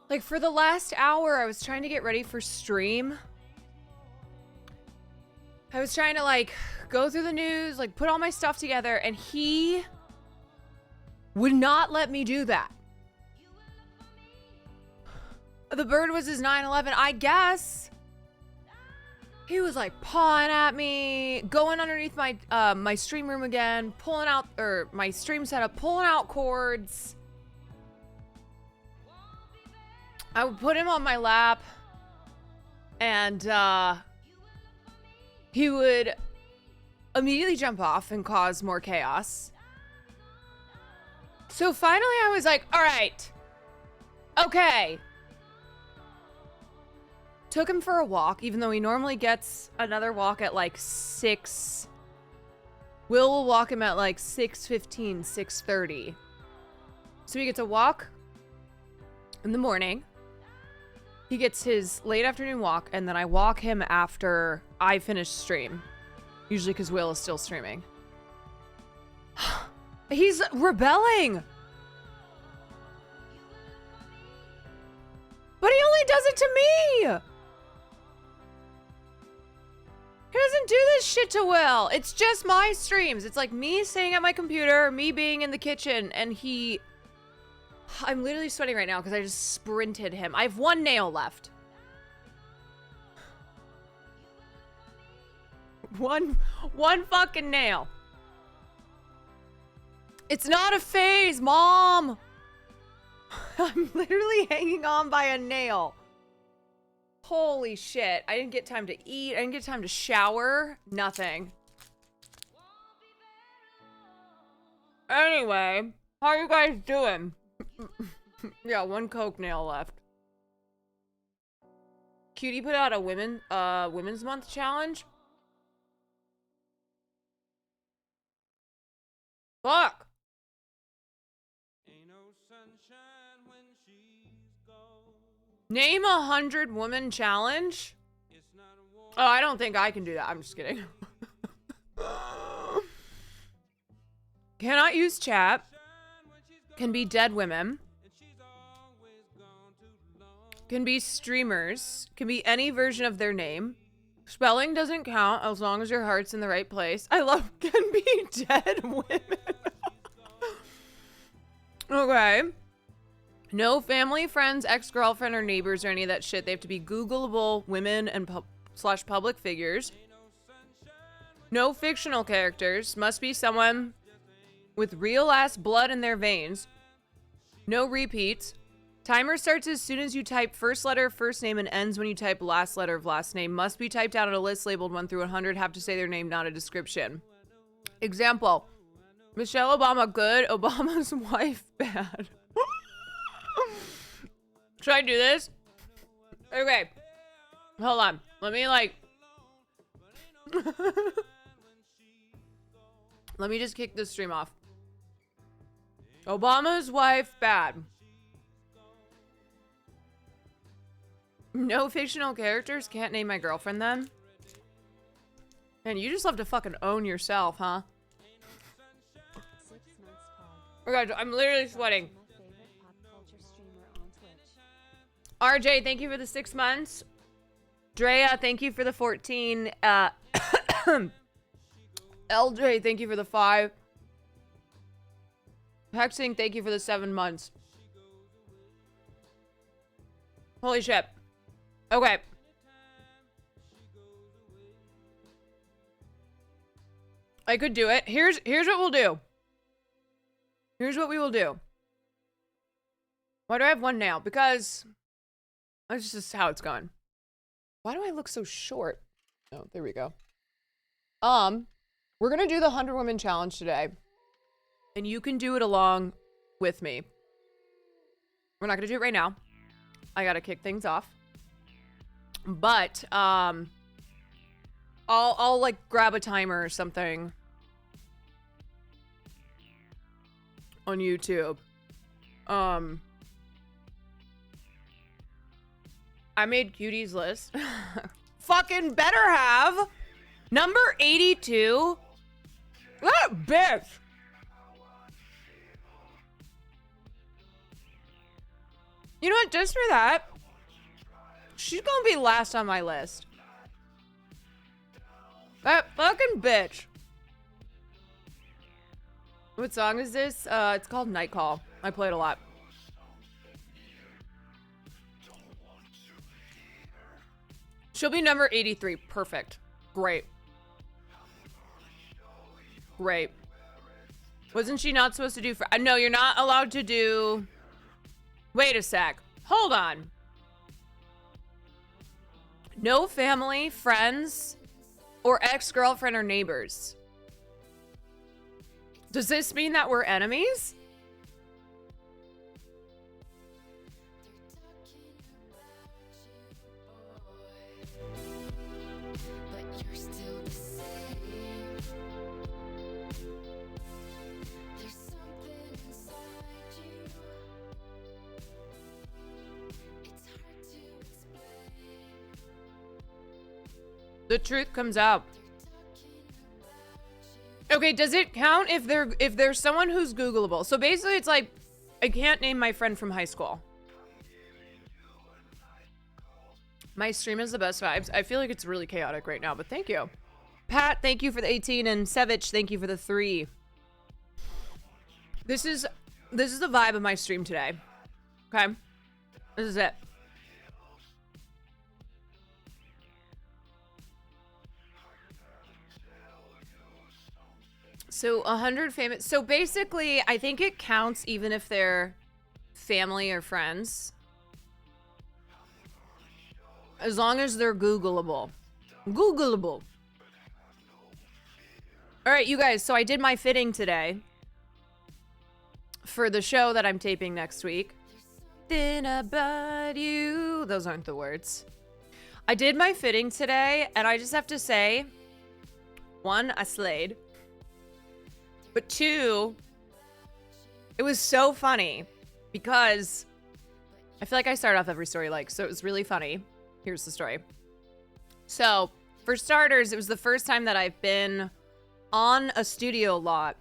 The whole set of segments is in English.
Like, for the last hour, I was trying to get ready for stream. I was trying to, like, go through the news, like, put all my stuff together, and he would not let me do that. The bird was his 911, I guess. He was, like, pawing at me, going underneath my, my stream room again, pulling out, or my stream setup, pulling out cords. I would put him on my lap, and he would immediately jump off and cause more chaos. So finally I was like, all right, okay. Took him for a walk, even though he normally gets another walk at like 6. Will walk him at like 6:15, 6:30. So he gets a walk in the morning. He gets his late afternoon walk, and then I walk him after I finish stream. Usually because Will is still streaming. He's rebelling! But he only does it to me! He doesn't do this shit to Will. It's just my streams. It's like me sitting at my computer, me being in the kitchen, and he... I'm literally sweating right now because I just sprinted him. I have 1 nail left. One fucking nail. It's not a phase, Mom. I'm literally hanging on by a nail. Holy shit. I didn't get time to eat. I didn't get time to shower. Nothing. Anyway, how are you guys doing? Yeah, 1 coke nail left. Cutie put out a Women's Month challenge. Fuck. Name 100 woman challenge? Oh, I don't think I can do that. I'm just kidding. Cannot use chat. Can be dead women. Can be streamers. Can be any version of their name. Spelling doesn't count as long as your heart's in the right place. I love can be dead women. Okay. No family, friends, ex-girlfriend, or neighbors or any of that shit. They have to be Googleable women and / public figures. No fictional characters. Must be someone with real ass blood in their veins. No repeats. Timer starts as soon as you type first letter of first name and ends when you type last letter of last name. Must be typed out on a list labeled 1 through 100. Have to say their name, not a description. Example. Michelle Obama good. Obama's wife bad. Should I do this? Okay. Hold on. Let me like... Let me just kick this stream off. Obama's wife bad. No fictional characters? Can't name my girlfriend then? Man, you just love to fucking own yourself, huh? Oh god, I'm literally sweating. RJ, thank you for the 6 months. Drea, thank you for the 14. LJ, thank you for the 5. Hexing, thank you for the 7 months. Holy shit. Okay. I could do it. Here's what we'll do. Here's what we will do. Why do I have 1 nail? Because that's just how it's going. Why do I look so short? Oh, there we go. We're gonna do the 100 Women Challenge today. And you can do it along with me. We're not gonna do it right now. I gotta kick things off. But, I'll like grab a timer or something on YouTube. I made Cutie's list. Fucking better have. Number 82. That bitch. You know what? Just for that, she's gonna be last on my list. That fucking bitch. What song is this? It's called Night Call. I play it a lot. She'll be number 83. Perfect. Great. Great. Wasn't she not supposed to do... No, you're not allowed to do... Wait a sec. Hold on. No family, friends, or ex-girlfriend or neighbors. Does this mean that we're enemies? The truth comes out. Okay, does it count if there's someone who's Googleable? So basically it's like, I can't name my friend from high school. My stream is the best vibes. I feel like it's really chaotic right now, but thank you. Pat, thank you for the 18, and Sevich, thank you for the 3. This is the vibe of my stream today. Okay? This is it. So 100 famous. So basically, I think it counts even if they're family or friends. As long as they're Googleable. Googleable. All right, you guys. So I did my fitting today for the show that I'm taping next week. Then about you. Those aren't the words. I did my fitting today, and I just have to say, 1, I slayed. But 2, it was so funny because I feel like I start off every story like, so it was really funny. Here's the story. So, for starters, it was the first time that I've been on a studio lot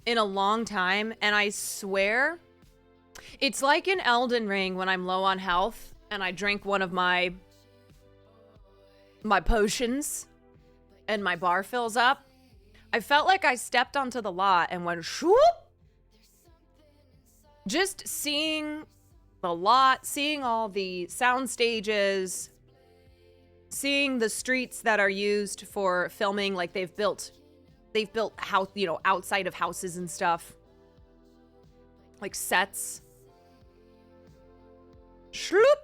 in a long time, and I swear, it's like in Elden Ring when I'm low on health and I drink one of my potions and my bar fills up. I felt like I stepped onto the lot and went shoop. Just seeing the lot, seeing all the sound stages, seeing the streets that are used for filming, like they've built house, you know, outside of houses and stuff. Like sets. Shoop.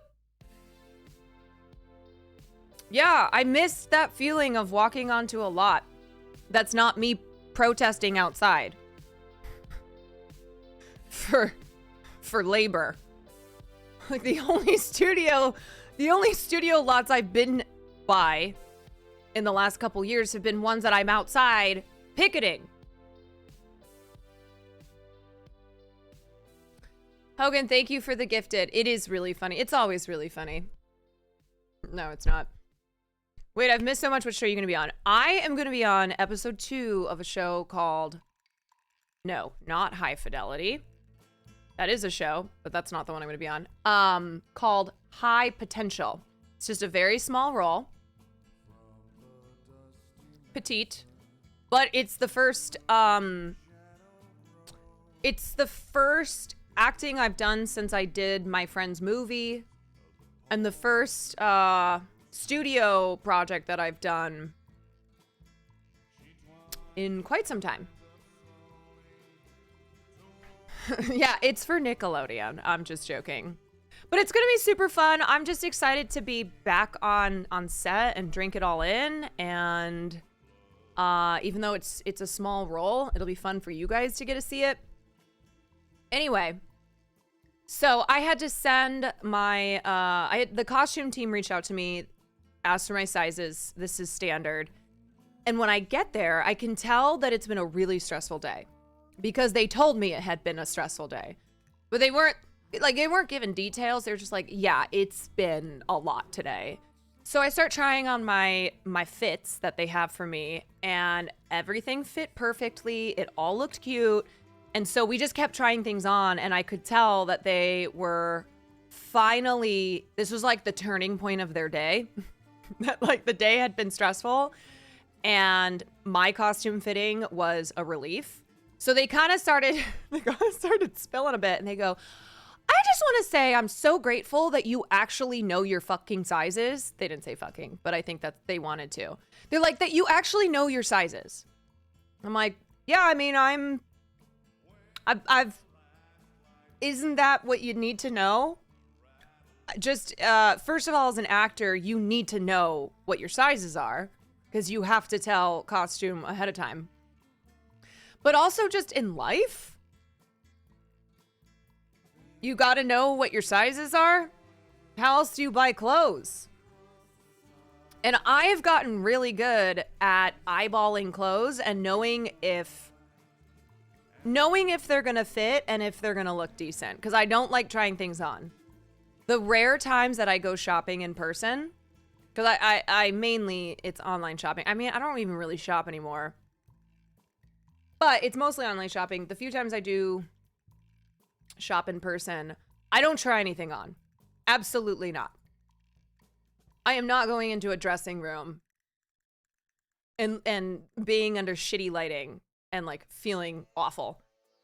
Yeah, I missed that feeling of walking onto a lot. That's not me protesting outside for labor. Like the only studio lots I've been by in the last couple years have been ones that I'm outside picketing. Hogan, thank you for the gifted. It is really funny. It's always really funny. No, it's not. Wait, I've missed so much. What show are you going to be on? I am going to be on episode 2 of a show called... No, not High Fidelity. That is a show, but that's not the one I'm going to be on. Called High Potential. It's just a very small role. Petite. But it's the first... It's the first acting I've done since I did my friend's movie. And the first... studio project that I've done in quite some time. Yeah, it's for Nickelodeon. I'm just joking. But it's gonna be super fun. I'm just excited to be back on set and drink it all in. And even though it's a small role, it'll be fun for you guys to get to see it. Anyway, so I had to send my the costume team reached out to me, asked for my sizes. This is standard. And when I get there, I can tell that it's been a really stressful day because they told me it had been a stressful day, but they weren't given details. They were just like, yeah, it's been a lot today. So I start trying on my fits that they have for me, and everything fit perfectly. It all looked cute. And so we just kept trying things on, and I could tell that they were finally, this was like the turning point of their day. Like the day had been stressful and my costume fitting was a relief. So they kind of started spilling a bit and they go, I just want to say I'm so grateful that you actually know your fucking sizes. They didn't say fucking, but I think that they wanted to. They're like, that you actually know your sizes. I'm like, yeah, I mean, I've isn't that what you need to know? Just, first of all, as an actor, you need to know what your sizes are because you have to tell costume ahead of time. But also just in life, you got to know what your sizes are. How else do you buy clothes? And I have gotten really good at eyeballing clothes and knowing if they're going to fit and if they're going to look decent. Because I don't like trying things on. The rare times that I go shopping in person, because I mainly, it's online shopping. I mean, I don't even really shop anymore. But it's mostly online shopping. The few times I do shop in person, I don't try anything on. Absolutely not. I am not going into a dressing room and being under shitty lighting and like feeling awful.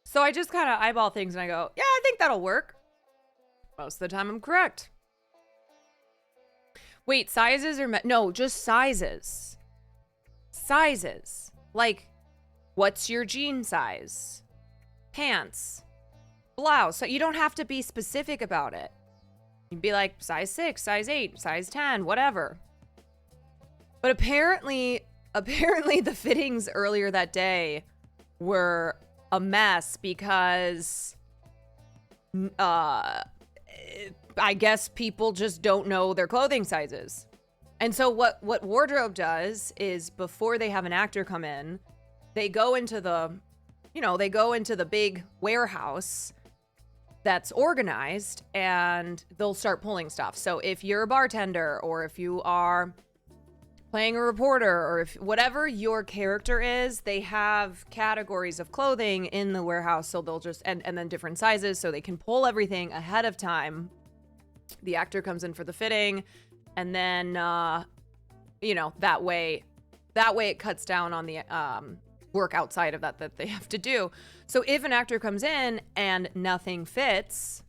So I just kind of eyeball things and I go, yeah, I think that'll work. Most of the time I'm correct. Wait, sizes or no, just sizes. Sizes. Like, what's your jean size? Pants. Blouse. So you don't have to be specific about it. You'd be like size 6, size 8, size 10, whatever. But apparently the fittings earlier that day were a mess because I guess people just don't know their clothing sizes. And so what wardrobe does is before they have an actor come in, they go into the big warehouse that's organized and they'll start pulling stuff. So if you're a bartender or if you are playing a reporter or if whatever your character is, they have categories of clothing in the warehouse. So they'll just, and then different sizes so they can pull everything ahead of time. The actor comes in for the fitting and then, that way it cuts down on the, work outside of that they have to do. So if an actor comes in and nothing fits,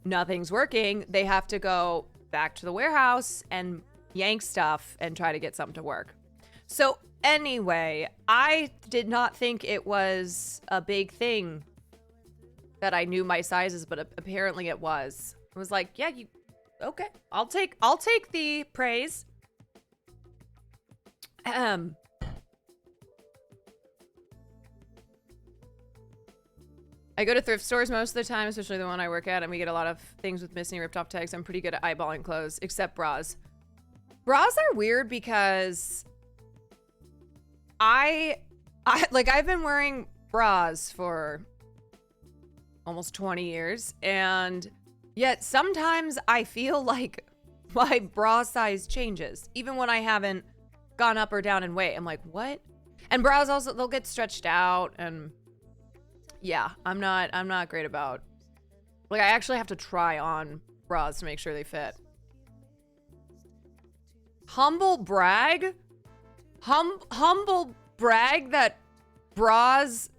nothing's working, they have to go back to the warehouse and yank stuff and try to get something to work. So anyway, I did not think it was a big thing that I knew my sizes, but apparently it was. It was like, yeah, okay, I'll take the praise. I go to thrift stores most of the time, especially the one I work at, and we get a lot of things with missing ripped off tags. I'm pretty good at eyeballing clothes, except bras. Bras are weird because I've been wearing bras for almost 20 years, and yet sometimes I feel like my bra size changes, even when I haven't gone up or down in weight. I'm like, what? And bras also, they'll get stretched out, and yeah, I'm not great about, like, I actually have to try on bras to make sure they fit. Humble brag? Humble brag that bras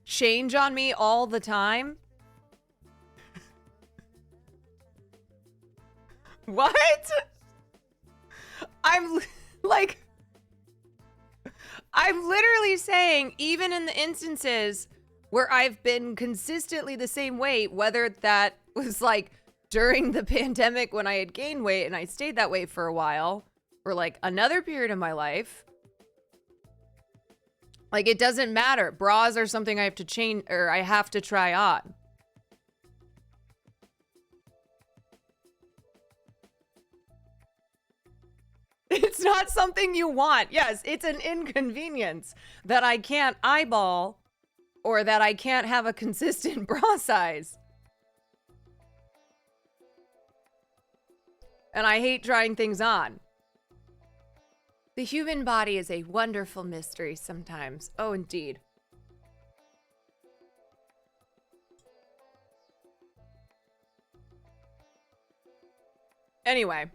change on me all the time? What? I'm literally saying, even in the instances where I've been consistently the same weight, whether that was like during the pandemic when I had gained weight and I stayed that way for a while, or like another period of my life, like it doesn't matter. Bras are something I have to change, or I have to try on. It's not something you want. Yes, it's an inconvenience that I can't eyeball or that I can't have a consistent bra size. And I hate trying things on. The human body is a wonderful mystery sometimes. Oh, indeed. Anyway,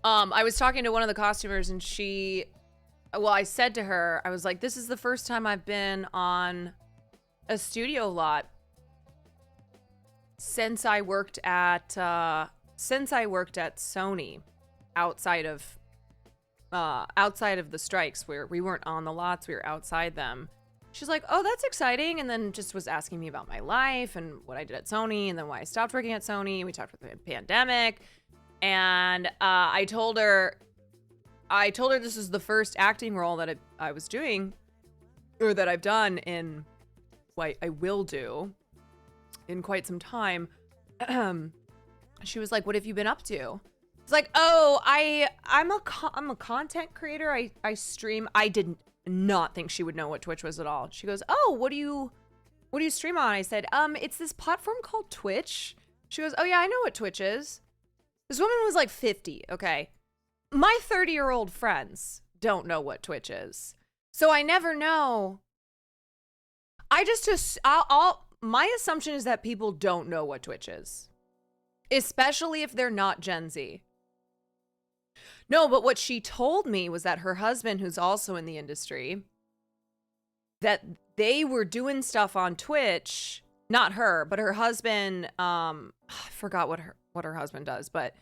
I was talking to one of the costumers and I said to her, I was like, this is the first time I've been on a studio lot since I worked at Sony, outside of the strikes, where we weren't on the lots, we were outside them. She's like, oh, that's exciting. And then just was asking me about my life and what I did at Sony and then why I stopped working at Sony. We talked about the pandemic. And I told her this is the first acting role that I was doing, or that I've done in, what I will do in quite some time. She was like, what have you been up to? It's like, oh, I'm a content creator. I stream. I did not think she would know what Twitch was at all. She goes, oh, what do you stream on? I said, it's this platform called Twitch. She goes, oh yeah, I know what Twitch is. This woman was like 50, okay? My 30-year-old friends don't know what Twitch is. So I never know. My assumption is that people don't know what Twitch is. Especially if they're not Gen Z. No, but what she told me was that her husband, who's also in the industry, that they were doing stuff on Twitch, not her, but her husband, I forgot what her husband does, but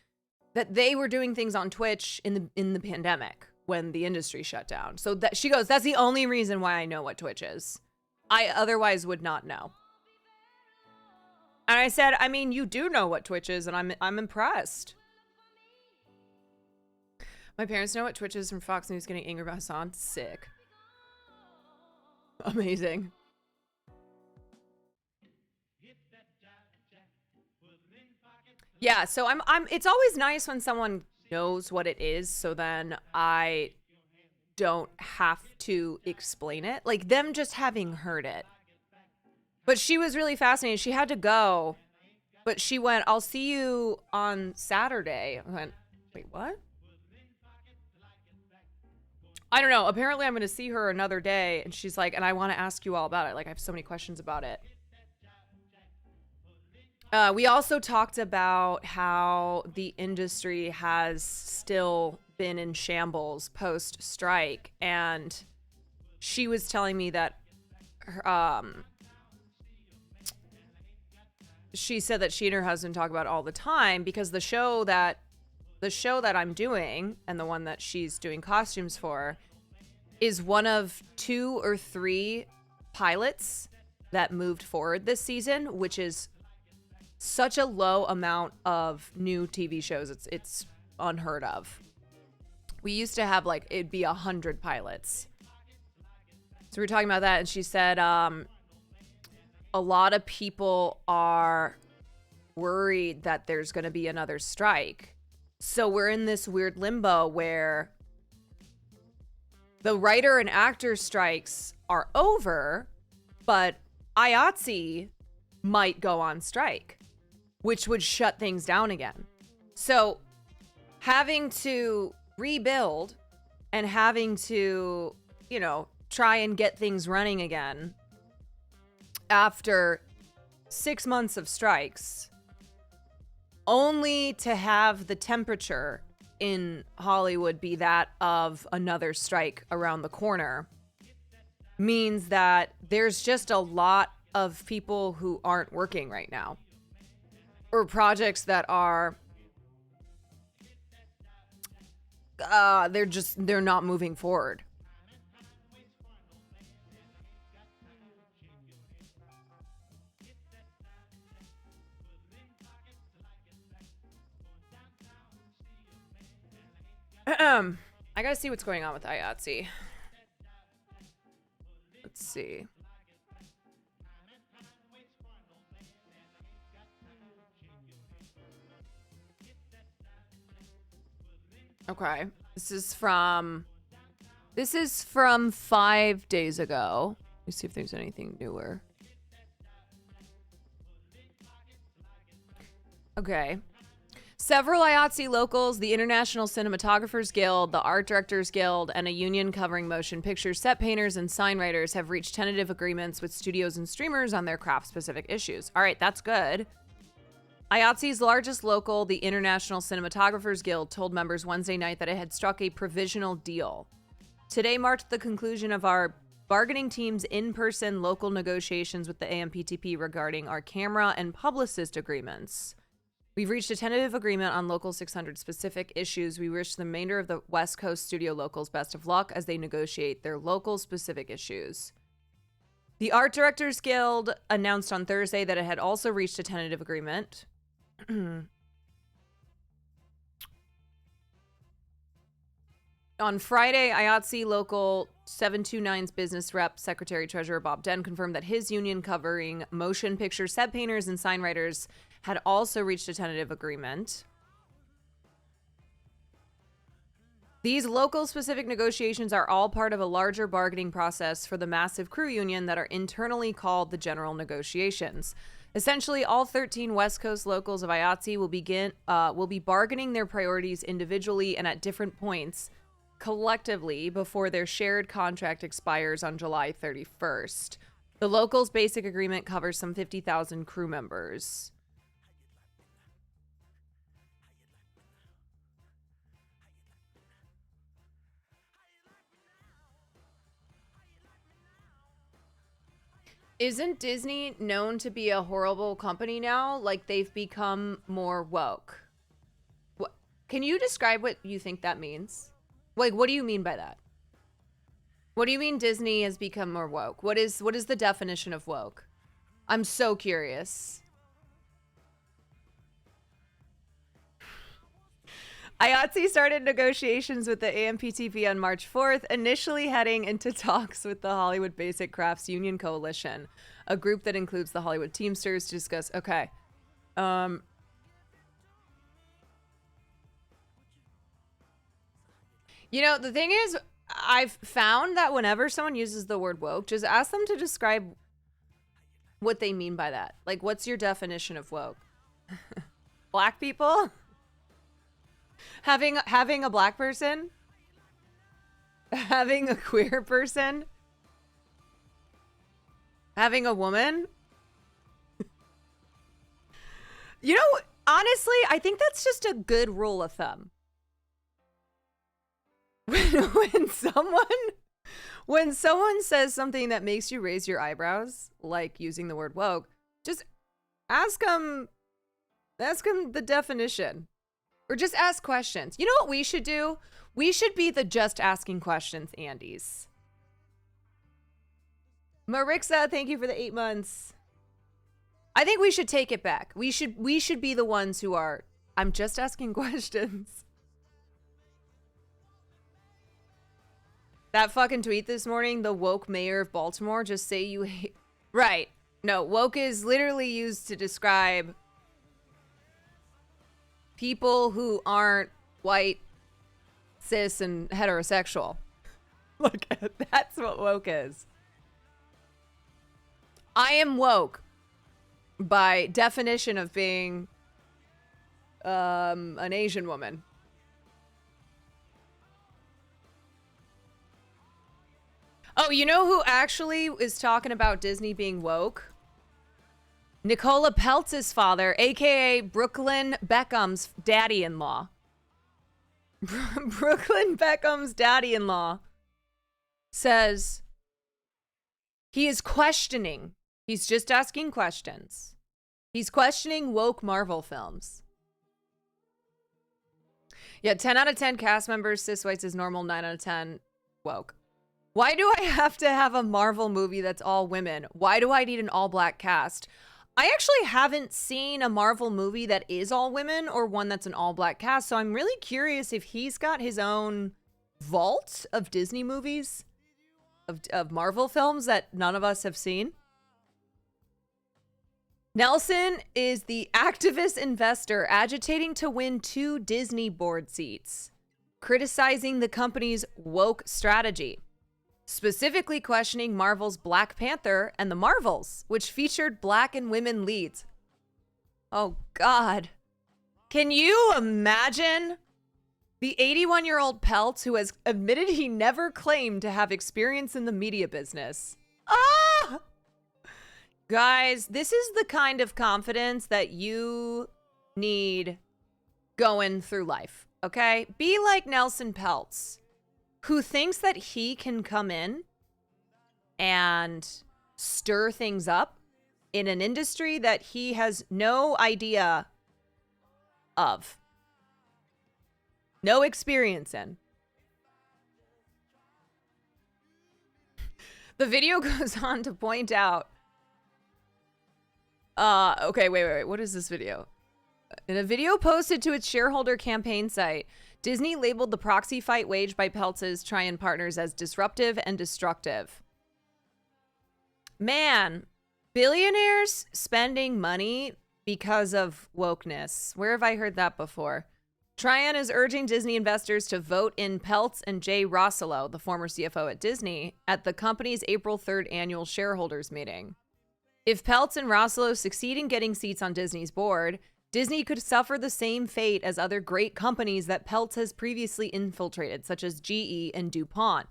that they were doing things on Twitch in the pandemic when the industry shut down. So that she goes, that's the only reason why I know what Twitch is. I otherwise would not know. And I said, I mean, you do know what Twitch is, and I'm impressed. My parents know what Twitch is from Fox News getting angry about Hassan. Sick. Amazing. Yeah, so it's always nice when someone knows what it is, so then I don't have to explain it. Like them just having heard it. But she was really fascinated. She had to go, but she went, I'll see you on Saturday. I went, wait, what? I don't know. Apparently I'm going to see her another day. And she's like, and I want to ask you all about it. Like, I have so many questions about it. We also talked about how the industry has still been in shambles post-strike. And she was telling me that she said that she and her husband talk about it all the time because the show that I'm doing and the one that she's doing costumes for is one of 2 or 3 pilots that moved forward this season, which is such a low amount of new TV shows. It's unheard of. We used to have like, it'd be 100 pilots. So we were talking about that and she said, a lot of people are worried that there's going to be another strike. So we're in this weird limbo where the writer and actor strikes are over, but IATSE might go on strike, which would shut things down again. So having to rebuild and having to, try and get things running again after 6 months of strikes, only to have the temperature in Hollywood be that of another strike around the corner, means that there's just a lot of people who aren't working right now, or projects that are they're not moving forward. I gotta see what's going on with IATSE. Let's see. Okay. This is from 5 days ago. Let me see if there's anything newer. Okay. Several IATSE locals, the International Cinematographers Guild, the Art Directors Guild, and a union covering motion picture set painters and sign writers have reached tentative agreements with studios and streamers on their craft-specific issues. All right, that's good. IATSE's largest local, the International Cinematographers Guild, told members Wednesday night that it had struck a provisional deal. Today marked the conclusion of our bargaining team's in-person local negotiations with the AMPTP regarding our camera and publicist agreements. We've reached a tentative agreement on Local 600 specific issues. We wish the remainder of the West Coast studio locals best of luck as they negotiate their local specific issues. The Art Directors Guild announced on Thursday that it had also reached a tentative agreement. On Friday, IATSE Local 729's business rep, Secretary Treasurer Bob Den, confirmed that his union covering motion picture set painters and sign writers had also reached a tentative agreement. These local specific negotiations are all part of a larger bargaining process for the massive crew union that are internally called the General Negotiations. Essentially, all 13 West Coast locals of IATSE will be bargaining their priorities individually and at different points collectively before their shared contract expires on July 31st. The locals' basic agreement covers some 50,000 crew members. Isn't Disney known to be a horrible company now? Like, they've become more woke. What, can you describe what you think that means? Like, what do you mean by that? What do you mean Disney has become more woke? What is the definition of woke? I'm so curious. IATSE started negotiations with the AMPTP on March 4th, initially heading into talks with the Hollywood Basic Crafts Union Coalition, a group that includes the Hollywood Teamsters, to discuss. Okay. You know, the thing is, I've found that whenever someone uses the word woke, just ask them to describe what they mean by that. Like, what's your definition of woke? Black people? Having a black person? Having a queer person? Having a woman? You know, honestly, I think that's just a good rule of thumb. When someone says something that makes you raise your eyebrows, like using the word woke, just ask them the definition. Or just ask questions. You know what we should do? We should be the just asking questions Andes. Marixa, thank you for the 8 months. I think we should take it back. We should be the ones who are, I'm just asking questions. That fucking tweet this morning, the woke mayor of Baltimore, just say you hate. Right. No, woke is literally used to describe people who aren't white, cis, and heterosexual. Look, that's what woke is. I am woke by definition of being an Asian woman. Oh, you know who actually is talking about Disney being woke? Nicola Peltz's father, aka Brooklyn Beckham's daddy-in-law. Brooklyn Beckham's daddy-in-law says he is questioning. He's just asking questions. He's questioning woke Marvel films. Yeah, 10 out of 10 cast members, cis whites is normal, 9 out of 10 woke. Why do I have to have a Marvel movie that's all women? Why do I need an all-black cast? I actually haven't seen a Marvel movie that is all women or one that's an all-black cast, so I'm really curious if he's got his own vault of Disney movies, of Marvel films that none of us have seen. Nelson is the activist investor agitating to win 2 Disney board seats, criticizing the company's woke strategy. Specifically questioning Marvel's Black Panther and the Marvels, which featured black and women leads. Oh, God. Can you imagine the 81-year-old Peltz who has admitted he never claimed to have experience in the media business? Ah! Guys, this is the kind of confidence that you need going through life, okay? Be like Nelson Peltz, who thinks that he can come in and stir things up in an industry that he has no idea of, no experience in. The video goes on to point out, okay, wait. What is this video? In a video posted to its shareholder campaign site, Disney labeled the proxy fight waged by Peltz's Trian partners as disruptive and destructive. Man, billionaires spending money because of wokeness. Where have I heard that before? Trian is urging Disney investors to vote in Peltz and Jay Rossello, the former CFO at Disney, at the company's April 3rd annual shareholders meeting. If Peltz and Rossello succeed in getting seats on Disney's board, Disney could suffer the same fate as other great companies that Peltz has previously infiltrated, such as GE and DuPont.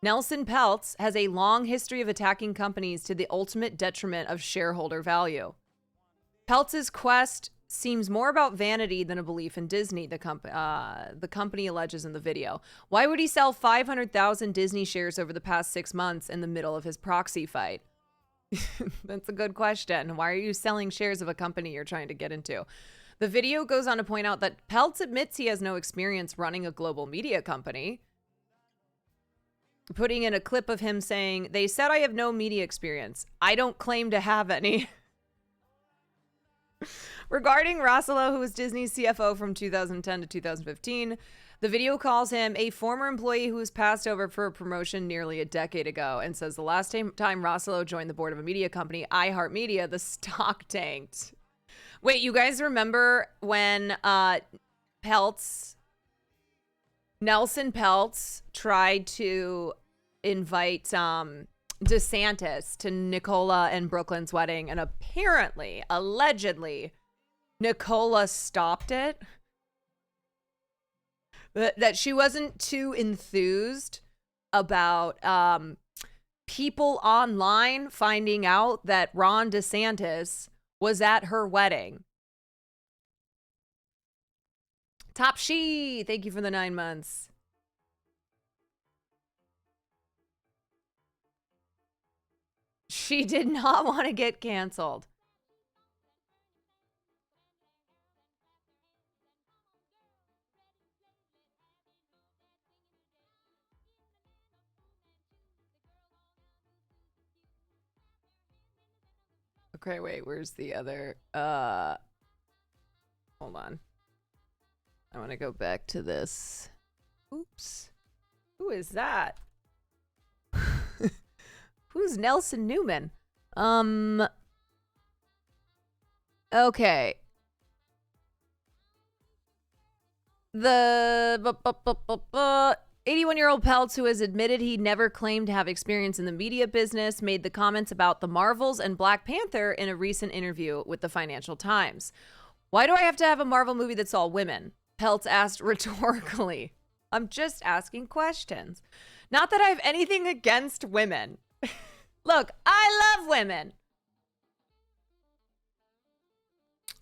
Nelson Peltz has a long history of attacking companies to the ultimate detriment of shareholder value. Peltz's quest seems more about vanity than a belief in Disney, the company alleges in the video. Why would he sell 500,000 Disney shares over the past 6 months in the middle of his proxy fight? That's a good question. Why are you selling shares of a company you're trying to get into? The video goes on to point out that Peltz admits he has no experience running a global media company, putting in a clip of him saying, "They said I have no media experience. I don't claim to have any." Regarding Rossello, who was Disney's CFO from 2010 to 2015, the video calls him a former employee who was passed over for a promotion nearly a decade ago and says the last time Rossello joined the board of a media company, iHeartMedia, the stock tanked. Wait, you guys remember when Nelson Peltz tried to invite DeSantis to Nicola and Brooklyn's wedding, and apparently, allegedly, Nicola stopped it? That she wasn't too enthused about people online finding out that Ron DeSantis was at her wedding. Top She, thank you for the 9 months. She did not want to get canceled. Okay, wait, where's the other? Hold on. I want to go back to this. Oops. Who is that? Who's Nelson Newman? Okay. The 81-year-old Peltz, who has admitted he never claimed to have experience in the media business, made the comments about the Marvels and Black Panther in a recent interview with the Financial Times. Why do I have to have a Marvel movie that's all women? Peltz asked rhetorically. I'm just asking questions. Not that I have anything against women. Look, I love women.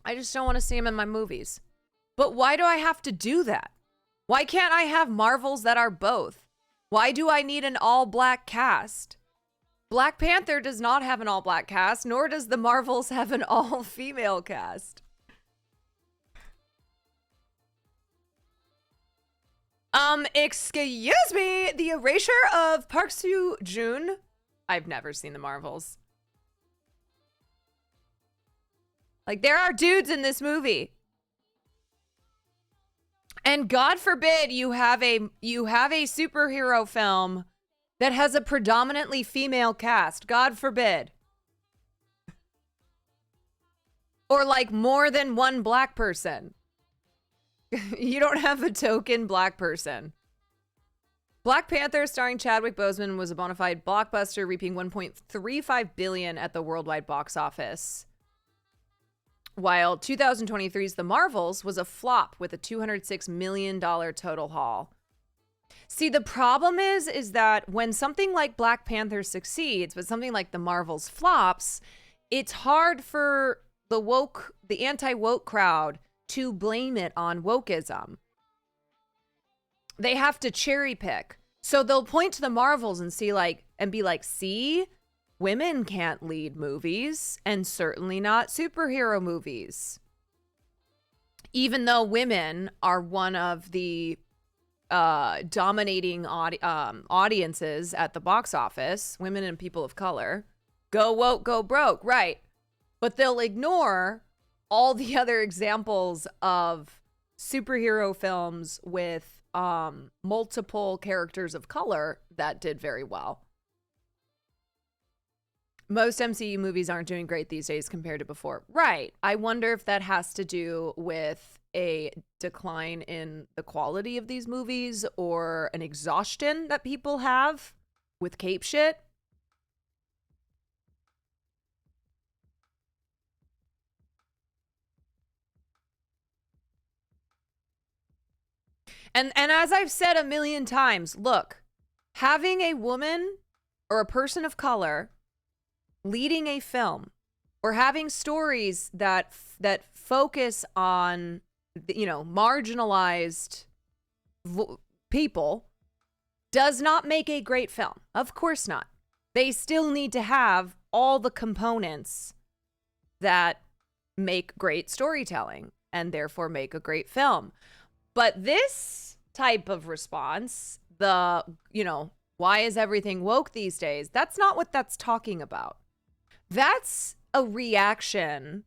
I just don't want to see them in my movies. But why do I have to do that? Why can't I have Marvels that are both? Why do I need an all-black cast? Black Panther does not have an all-black cast, nor does the Marvels have an all-female cast. Excuse me, the erasure of Park Seo-joon. I've never seen the Marvels. Like, there are dudes in this movie. And God forbid you have a superhero film that has a predominantly female cast. God forbid. Or like more than one black person. You don't have a token black person. Black Panther, starring Chadwick Boseman, was a bona fide blockbuster, reaping $1.35 billion at the worldwide box office. While 2023's The Marvels was a flop with a $206 million total haul. See, the problem is that when something like Black Panther succeeds, but something like The Marvels flops, it's hard for the anti-woke crowd to blame it on wokeism. They have to cherry pick. So they'll point to the Marvels and be like, see, women can't lead movies, and certainly not superhero movies. Even though women are one of the dominating audiences at the box office, women and people of color, go woke, go broke, right? But they'll ignore all the other examples of superhero films with multiple characters of color that did very well. Most MCU movies aren't doing great these days compared to before. Right. I wonder if that has to do with a decline in the quality of these movies or an exhaustion that people have with cape shit. And as I've said a million times, look, having a woman or a person of color leading a film or having stories that focus on, you know, marginalized people does not make a great film. Of course not. They still need to have all the components that make great storytelling and therefore make a great film. But this type of response, why is everything woke these days? That's not what that's talking about. That's a reaction.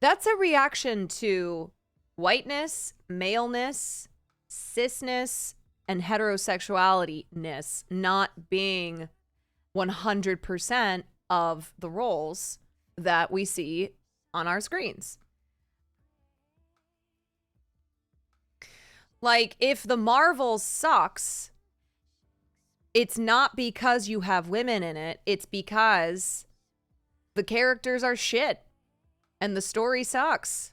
That's a reaction to whiteness, maleness, cisness, and heterosexuality-ness not being 100% of the roles that we see on our screens. Like, if the Marvel sucks, it's not because you have women in it. It's because the characters are shit and the story sucks.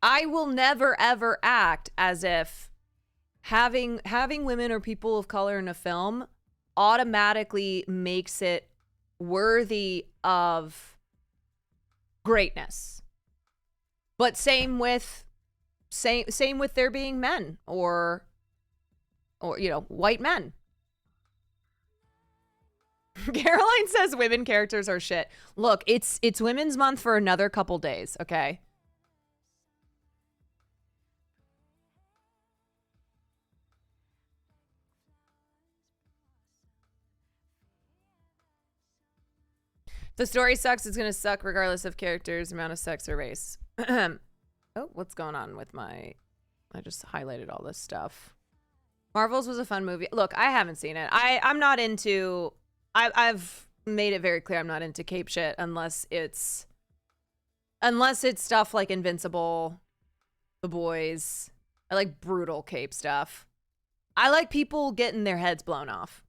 I will never, ever act as if having women or people of color in a film automatically makes it worthy of greatness. But same with there being men or white men. Caroline says women characters are shit. Look, it's Women's Month for another couple days, okay? If the story sucks, it's gonna suck regardless of characters, amount of sex, or race. Oh, what's going on with I just highlighted all this stuff. Marvels was a fun movie. Look, I haven't seen it. I'm not into... I've made it very clear I'm not into cape shit unless it's stuff like Invincible, The Boys. I like brutal cape stuff. I like people getting their heads blown off.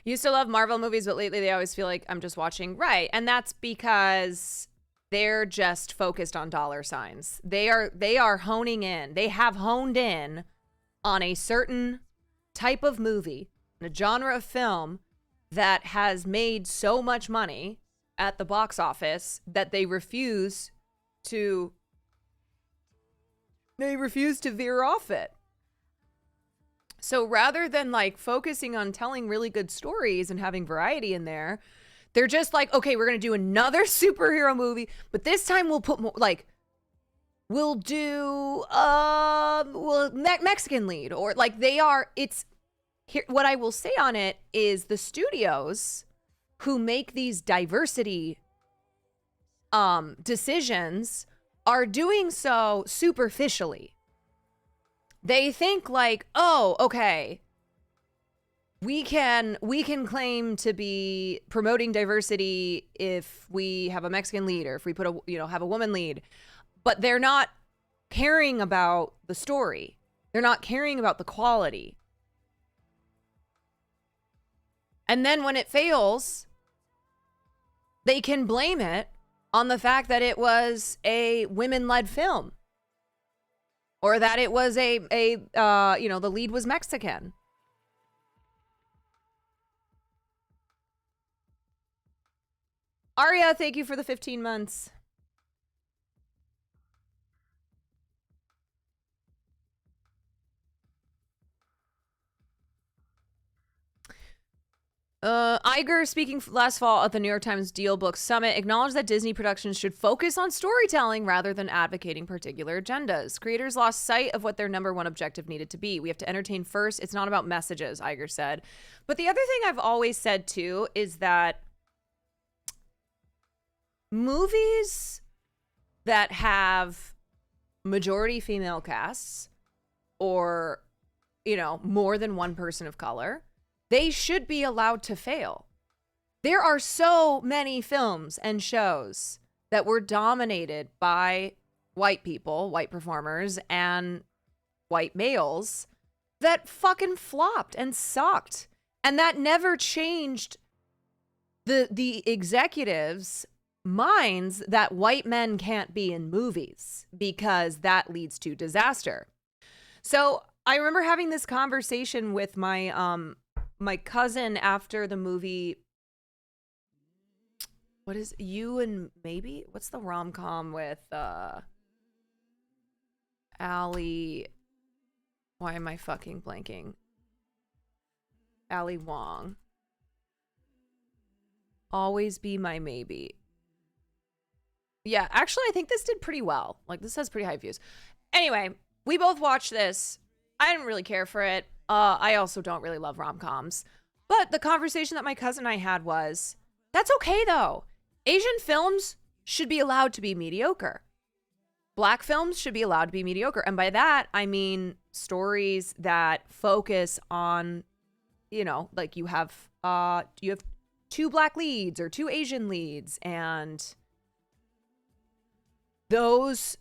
Used to love Marvel movies, but lately they always feel like I'm just watching. Right. And that's because they're just focused on dollar signs. They are honing in. They have honed in on a certain type of movie, a genre of film that has made so much money at the box office that they refuse to veer off it. So rather than like focusing on telling really good stories and having variety in there, they're just like, okay, we're going to do another superhero movie, but this time we'll put more, like, we'll do Mexican lead, or like here. What I will say on it is the studios who make these diversity decisions are doing so superficially. They think like, oh, okay, we can claim to be promoting diversity if we have a Mexican lead or if we put have a woman lead, but they're not caring about the story. They're not caring about the quality. And then when it fails, they can blame it on the fact that it was a women-led film. Or that it was you know, the lead was Mexican. Arya, thank you for the 15 months. Iger, speaking last fall at the New York Times Deal Book Summit, acknowledged that Disney productions should focus on storytelling rather than advocating particular agendas. Creators lost sight of what their number one objective needed to be. We have to entertain first. It's not about messages, Iger said. But the other thing I've always said, too, is that movies that have majority female casts or, you know, more than one person of color, they should be allowed to fail. There are so many films and shows that were dominated by white people, white performers, and white males that fucking flopped and sucked. And that never changed the executives' minds that white men can't be in movies because that leads to disaster. So I remember having this conversation with my cousin after the movie. What is You and Maybe? What's the rom-com with Ali? Why am I fucking blanking? Ali Wong. Always Be My Maybe. Yeah, actually, I think this did pretty well. Like, this has pretty high views. Anyway, we both watched this. I didn't really care for it. I also don't really love rom-coms. But the conversation that my cousin and I had was, that's okay, though. Asian films should be allowed to be mediocre. Black films should be allowed to be mediocre. And by that, I mean stories that focus on, you know, like you have two black leads or two Asian leads, and those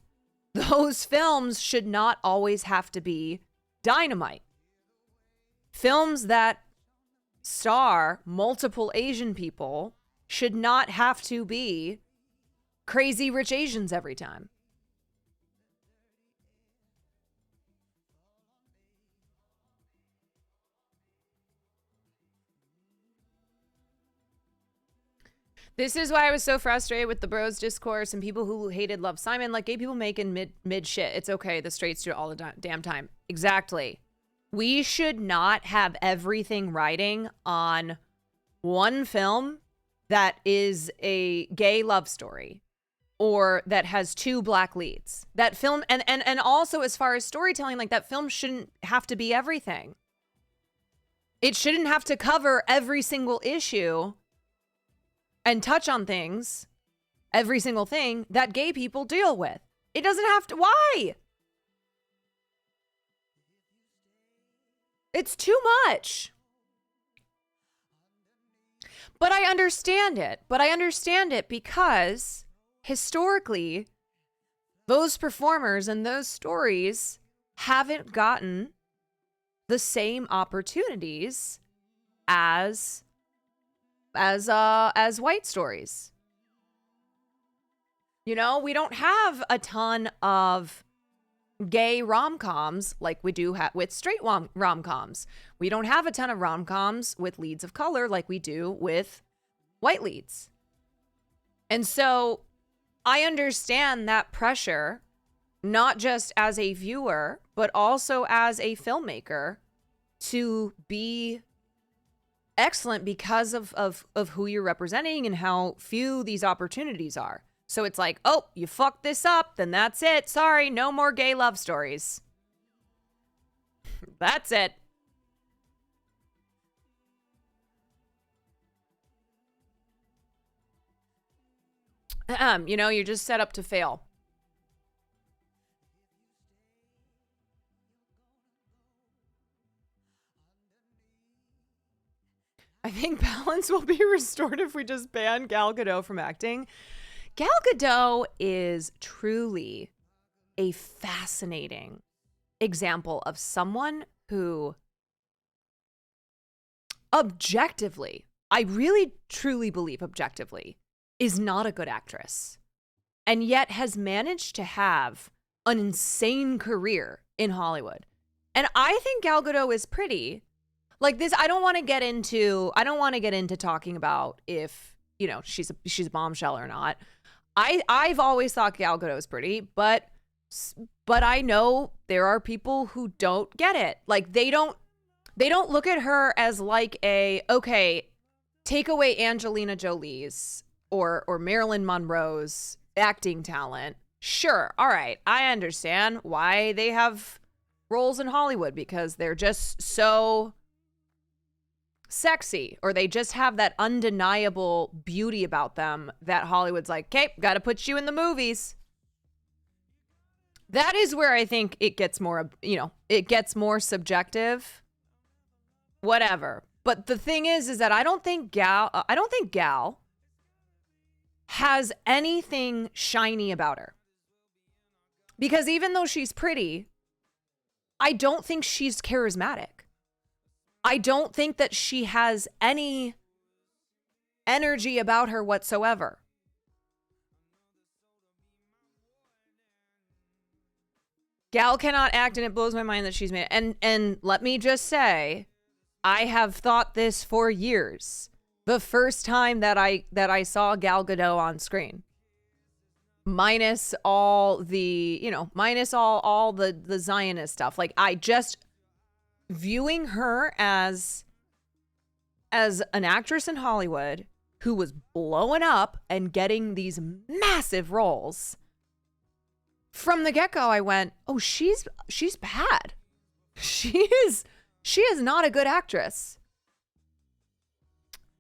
films should not always have to be dynamite. Films that star multiple Asian people should not have to be Crazy Rich Asians every time. This is why I was so frustrated with the bros discourse and people who hated Love Simon. Like, gay people making mid shit. It's okay. The straights do it all the damn time. Exactly. We should not have everything riding on one film that is a gay love story or that has two black leads. That film, and also as far as storytelling, like, that film shouldn't have to be everything. It shouldn't have to cover every single issue and touch on things, every single thing that gay people deal with. It doesn't have to. Why? It's too much. But I understand it. Because historically, those performers and those stories haven't gotten the same opportunities as white stories. You know, we don't have a ton of gay rom-coms like we do with straight rom-coms. We don't have a ton of rom-coms with leads of color like we do with white leads. And so I understand that pressure, not just as a viewer, but also as a filmmaker, to be excellent because of who you're representing and how few these opportunities are. So it's like, oh, you fucked this up, then that's it. Sorry, no more gay love stories. That's it. You know, you're just set up to fail. I think balance will be restored if we just ban Gal Gadot from acting. Gal Gadot is truly a fascinating example of someone who objectively, I really truly believe objectively, is not a good actress, and yet has managed to have an insane career in Hollywood. And I think Gal Gadot is pretty. Like this, I don't want to get into talking about if, you know, she's a bombshell or not. I've always thought Gal Gadot is pretty, but I know there are people who don't get it. Like they don't look at her as like okay, take away Angelina Jolie's or Marilyn Monroe's acting talent. Sure, all right, I understand why they have roles in Hollywood, because they're just so sexy, or they just have that undeniable beauty about them that Hollywood's like, okay, gotta put you in the movies. That is where I think it gets more, you know, it gets more subjective. Whatever. But the thing is that I don't think Gal has anything shiny about her. Because even though she's pretty, I don't think she's charismatic. I don't think that she has any energy about her whatsoever. Gal cannot act, and it blows my mind that she's made it. And let me just say, I have thought this for years. The first time that I saw Gal Gadot on screen, minus all the, you know, minus all the Zionist stuff. Like I just viewing her as an actress in Hollywood who was blowing up and getting these massive roles. From the get-go, I went, oh, she's bad. She is not a good actress.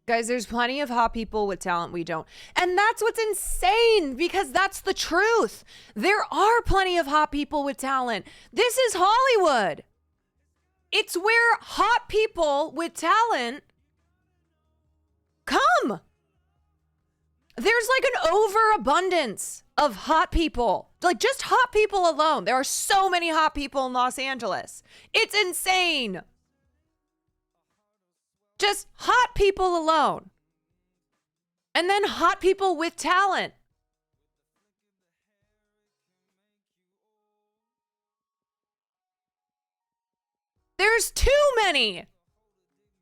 Guys, there's plenty of hot people with talent we don't. And that's what's insane, because that's the truth. There are plenty of hot people with talent. This is Hollywood. It's where hot people with talent come. There's like an overabundance of hot people, like just hot people alone. There are so many hot people in Los Angeles. It's insane. Just hot people alone. And then hot people with talent. There's too many.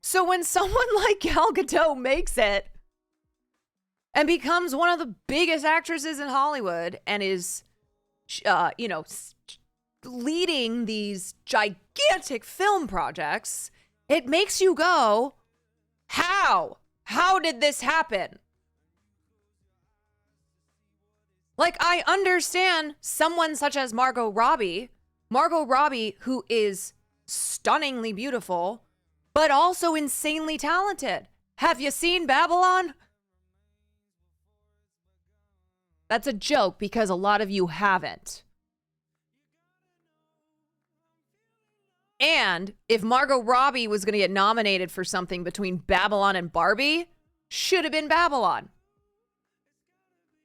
So when someone like Gal Gadot makes it and becomes one of the biggest actresses in Hollywood and is, you know, leading these gigantic film projects, it makes you go, how? How did this happen? Like, I understand someone such as Margot Robbie, who is stunningly beautiful, but also insanely talented. Have you seen Babylon? That's a joke because a lot of you haven't. And if Margot Robbie was going to get nominated for something between Babylon and Barbie, should have been Babylon.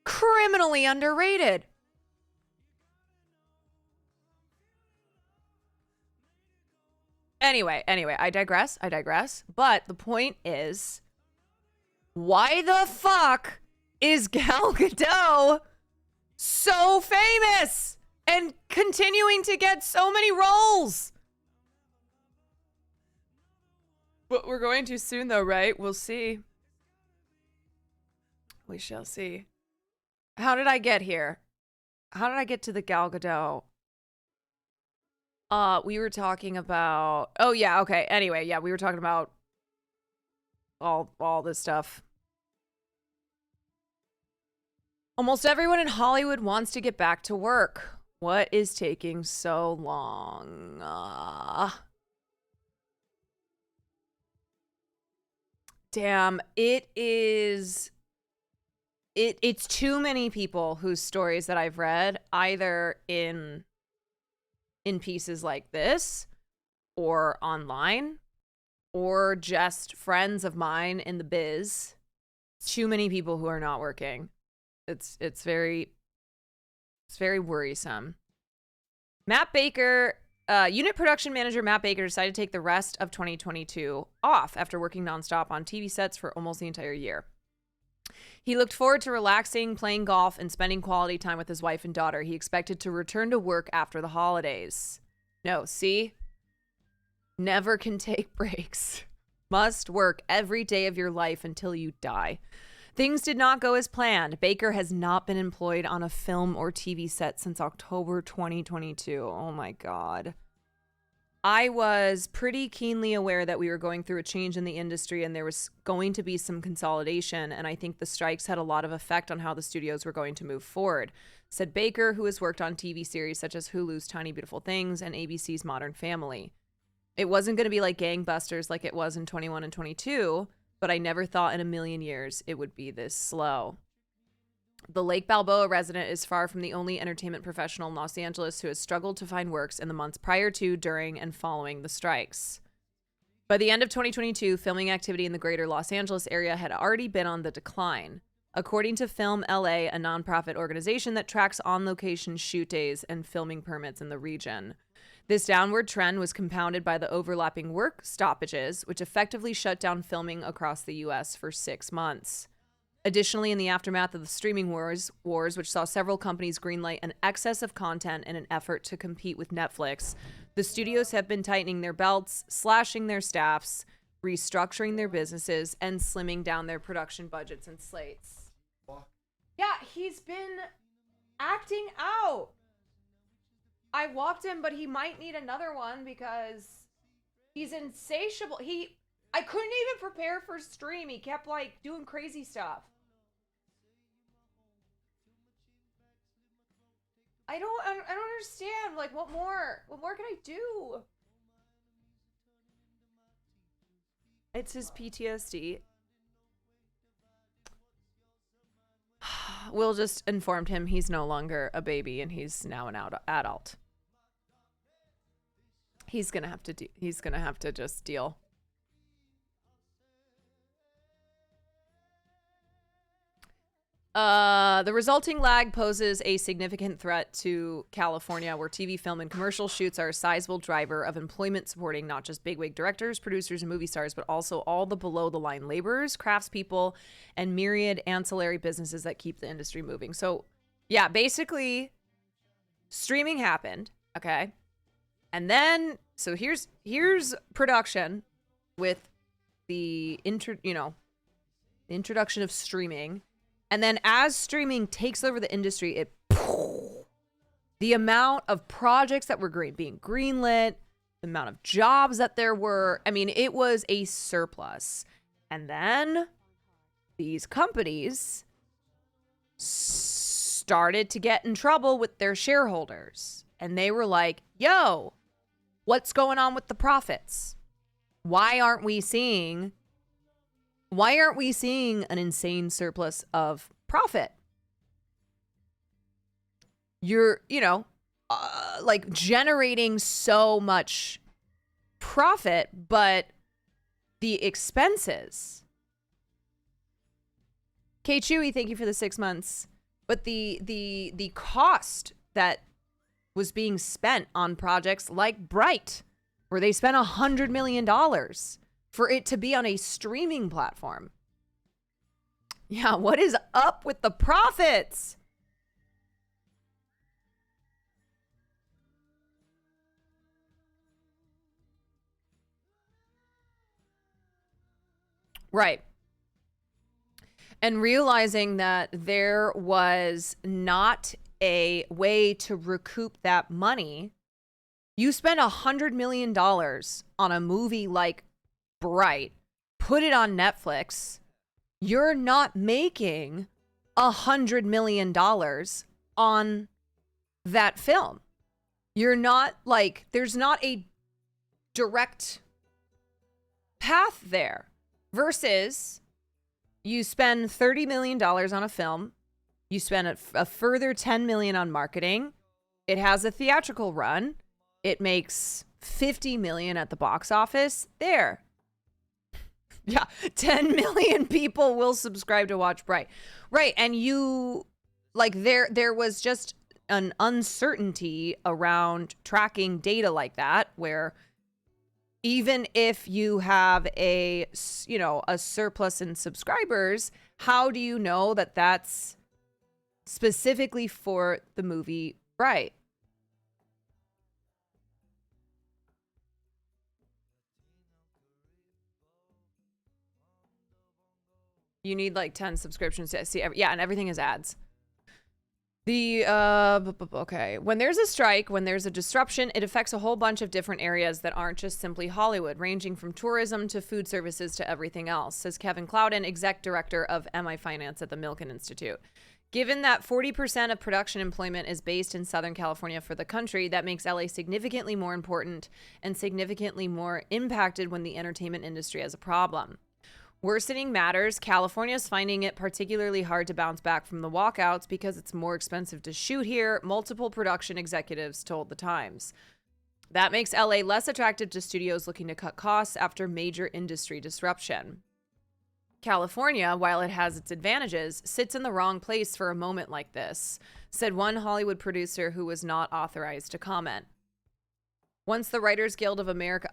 Criminally underrated. Anyway, I digress. But the point is, why the fuck is Gal Gadot so famous and continuing to get so many roles? But we're going to soon, though, right? We'll see. We shall see. How did I get here? How did I get to the Gal Gadot? We were talking about... Oh, yeah, okay. Anyway, yeah, we were talking about all this stuff. Almost everyone in Hollywood wants to get back to work. What is taking so long? Damn, it's too many people whose stories that I've read, either in pieces like this or online or just friends of mine in the biz. Too many people who are not working. It's very worrisome. Matt Baker, unit production manager Matt Baker decided to take the rest of 2022 off after working nonstop on TV sets for almost the entire year. He looked forward to relaxing, playing golf, and spending quality time with his wife and daughter. He expected to return to work after the holidays. No, see? Never can take breaks. Must work every day of your life until you die. Things did not go as planned. Baker has not been employed on a film or TV set since October 2022. Oh my God. I was pretty keenly aware that we were going through a change in the industry and there was going to be some consolidation. And I think the strikes had a lot of effect on how the studios were going to move forward, said Baker, who has worked on TV series such as Hulu's Tiny Beautiful Things and ABC's Modern Family. It wasn't going to be like gangbusters like it was in 21 and 22, but I never thought in a million years it would be this slow. The Lake Balboa resident is far from the only entertainment professional in Los Angeles who has struggled to find works in the months prior to, during, and following the strikes. By the end of 2022, filming activity in the greater Los Angeles area had already been on the decline. According to Film LA, a nonprofit organization that tracks on-location shoot days and filming permits in the region. This downward trend was compounded by the overlapping work stoppages, which effectively shut down filming across the U.S. for 6 months. Additionally, in the aftermath of the streaming wars, which saw several companies greenlight an excess of content in an effort to compete with Netflix, the studios have been tightening their belts, slashing their staffs, restructuring their businesses, and slimming down their production budgets and slates. Yeah, he's been acting out. I walked him, but he might need another one because he's insatiable. I couldn't even prepare for stream. He kept like doing crazy stuff. I don't understand. Like, what more can I do? It's his PTSD. Will just informed him he's no longer a baby and he's now an adult. He's gonna have to just deal. The resulting lag poses a significant threat to California, where TV, film, and commercial shoots are a sizable driver of employment, supporting not just bigwig directors, producers, and movie stars, but also all the below-the-line laborers, craftspeople, and myriad ancillary businesses that keep the industry moving. So, yeah, basically, streaming happened, okay? And then, so here's production with the introduction of streaming. And then as streaming takes over the industry, the amount of projects that were being greenlit, the amount of jobs that there were, I mean, it was a surplus. And then these companies started to get in trouble with their shareholders. And they were like, yo, what's going on with the profits? Why aren't we seeing an insane surplus of profit? You're, like generating so much profit, but the expenses. K Chewy, thank you for the 6 months. But the cost that was being spent on projects like Bright, where they spent $100 million for it to be on a streaming platform. Yeah, what is up with the profits? Right. And realizing that there was not a way to recoup that money. You spend $100 million on a movie like Bright, put it on Netflix, you're not making $100 million on that film. You're not like, there's not a direct path there. Versus you spend $30 million on a film, you spend a further $10 million on marketing, it has a theatrical run, it makes $50 million at the box office. There. Yeah, 10 million people will subscribe to watch Bright. Right, and you, like, there was just an uncertainty around tracking data like that, where Even if you have a surplus in subscribers, how do you know that that's specifically for the movie? Right. You need like 10 subscriptions to see yeah, and everything is ads. Okay. When there's a strike, when there's a disruption, it affects a whole bunch of different areas that aren't just simply Hollywood, ranging from tourism to food services to everything else, says Kevin Clouden, exec director of MI Finance at the Milken Institute. Given that 40% of production employment is based in Southern California for the country, that makes LA significantly more important and significantly more impacted when the entertainment industry has a problem. Worsening matters, California's finding it particularly hard to bounce back from the walkouts because it's more expensive to shoot here, multiple production executives told The Times. That makes LA less attractive to studios looking to cut costs after major industry disruption. California, while it has its advantages, sits in the wrong place for a moment like this, said one Hollywood producer who was not authorized to comment. Once the Writers Guild of America,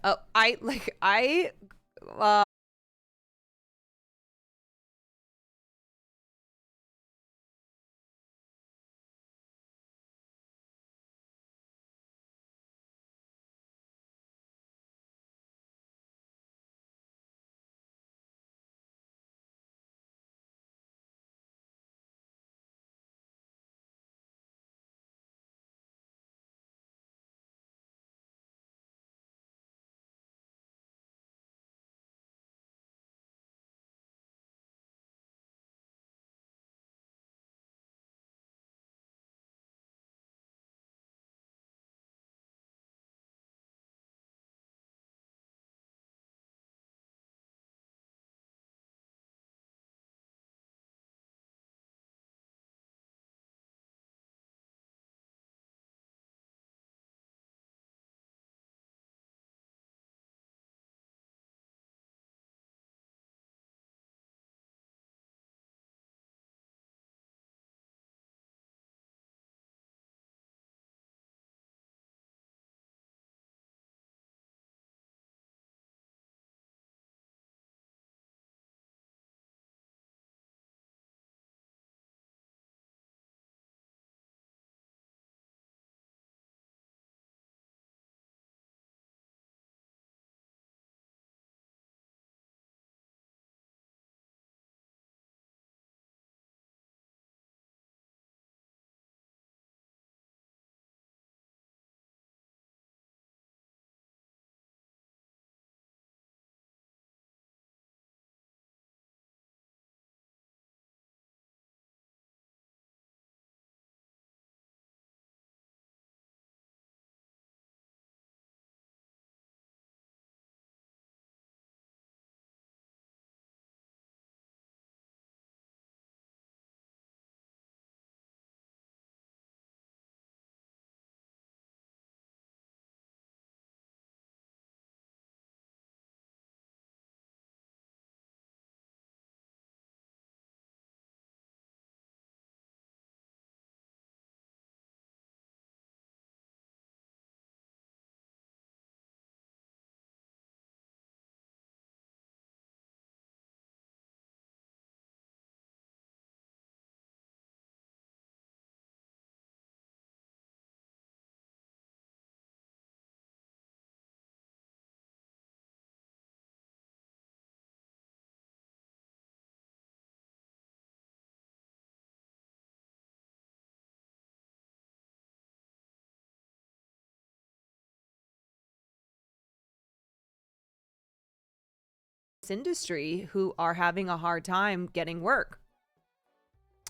industry who are having a hard time getting work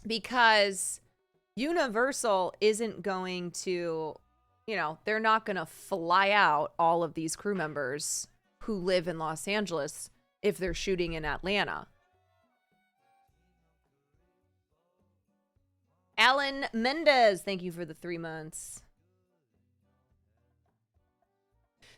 because Universal isn't going to, they're not going to fly out all of these crew members who live in Los Angeles if they're shooting in Atlanta. Alan Mendez, thank you for the 3 months.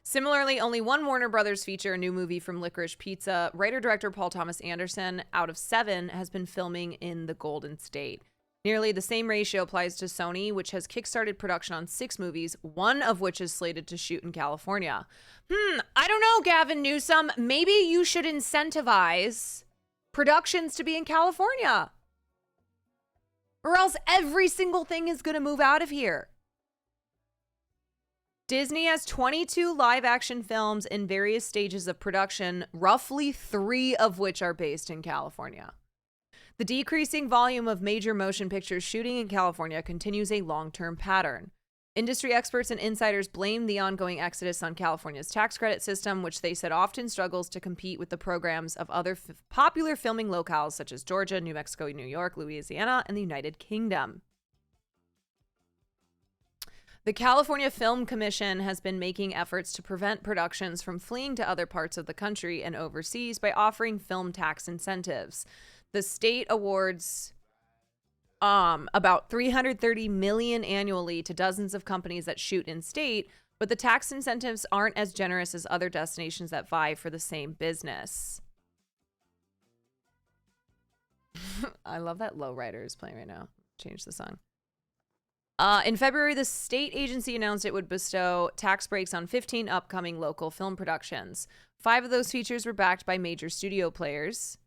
Similarly, only one Warner Brothers feature, a new movie from Licorice Pizza, writer-director Paul Thomas Anderson, out of 7, has been filming in the Golden State. Nearly the same ratio applies to Sony, which has kickstarted production on 6 movies, one of which is slated to shoot in California. I don't know, Gavin Newsom. Maybe you should incentivize productions to be in California. Or else every single thing is going to move out of here. Disney has 22 live-action films in various stages of production, roughly 3 of which are based in California. The decreasing volume of major motion pictures shooting in California continues a long-term pattern. Industry experts and insiders blame the ongoing exodus on California's tax credit system, which they said often struggles to compete with the programs of other popular filming locales such as Georgia, New Mexico, New York, Louisiana, and the United Kingdom. The California Film Commission has been making efforts to prevent productions from fleeing to other parts of the country and overseas by offering film tax incentives. The state awards about $330 million annually to dozens of companies that shoot in state, but the tax incentives aren't as generous as other destinations that vie for the same business. I love that Lowrider is playing right now. Change the song. In February, the state agency announced it would bestow tax breaks on 15 upcoming local film productions. 5 of those features were backed by major studio players,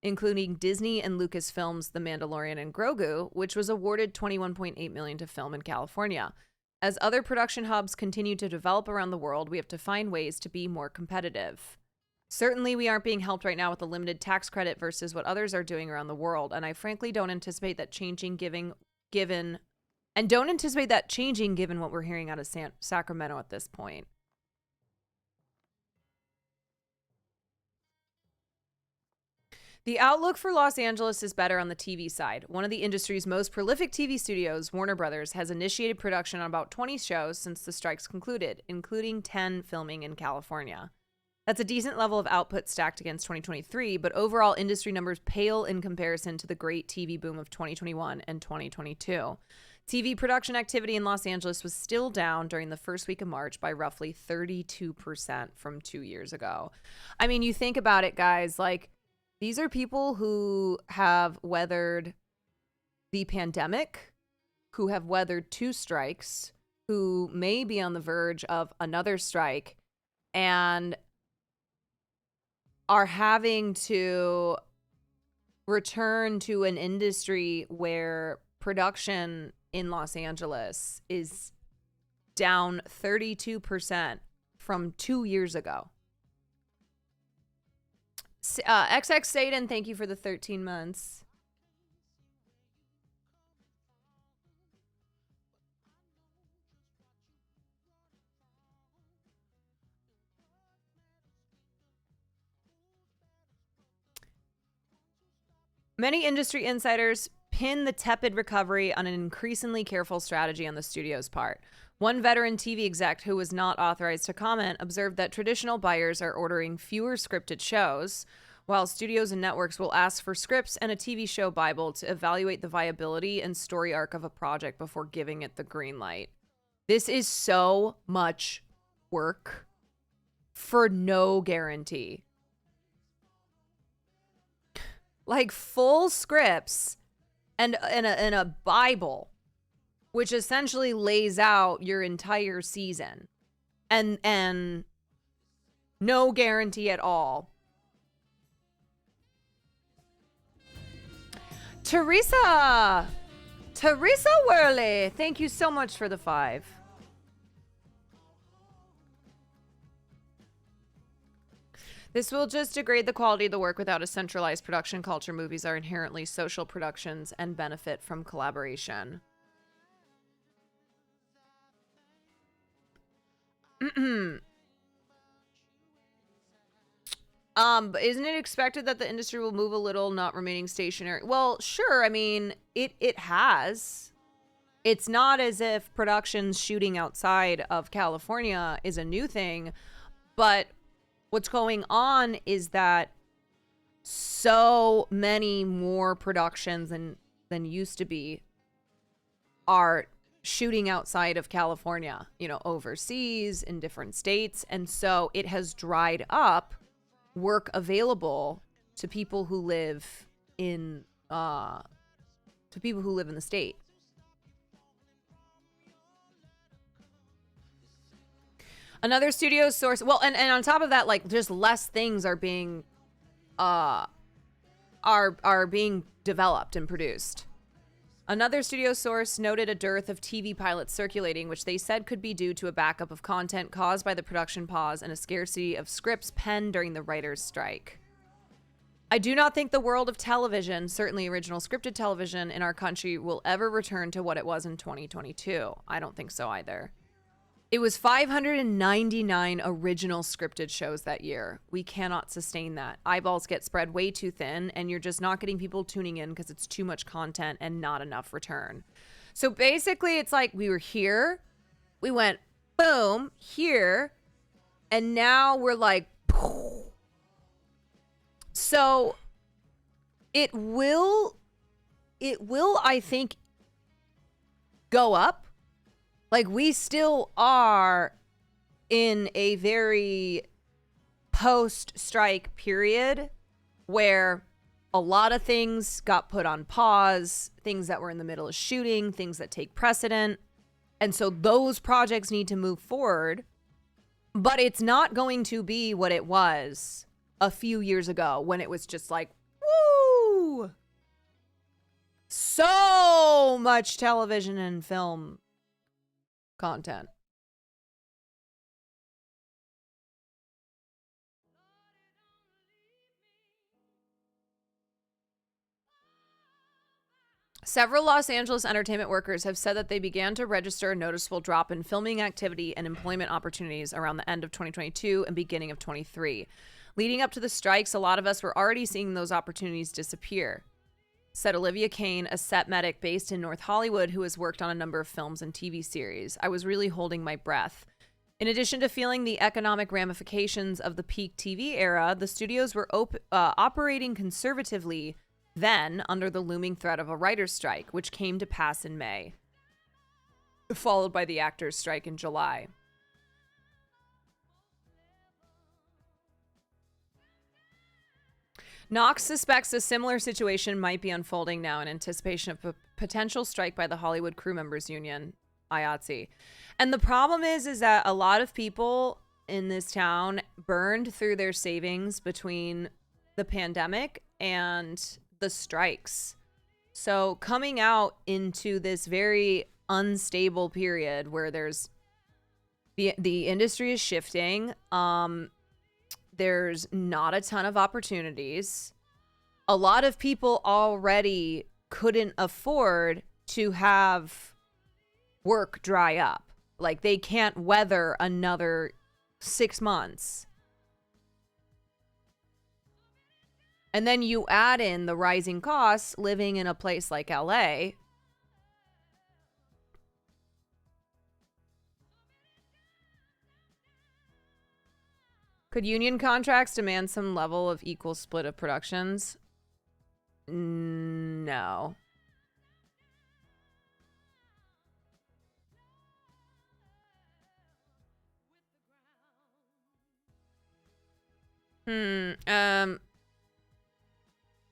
including Disney and Lucasfilm's The Mandalorian and Grogu, which was awarded $21.8 million to film in California. As other production hubs continue to develop around the world, we have to find ways to be more competitive. Certainly, we aren't being helped right now with the limited tax credit versus what others are doing around the world, and I frankly don't anticipate that changing given what we're hearing out of Sacramento at this point. The outlook for Los Angeles is better on the TV side. One of the industry's most prolific TV studios, Warner Brothers, has initiated production on about 20 shows since the strikes concluded, including 10 filming in California. That's a decent level of output stacked against 2023, but overall industry numbers pale in comparison to the great TV boom of 2021 and 2022. TV production activity in Los Angeles was still down during the first week of March by roughly 32% from 2 years ago. I mean, you think about it, guys, like, these are people who have weathered the pandemic, who have weathered 2 strikes, who may be on the verge of another strike, and are having to return to an industry where production in Los Angeles is down 32% from 2 years ago. XX Satan, thank you for the 13 months. Many industry insiders pin the tepid recovery on an increasingly careful strategy on the studio's part. One veteran TV exec who was not authorized to comment observed that traditional buyers are ordering fewer scripted shows, while studios and networks will ask for scripts and a TV show Bible to evaluate the viability and story arc of a project before giving it the green light. This is so much work for no guarantee. Like full scripts and a Bible, which essentially lays out your entire season, and no guarantee at all. Teresa Worley, thank you so much for the 5. This will just degrade the quality of the work without a centralized production culture. Movies are inherently social productions and benefit from collaboration. But isn't it expected that the industry will move a little, not remaining stationary? Well, sure. I mean, it has. It's not as if productions shooting outside of California is a new thing, but what's going on is that so many more productions than used to be are shooting outside of California, you know, overseas in different states. And so it has dried up work available to people who live in to people who live in the state. Another studio source, well, and on top of that, like, just less things are being being developed and produced. Another studio source noted a dearth of TV pilots circulating, which they said could be due to a backup of content caused by the production pause and a scarcity of scripts penned during the writers' strike. I do not think the world of television, certainly original scripted television in our country, will ever return to what it was in 2022. I don't think so either. It was 599 original scripted shows that year. We cannot sustain that. Eyeballs get spread way too thin, and you're just not getting people tuning in because it's too much content and not enough return. So basically, it's like we were here, we went boom, here, and now we're like, poof. So it will, I think, go up. Like, we still are in a very post-strike period where a lot of things got put on pause, things that were in the middle of shooting, things that take precedent. And so those projects need to move forward. But it's not going to be what it was a few years ago when it was just like, woo! So much television and film content. Several Los Angeles entertainment workers have said that they began to register a noticeable drop in filming activity and employment opportunities around the end of 2022 and beginning of 23. Leading up to the strikes, a lot of us were already seeing those opportunities disappear, said Olivia Kane, a set medic based in North Hollywood who has worked on a number of films and TV series. I was really holding my breath. In addition to feeling the economic ramifications of the peak TV era, the studios were operating conservatively then under the looming threat of a writer's strike, which came to pass in May, followed by the actors' strike in July. Knox suspects a similar situation might be unfolding now in anticipation of a potential strike by the Hollywood Crew Members Union, IATSE. And the problem is that a lot of people in this town burned through their savings between the pandemic and the strikes. So coming out into this very unstable period where there's the industry is shifting, there's not a ton of opportunities. A lot of people already couldn't afford to have work dry up. Like, they can't weather another 6 months. And then you add in the rising costs living in a place like LA. Could union contracts demand some level of equal split of productions? No.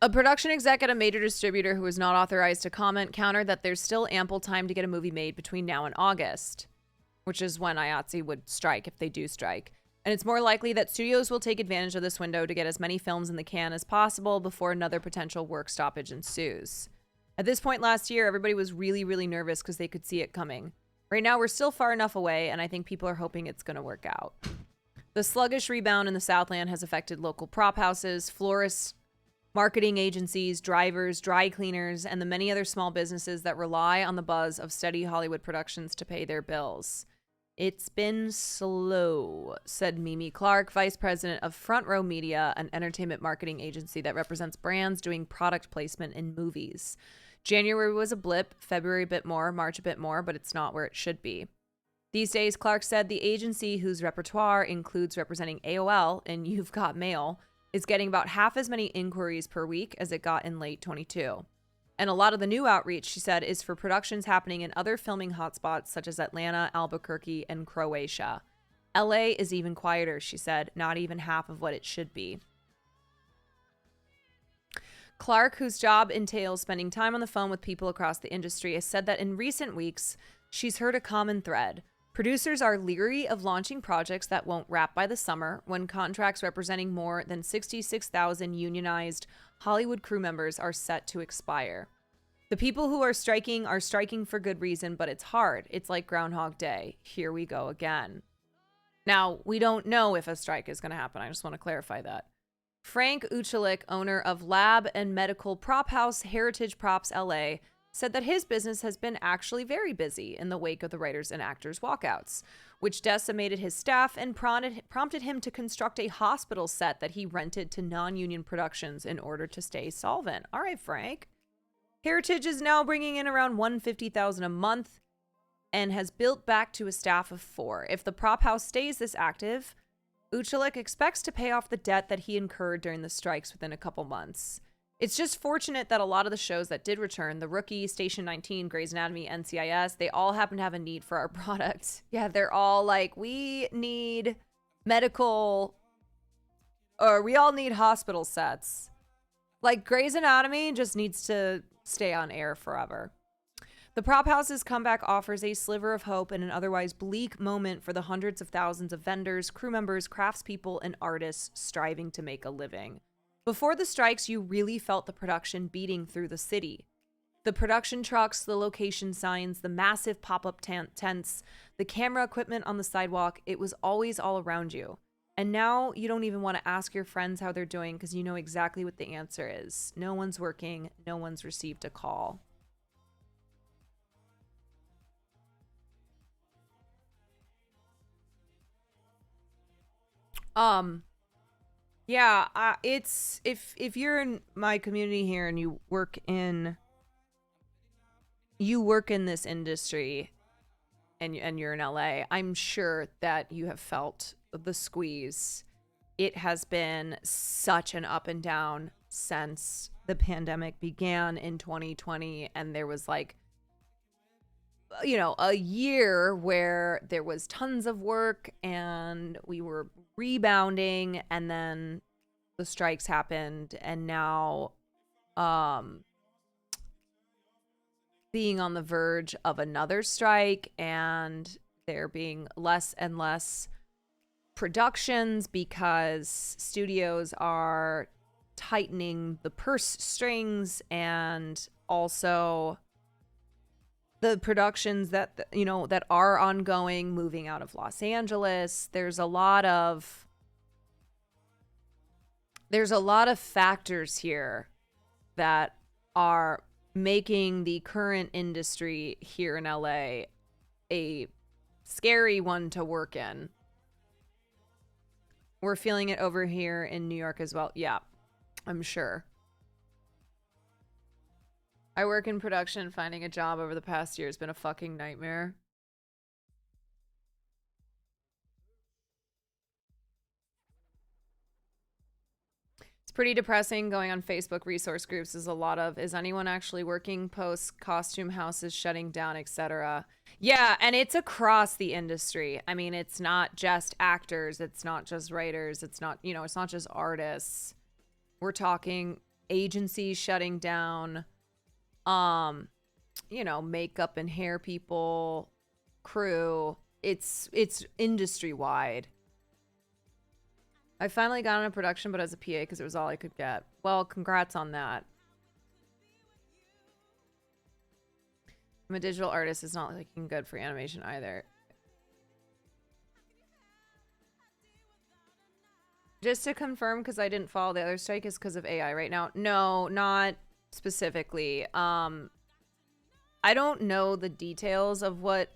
A production exec at a major distributor who was not authorized to comment countered that there's still ample time to get a movie made between now and August, which is when IATSE would strike if they do strike. And it's more likely that studios will take advantage of this window to get as many films in the can as possible before another potential work stoppage ensues. At this point last year, everybody was really, really nervous because they could see it coming. Right now, we're still far enough away, and I think people are hoping it's going to work out. The sluggish rebound in the Southland has affected local prop houses, florists, marketing agencies, drivers, dry cleaners, and the many other small businesses that rely on the buzz of steady Hollywood productions to pay their bills. It's been slow, said Mimi Clark, vice president of Front Row Media, an entertainment marketing agency that represents brands doing product placement in movies. January was a blip, February a bit more, March a bit more, but it's not where it should be. These days, Clark said the agency, whose repertoire includes representing AOL and You've Got Mail, is getting about half as many inquiries per week as it got in late 22. And a lot of the new outreach, she said, is for productions happening in other filming hotspots such as Atlanta, Albuquerque, and Croatia. LA is even quieter, she said, not even half of what it should be. Clark, whose job entails spending time on the phone with people across the industry, has said that in recent weeks, she's heard a common thread. Producers are leery of launching projects that won't wrap by the summer when contracts representing more than 66,000 unionized Hollywood crew members are set to expire. The people who are striking for good reason, but it's hard. It's like Groundhog Day. Here we go again. Now, we don't know if a strike is going to happen. I just want to clarify that. Frank Uchelik, owner of lab and medical prop house Heritage Props LA, said that his business has been actually very busy in the wake of the writers and actors' walkouts, which decimated his staff and prompted him to construct a hospital set that he rented to non-union productions in order to stay solvent. All right, Frank. Heritage is now bringing in around $150,000 a month and has built back to a staff of 4. If the prop house stays this active, Uchelik expects to pay off the debt that he incurred during the strikes within a couple months. It's just fortunate that a lot of the shows that did return, The Rookie, Station 19, Grey's Anatomy, NCIS, they all happen to have a need for our product. Yeah, they're all like, we need medical, or we all need hospital sets. Like, Grey's Anatomy just needs to stay on air forever. The prop house's comeback offers a sliver of hope in an otherwise bleak moment for the hundreds of thousands of vendors, crew members, craftspeople, and artists striving to make a living. Before the strikes, you really felt the production beating through the city. The production trucks, the location signs, the massive pop-up tents, the camera equipment on the sidewalk, it was always all around you. And now you don't even want to ask your friends how they're doing because you know exactly what the answer is. No one's working. No one's received a call. Yeah, it's if you're in my community here and you work in this industry and you're in LA, I'm sure that you have felt the squeeze. It has been such an up and down since the pandemic began in 2020, and there was like, you know, a year where there was tons of work and we were rebounding, and then the strikes happened, and now being on the verge of another strike, and there being less and less productions because studios are tightening the purse strings, and also the productions that, you know, that are ongoing, moving out of Los Angeles. There's a lot of factors here that are making the current industry here in LA a scary one to work in. We're feeling it over here in New York as well. Yeah, I'm sure. I work in production. Finding a job over the past year has been a fucking nightmare. It's pretty depressing going on Facebook resource groups. Is a lot of, is anyone actually working? Posts, costume houses shutting down, etc. Yeah, and it's across the industry. I mean, it's not just actors. It's not just writers. It's not, you know, it's not just artists. We're talking agencies shutting down. You know, makeup and hair people, crew. It's industry wide. I finally got on a production, but as a PA because it was all I could get. Well, congrats on that. I'm a digital artist. It's not looking good for animation either. Just to confirm, because I didn't follow the other strike, is because of AI right now. No, not specifically. I don't know the details of what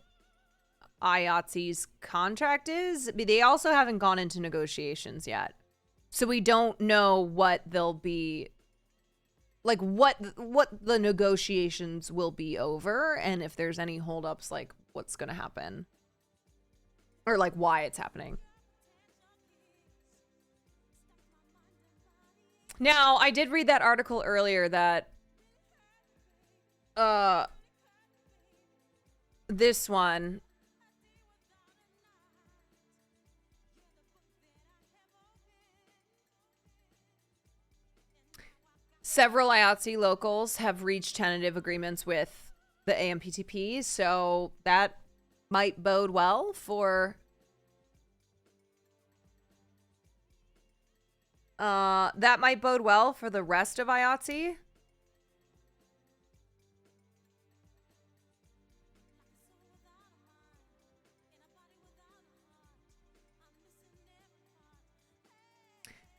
IATSE's contract is. They also haven't gone into negotiations yet. So we don't know what they'll be, like what the negotiations will be over, and if there's any holdups, like what's going to happen. Or like why it's happening. Now, I did read that article earlier that this one Several IATSE locals have reached tentative agreements with the AMPTP, so that might bode well for the rest of IATSE.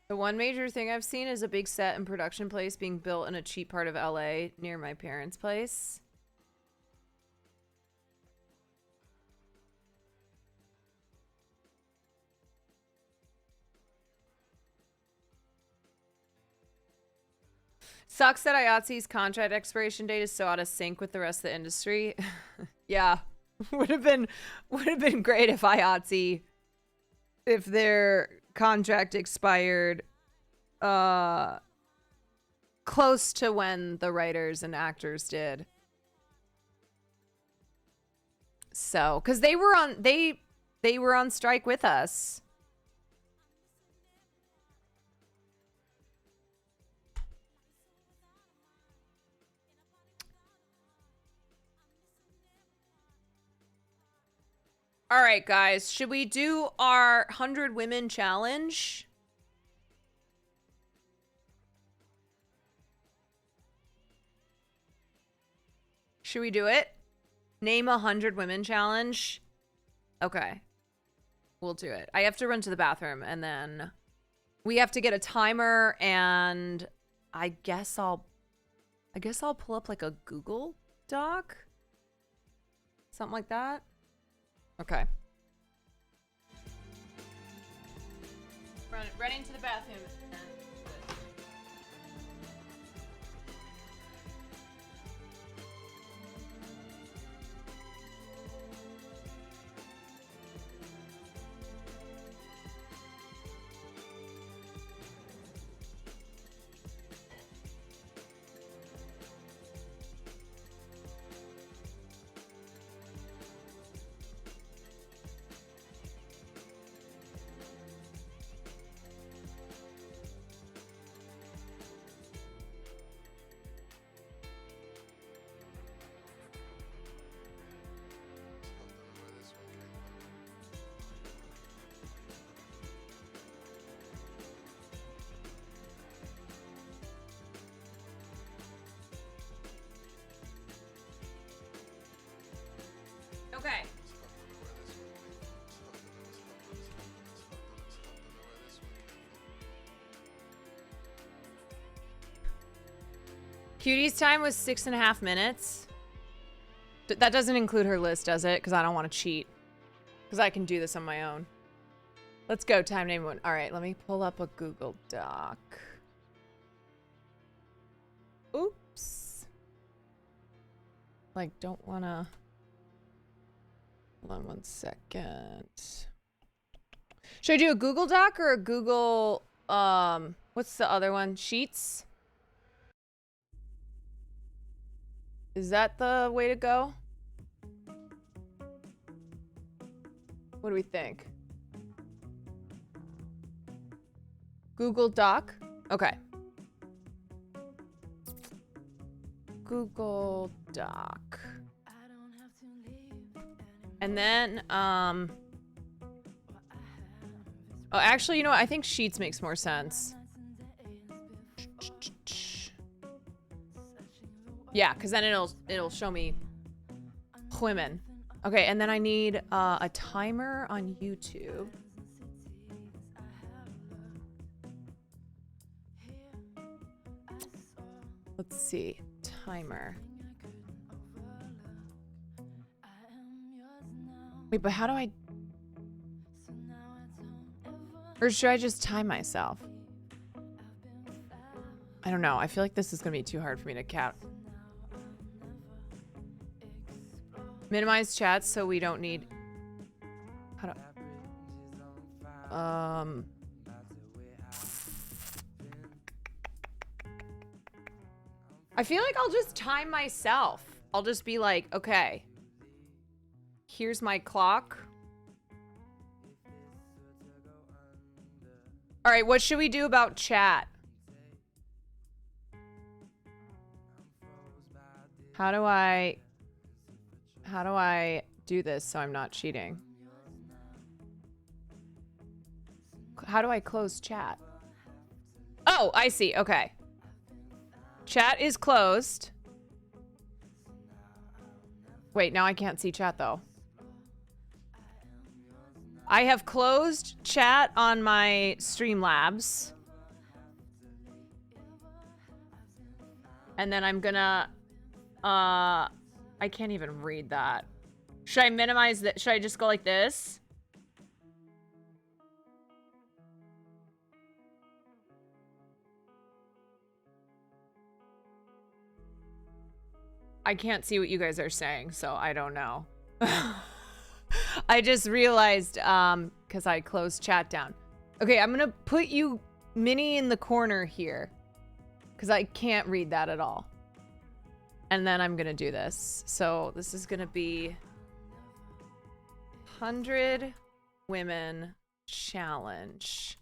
The one major thing I've seen is a big set and production place being built in a cheap part of LA near my parents' place. Sucks that IATSE's contract expiration date is so out of sync with the rest of the industry. Yeah. would have been great if IATSE, if their contract expired close to when the writers and actors did. So, cuz they were on strike with us. All right, guys, should we do our 100 women challenge? Should we do it? Name 100 women challenge. Okay. We'll do it. I have to run to the bathroom and then we have to get a timer and I guess I'll pull up like a Google Doc. Something like that. Okay. Running to the bathroom. Okay. Cutie's time was 6.5 minutes. That doesn't include her list, does it? Because I don't want to cheat. Because I can do this on my own. Let's go. Time name one. All right, let me pull up a Google Doc. Oops. Like, don't want to... Hold on one second. Should I do a Google Doc or a Google, what's the other one? Sheets? Is that the way to go? What do we think? Google Doc? Okay. Google Doc. And then, oh, actually, you know what? I think Sheets makes more sense. Yeah, because then it'll show me women. Okay, and then I need a timer on YouTube. Let's see. Timer. Wait, but how do I... Or should I just time myself? I don't know. I feel like this is going to be too hard for me to count. Minimize chats so we don't need... How do... I feel like I'll just time myself. I'll just be like, okay. Here's my clock. All right, what should we do about chat? How do I do this so I'm not cheating? How do I close chat? Oh, I see. Okay. Chat is closed. Wait, now I can't see chat though. I have closed chat on my Streamlabs. And then I'm gonna, I can't even read that. Should I minimize that? Should I just go like this? I can't see what you guys are saying, so I don't know. I just realized, because I closed chat down. Okay, I'm gonna put you, Minnie, in the corner here. Because I can't read that at all. And then I'm gonna do this. So this is gonna be 100 Women Challenge.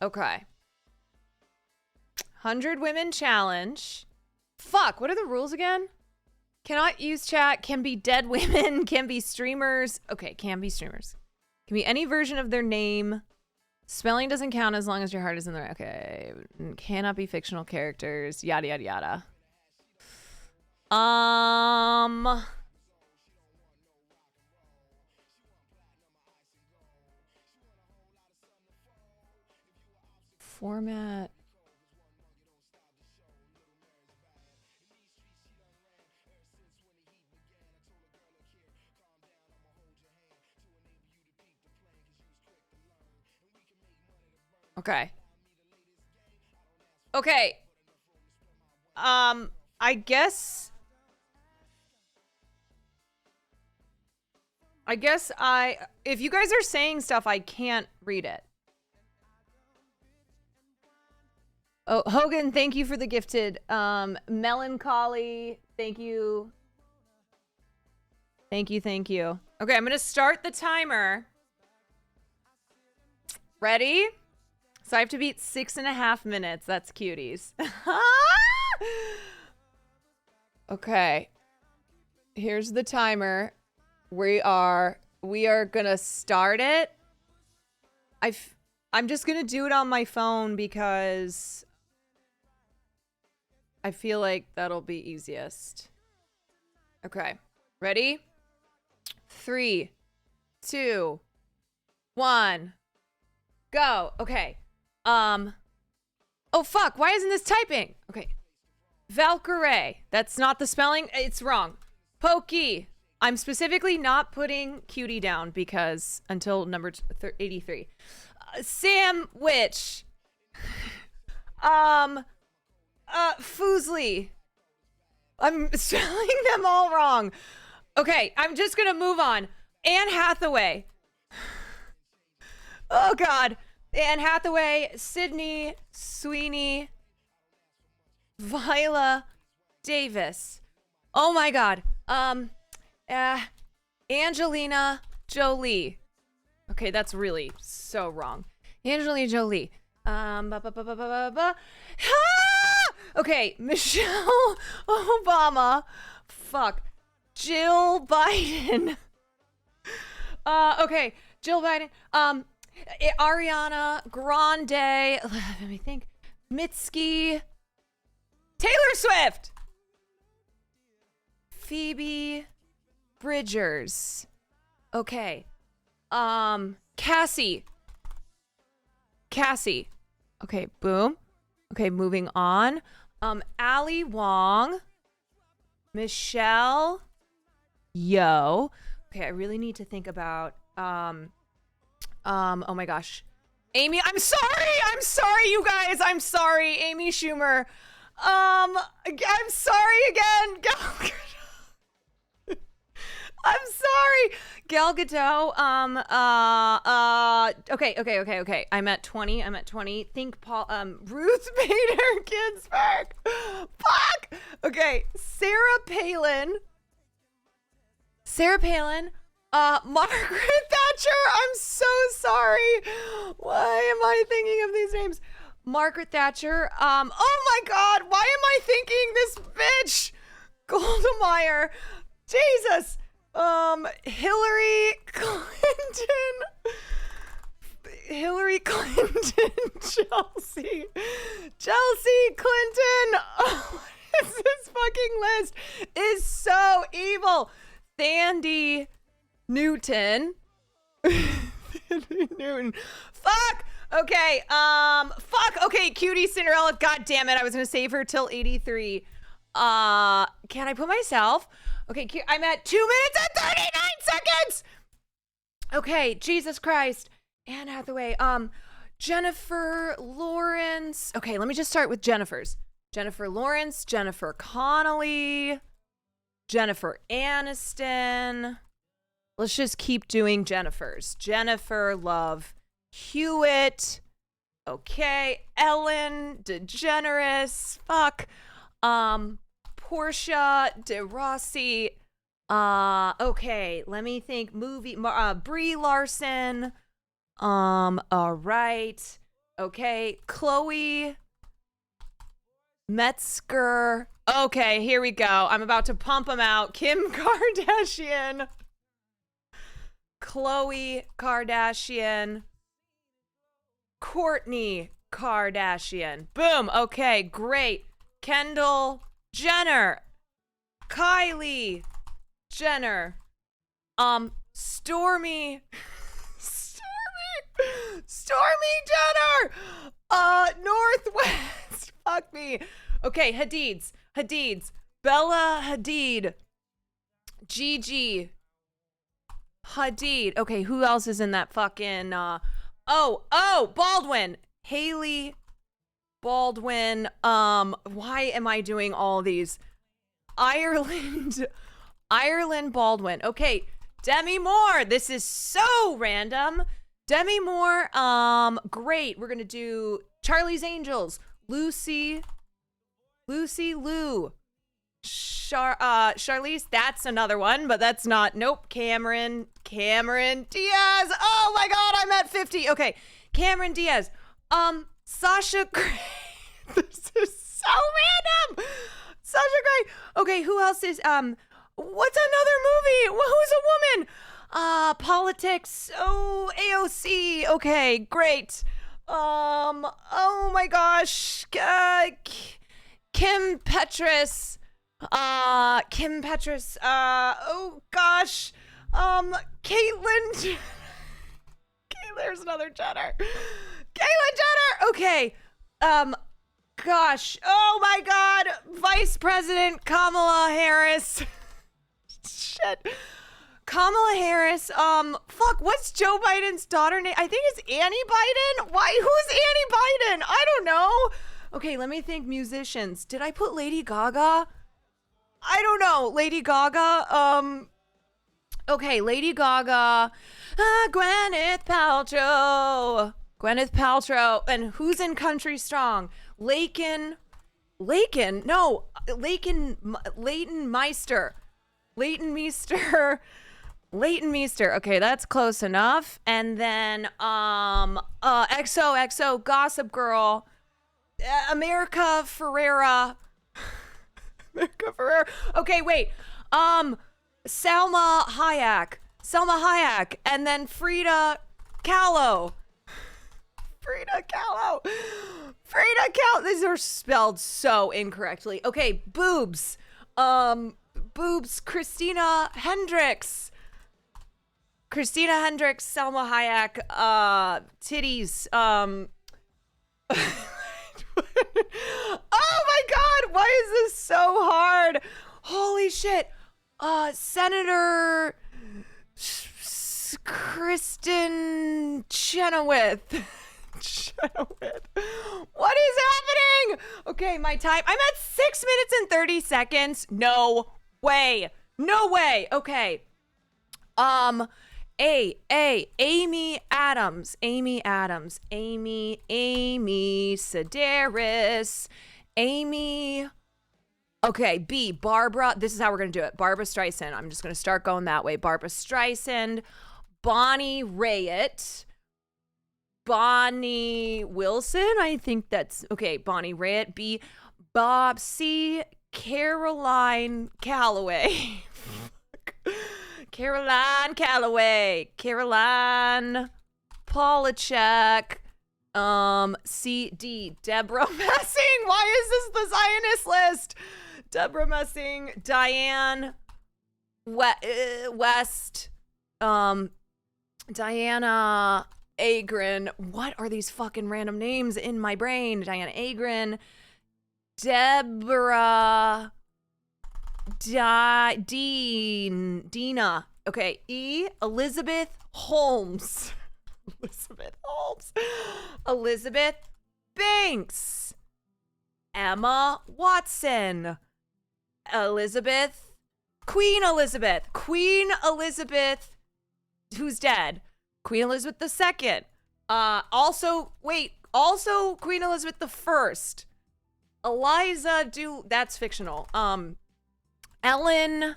Okay. 100 Women Challenge. Fuck, what are the rules again? Cannot use chat, can be dead women, can be streamers. Okay, can be streamers. Can be any version of their name. Spelling doesn't count as long as your heart is in there. Okay. Cannot be fictional characters. Yada, yada, yada. Format. Okay. Okay. I guess if you guys are saying stuff, I can't read it. Oh, Hogan, thank you for the gifted. Melancholy, thank you. Thank you, thank you. Okay, I'm gonna start the timer. Ready? So I have to beat 6.5 minutes. That's cuties. Okay. Here's the timer. We are gonna start it. I'm just gonna do it on my phone because I feel like that'll be easiest. Okay. Ready? 3, 2, 1, go. Okay. Oh fuck, why isn't this typing? Okay. Valkyrie. That's not the spelling. It's wrong. Pokey. I'm specifically not putting cutie down because until number 83. Sandwich. Foosley. I'm spelling them all wrong. Okay, I'm just gonna move on. Anne Hathaway. Oh god. Anne Hathaway, Sydney Sweeney, Viola Davis. Oh my god. Angelina Jolie. Okay, that's really so wrong. Angelina Jolie. Okay, Michelle Obama. Fuck. Jill Biden. Okay, Jill Biden. Ariana Grande. Let me think. Mitski. Taylor Swift. Phoebe Bridgers. Okay. Cassie. Okay, boom. Okay, moving on. Ali Wong. Michelle Yeoh. Okay, I really need to think about oh my gosh. I'm sorry, you guys. I'm sorry, Amy Schumer. I'm sorry again. I'm sorry. Gal Gadot. Okay. I'm at 20. Think Paul, Ruth Bader Ginsburg. Fuck. Okay. Sarah Palin. Margaret Thatcher. I'm so sorry. Why am I thinking of these names? Margaret Thatcher. Oh my God, why am I thinking this bitch? Golda Meir. Jesus. Hillary Clinton. Hillary Clinton. Chelsea Clinton. Oh, this fucking list is so evil. Thandie Newton. Newton. Fuck. Okay. Fuck. Okay. Cutie Cinderella. God damn it. I was gonna save her till 83. Can I put myself? Okay. I'm at 2 minutes and 39 seconds. Okay. Jesus Christ. Anne Hathaway. Jennifer Lawrence. Okay. Let me just start with Jennifer's. Jennifer Lawrence. Jennifer Connelly. Jennifer Aniston. Let's just keep doing Jennifer's. Jennifer Love Hewitt. Okay. Ellen DeGeneres. Fuck. Portia de Rossi. Okay. Let me think. Movie. Brie Larson. All right. Okay. Chloe Metzger. Okay. Here we go. I'm about to pump them out. Kim Kardashian. Khloe Kardashian. Kourtney Kardashian. Boom. Okay, great. Kendall Jenner. Kylie Jenner. Stormy Jenner. Northwest. Fuck me. Okay, Hadid's. Bella Hadid. Gigi Hadid. Okay, who else is in that fucking Baldwin. Haley Baldwin. Why am I doing all these? Ireland Baldwin. Okay, Demi Moore. This is so random. Demi Moore. Great. We're gonna do Charlie's Angels. Lucy Liu. Charlize, that's another one, but that's not. Nope. Cameron Diaz. Oh my God, I'm at 50. Okay, Cameron Diaz. Sasha Grey. This is so random. Sasha Grey. Okay, who else is what's another movie? Who's a woman? Politics. Oh, AOC. Okay, great. Oh my gosh. Kim Petras. Oh gosh. Caitlyn. There's another Jenner. Caitlyn Jenner. Okay. Gosh. Oh my God. Vice President Kamala Harris. Shit. Kamala Harris. Fuck. What's Joe Biden's daughter name? I think it's Annie Biden. Why? Who's Annie Biden? I don't know. Okay, let me think. Musicians. Did I put Lady Gaga? I don't know. Lady Gaga. Okay, Lady Gaga. Gwyneth Paltrow. And who's in Country Strong? Leighton Meister. Leighton Meester. Okay, that's close enough. And then XOXO Gossip Girl. America Ferrera. Okay, wait. Salma Hayek, and then Frida Kahlo. These are spelled so incorrectly. Okay, boobs. Christina Hendricks, Salma Hayek, titties. Oh my God, why is this so hard? Holy shit. Senator Kristen Chenoweth. What is happening? Okay, my time. I'm at 6 minutes and 30 seconds. No way. Okay. Amy Adams. Amy Sedaris. Okay, B, Barbara. This is how we're going to do it. Barbara Streisand. I'm just going to start going that way. Barbara Streisand. Bonnie Raitt. Bonnie Wilson. I think that's okay. Bonnie Raitt. B. Bob. C. Caroline Calloway. Caroline Calloway. Caroline Polachek. C. D. Deborah Messing. Why is this the Zionist list? Deborah Messing. Diane West. Diana Agron. What are these fucking random names in my brain? Diana Agron. Deborah. Dina. Okay. E. Elizabeth Holmes. Elizabeth Holmes. Elizabeth Banks. Emma Watson. Queen Elizabeth. Who's dead? Queen Elizabeth II. Also Queen Elizabeth I. That's fictional. Ellen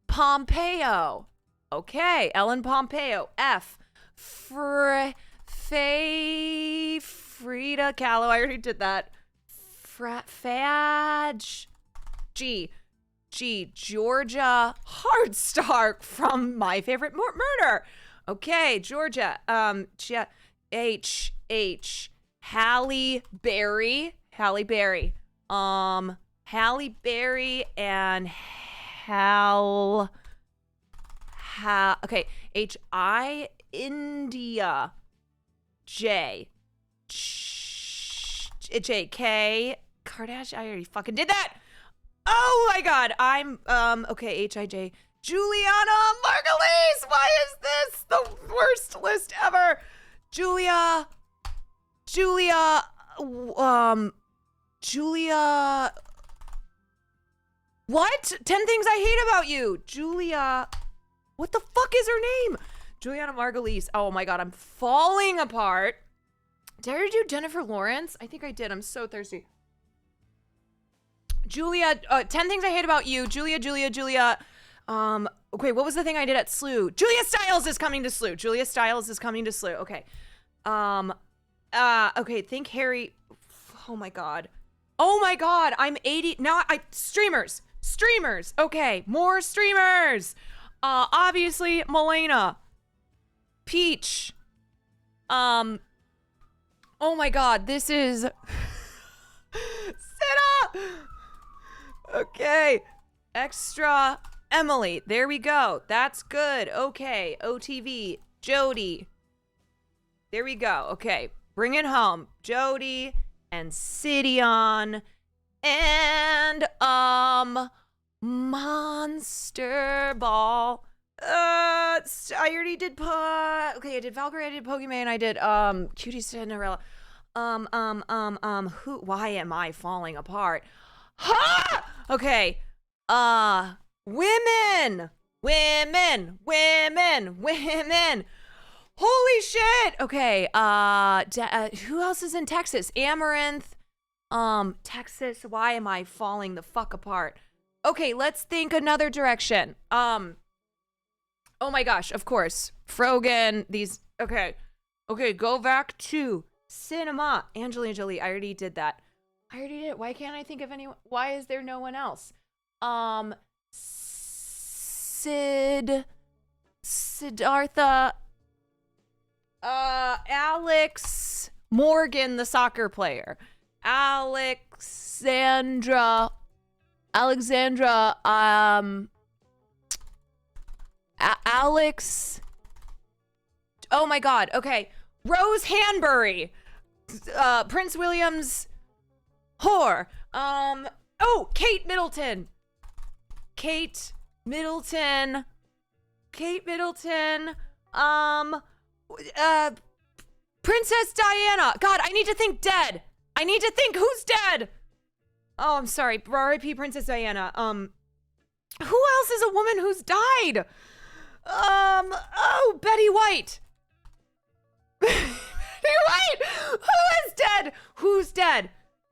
Pompeo. Okay, Ellen Pompeo. F. Frida Kahlo. I already did that. Fadge. G. Georgia Hardstark from My Favorite Murder. Okay, Georgia. H. Halle Berry. Halle Berry and okay. H.I. India. J. K. Kardashian. I already fucking did that. Oh my god. I'm okay. H.I.J. Juliana Margulies. Why is this the worst list ever? Julia. What? 10 Things I Hate About You. Julia. What the fuck is her name? Juliana Margulies. Oh my god, I'm falling apart. Did I do Jennifer Lawrence? I think I did. I'm so thirsty. Julia. 10 Things I Hate About You. Julia. Okay, what was the thing I did at SLU? Julia Stiles is coming to SLU. Okay. Okay, think Harry. Oh my god, I'm 80 now. Streamers. Okay, more streamers. Obviously Milena. Peach. Oh my god, this is Senna. Okay, extra Emily. There we go. That's good. Okay, OTV. Jody. There we go. Okay, bring it home. Jody and Sidion and Monster Ball. I already did okay, I did Valkyrie, I did Pokemon, I did Cutie Cinderella. Why am I falling apart? Ha! Okay. Women. Holy shit. Okay. Who else is in Texas? Amaranth. Texas. Why am I falling the fuck apart? Okay, let's think another direction. Oh my gosh, of course. Frogan, these. Okay, go back to cinema. Angelina Jolie, I already did that. Why can't I think of anyone? Why is there no one else? Siddhartha. Alex Morgan, the soccer player. Alexandra. Alex. Oh my god. Okay. Rose Hanbury. Prince William's whore. Oh, Kate Middleton. Princess Diana. God, I need to think dead. I need to think who's dead. Oh, I'm sorry. R.I.P. Princess Diana. Who else is a woman who's died? Oh, Betty White. Betty White. Who is dead? Who's dead?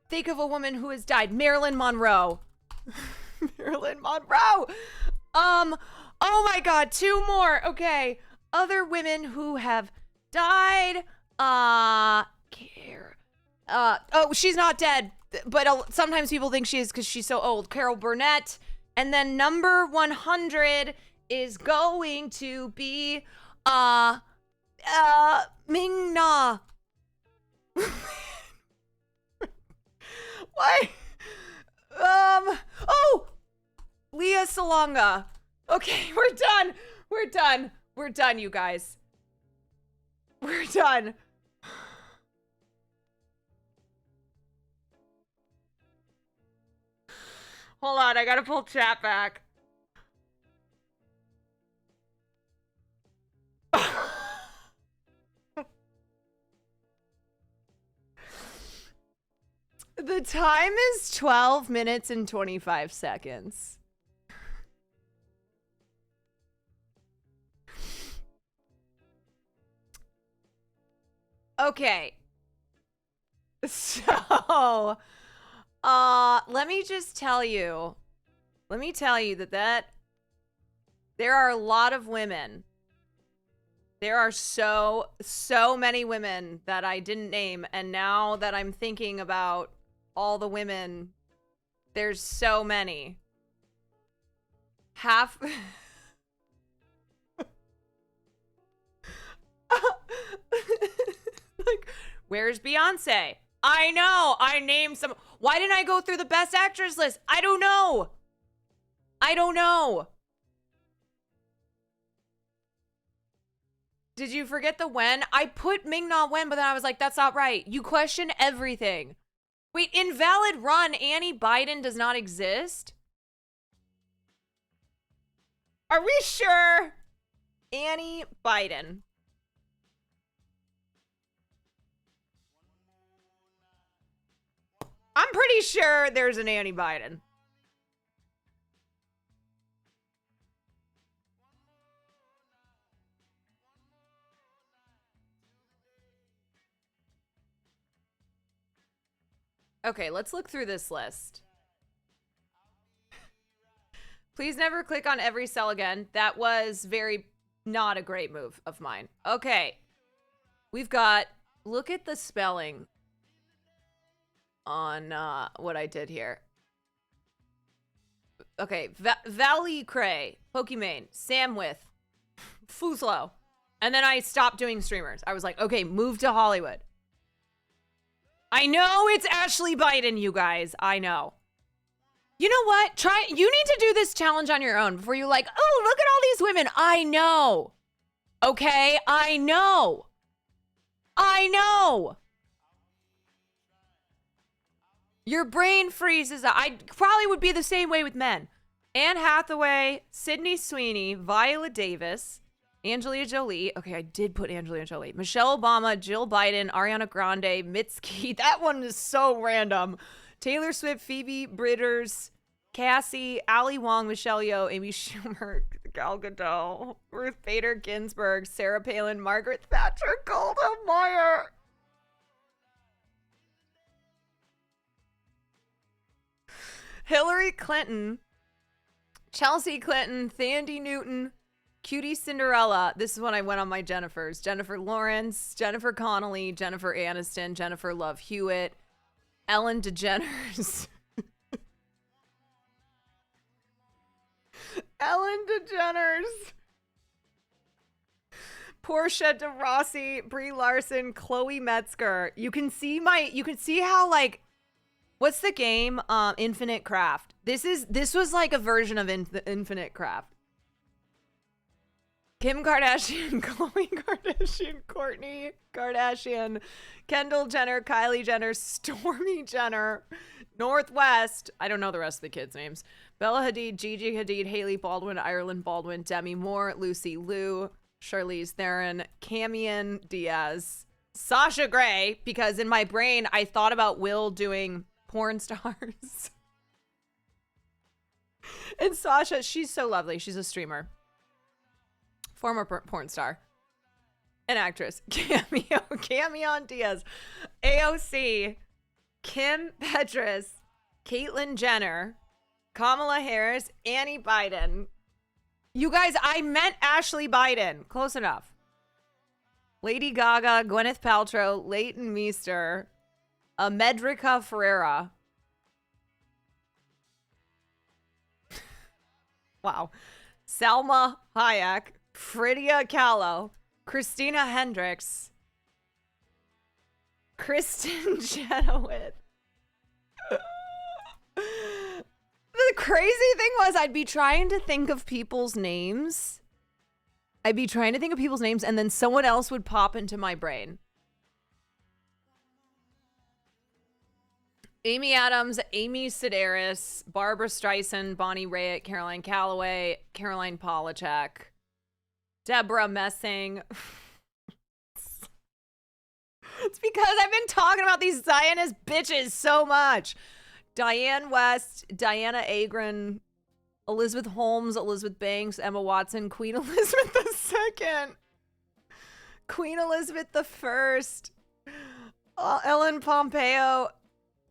Think of a woman who has died. Marilyn Monroe. Marilyn Monroe. Oh my God, two more. Okay. Other women who have died. Care. Oh, she's not dead, but sometimes people think she is because she's so old. Carol Burnett. And then number 100 is going to be, Ming Na. Why? Oh! Leah Salonga. Okay, we're done. We're done. We're done, you guys. We're done. Hold on, I gotta pull chat back. The time is 12 minutes and 25 seconds. Okay. So, let me just tell you. Let me tell you that there are a lot of women. There are so many women that I didn't name, and now that I'm thinking about all the women, there's so many. Half like, where's Beyonce? I know, I named some. Why didn't I go through the best actress list? I don't know. I don't know. Did you forget the Wen? I put Ming-Na Wen, but then I was like, that's not right. You question everything. Wait, invalid run. Annie Biden does not exist? Are we sure? Annie Biden. I'm pretty sure there's an Annie Biden. Okay, let's look through this list. Please never click on every cell again. That was very not a great move of mine. Okay. We've got, look at the spelling on what I did here. Okay, Valley Cray, Pokimane, Samwith, Fuslo. And then I stopped doing streamers. I was like, okay, move to Hollywood. I know it's Ashley Biden, you guys. I know. You know what? You need to do this challenge on your own before you like, oh, look at all these women. I know. Okay? I know. I know. Your brain freezes. I probably would be the same way with men. Anne Hathaway, Sydney Sweeney, Viola Davis, Angelina Jolie. Okay, I did put Angelina Jolie. Michelle Obama, Jill Biden, Ariana Grande, Mitski. That one is so random. Taylor Swift, Phoebe Bridgers, Cassie, Ali Wong, Michelle Yeoh, Amy Schumer, Gal Gadot, Ruth Bader Ginsburg, Sarah Palin, Margaret Thatcher, Golda Meir. Hillary Clinton, Chelsea Clinton, Thandie Newton, Cutie Cinderella. This is when I went on my Jennifers. Jennifer Lawrence, Jennifer Connelly, Jennifer Aniston, Jennifer Love Hewitt, Ellen DeGeneres. Ellen DeGeneres. Portia de Rossi, Brie Larson, Chloe Metzger. You can see how, like, what's the game? Infinite Craft. This was like a version of Infinite Craft. Kim Kardashian, Khloe Kardashian, Kourtney Kardashian, Kendall Jenner, Kylie Jenner, Stormy Jenner, Northwest. I don't know the rest of the kids' names. Bella Hadid, Gigi Hadid, Hailey Baldwin, Ireland Baldwin, Demi Moore, Lucy Liu, Charlize Theron, Camion Diaz, Sasha Grey, because in my brain I thought about Will doing porn stars. And Sasha, she's so lovely. She's a streamer. Former porn star. An actress. Camion Diaz. AOC. Kim Petras. Caitlyn Jenner. Kamala Harris. Annie Biden. You guys, I meant Ashley Biden. Close enough. Lady Gaga, Gwyneth Paltrow, Leighton Meester, Medrica Ferreira. Wow. Salma Hayek, Frida Kahlo, Christina Hendricks, Kristen Chenoweth. The crazy thing was I'd be trying to think of people's names. And then someone else would pop into my brain. Amy Adams, Amy Sedaris, Barbara Streisand, Bonnie Raitt, Caroline Calloway, Caroline Polachek, Deborah Messing. It's because I've been talking about these Zionist bitches so much. Diane West, Diana Agron, Elizabeth Holmes, Elizabeth Banks, Emma Watson, Queen Elizabeth II, Queen Elizabeth I, Ellen Pompeo.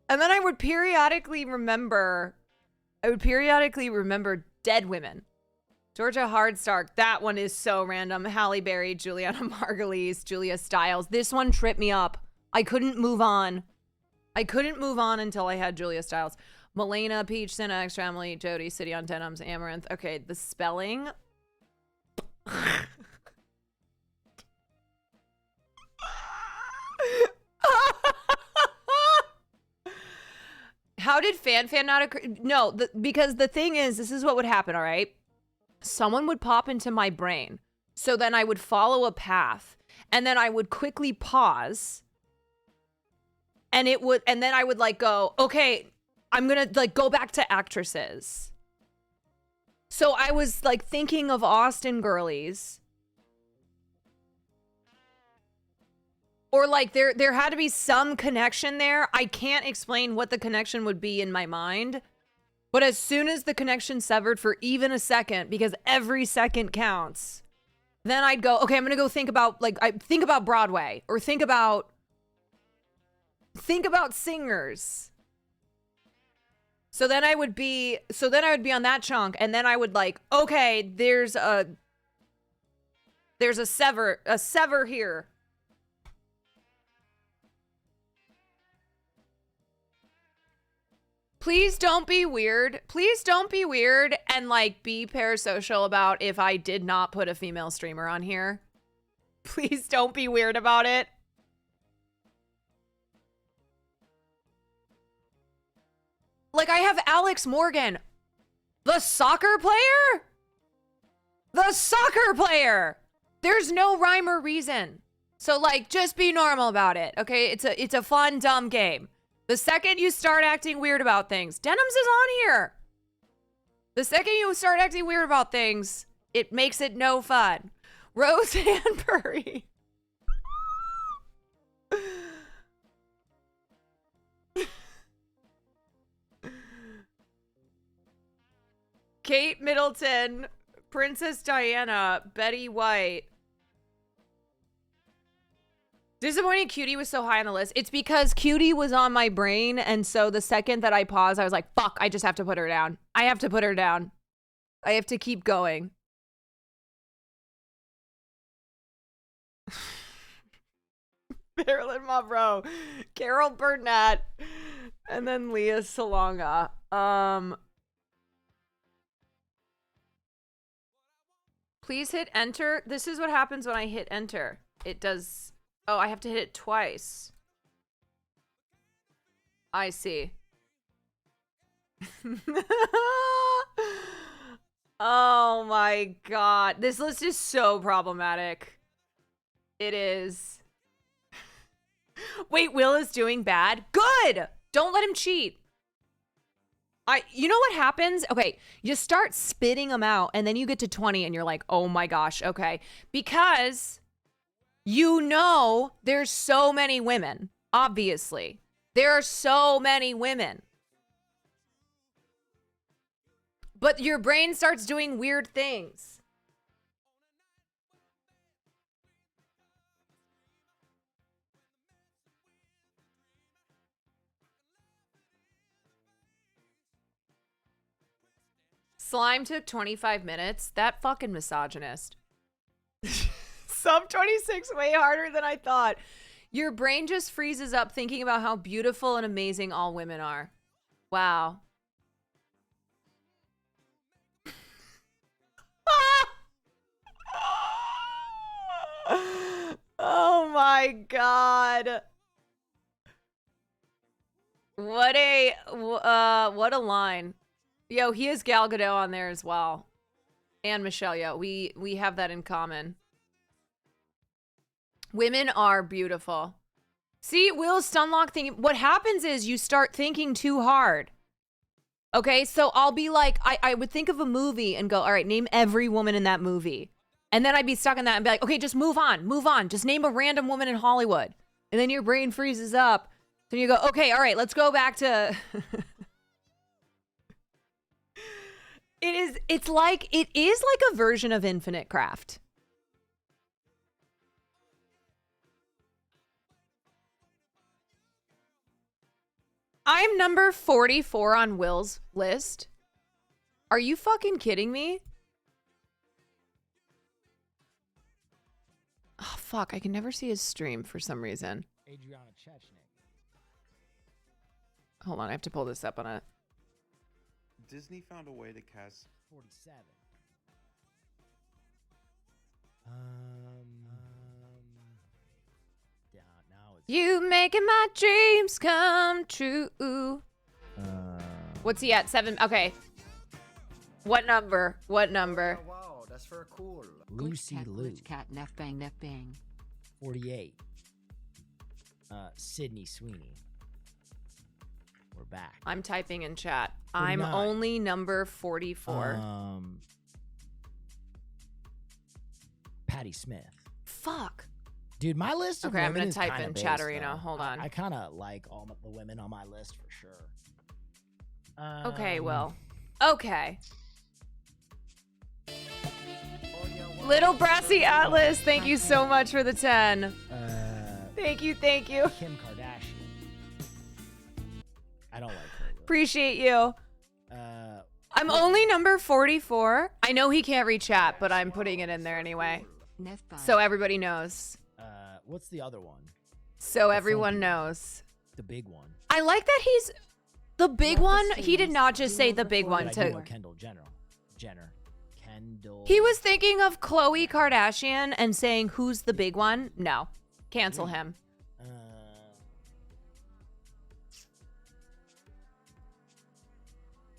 And then I would periodically remember dead women. Georgia Hardstark, that one is so random. Halle Berry, Juliana Margulies, Julia Stiles. This one tripped me up. I couldn't move on until I had Julia Stiles. Milena, Peach, Senna, X Family, Jody, City on Denims, Amaranth. Okay, the spelling. How did Fan not occur? No, because the thing is, this is what would happen, all right? Someone would pop into my brain. So then I would follow a path. And then I would quickly pause. And then I would like go, okay, I'm gonna like go back to actresses. So I was like thinking of Austin girlies. Or like there had to be some connection there. I can't explain what the connection would be in my mind. But as soon as the connection severed for even a second, because every second counts, then I'd go, okay, I'm going to go think about Broadway or think about singers. So then I would be on that chunk, and then I would like, okay, there's a sever here. Please don't be weird. Please don't be weird and like be parasocial about if I did not put a female streamer on here. Please don't be weird about it. Like I have Alex Morgan, the soccer player? The soccer player. There's no rhyme or reason. So like just be normal about it. Okay? It's a fun dumb game. The second you start acting weird about things, Denims is on here. The second you start acting weird about things, it makes it no fun. Roseanne Perry. Kate Middleton, Princess Diana, Betty White. Disappointing Cutie was so high on the list. It's because Cutie was on my brain, and so the second that I paused, I was like, fuck, I just have to put her down. I have to put her down. I have to keep going. Marilyn Monroe, Carol Burnett, and then Leah Salonga. Please hit enter. This is what happens when I hit enter. It does... Oh, I have to hit it twice. I see. Oh my god. This list is so problematic. It is. Wait, Will is doing bad? Good! Don't let him cheat. You know what happens? Okay, you start spitting them out and then you get to 20 and you're like, oh my gosh, okay. Because... You know, there's so many women, obviously. There are so many women. But your brain starts doing weird things. Slime took 25 minutes. That fucking misogynist. Sub 26 way harder than I thought. Your brain just freezes up thinking about how beautiful and amazing all women are. Wow. Oh my God. What a line. Yo, he has Gal Gadot on there as well. And Michelle Yeoh. We have that in common. Women are beautiful. See, Will's Stunlock thing. What happens is you start thinking too hard. Okay, so I'll be like, I would think of a movie and go, all right, name every woman in that movie. And then I'd be stuck in that and be like, okay, just move on. Just name a random woman in Hollywood. And then your brain freezes up. Then you go, okay, all right, let's go back to... It is like a version of Infinite Craft. I'm number 44 on Will's list. Are you fucking kidding me? Oh, fuck. I can never see his stream for some reason. Adriana Chechnik. Hold on. I have to pull this up on a... Disney found a way to cast 47. Yeah, now it's... You making my dreams come true. What's he at? 7. Okay. What number? What number? Oh, wow, that's very cool. Lucy Liu. Cat, neff bang. 48. Sydney Sweeney. We're back. I'm typing in chat. I'm 49. only number 44. Patty Smith. Fuck. Dude, my list of Okay, I'm women gonna is type kinda in based, Chatterino. though. Hold on. I kind of like all the women on my list for sure. Okay, Will. Okay. Oh, yeah, wow. Little Brassy Atlas, thank you so much for the 10. Thank you. Kim Kardashian. I don't like her. Really. Appreciate you. I'm only number 44. I know he can't read chat, but I'm putting it in there anyway. Neff bang. So everybody knows. What's the other one? So everyone funky knows. The big one. I like that he's the big Let the one. He did scenes not just be say the number big one But I do to. know Kendall Jenner. Kendall. He was thinking of Khloe Kardashian and saying, who's the big one? No. Cancel him.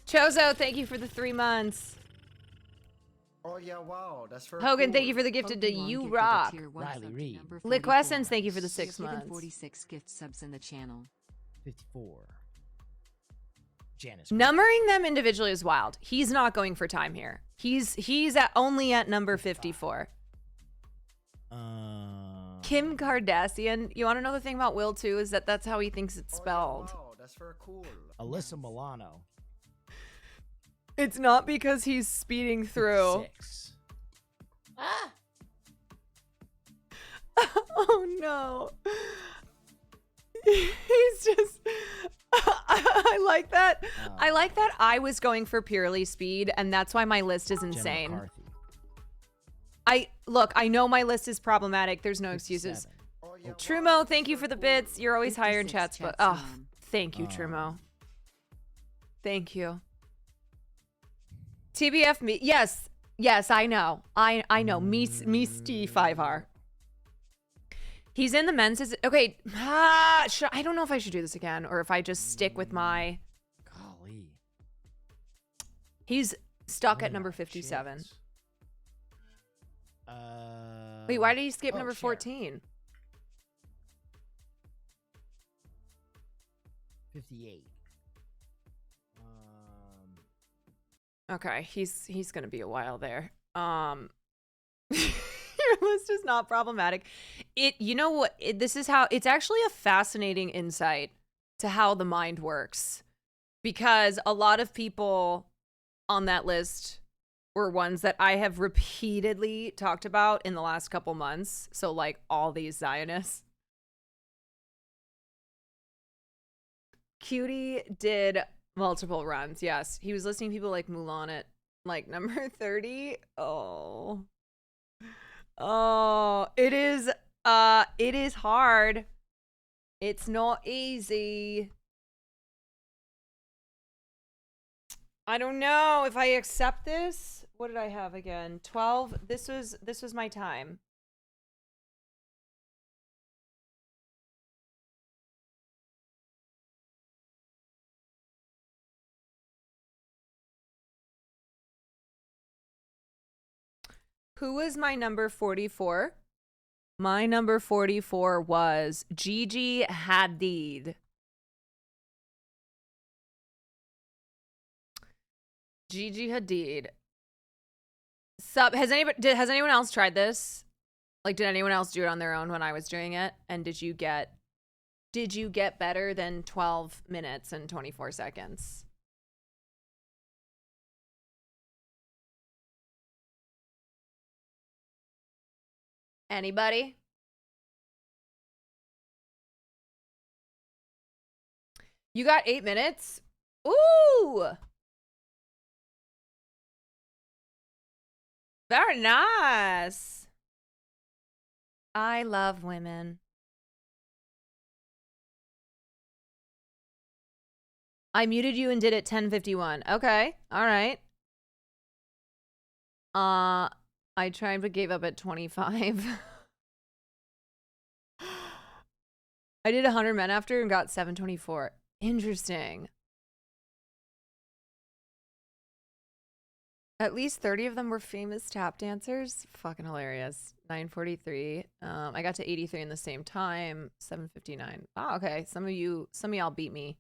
Chozo, thank you for the 3 months. Oh, yeah, wow, that's very Hogan, cool. thank you for the gifted to Pokemon You gifted a Rock. tier 1 Riley sub to Reed. number Liquescence, 44. thank you for the 6 Given months. 46 gift subs in the channel. 54. Janice. Numbering them individually is wild. He's not going for time here. He's only at number 54. Kim Kardashian. You want to know the thing about Will too is that that's how he thinks it's Oh, yeah, spelled. wow, that's very cool. Alyssa Milano. It's not because he's speeding through. 6. Oh no. He's just I like that. I like that I was going for purely speed and that's why my list is Jenna insane. McCarthy. I know my list is problematic. There's no excuses. 57. Oh, yeah, wow, Trumo, that's thank you very for the cool. bits. You're always higher in 56 chats, but chats, oh, mom. thank you, Trumo. Thank you. TBF me. Yes, I know. I know. Me Steve 5R. He's in the men's. Okay. I don't know if I should do this again or if I just stick with my. Golly. He's stuck at Women number are 57. chicks. Wait, why did he skip oh, number Cher. 14? 58. Okay, he's gonna be a while there. Your list is not problematic. You know what? This is how it's actually a fascinating insight to how the mind works, because a lot of people on that list were ones that I have repeatedly talked about in the last couple months. So like all these Zionists. Cutie did multiple runs. Yes. He was listening to people like Mulan at like number 30. Oh. Oh, it is hard. It's not easy. I don't know if I accept this. What did I have again? 12. This was my time. Who was my number 44? My number 44 was Gigi Hadid. Gigi Hadid. Sup, has anyone else tried this? Like, did anyone else do it on their own when I was doing it? And did you get better than 12 minutes and 24 seconds? Anybody? You got 8 minutes? Ooh! Very nice. I love women. I muted you and did it 10:51. Okay. All right. I tried but gave up at 25. I did 100 men after and got 724. Interesting. At least 30 of them were famous tap dancers. Fucking hilarious. 943. I got to 83 in the same time. 759. Oh, okay. Some of y'all beat me.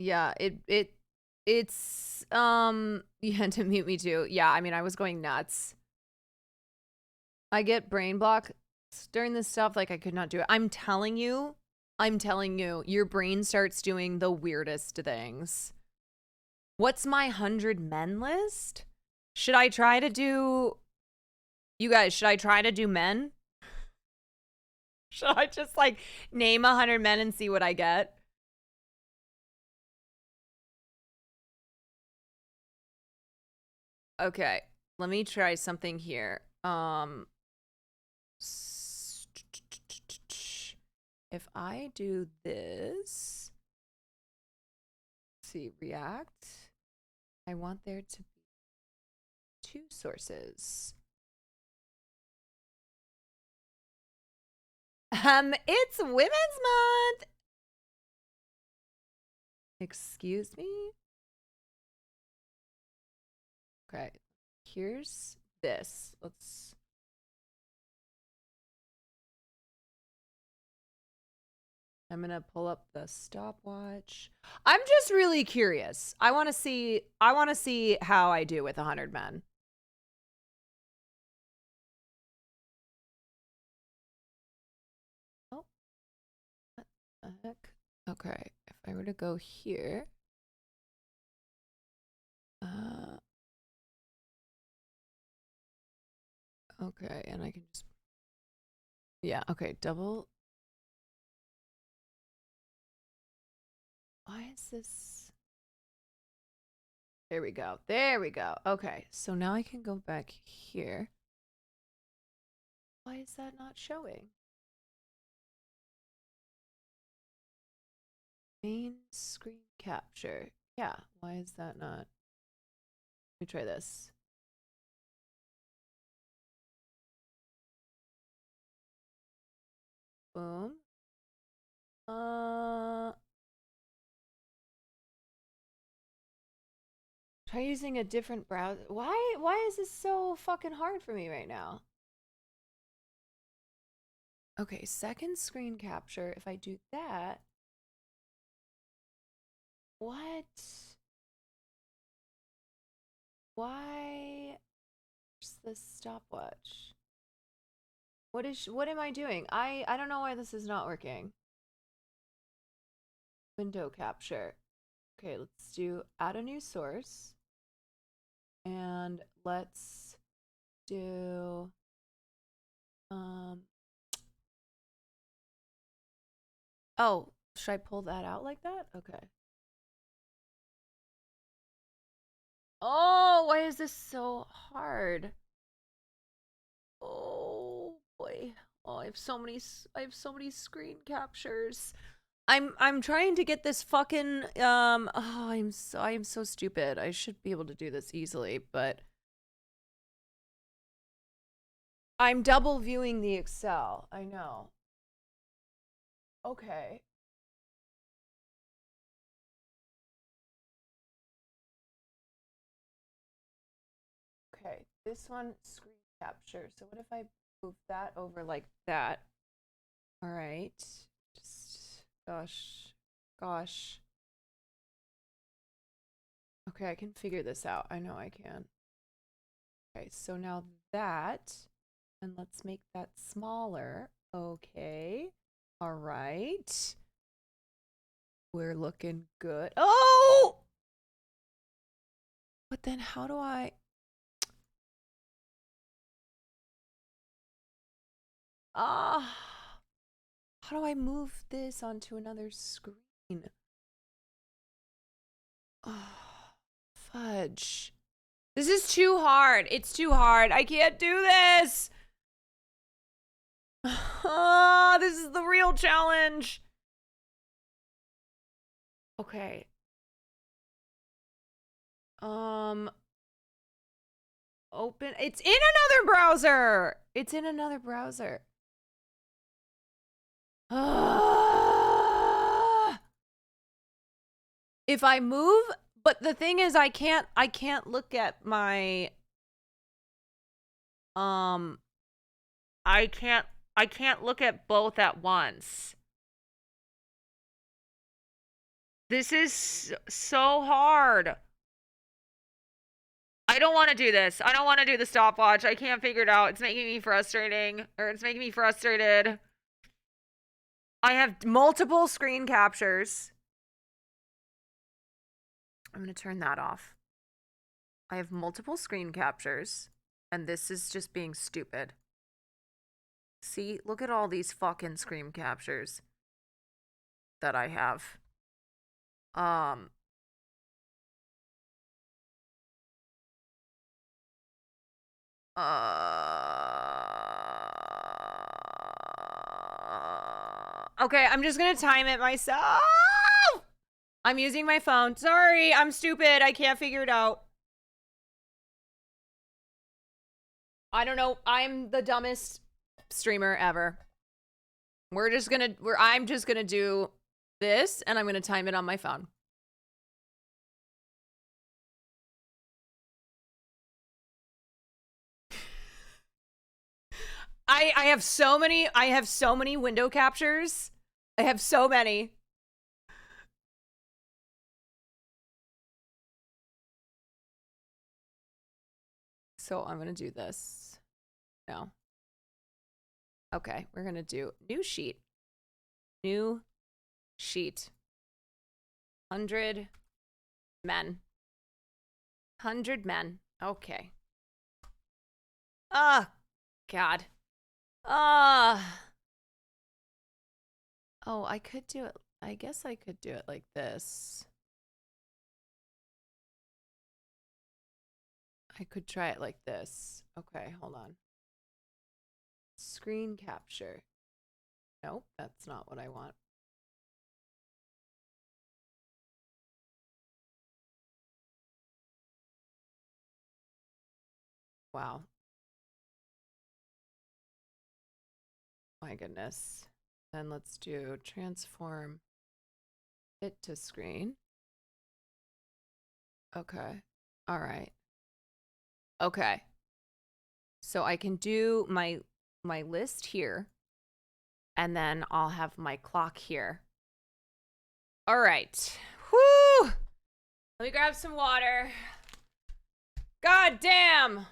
Yeah, it's you had to mute me too. Yeah, I mean I was going nuts. I get brain block during this stuff, like I could not do it. I'm telling you, your brain starts doing the weirdest things. What's my 100 men list? Should I try to do, you guys, should I try to do men? Should I just like name 100 men and see what I get? Okay, let me try something here. If I do this, let's see, React, I want there to be 2 sources. It's Women's Month. Excuse me? Okay, here's this. I'm gonna pull up the stopwatch. I'm just really curious. I want to see how I do with 100 men. Oh, what the heck? Okay, if I were to go here, okay, and I can just, yeah, okay, double. Why is this? There we go. There we go. Okay, so now I can go back here. Why is that not showing? Main screen capture. Yeah, why is that not? Let me try this. Boom. Try using a different browser. Why is this so fucking hard for me right now? Okay, second screen capture. If I do that, what? Why? Where's the stopwatch? What am I doing? I don't know why this is not working. Window capture. Okay, let's do add a new source. And let's do oh, should I pull that out like that? Okay. Oh, why is this so hard? Oh boy. Oh, I have so many screen captures. I'm trying to get this fucking oh, I'm so stupid. I should be able to do this easily, but I'm double viewing the Excel. I know. Okay. Okay, this one screen capture. So what if I move that over like that? All right. Just gosh. Okay, I can figure this out. I know I can. Okay, so now that, and let's make that smaller. Okay. All right. We're looking good. Oh! But then how do I... how do I move this onto another screen? Oh, fudge. This is too hard. It's too hard. I can't do this. This is the real challenge. Okay. Open. It's in another browser. It's in another browser. If I move, but the thing is I can't look at my I can't look at both at once. This is so hard. I don't want to do this. I don't want to do the stopwatch. I can't figure it out. It's making me frustrating, or it's making me frustrated. I have multiple screen captures. I'm going to turn that off. I have multiple screen captures, and this is just being stupid. See, look at all these fucking screen captures that I have. Okay, I'm just gonna time it myself. I'm using my phone. Sorry, I'm stupid. I can't figure it out. I don't know. I'm the dumbest streamer ever. I'm just gonna do this, and I'm gonna time it on my phone. I have so many window captures. I have so many. So I'm gonna do this. No. Okay, we're gonna do new sheet. New sheet. 100 men. 100 men. Okay. Ah, God. Oh, I could do it. I guess I could do it like this. I could try it like this. Okay, hold on. Screen capture. Nope, that's not what I want. Wow. My goodness. Then let's do transform it to screen. Okay. All right. Okay. So I can do my list here, and then I'll have my clock here. All right. Whoo! Let me grab some water. God damn!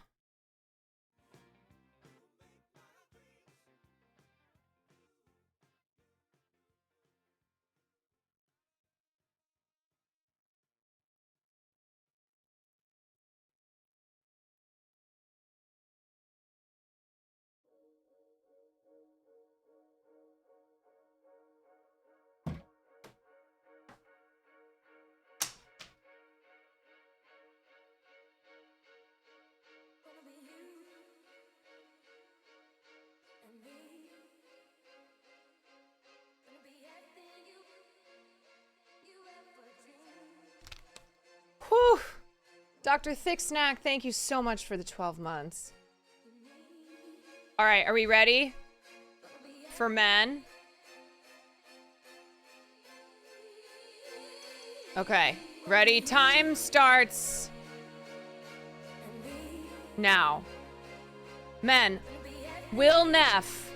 Dr. Thick Snack, thank you so much for the 12 months. All right, are we ready? For men? Okay, ready? Time starts now. Men. Will Neff.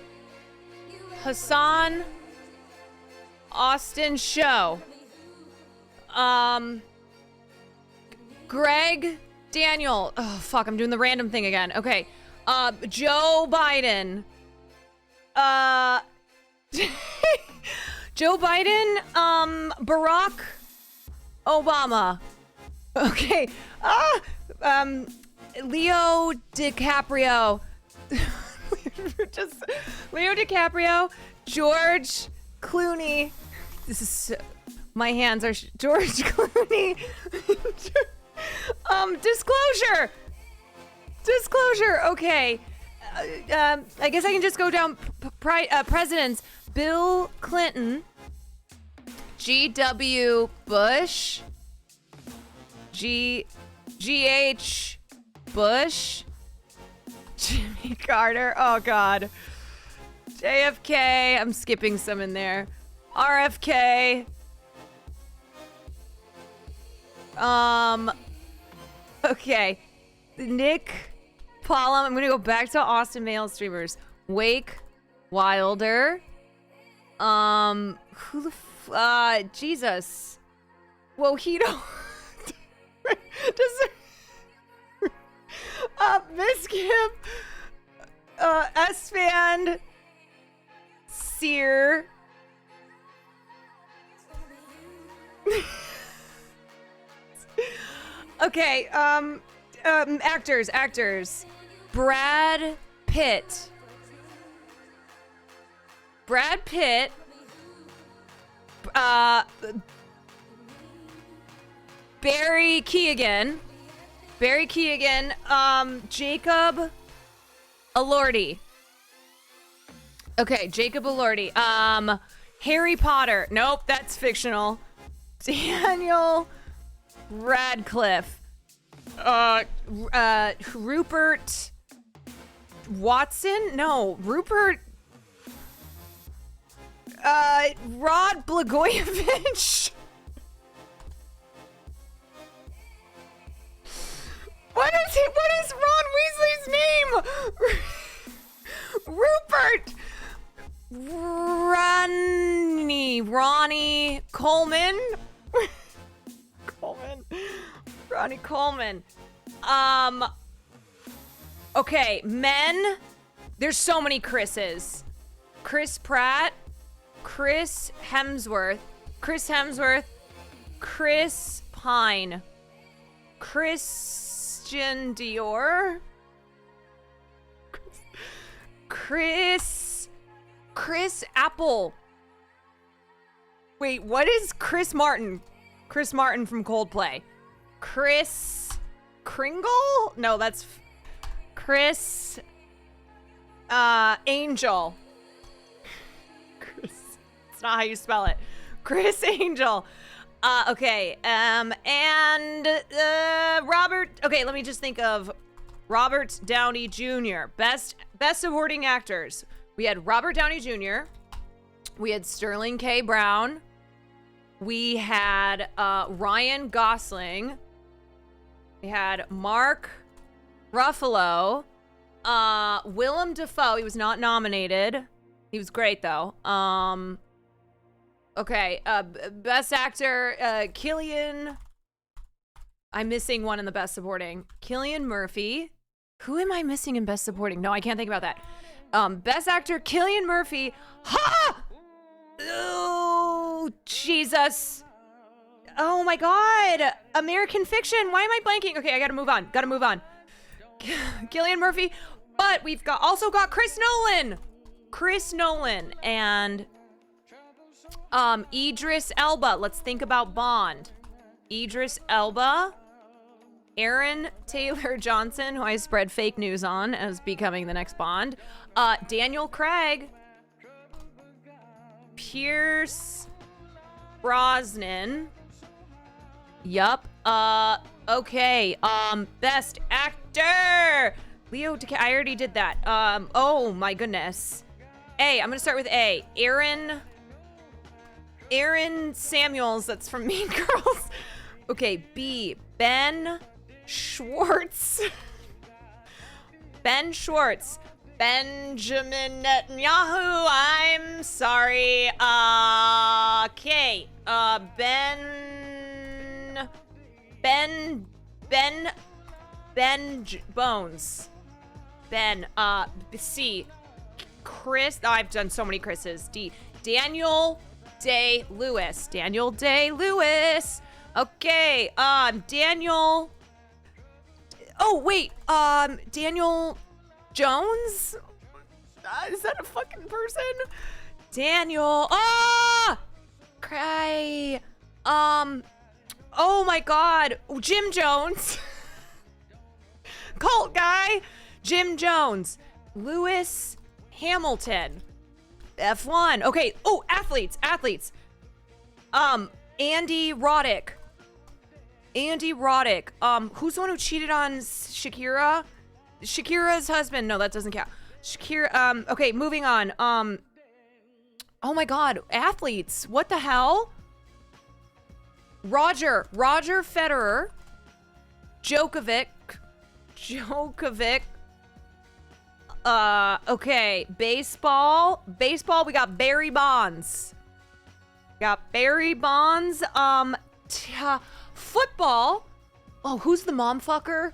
Hassan Austin Show. Greg Daniel. Oh, fuck, I'm doing the random thing again. Okay. Joe Biden. Joe Biden. Barack Obama. Okay. Leo DiCaprio. Just Leo DiCaprio. George Clooney. This is my hands are George Clooney. Disclosure. Okay. I guess I can just go down presidents. Bill Clinton. G.W. Bush. G.H. Bush. Jimmy Carter. Oh, God. JFK. I'm skipping some in there. RFK. Okay. Nick Pollum. I'm gonna go back to Austin male streamers. Wake Wilder. Who the Jesus. Wojito. Miss Kim. S-Fan. Sear. Okay, actors. Brad Pitt. Barry Keoghan. Jacob Elordi. Okay, Jacob Elordi. Harry Potter. Nope, that's fictional. Daniel Radcliffe. Rupert Watson? No, Rupert. Rod Blagojevich. What is Ron Weasley's name? Rupert. Ronnie Coleman. Ronnie Coleman. Okay, men. There's so many Chris's. Chris Pratt. Chris Hemsworth. Chris Pine. Christian Dior. Chris Apple. Wait, what is Chris Martin? Chris Martin from Coldplay. Chris Kringle? No, that's Chris Angel. Chris. It's not how you spell it. Chris Angel. Okay. And Robert. Okay, let me just think of Robert Downey Jr. Best supporting actors. We had Robert Downey Jr. We had Sterling K. Brown. We had Ryan Gosling. We had Mark Ruffalo. Willem Dafoe. He was not nominated. He was great though. Okay. Best actor. Cillian. I'm missing one in the best supporting. Cillian Murphy. Who am I missing in best supporting? No, I can't think about that. Best actor. Cillian Murphy. Ha! Oh, Jesus. Oh my God. American Fiction. Why am I blanking? Okay, I gotta move on. Cillian Murphy. But we've also got Chris Nolan. And Idris Elba. Let's think about Bond. Idris Elba. Aaron Taylor Johnson, who I spread fake news on as becoming the next Bond. Daniel Craig. Pierce Brosnan. Yup. Okay, best actor! Leo DiCaprio, I already did that. Oh my goodness. A, I'm gonna start with A. Aaron Samuels, that's from Mean Girls. Okay, B, Ben Schwartz. Ben Schwartz. Benjamin Netanyahu, I'm sorry. Okay, Bones. Ben, C. Chris, oh, I've done so many Chris's. D. Daniel Day-Lewis. Daniel Day-Lewis. Okay, Daniel. Oh, wait, Daniel Jones? Is that a fucking person? Daniel. Cry. Oh my God. Jim Jones. Cult guy. Jim Jones. Lewis Hamilton. F1. Okay. Oh, athletes. Andy Roddick. Who's the one who cheated on Shakira? Shakira's husband. No, that doesn't count. Shakira. Okay, moving on. Oh my God, athletes. What the hell? Roger Federer. Djokovic. Okay, baseball. We got Barry Bonds. Football. Oh, who's the mom fucker?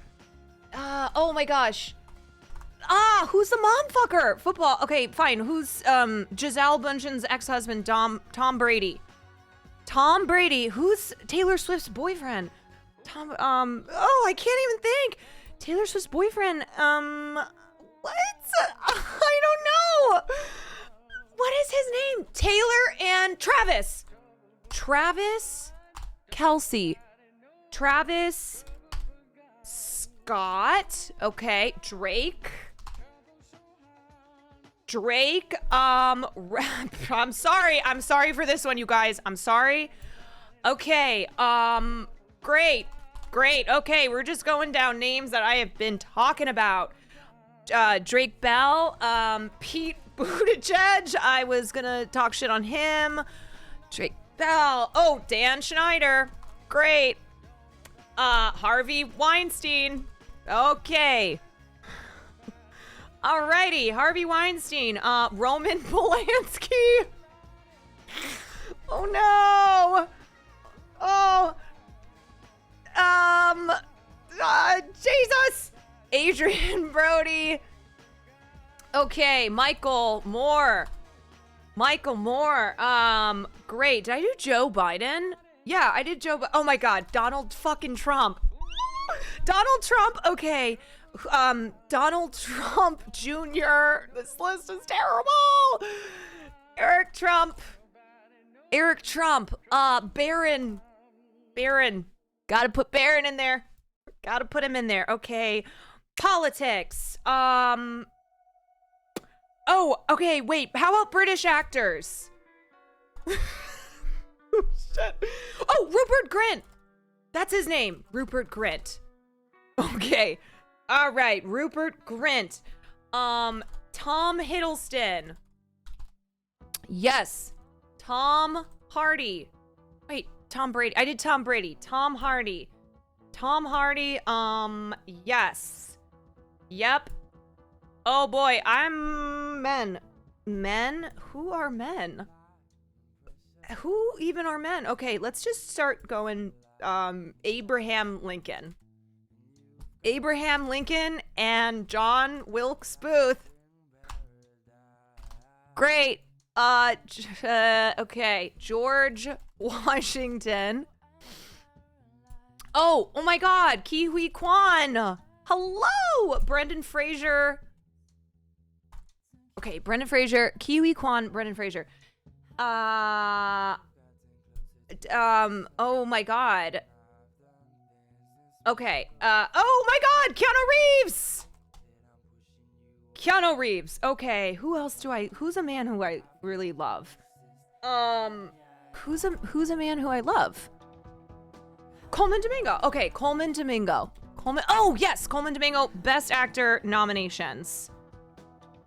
Oh my gosh. Who's the mom fucker? Football. Okay, fine. Who's Gisele Bundchen's ex-husband, Tom Brady? Who's Taylor Swift's boyfriend? Oh, I can't even think. Taylor Swift's boyfriend. What? I don't know. What is his name? Taylor and Travis. Travis Kelce. Travis Scott. Okay. Drake. I'm sorry for this one, you guys. I'm sorry. Okay. Great. Okay, we're just going down names that I have been talking about. Drake Bell, Pete Buttigieg. I was gonna talk shit on him. Drake Bell. Oh, Dan Schneider. Great. Harvey Weinstein. Okay. Alrighty, Harvey Weinstein. Roman Polanski. Oh no. Oh. Jesus. Adrian Brody. Okay, Michael Moore. Great. Did I do Joe Biden? Yeah, I did oh my God, Donald fucking Trump. Donald Trump, okay. Donald Trump Jr. This list is terrible. Eric Trump. Barron. Gotta put Barron in there. Gotta put him in there. Okay. Politics. Oh, okay, wait. How about British actors? Oh, shit. Oh, Rupert Grint. That's his name. Rupert Grint. Okay. All right, Rupert Grint. Tom Hiddleston. Yes. Tom Hardy. Wait, Tom Brady. I did Tom Brady. Tom Hardy. Yes. Yep. Oh boy, I'm men. Men? Who are men? Who even are men? Okay, let's just start going, Abraham Lincoln. And John Wilkes Booth. Great. Okay, George Washington. Oh my God, Ke Huy Quan. Hello, Brendan Fraser. Okay, Brendan Fraser, Ke Huy Quan, Brendan Fraser. Oh my God. Okay, oh my God, Keanu Reeves. Okay, who else who's a man who I really love? Who's a man who I love? Coleman Domingo. Okay, Coleman Domingo. Oh, yes, Coleman Domingo, Best Actor nominations.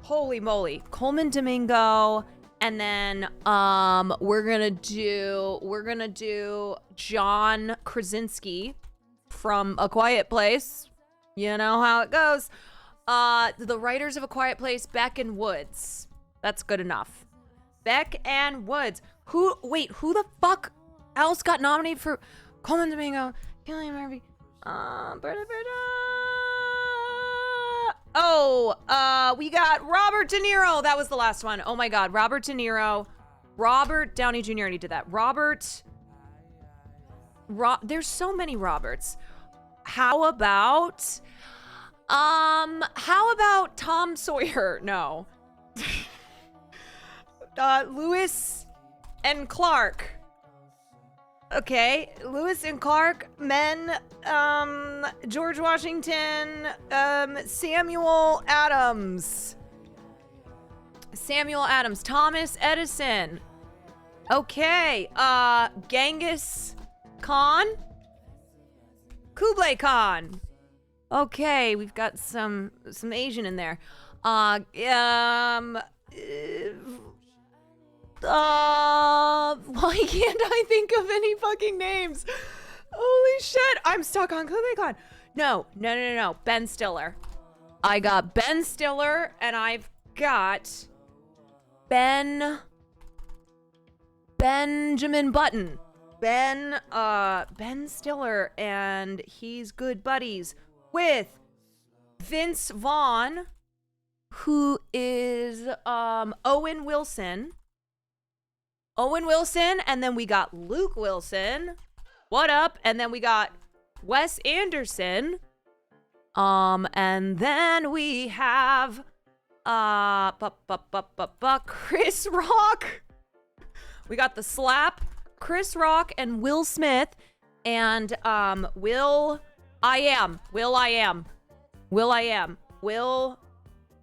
Holy moly. Coleman Domingo. And then we're gonna do John Krasinski from A Quiet Place. You know how it goes. The writers of A Quiet Place, Beck and Woods. That's good enough. Beck and Woods. Who the fuck else got nominated for Coleman Domingo, Cillian Murphy? We got Robert De Niro. That was the last one. Oh my God, Robert De Niro. Robert Downey Jr. already did that. There's so many Roberts. How about Tom Sawyer? No. Lewis and Clark. Okay, Lewis and Clark, men, George Washington, Samuel Adams, Thomas Edison. Okay, Genghis Khan, Kublai Khan. Okay, we've got some Asian in there. Why can't I think of any fucking names? Holy shit, I'm stuck on Kublai Khan. No. Ben Stiller. I got Ben Stiller, and I've got Benjamin Button. Ben Stiller, and he's good buddies with Vince Vaughn, who is Owen Wilson, and then we got Luke Wilson. What up? And then we got Wes Anderson. And then we have Chris Rock. We got the Slap, Chris Rock, and Will Smith, and Will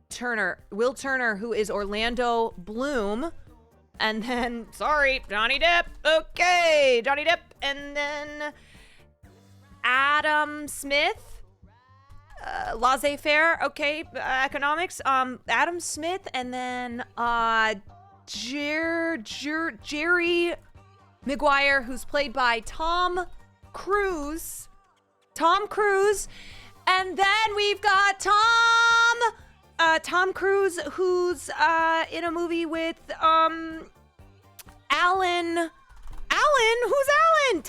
Turner, who is Orlando Bloom. And then, Johnny Depp. Okay, Johnny Depp. And then Adam Smith, laissez-faire. Okay, economics. Adam Smith, and then Jerry Maguire, who's played by Tom Cruise. And then we've got Tom Cruise, who's in a movie with Alan. Who's Alan?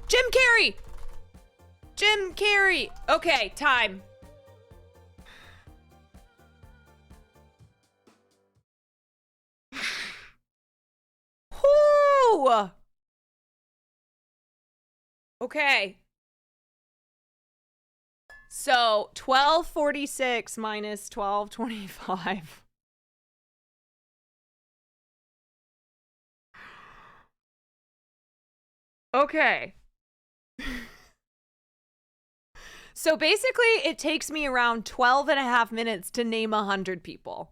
Jim Carrey. Okay, time. Whoo! Okay. So 1246 minus 1225. Okay. So basically it takes me around 12 and a half minutes to name 100 people.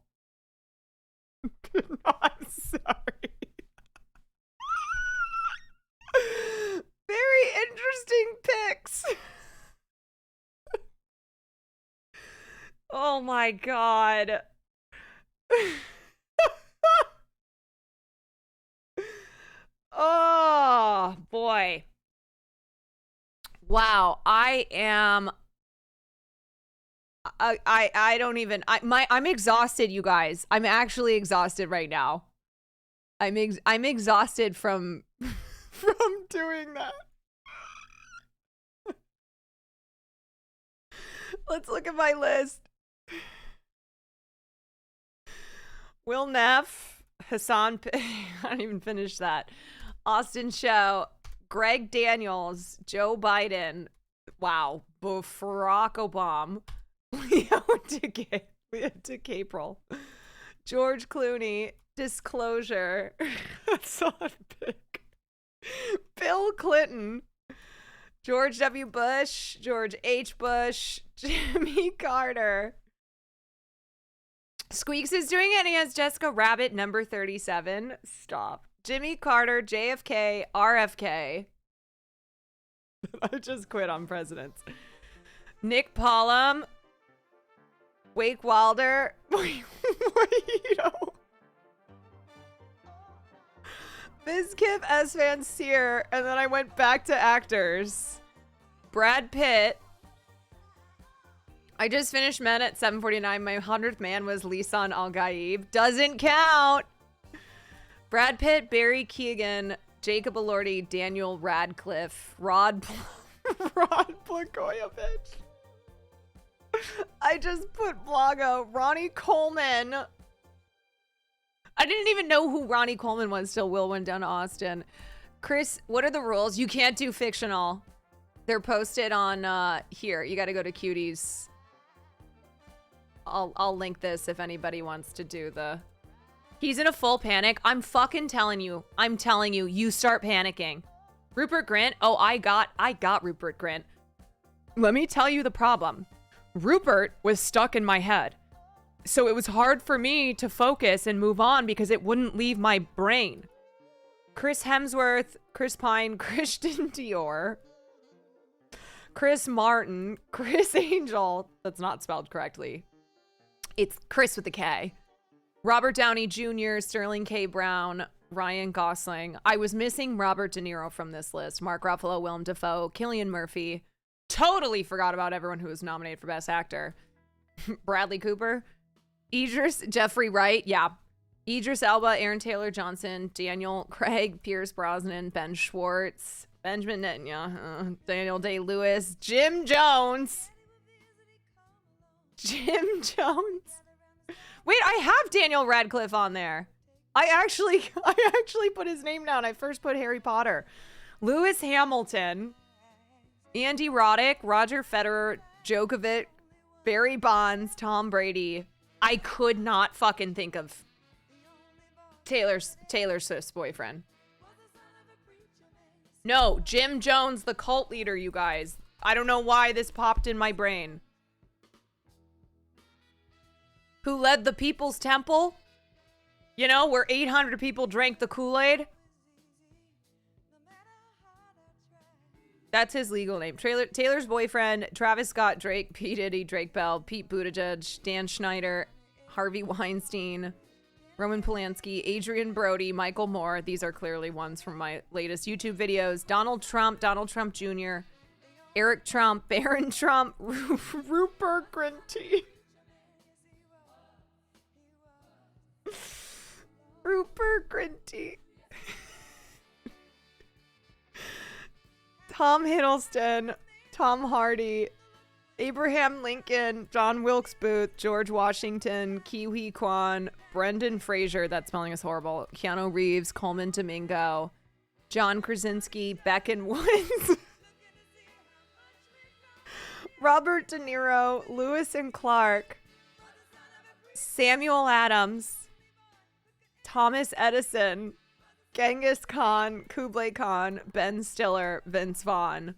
I'm sorry. Very interesting picks. Oh my God. Oh boy. Wow, I don't even, I'm exhausted, you guys. I'm actually exhausted right now. I'm exhausted from doing that. Let's look at my list. Will Neff, Hassan, I didn't even finish that. Austin Cho, Greg Daniels, Joe Biden, wow, Barack Obama, Leo DiCaprio, George Clooney, Disclosure, Hassan Pick, Bill Clinton, George W. Bush, George H. Bush, Jimmy Carter. Squeaks is doing it, and he has Jessica Rabbit, number 37. Stop. Jimmy Carter, JFK, RFK. I just quit on presidents. Nick Pollum, Wake Wilder, Bizkip, S. Van Seer, and then I went back to actors. Brad Pitt. I just finished Men at 7:49. My 100th man was Lisan Al-Gaib. Doesn't count. Brad Pitt, Barry Keoghan, Jacob Elordi, Daniel Radcliffe, Rod Blagojevich. I just put Blago. Ronnie Coleman. I didn't even know who Ronnie Coleman was till Will went down to Austin. Chris, what are the rules? You can't do fictional. They're posted on here. You got to go to Cuties. I'll link this if anybody wants to do the... He's in a full panic. I'm fucking telling you. I'm telling you. You start panicking. Rupert Grint. Oh, I got Rupert Grint. Let me tell you the problem. Rupert was stuck in my head. So it was hard for me to focus and move on because it wouldn't leave my brain. Chris Hemsworth, Chris Pine, Christian Dior, Chris Martin, Chris Angel. That's not spelled correctly. It's Chris with a K. Robert Downey Jr., Sterling K. Brown, Ryan Gosling. I was missing Robert De Niro from this list. Mark Ruffalo, Willem Dafoe, Cillian Murphy. Totally forgot about everyone who was nominated for Best Actor. Bradley Cooper. Idris, Jeffrey Wright. Yeah. Idris Elba, Aaron Taylor Johnson, Daniel Craig, Pierce Brosnan, Ben Schwartz, Benjamin Netanyahu, Daniel Day-Lewis, Jim Jones. Jim Jones. Wait, I have Daniel Radcliffe on there. I actually put his name down. I first put Harry Potter. Lewis Hamilton, Andy Roddick, Roger Federer, Djokovic, Barry Bonds, Tom Brady. I could not fucking think of Taylor Swift's boyfriend. No, Jim Jones, the cult leader, you guys. I don't know why this popped in my brain. Who led the People's Temple? You know, where 800 people drank the Kool-Aid? That's his legal name. Taylor's boyfriend, Travis Scott, Drake, P. Diddy, Drake Bell, Pete Buttigieg, Dan Schneider, Harvey Weinstein, Roman Polanski, Adrian Brody, Michael Moore. These are clearly ones from my latest YouTube videos. Donald Trump Jr., Eric Trump, Barron Trump, Rupert Grint. Rupert Grint. Tom Hiddleston, Tom Hardy, Abraham Lincoln, John Wilkes Booth, George Washington, Kiwi Kwan, Brendan Fraser, that spelling is horrible, Keanu Reeves, Coleman Domingo, John Krasinski, Becken Woods, Robert De Niro, Lewis and Clark, Samuel Adams, Thomas Edison, Genghis Khan, Kublai Khan, Ben Stiller, Vince Vaughn,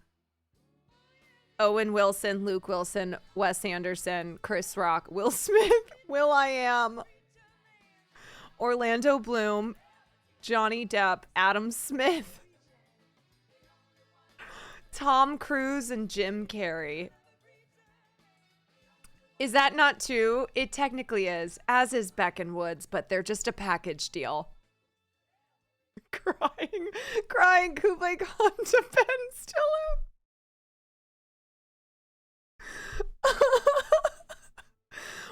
Owen Wilson, Luke Wilson, Wes Anderson, Chris Rock, Will Smith, will.i.am, Orlando Bloom, Johnny Depp, Adam Smith, Tom Cruise, and Jim Carrey. Is that not two? It technically is, as is Becken Woods, but they're just a package deal. Crying Kublai Khan to Ben Stiller.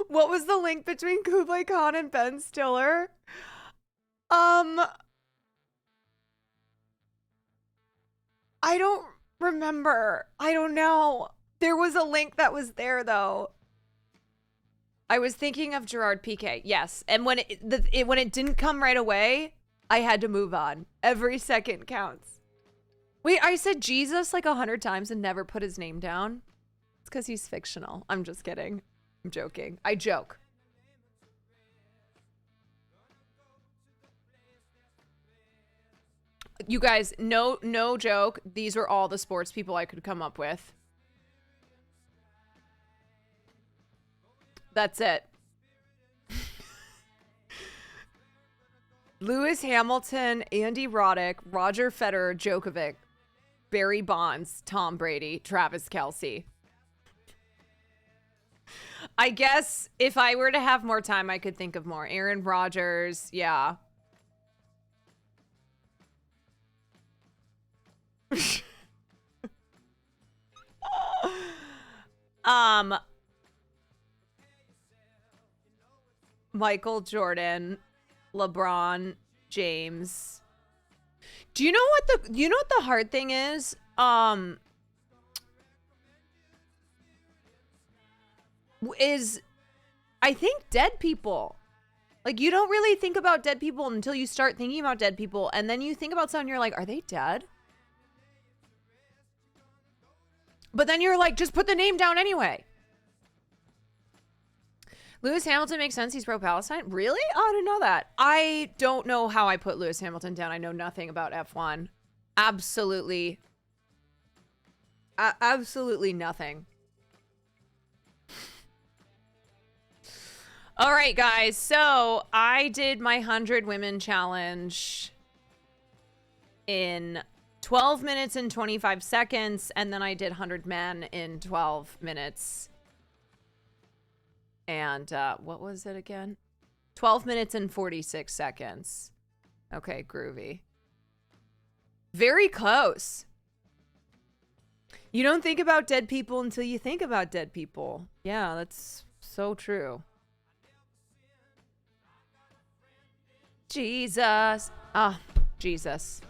What was the link between Kublai Khan and Ben Stiller? I don't remember. I don't know. There was a link that was there though. I was thinking of Gerard Piqué. Yes, and when it didn't come right away, I had to move on. Every second counts. Wait, I said Jesus like 100 times and never put his name down. It's because he's fictional. I'm just kidding. I'm joking. I joke. You guys, no joke. These were all the sports people I could come up with. That's it. Lewis Hamilton, Andy Roddick, Roger Federer, Djokovic, Barry Bonds, Tom Brady, Travis Kelce. I guess if I were to have more time, I could think of more. Aaron Rodgers, yeah. Michael Jordan, LeBron James. Do you know what the hard thing is? Is I think dead people. Like, you don't really think about dead people until you start thinking about dead people, and then you think about someone, you're like, are they dead? But then you're like, just put the name down anyway. Lewis Hamilton makes sense. He's pro-Palestine. Really? Oh, I didn't know that. I don't know how I put Lewis Hamilton down. I know nothing about F1. Absolutely. Absolutely nothing. All right, guys. So I did my 100 women challenge in 12 minutes and 25 seconds. And then I did 100 men in 12 minutes. And what was it again? 12 minutes and 46 seconds. Okay, groovy. Very close. You don't think about dead people until you think about dead people. Yeah, that's so true. Jesus. Ah, Jesus.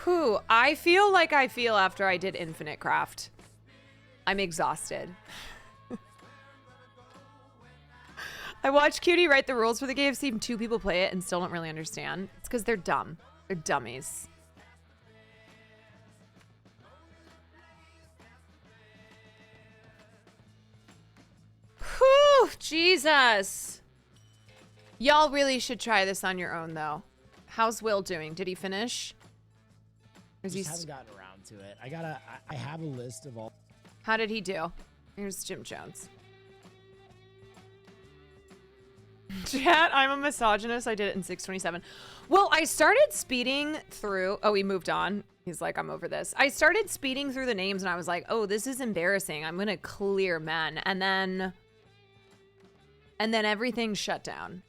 Whew, I feel like I feel after I did Infinite Craft. I'm exhausted. I watched Cutie write the rules for the game. I've seen 2 people play it and still don't really understand. It's because they're dumb. They're dummies. Whew, Jesus. Y'all really should try this on your own, though. How's Will doing? Did he finish? Or is he Just haven't gotten around to it. I have a list of all. How did he do? Here's Jim Jones. Chat, I'm a misogynist. I did it in 6:27. Well, I started speeding through. Oh, he moved on. He's like, I'm over this. I started speeding through the names and I was like, oh, this is embarrassing. I'm going to clear men. And then everything shut down.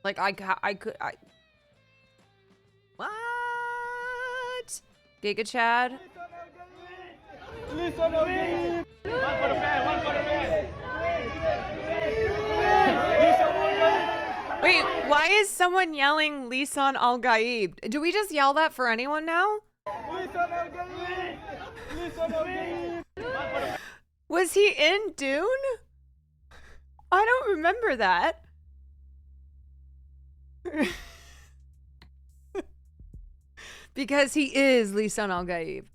Like, what? Giga Chad? Wait, why is someone yelling Lisan Al Gaib? Do we just yell that for anyone now? Was he in Dune? I don't remember that. Because he is Lisan Al Gaib.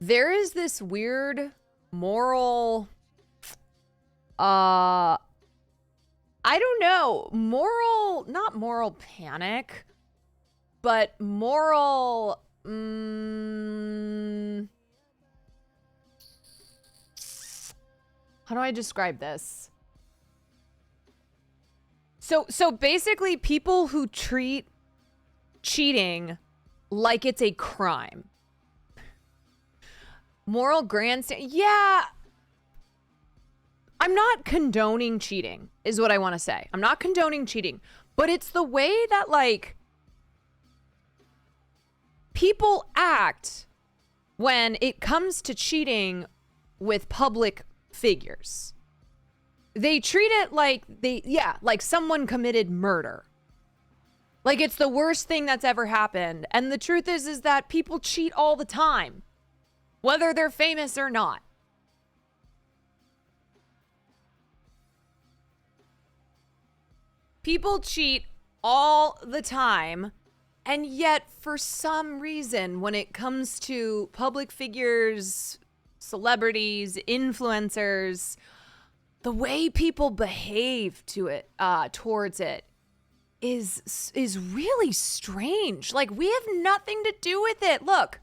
there is this weird moral, I don't know, not moral panic, but moral, how do I describe this? So basically people who treat cheating like it's a crime. Moral grandstand. Yeah. I'm not condoning cheating, is what I want to say. I'm not condoning cheating, but it's the way that, like, people act when it comes to cheating with public figures. They treat it like like someone committed murder. Like it's the worst thing that's ever happened. And the truth is that people cheat all the time, whether they're famous or not. People cheat all the time, and yet for some reason, when it comes to public figures, celebrities, influencers, the way people behave to it, towards it, is really strange. Like, we have nothing to do with it. Look,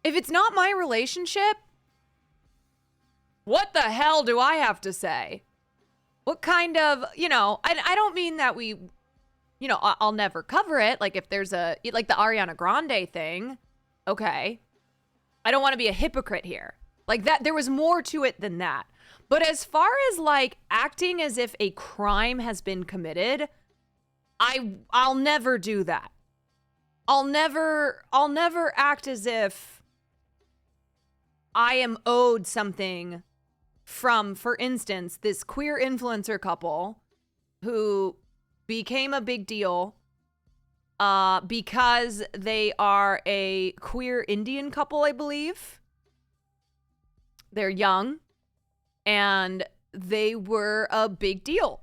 if it's not my relationship, what the hell do I have to say? What kind of, I don't mean that we, I'll never cover it. Like if there's like the Ariana Grande thing, okay. I don't want to be a hypocrite here. Like that, there was more to it than that. But as far as like acting as if a crime has been committed, I'll never do that. I'll never act as if I am owed something from, for instance, this queer influencer couple who became a big deal because they are a queer Indian couple, I believe. They're young and they were a big deal.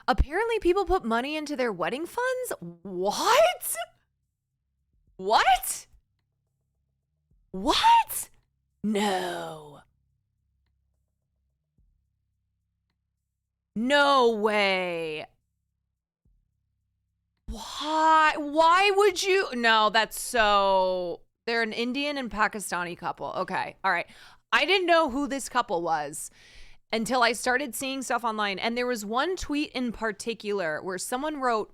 Apparently people put money into their wedding funds? What? What? What? No. No way. Why would you? No, that's so... They're an Indian and Pakistani couple. Okay. All right. I didn't know who this couple was until I started seeing stuff online. And there was one tweet in particular where someone wrote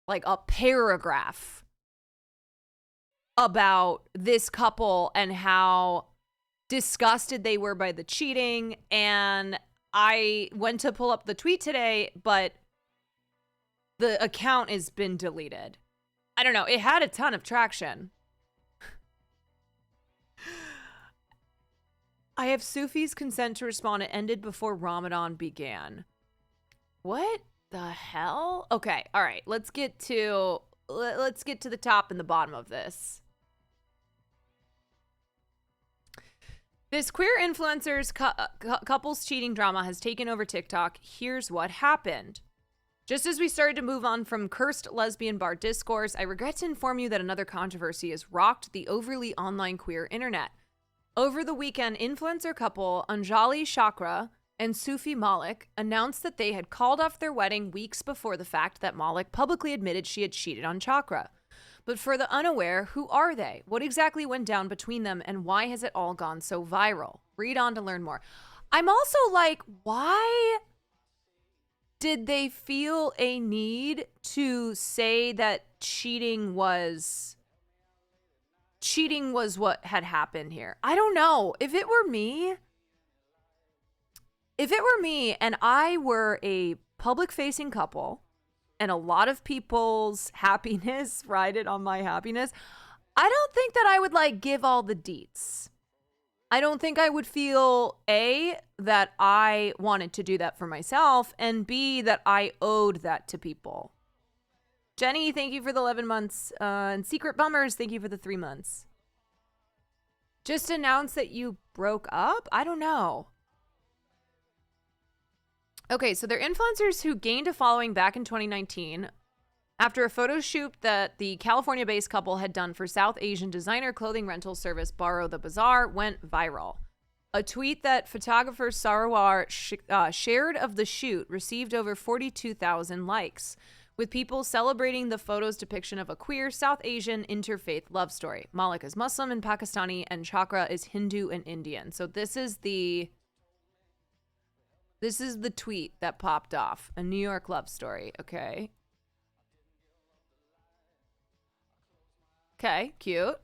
like a paragraph about this couple and how disgusted they were by the cheating. And I went to pull up the tweet today, but the account has been deleted. I don't know. It had a ton of traction. I have Sufi's consent to respond. It ended before Ramadan began. What the hell? Okay. All right. Let's get to the top and the bottom of this. This queer influencers couples cheating drama has taken over TikTok. Here's what happened. Just as we started to move on from cursed lesbian bar discourse, I regret to inform you that another controversy has rocked the overly online queer internet. Over the weekend, influencer couple Anjali Chakra and Sufi Malik announced that they had called off their wedding weeks before the fact that Malik publicly admitted she had cheated on Chakra. But for the unaware, who are they? What exactly went down between them, and why has it all gone so viral? Read on to learn more. I'm also like, why did they feel a need to say that cheating was what had happened here? I don't know. If it were me and I were a public-facing couple, and a lot of people's happiness rided on my happiness, I don't think that I would like give all the deets. I don't think I would feel A, that I wanted to do that for myself, and B, that I owed that to people. Jenny, thank you for the 11 months. And Secret Bummers, thank you for the 3 months. Just announce that you broke up? I don't know. Okay, so they're influencers who gained a following back in 2019. after a photo shoot that the California-based couple had done for South Asian designer clothing rental service Borrow the Bazaar went viral. A tweet that photographer Sarawar shared of the shoot received over 42,000 likes, with people celebrating the photo's depiction of a queer South Asian interfaith love story. Malik is Muslim and Pakistani, and Chakra is Hindu and Indian. So this is the tweet that popped off. A New York love story, okay? Okay, cute.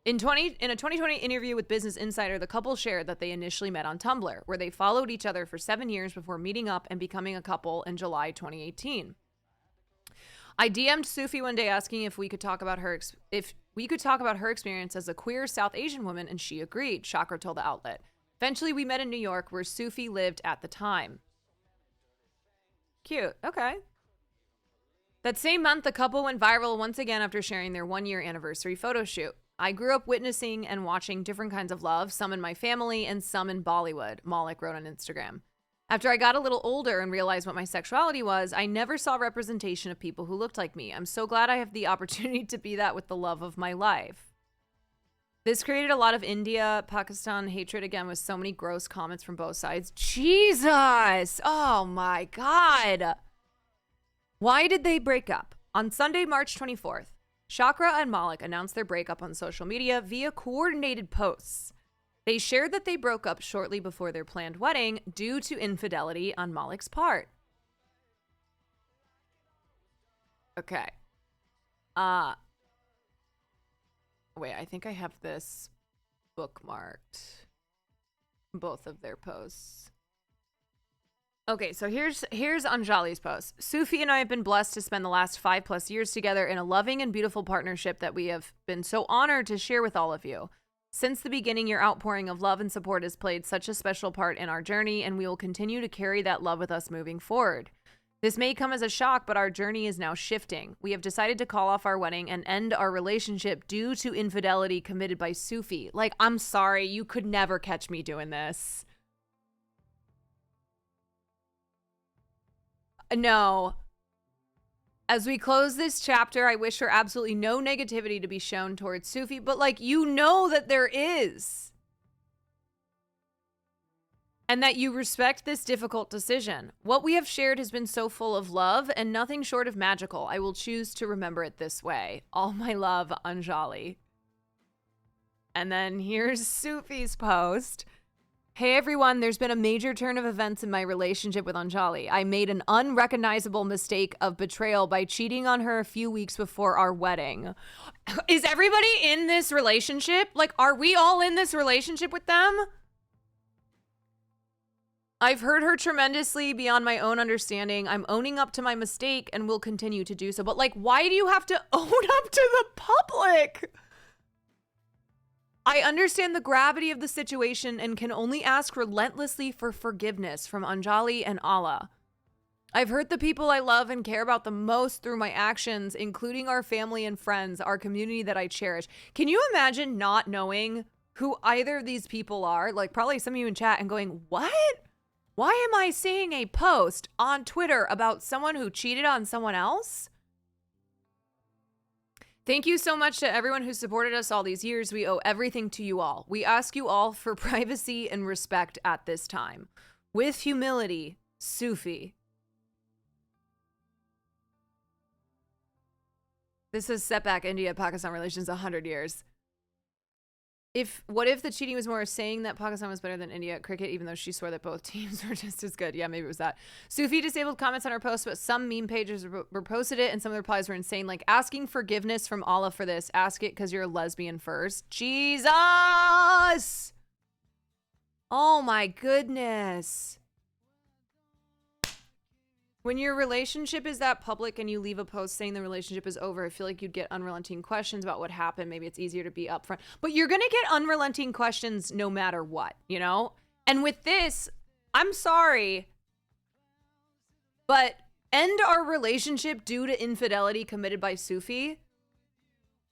In a 2020 interview with Business Insider, the couple shared that they initially met on Tumblr, where they followed each other for 7 years before meeting up and becoming a couple in July 2018. I DM'd Sufi one day asking if we could talk about her experience as a queer South Asian woman, and she agreed, Chakra told the outlet. Eventually, we met in New York, where Sufi lived at the time. Cute. Okay. That same month, the couple went viral once again after sharing their 1-year anniversary photo shoot. I grew up witnessing and watching different kinds of love, some in my family and some in Bollywood, Malik wrote on Instagram. After I got a little older and realized what my sexuality was, I never saw representation of people who looked like me. I'm so glad I have the opportunity to be that with the love of my life. This created a lot of India-Pakistan hatred, again, with so many gross comments from both sides. Jesus! Oh my God! Why did they break up? On Sunday, March 24th, Chakra and Malik announced their breakup on social media via coordinated posts. They shared that they broke up shortly before their planned wedding due to infidelity on Malik's part. Okay. Wait, I think I have this bookmarked. Both of their posts. Okay, so here's Anjali's post. Sufi and I have been blessed to spend the last 5+ years together in a loving and beautiful partnership that we have been so honored to share with all of you. Since the beginning, your outpouring of love and support has played such a special part in our journey, and we will continue to carry that love with us moving forward. This may come as a shock, but our journey is now shifting. We have decided to call off our wedding and end our relationship due to infidelity committed by Sufi. Like, I'm sorry, you could never catch me doing this. No. As we close this chapter, I wish for absolutely no negativity to be shown towards Sufi, but like, you know that there is. And that you respect this difficult decision. What we have shared has been so full of love and nothing short of magical. I will choose to remember it this way. All my love, Anjali. And then here's Sufi's post. Hey everyone, there's been a major turn of events in my relationship with Anjali. I made an unrecognizable mistake of betrayal by cheating on her a few weeks before our wedding. Is everybody in this relationship? Like, are we all in this relationship with them? I've hurt her tremendously beyond my own understanding. I'm owning up to my mistake and will continue to do so. But like, why do you have to own up to the public? I understand the gravity of the situation and can only ask relentlessly for forgiveness from Anjali and Allah. I've hurt the people I love and care about the most through my actions, including our family and friends, our community that I cherish. Can you imagine not knowing who either of these people are? Like, probably some of you in chat and going, what? Why am I seeing a post on Twitter about someone who cheated on someone else? Thank you so much to everyone who supported us all these years. We owe everything to you all. We ask you all for privacy and respect at this time. With humility, Sufi. This is setback India-Pakistan relations 100 years. What if the cheating was more saying that Pakistan was better than India at cricket, even though she swore that both teams were just as good? Yeah, maybe it was that. Sufi disabled comments on her post, but some meme pages reposted it, and some of the replies were insane. Like, asking forgiveness from Allah for this. Ask it because you're a lesbian first. Jesus! Oh my goodness. When your relationship is that public and you leave a post saying the relationship is over, I feel like you'd get unrelenting questions about what happened. Maybe it's easier to be upfront. But you're going to get unrelenting questions no matter what, you know? And with this, I'm sorry, but end our relationship due to infidelity committed by Sufi.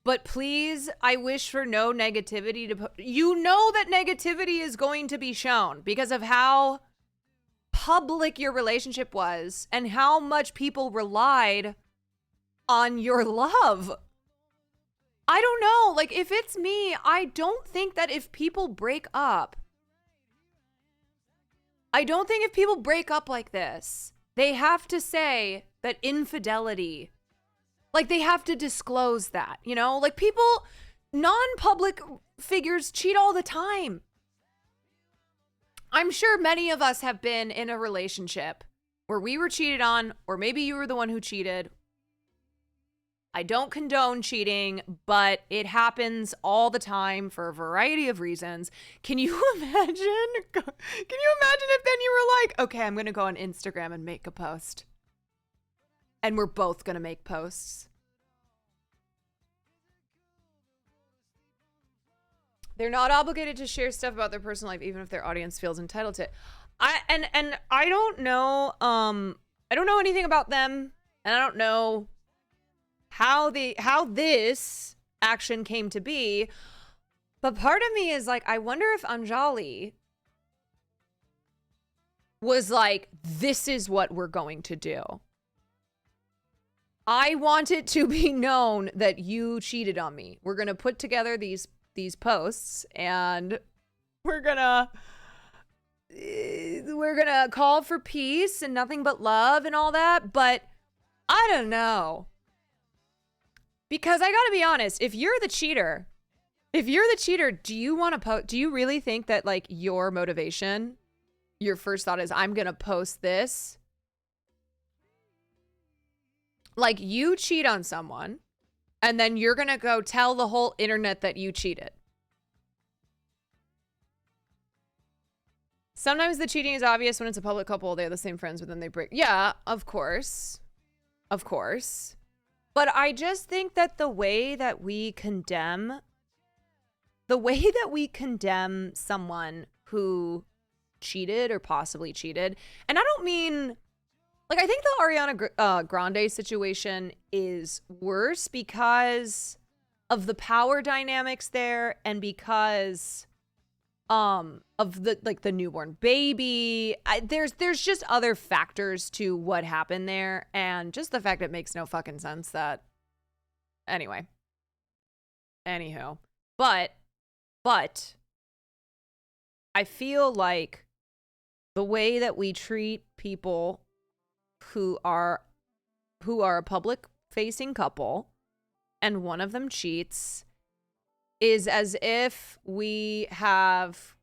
But please, I wish for no negativity to... You know that negativity is going to be shown because of how public your relationship was and how much people relied on your love. I don't know. Like, if it's me, I don't think that if people break up, like this, they have to say that infidelity, like they have to disclose that, you know? Like people, non-public figures cheat all the time. I'm sure many of us have been in a relationship where we were cheated on, or maybe you were the one who cheated. I don't condone cheating, but it happens all the time for a variety of reasons. Can you imagine? Can you imagine if then you were like, okay, I'm going to go on Instagram and make a post. And we're both going to make posts. They're not obligated to share stuff about their personal life, even if their audience feels entitled to it. I don't know. I don't know anything about them, and I don't know how this action came to be. But part of me is like, I wonder if Anjali was like, this is what we're going to do. I want it to be known that you cheated on me. We're going to put together these posts, and we're gonna call for peace and nothing but love and all that. But I don't know, because I gotta be honest, if you're the cheater, do you want to post? Do you really think that like your motivation, your first thought is, I'm gonna post this? Like, you cheat on someone, and then you're going to go tell the whole internet that you cheated. Sometimes the cheating is obvious when it's a public couple. They have the same friends, but then they break. Yeah, of course. Of course. But I just think that the way that we condemn someone who cheated or possibly cheated, and I don't mean... Like, I think the Ariana Grande situation is worse because of the power dynamics there, and because of the newborn baby. There's just other factors to what happened there, and just the fact it makes no fucking sense that... Anyway. Anywho. But I feel like the way that we treat people who are a public facing couple and one of them cheats is as if we have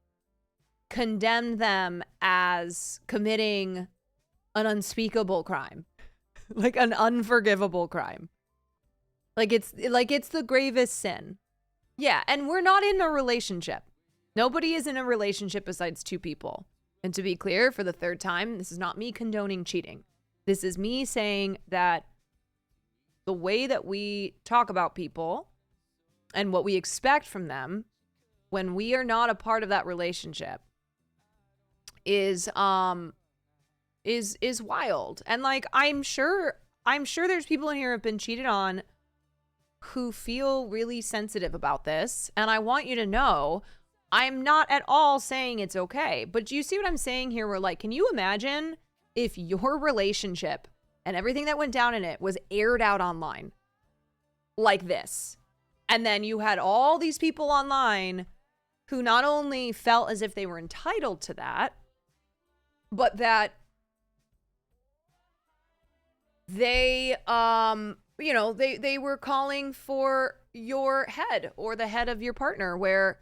condemned them as committing an unspeakable crime, like an unforgivable crime. Like it's the gravest sin. Yeah, and we're not in a relationship. Nobody is in a relationship besides two people. And to be clear, for the third time, this is not me condoning cheating. This is me saying that the way that we talk about people and what we expect from them when we are not a part of that relationship is wild. And like, I'm sure there's people in here who have been cheated on who feel really sensitive about this. And I want you to know, I'm not at all saying it's okay. But do you see what I'm saying here? We're like, can you imagine if your relationship and everything that went down in it was aired out online like this? And then you had all these people online who not only felt as if they were entitled to that, but that they, they were calling for your head or the head of your partner, where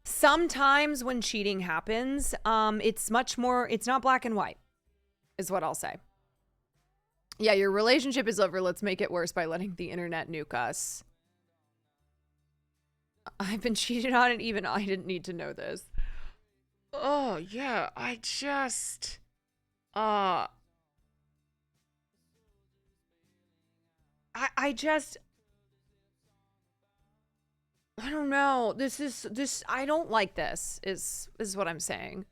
sometimes when cheating happens, it's not black and white, is what I'll say. Yeah, your relationship is over. Let's make it worse by letting the internet nuke us. I've been cheated on, and even I didn't need to know this. Oh, yeah, I just I don't know. I don't like this, is what I'm saying.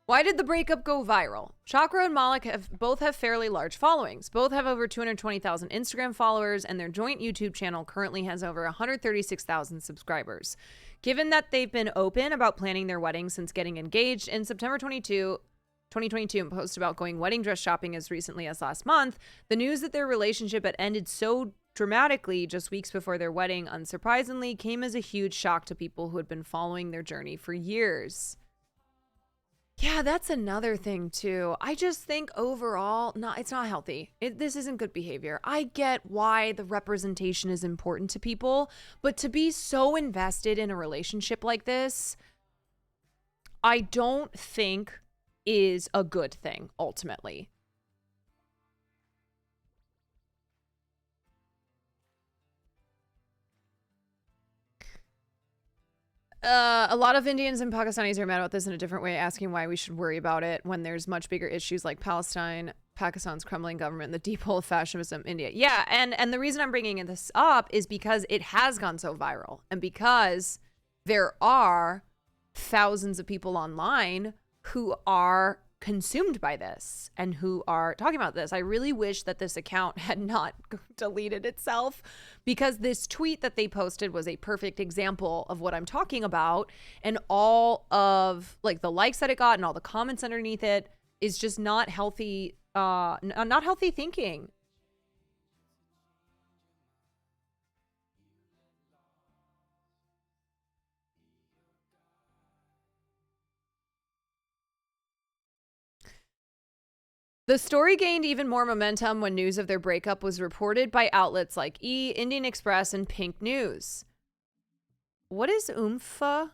Why did the breakup go viral? Chakra and Malik both have fairly large followings. Both have over 220,000 Instagram followers, and their joint YouTube channel currently has over 136,000 subscribers. Given that they've been open about planning their wedding since getting engaged in September 22, 2022 and posted about going wedding dress shopping as recently as last month. The news that their relationship had ended so dramatically just weeks before their wedding, unsurprisingly, came as a huge shock to people who had been following their journey for years. Yeah, that's another thing too. I just think overall, no, it's not healthy. This isn't good behavior. I get why the representation is important to people, but to be so invested in a relationship like this, I don't think is a good thing ultimately. A lot of Indians and Pakistanis are mad about this in a different way, asking why we should worry about it when there's much bigger issues like Palestine, Pakistan's crumbling government, the deep hole of fascism, India. Yeah, and the reason I'm bringing this up is because it has gone so viral, and because there are thousands of people online who are consumed by this and who are talking about this. I really wish that this account had not deleted itself, because this tweet that they posted was a perfect example of what I'm talking about, and all of like the likes that it got and all the comments underneath it is just not healthy not healthy thinking. The story gained even more momentum when news of their breakup was reported by outlets like E!, Indian Express, and Pink News. What is Oomfa?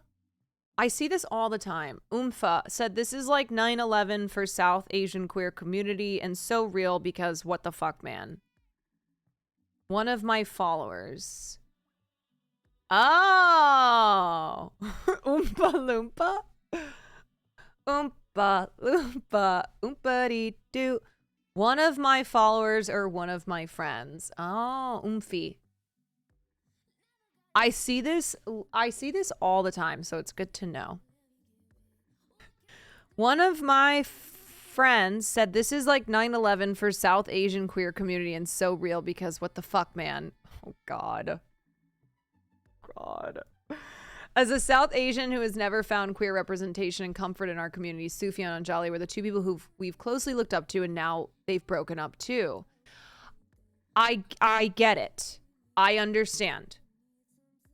I see this all the time. Oomfa said this is like 9/11 for South Asian queer community and so real because what the fuck, man. One of my followers. Oh! Oompa Loompa? Oompa Loompa, Oompa-dee-doo. One of my followers or one of my friends. Oh, Oomphy. I see this all the time, so it's good to know. One of my friends said this is like 9/11 for South Asian queer community and so real because what the fuck, man. Oh, God. God. As a South Asian who has never found queer representation and comfort in our community, Sufyan and Anjali were the two people who we've closely looked up to, and now they've broken up too. I get it. I understand.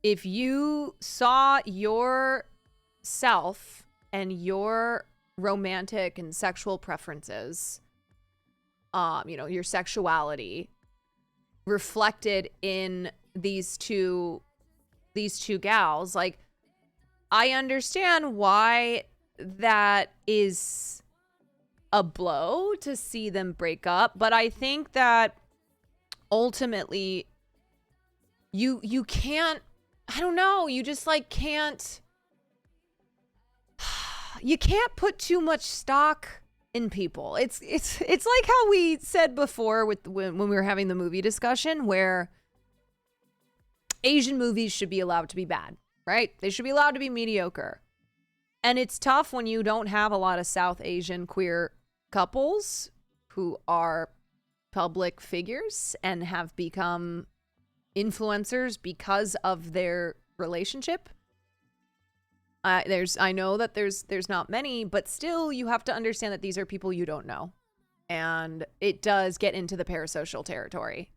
If you saw yourself and your romantic and sexual preferences, your sexuality reflected in these two gals, like, I understand why that is a blow to see them break up, but I think that ultimately you can't, I don't know, you just like can't, you can't put too much stock in people. It's like how we said before when we were having the movie discussion, where Asian movies should be allowed to be bad, right? They should be allowed to be mediocre. And it's tough when you don't have a lot of South Asian queer couples who are public figures and have become influencers because of their relationship. I know that there's not many, but still you have to understand that these are people you don't know. And it does get into the parasocial territory.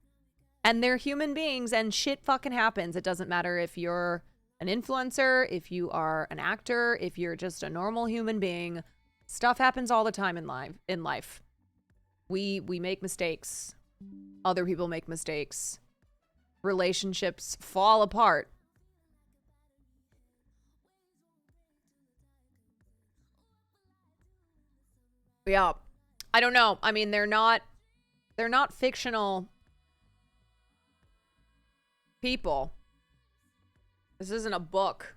And they're human beings and shit fucking happens. It doesn't matter if you're an influencer, if you are an actor, if you're just a normal human being. Stuff happens all the time in life. We make mistakes. Other people make mistakes. Relationships fall apart. Yeah. I don't know. I mean, they're not fictional people. This isn't a book.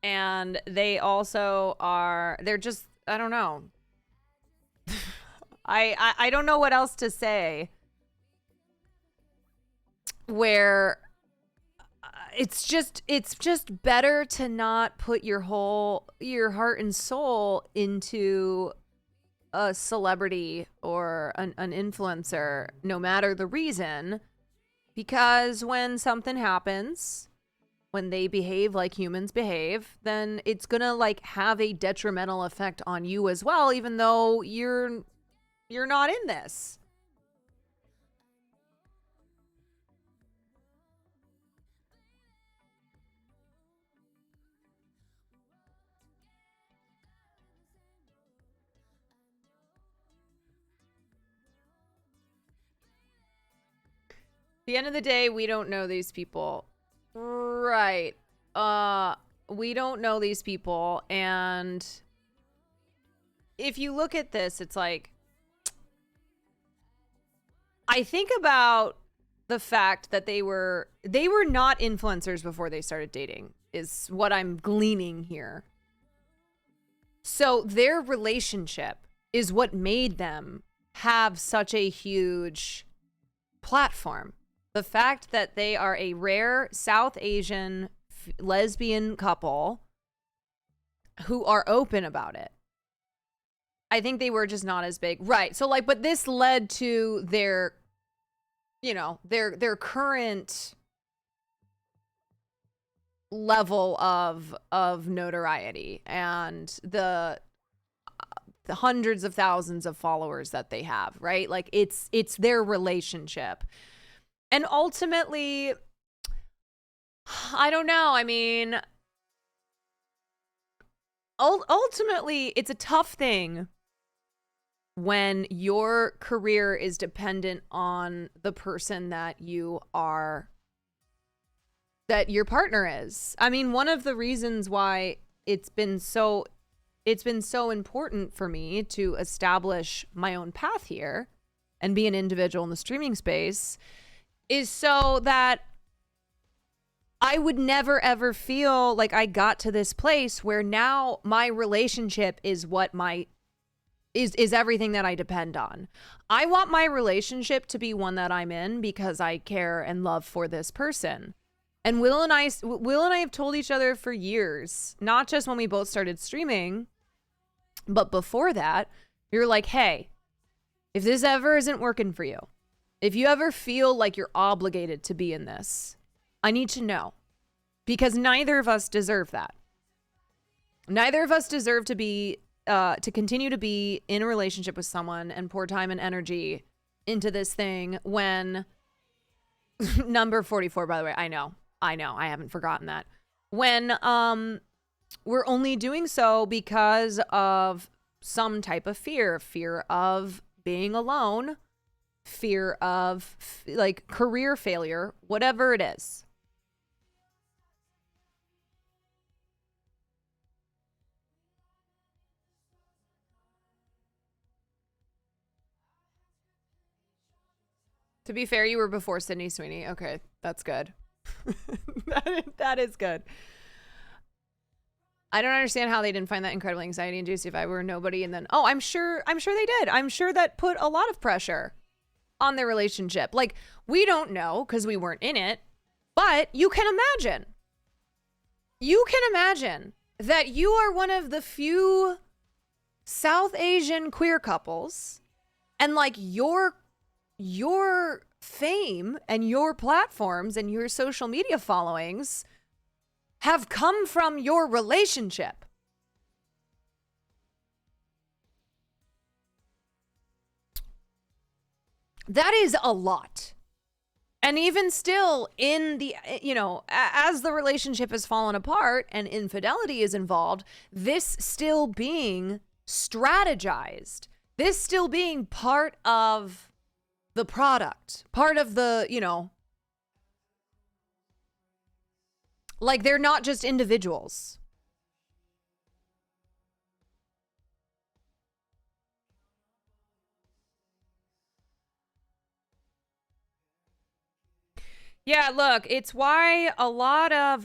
And they also they're just, I don't know. I don't know what else to say. Where it's just better to not put your heart and soul into a celebrity or an influencer, no matter the reason. Because when something happens, when they behave like humans behave, then it's gonna like have a detrimental effect on you as well, even though you're not in this. At the end of the day, we don't know these people. Right. We don't know these people, and if you look at this, it's like, I think about the fact that they were not influencers before they started dating, is what I'm gleaning here. So their relationship is what made them have such a huge platform. The fact that they are a rare South Asian lesbian couple who are open about it. I think they were just not as big. Right. So like, but this led to their, you know, their current level of notoriety and the hundreds of thousands of followers that they have, right? Like it's their relationship. And ultimately, I don't know. I mean, ultimately, it's a tough thing when your career is dependent on the person that your partner is. I mean, one of the reasons why it's been so important for me to establish my own path here and be an individual in the streaming space is so that I would never ever feel like I got to this place where now my relationship is what is everything that I depend on. I want my relationship to be one that I'm in because I care and love for this person. And Will and I have told each other for years, not just when we both started streaming, but before that, we were like, hey, if this ever isn't working for you, if you ever feel like you're obligated to be in this, I need to know, because neither of us deserve that. Neither of us deserve to be, to continue to be in a relationship with someone and pour time and energy into this thing when number 44, by the way, I know, I haven't forgotten that. When, we're only doing so because of some type of fear of being alone, fear of like career failure, whatever it is. To be fair, you were before Sydney Sweeney. Okay, that's good. that is good. I don't understand how they didn't find that incredibly anxiety induced if I were nobody. And then, oh, I'm sure they did. I'm sure that put a lot of pressure on their relationship. Like, we don't know because we weren't in it, but you can imagine. You can imagine that you are one of the few South Asian queer couples, and like your fame and your platforms and your social media followings have come from your relationship. That is a lot. And even still, in the, you know, as the relationship has fallen apart and infidelity is involved, this still being strategized, this still being part of the product, part of the, you know, like they're not just individuals. Yeah, look, it's why a lot of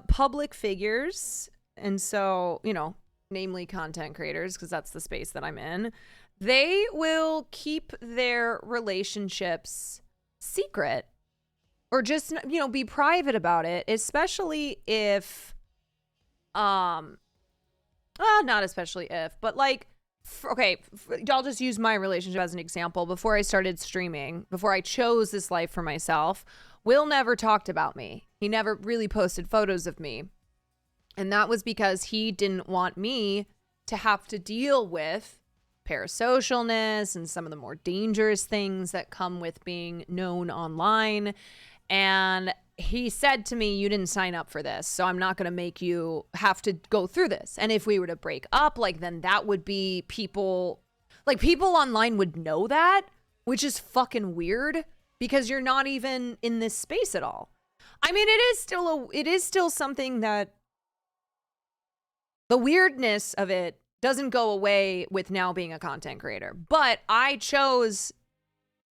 public figures, and so, you know, namely content creators, because that's the space that I'm in, they will keep their relationships secret or just, you know, be private about it, especially if, not especially if, but like I'll just use my relationship as an example. Before I started streaming, before I chose this life for myself, Will never talked about me. He never really posted photos of me. And that was because he didn't want me to have to deal with parasocialness and some of the more dangerous things that come with being known online. And he said to me, you didn't sign up for this, so I'm not going to make you have to go through this. And if we were to break up, like, then that would be people online would know that, which is fucking weird because you're not even in this space at all. I mean, it is still something that the weirdness of it doesn't go away with now being a content creator. But I chose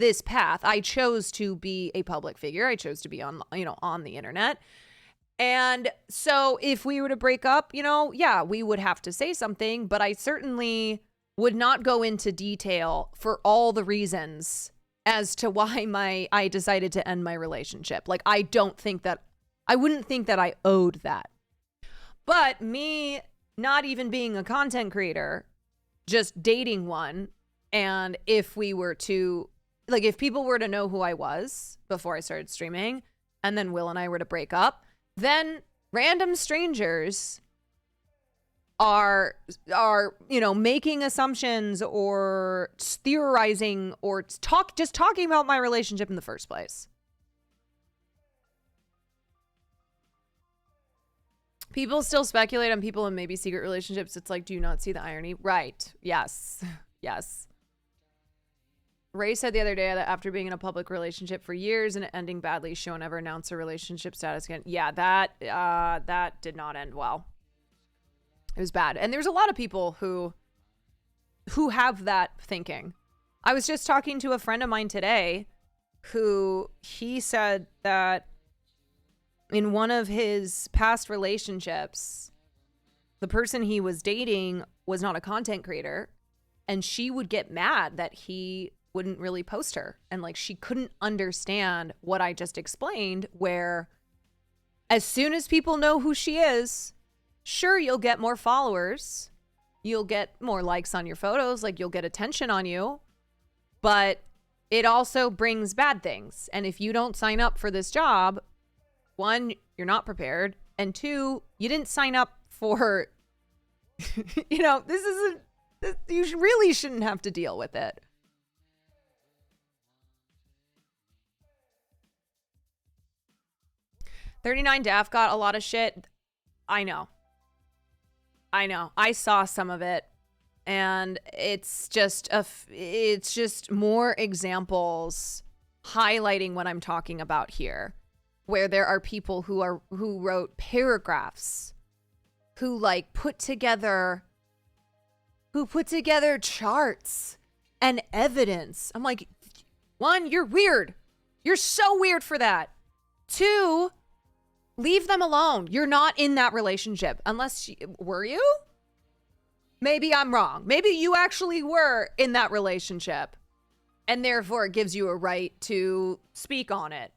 this path. I chose to be a public figure. I chose to be on the internet. And so if we were to break up, yeah, we would have to say something, but I certainly would not go into detail for all the reasons as to why I decided to end my relationship. Like, I wouldn't think that I owed that. But me not even being a content creator, just dating one, and if people were to know who I was before I started streaming, and then Will and I were to break up, then random strangers are making assumptions or theorizing or talking about my relationship in the first place. People still speculate on people in maybe secret relationships. It's like, do you not see the irony? Right. Yes. Yes. Ray said the other day that after being in a public relationship for years and it ending badly, she won't ever announce her relationship status again. Yeah, that did not end well. It was bad. And there's a lot of people who have that thinking. I was just talking to a friend of mine today who he said that in one of his past relationships, the person he was dating was not a content creator, and she would get mad that he wouldn't really post her. And like, she couldn't understand what I just explained, where as soon as people know who she is, sure, you'll get more followers, you'll get more likes on your photos, like you'll get attention on you, but it also brings bad things. And if you don't sign up for this job, one, you're not prepared, and two, you didn't sign up for, you really shouldn't have to deal with it. $39 Daff got a lot of shit. I know. I saw some of it, and it's just more examples highlighting what I'm talking about here, where there are people who wrote paragraphs, who put together charts and evidence. I'm like, one, you're weird. You're so weird for that. Two, leave them alone. You're not in that relationship. Were you? Maybe I'm wrong. Maybe you actually were in that relationship, and therefore it gives you a right to speak on it.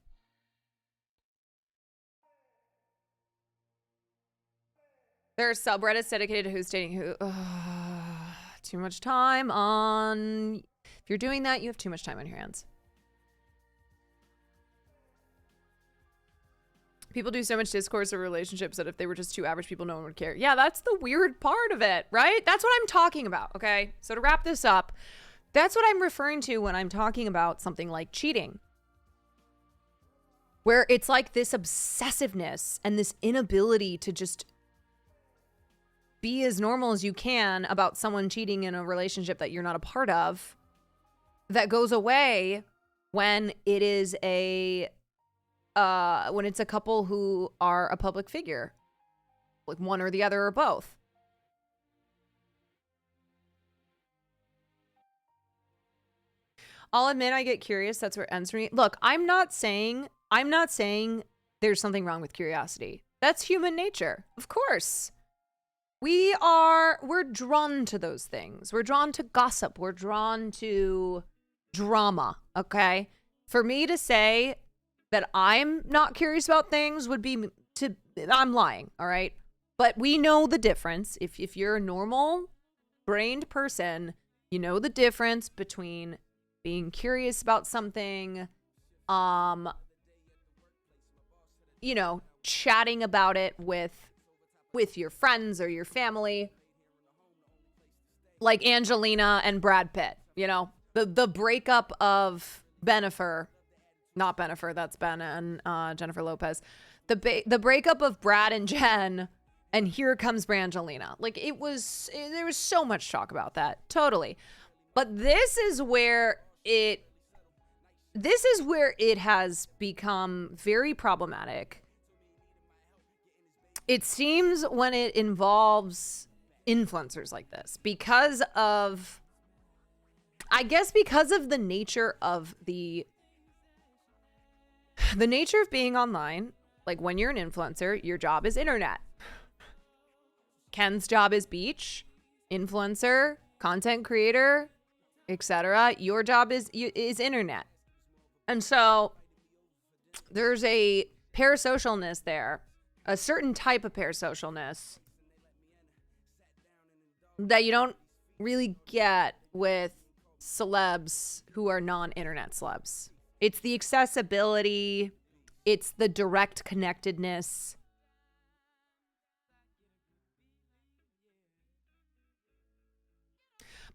There are subreddits dedicated to who's dating who. Too much time on. If you're doing that, you have too much time on your hands. People do so much discourse of relationships that if they were just two average people, no one would care. Yeah, that's the weird part of it, right? That's what I'm talking about, okay? So to wrap this up, that's what I'm referring to when I'm talking about something like cheating, where it's like this obsessiveness and this inability to just be as normal as you can about someone cheating in a relationship that you're not a part of, that goes away when it is when it's a couple who are a public figure, like one or the other or both. I'll admit I get curious. That's where it ends for me. Look, I'm not saying there's something wrong with curiosity. That's human nature. Of course. We're drawn to those things. We're drawn to gossip. We're drawn to drama, okay? For me to say that I'm not curious about things would be I'm lying, all right? But we know the difference. If you're normal brained person, you know the difference between being curious about something, you know, chatting about it with your friends or your family, like Angelina and Brad Pitt, you know, the breakup of Bennifer, not Bennifer, that's Ben and Jennifer Lopez, the breakup of Brad and Jen, and here comes Brangelina. Like, there was so much talk about that, totally. But this is where it has become very problematic. It seems when it involves influencers like this, because of the nature of the nature of being online. Like, when you're an influencer, your job is internet. Ken's job is beach, influencer, content creator, etc. Your job is internet. And so there's a parasocialness there, a certain type of parasocialness that you don't really get with celebs who are non-internet celebs. It's the accessibility, it's the direct connectedness.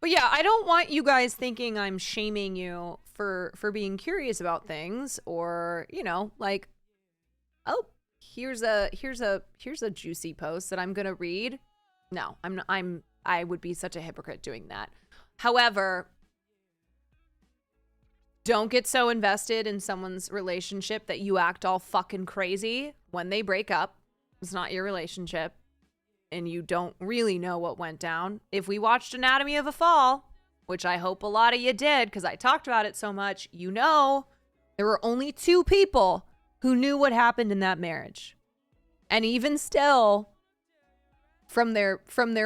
But yeah, I don't want you guys thinking I'm shaming you for being curious about things, or, you know, like, oh, here's a juicy post that I'm going to read. No, I would be such a hypocrite doing that. However, don't get so invested in someone's relationship that you act all fucking crazy when they break up. It's not your relationship, and you don't really know what went down. If we watched Anatomy of a Fall, which I hope a lot of you did because I talked about it so much, you know there were only 2 people who knew what happened in that marriage. And even still, from their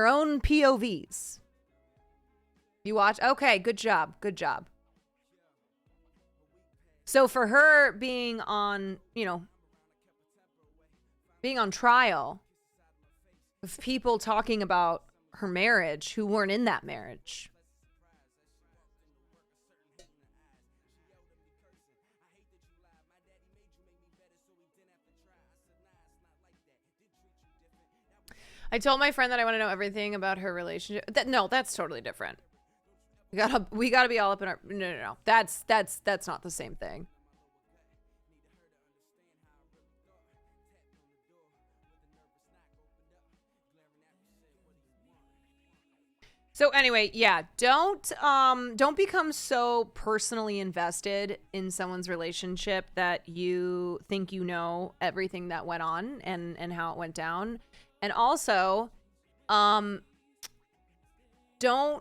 own POVs. You watch, okay, good job. So for her being on, being on trial, of people talking about her marriage who weren't in that marriage. I told my friend that I want to know everything about her relationship. That's totally different. We gotta be all up in our. No. That's not the same thing. So anyway, yeah, don't become so personally invested in someone's relationship that you think you know everything that went on and how it went down. And also, don't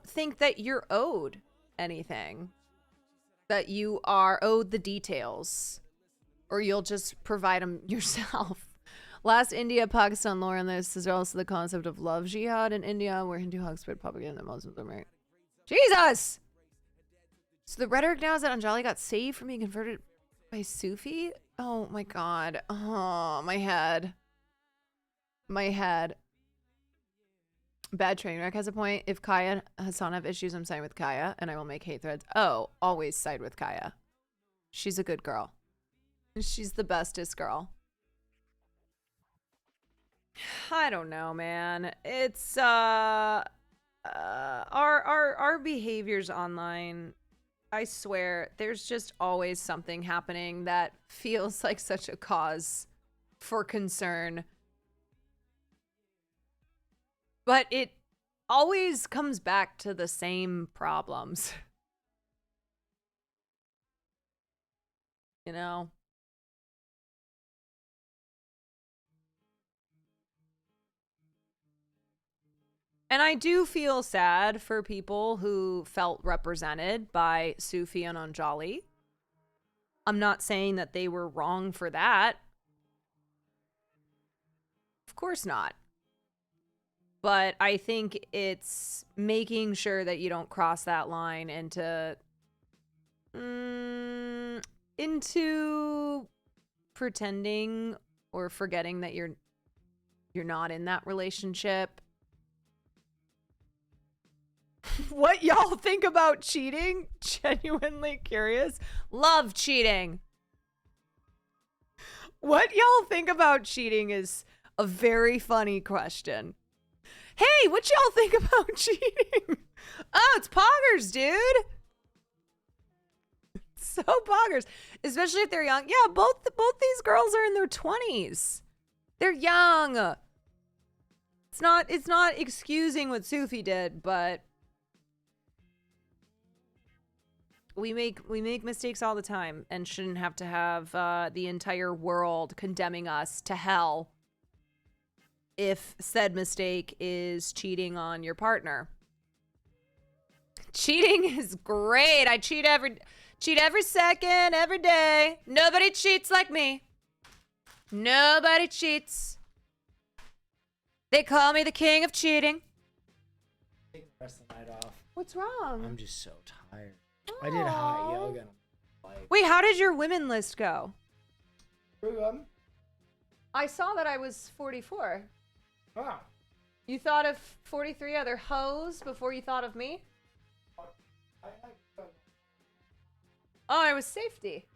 think that you're owed anything, that you are owed the details, or you'll just provide them yourself. Last India, Pakistan lore on this is also the concept of love jihad in India, where Hindu hugs spread propaganda that Muslims are married. Jesus! So the rhetoric now is that Anjali got saved from being converted by Sufi? Oh my god. Oh, my head. Bad train wreck has a point. If Kaya and Hassan have issues, I'm siding with Kaya, and I will make hate threads. Oh, always side with Kaya. She's a good girl. She's the bestest girl. I don't know, man. It's our behaviors online. I swear, there's just always something happening that feels like such a cause for concern. But it always comes back to the same problems. You know? And I do feel sad for people who felt represented by Sufi and Anjali. I'm not saying that they were wrong for that. Of course not. But I think it's making sure that you don't cross that line into pretending or forgetting that you're not in that relationship. what y'all think about cheating? Genuinely curious. Love cheating. What y'all think about cheating is a very funny question. Hey, what y'all think about cheating? Oh, it's poggers, dude. So poggers, especially if they're young. Yeah, both these girls are in their 20s. They're young. It's not excusing what Sufi did, but we make mistakes all the time and shouldn't have to have the entire world condemning us to hell if said mistake is cheating on your partner. Cheating is great. I cheat every second, every day. Nobody cheats like me. Nobody cheats. They call me the king of cheating. Take the rest of the night off. What's wrong? I'm just so tired. I did hot yoga. And I'm like, Wait, how did your women list go? pretty good. I saw that I was 44. Ah, You thought of 43 other hoes before you thought of me? Oh, it was safety.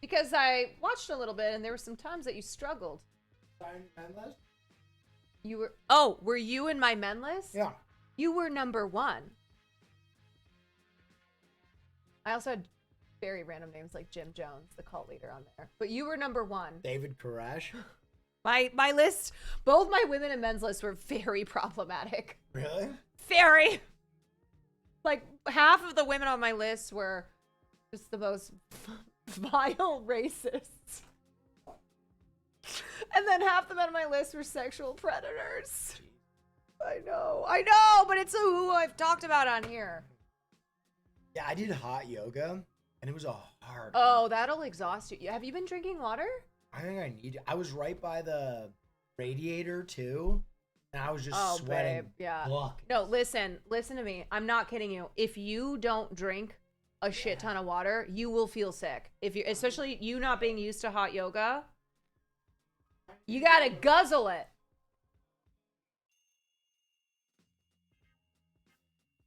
Because I watched a little bit and there were some times that you struggled. You were, oh, were you in my men list? Yeah. You were number 1. I also had very random names like Jim Jones, the cult leader, on there. But you were number 1. David Koresh. My list, both my women and men's lists were very problematic. Really? Very. Like, half of the women on my list were just the most vile racists. And then half the men on my list were sexual predators. I know, but it's who I've talked about on here. Yeah, I did hot yoga, and it was a hard. Oh, that'll exhaust you. Have you been drinking water? I think I need. I was right by the radiator too, and I was just sweating. Babe, yeah. buckets. No, listen to me. I'm not kidding you. If you don't drink a shit ton of water, you will feel sick. If you, especially you not being used to hot yoga, you gotta guzzle it.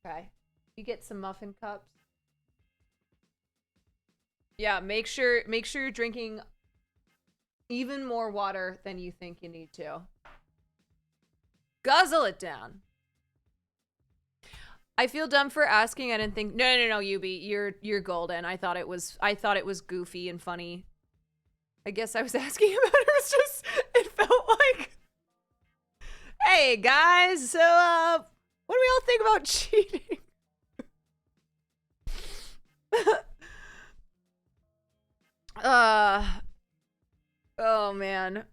Okay, you get some muffin cups. Yeah, make sure you're drinking even more water than you think you need to. Guzzle it down. I feel dumb for asking. I didn't think. No, Yubi, you're golden. I thought it was goofy and funny. I guess I was asking about it. It was just, it felt like, hey guys, so what do we all think about cheating? Oh man.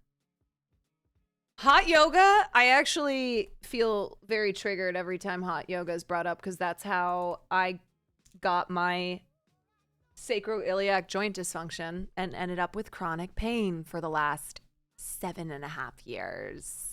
Hot yoga, I actually feel very triggered every time hot yoga is brought up because that's how I got my sacroiliac joint dysfunction and ended up with chronic pain for the last 7.5 years.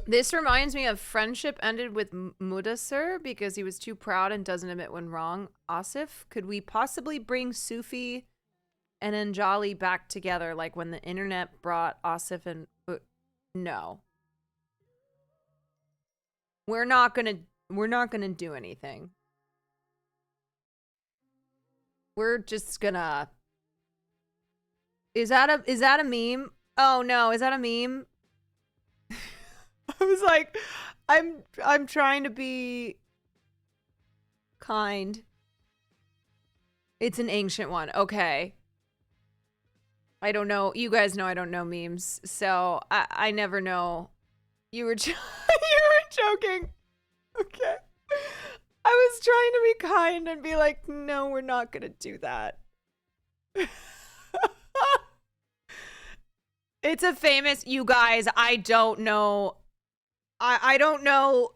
This reminds me of friendship ended with Mudassir because he was too proud and doesn't admit when wrong. Asif, could we possibly bring Sufi and Anjali back together like when the internet brought Asif and... No. We're not gonna do anything. We're just gonna... Is that a meme? Oh no, is that a meme? I was like, I'm trying to be kind. It's an ancient one. Okay. I don't know. You guys know I don't know memes, so I never know. You were you were joking. Okay. I was trying to be kind and be like, no, we're not gonna do that. It's a famous, you guys, I don't know. I don't know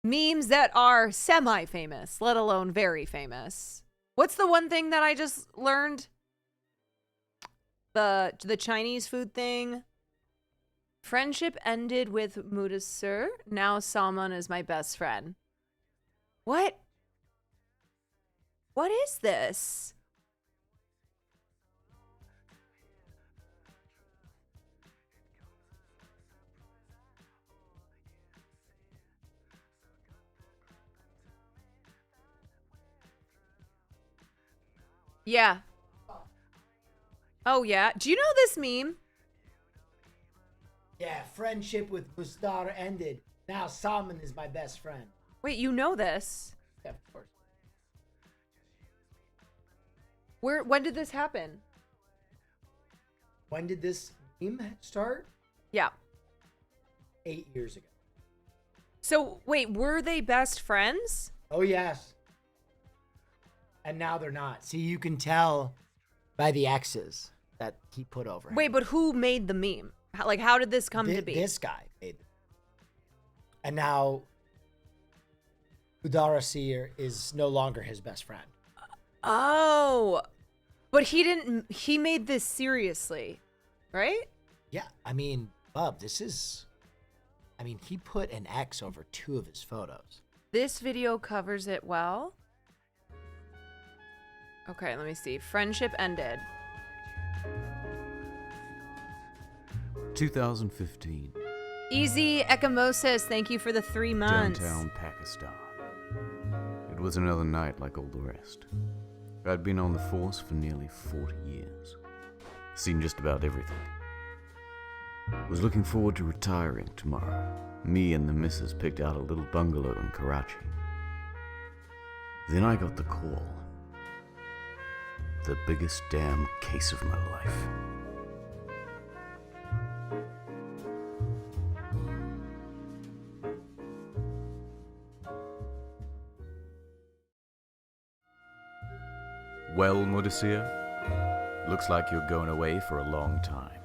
memes that are semi-famous, let alone very famous. What's the one thing that I just learned? The Chinese food thing. Friendship ended with Mudassir. Now Salman is my best friend. What? What is this? Yeah. Oh, yeah. Do you know this meme? Yeah, friendship with Mustara ended. Now Salman is my best friend. Wait, you know this? Yeah, of course. When did this happen? When did this meme start? Yeah. 8 years ago. So, wait, were they best friends? Oh, yes. And now they're not. See, you can tell by the X's that he put over him. Wait, but who made the meme? How did this come to be? This guy made it. And now Udara Seer is no longer his best friend. Oh. But he made this seriously, right? Yeah, I mean, Bub, he put an X over 2 of his photos. This video covers it well. Okay, let me see. Friendship ended. 2015. Easy Echemosis, thank you for the 3 months. Downtown Pakistan. It was another night like all the rest. I'd been on the force for nearly 40 years. Seen just about everything. Was looking forward to retiring tomorrow. Me and the missus picked out a little bungalow in Karachi. Then I got the call. The biggest damn case of my life. Well, Mudasir, looks like you're going away for a long time.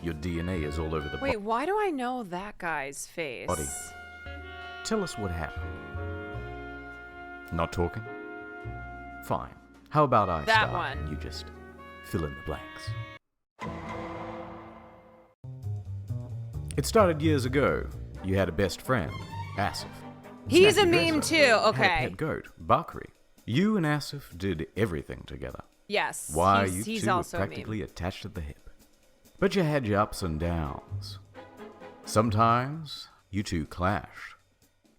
Your DNA is all over the Wait, why do I know that guy's face? body. Tell us what happened. Not talking? Fine. How about I That start one. and you just fill in the blanks? It started years ago. You had a best friend, Asif. He's a Snacky meme dresser. too, Had a okay. pet goat, Bakri. You and Asif did everything together. Yes. Why, he's you two were also a meme. practically attached at the hip. But you had your ups and downs. Sometimes, you two clashed.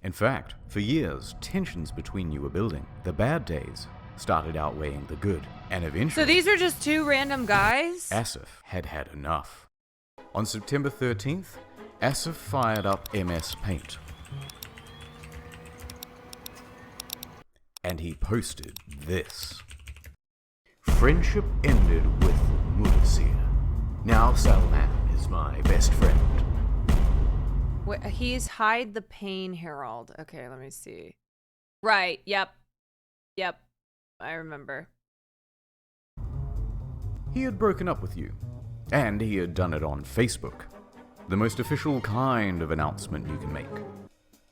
In fact, for years, tensions between you were building. The bad days started outweighing the good, and eventually... So these are just 2 random guys? Asif had had enough. On September 13th, Asif fired up MS Paint. And he posted this. Friendship ended with Mudasir. Now Salman is my best friend. Wait, he's Hide the Pain Herald. Okay, let me see. Right, yep. Yep, I remember. He had broken up with you, and he had done it on Facebook. The most official kind of announcement you can make.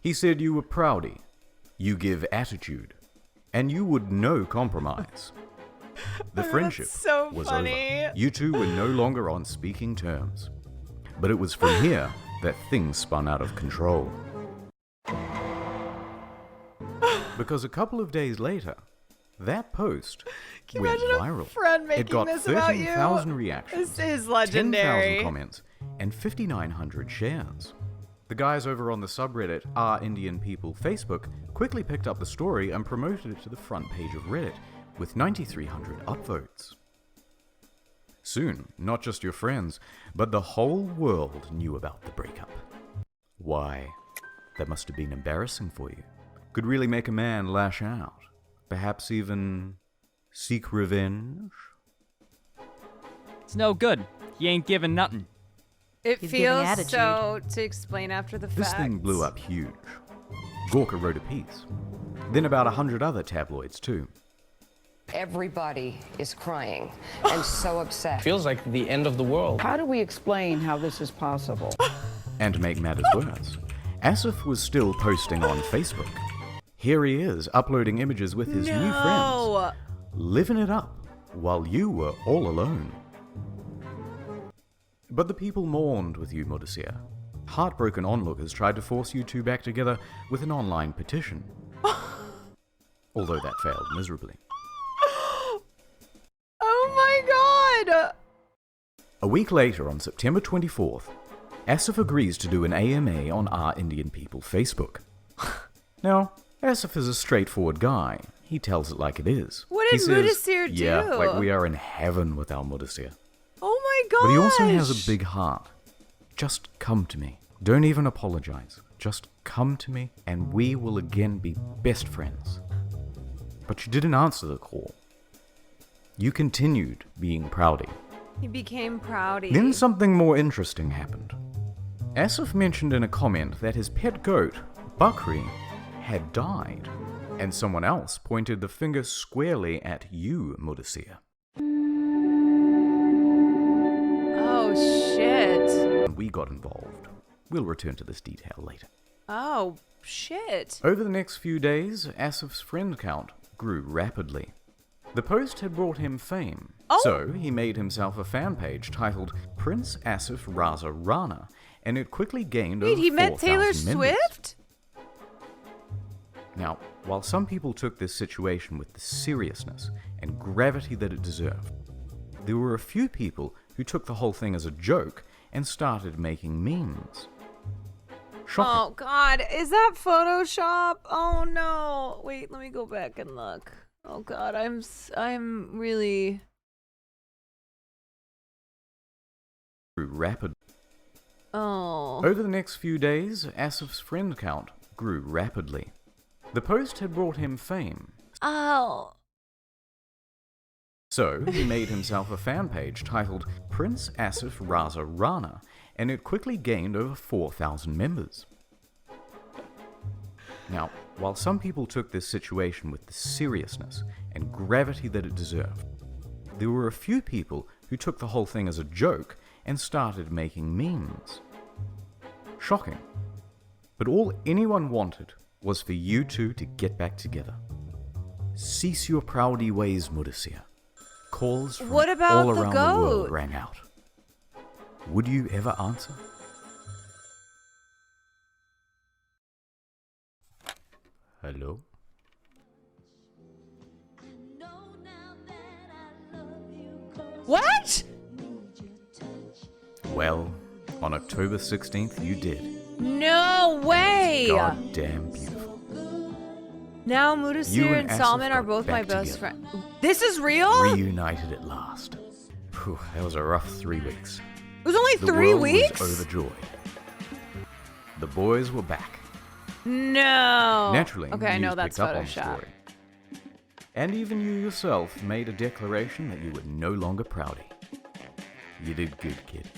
He said you were proudy, you give attitude, and you would no compromise. The friendship so was funny. over. You two were no longer on speaking terms. But it was from here that things spun out of control. Because a couple of days later, that post Can you went imagine viral. a friend making It got this about you? 13,000 reactions, This is legendary. 10,000 comments, and 5,900 shares. The guys over on the subreddit Are Indian People Facebook quickly picked up the story and promoted it to the front page of Reddit with 9,300 upvotes. Soon, not just your friends, but the whole world knew about the breakup. Why, that must have been embarrassing for you. Could really make a man lash out. Perhaps even seek revenge? It's no good. He ain't giving nothing. It He's giving feels attitude. so to explain after the fact. This thing blew up huge. Gorka wrote a piece. Then about 100 other tabloids too. Everybody is crying and so upset. Feels like the end of the world. How do we explain how this is possible? And to make matters worse, Asif was still posting on Facebook. Here he is, uploading images with his new friends, living it up, while you were all alone. But the people mourned with you, Mudasir. Heartbroken onlookers tried to force you two back together with an online petition. Although that failed miserably. Oh my god! A week later, on September 24th, Asif agrees to do an AMA on Our Indian People Facebook. Now, Asif is a straightforward guy. he tells it like it is. What He did says, Mudasir Yeah, do? like we are in heaven with our Mudasir. Oh my gosh. But he also has a big heart. Just come to me. Don't even apologize. Just come to me and we will again be best friends. But you didn't answer the call. You continued being Proudy. He became Proudy. Then something more interesting happened. Asif mentioned in a comment that his pet goat, Bakri, had died, and someone else pointed the finger squarely at you, Mudasir. Oh shit. And we got involved. We'll return to this detail later. Oh shit. Over the next few days, Asif's friend count grew rapidly. The post had brought him fame, so he made himself a fan page titled Prince Asif Raza Rana, and it quickly gained over Wait, he met 4,000 Taylor members. Swift? Now, while some people took this situation with the seriousness and gravity that it deserved, there were a few people who took the whole thing as a joke and started making memes. Shocking. Oh god, is that Photoshop? Oh no. Wait, let me go back and look. Oh god, I'm really Rapid. Oh. Over the next few days, Asif's friend count grew rapidly. The post had brought him fame, Oh. so he made himself a fan page titled Prince Asif Raza Rana, and it quickly gained over 4,000 members. Now, while some people took this situation with the seriousness and gravity that it deserved, there were a few people who took the whole thing as a joke and started making memes. Shocking. But all anyone wanted was for you two to get back together. Cease your proudy ways, Mudasir. Calls from What about all the around the world goat? rang out. Would you ever answer? Hello? What? Well, on October 16th, you did. No way. Goddamn beautiful. Now You Mudasir and and Asif Salman are got both my back best together. friends. This is real? Reunited at last. Whew, that was a rough 3 weeks. It was only The 3 world weeks? was overjoyed. The boys were back. No. Naturally, Okay, I news know that's picked up on the Photoshop. story. And even you yourself made a declaration that you were no longer Proudy. You did good, kid.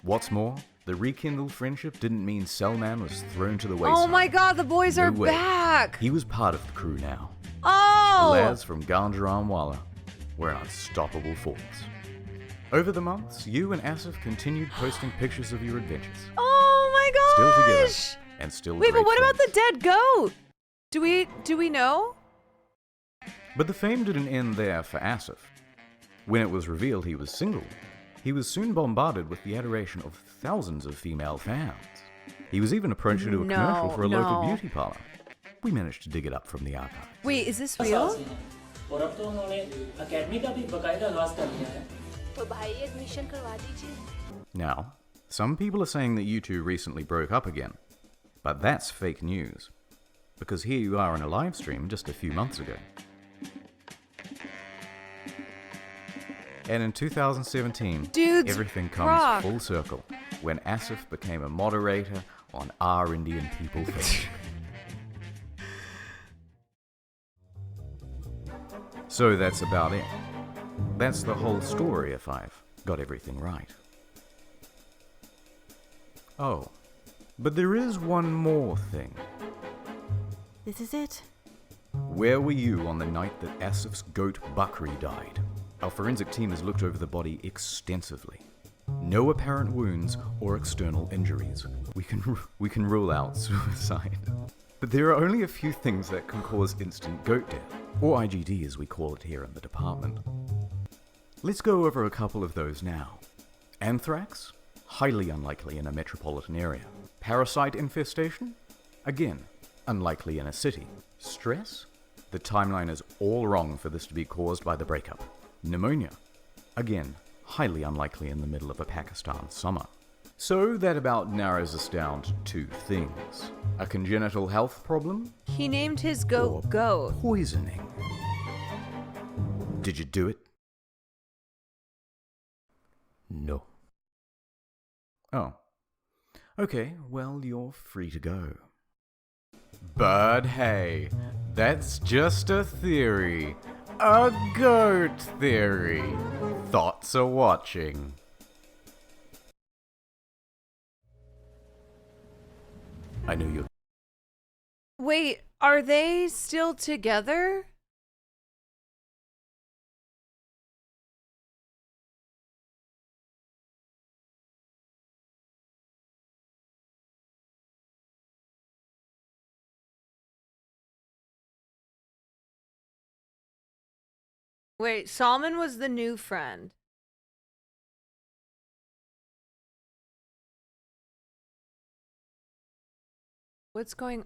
What's more, the rekindled friendship didn't mean Selman was thrown to the wayside. Oh my god, the boys No are way. back. He was part of the crew now. The Oh. lads from Ganjaranwala were an unstoppable force. Over the months, you and Asif continued posting pictures of your adventures. Oh my Still gosh. together, and still Wait, but great what about friends. the dead goat? Do we know? But the fame didn't end there for Asif. When it was revealed he was single, he was soon bombarded with the adoration of thousands of female fans. He was even approached to do a commercial for a local no. beauty parlor. We managed to dig it up from the archives. Wait, is this real? और अब तो उन्होंने academy का भी बकायदा आगाज कर दिया है। तो भाई एडमिशन करवा दीजिए। Now, some people are saying that you two recently broke up again. But that's fake news. Because here you are in a live stream just a few months ago. And in 2017, Dudes everything comes rock. full circle when Asif became a moderator on Our Indian People Facebook. So that's about it. That's the whole story if I've got everything right. Oh, but there is one more thing. This is it. Where were you on the night that Asif's goat Bakri died? Our forensic team has looked over the body extensively. No apparent wounds or external injuries. We can rule out suicide. But there are only a few things that can cause instant goat death, or IGD as we call it here in the department. Let's go over a couple of those now. Anthrax? Highly unlikely in a metropolitan area. Parasite infestation? Again, unlikely in a city. Stress? The timeline is all wrong for this to be caused by the breakup. Pneumonia? Again, highly unlikely in the middle of a Pakistan summer. So that about narrows us down to two things. A congenital health problem He named his goat Goat. poisoning. Did you do it? No. Oh. Okay, well, you're free to go. But hey, that's just a theory. A goat theory. Thoughts are watching. I know you're... Wait, are they still together? Wait, Salman was the new friend. What's going...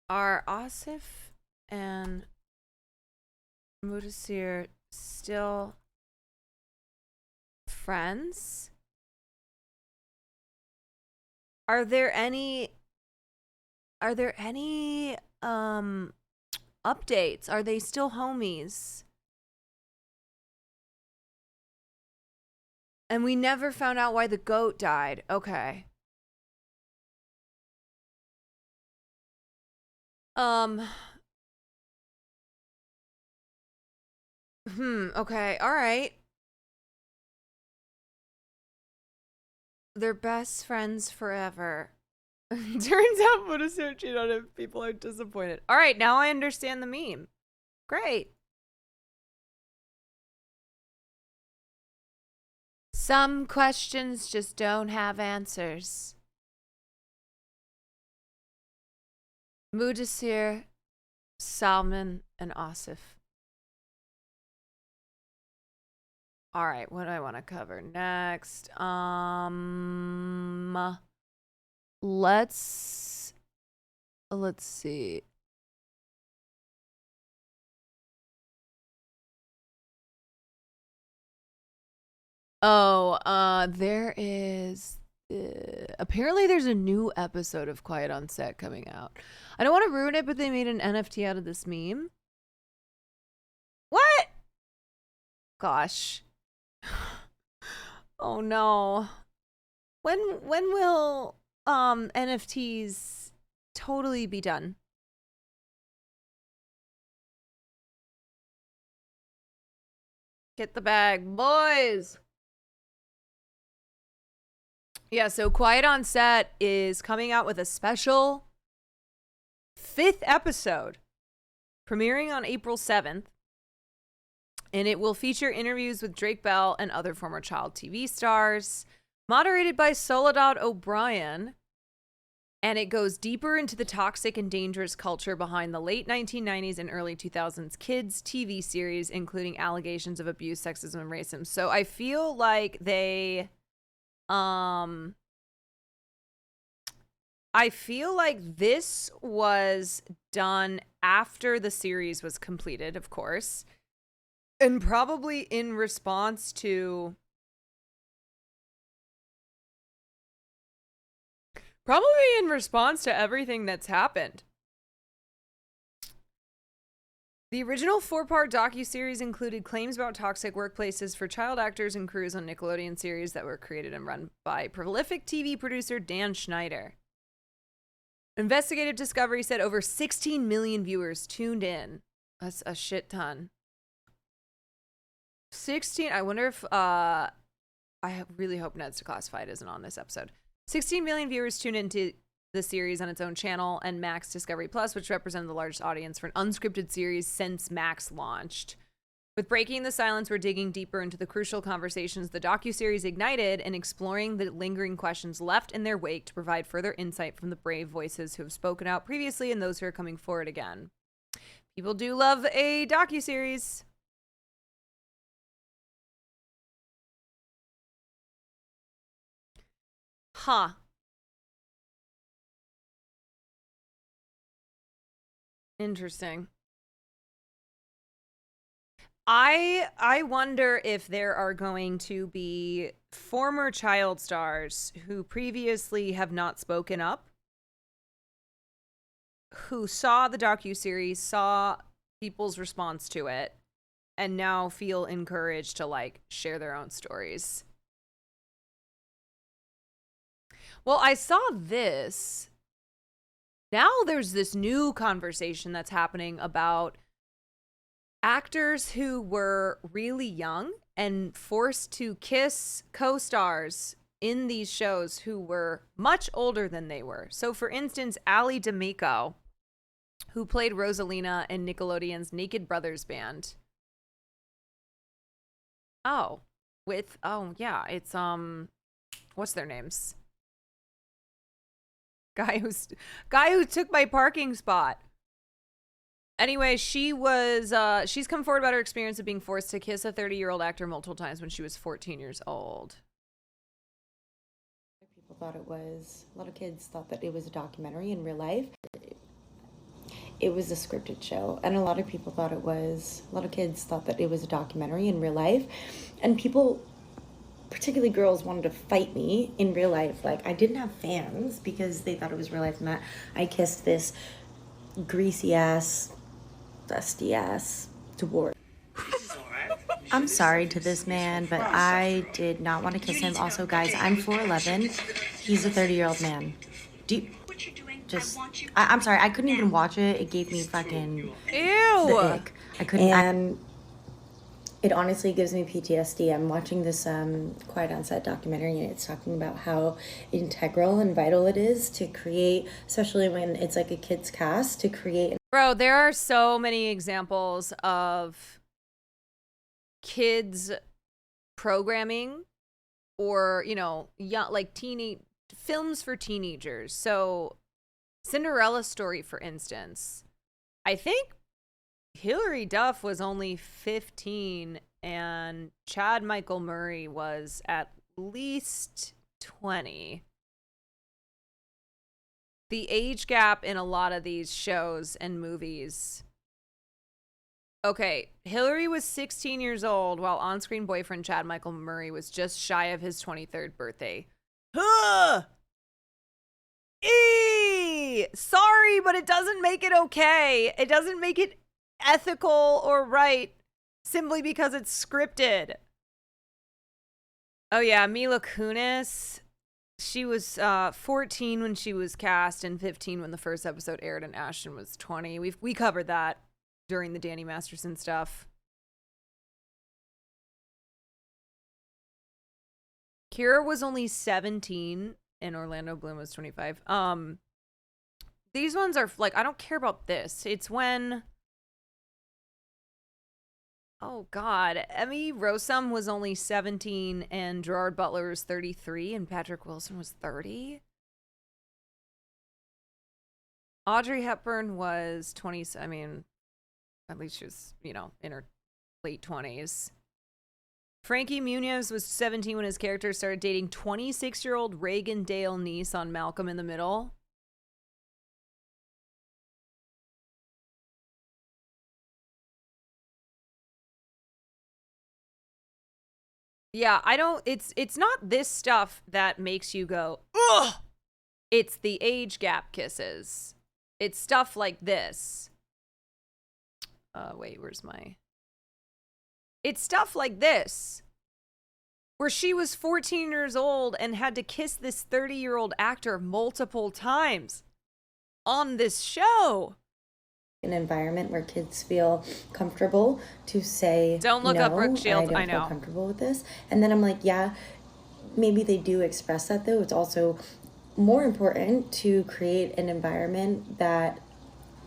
Are Asif and Mudassir still friends? Are there any updates? Are they still homies? And we never found out why the goat died. Okay. Okay, alright. They're best friends forever. Turns out Mudassir cheated on him. People are disappointed. Alright, now I understand the meme. Great. Some questions just don't have answers. Mudassir, Salman, and Asif. All right, what do I want to cover next? Let's see. There is apparently there's a new episode of Quiet on Set coming out. I don't want to ruin it, but they made an NFT out of this meme. What? Gosh. Oh no. When will NFTs totally be done? Get the bag, boys. Yeah, so Quiet on Set is coming out with a special 5th episode premiering on April 7th. And it will feature interviews with Drake Bell and other former Child TV stars, moderated by Soledad O'Brien. And it goes deeper into the toxic and dangerous culture behind the late 1990s and early 2000s kids TV series, including allegations of abuse, sexism, and racism. So I feel like they... I feel like this was done after the series was completed, of course, and probably in response to everything that's happened. The original 4-part docuseries included claims about toxic workplaces for child actors and crews on Nickelodeon series that were created and run by prolific TV producer Dan Schneider. Investigative Discovery said over 16 million viewers tuned in. That's a shit ton. 16, I wonder if, I really hope Ned's Declassified isn't on this episode. 16 million viewers tuned into the series on its own channel and Max Discovery Plus, which represented the largest audience for an unscripted series since Max launched. With Breaking the Silence, we're digging deeper into the crucial conversations the docuseries ignited and exploring the lingering questions left in their wake to provide further insight from the brave voices who have spoken out previously and those who are coming forward again. People do love a docuseries. Huh. Interesting. I wonder if there are going to be former child stars who previously have not spoken up, who saw the docuseries, saw people's response to it, and now feel encouraged to like share their own stories. Well, I saw this. Now there's this new conversation that's happening about actors who were really young and forced to kiss co-stars in these shows who were much older than they were. So for instance, Ali D'Amico, who played Rosalina in Nickelodeon's Naked Brothers band. Oh, yeah, it's what's their names? Guy who took my parking spot. Anyway, she's come forward about her experience of being forced to kiss a 30-year-old actor multiple times when she was 14 years old. People thought it was, a lot of kids thought that it was a documentary in real life. It was a scripted show, and a lot of people thought it was, a lot of kids thought that it was a documentary in real life, and people, particularly girls, wanted to fight me in real life. Like, I didn't have fans because they thought it was real life, and that I kissed this greasy ass, dusty ass dwarf. I'm sorry to this man, but I did not want to kiss him. Also, guys, I'm 4'11". He's a 30-year-old man. I'm sorry, I couldn't even watch it. It gave me fucking the ick. I couldn't. And it honestly gives me PTSD. I'm watching this Quiet on Set documentary, and it's talking about how integral and vital it is to create, especially when it's like a kid's cast, to create. Bro, there are so many examples of kids programming or, you know, young, like films for teenagers. So Cinderella Story, for instance, I think Hilary Duff was only 15 and Chad Michael Murray was at least 20. The age gap in a lot of these shows and movies. Okay, Hilary was 16 years old while on-screen boyfriend Chad Michael Murray was just shy of his 23rd birthday. Huh! Sorry, but it doesn't make it okay. It doesn't make it ethical or right simply because it's scripted. Oh yeah, Mila Kunis. She was 14 when she was cast and 15 when the first episode aired, and Ashton was 20. We covered that during the Danny Masterson stuff. Kira was only 17 and Orlando Bloom was 25. These ones are like, I don't care about this. It's when, oh God, Emmy Rossum was only 17 and Gerard Butler was 33 and Patrick Wilson was 30. Audrey Hepburn was 20. I mean, at least she was, you know, in her late 20s. Frankie Muniz was 17 when his character started dating 26-year-old Reagan Dale Neese on Malcolm in the Middle. Yeah, I don't, it's not this stuff that makes you go, ugh! It's the age gap kisses. It's stuff like this. Wait, where's my... It's stuff like this, where she was 14 years old and had to kiss this 30-year-old actor multiple times on this show. An environment where kids feel comfortable to say, don't look no, up Brooke Shields. I don't feel comfortable with this. And then I'm like, yeah, maybe they do express that, though. It's also more important to create an environment that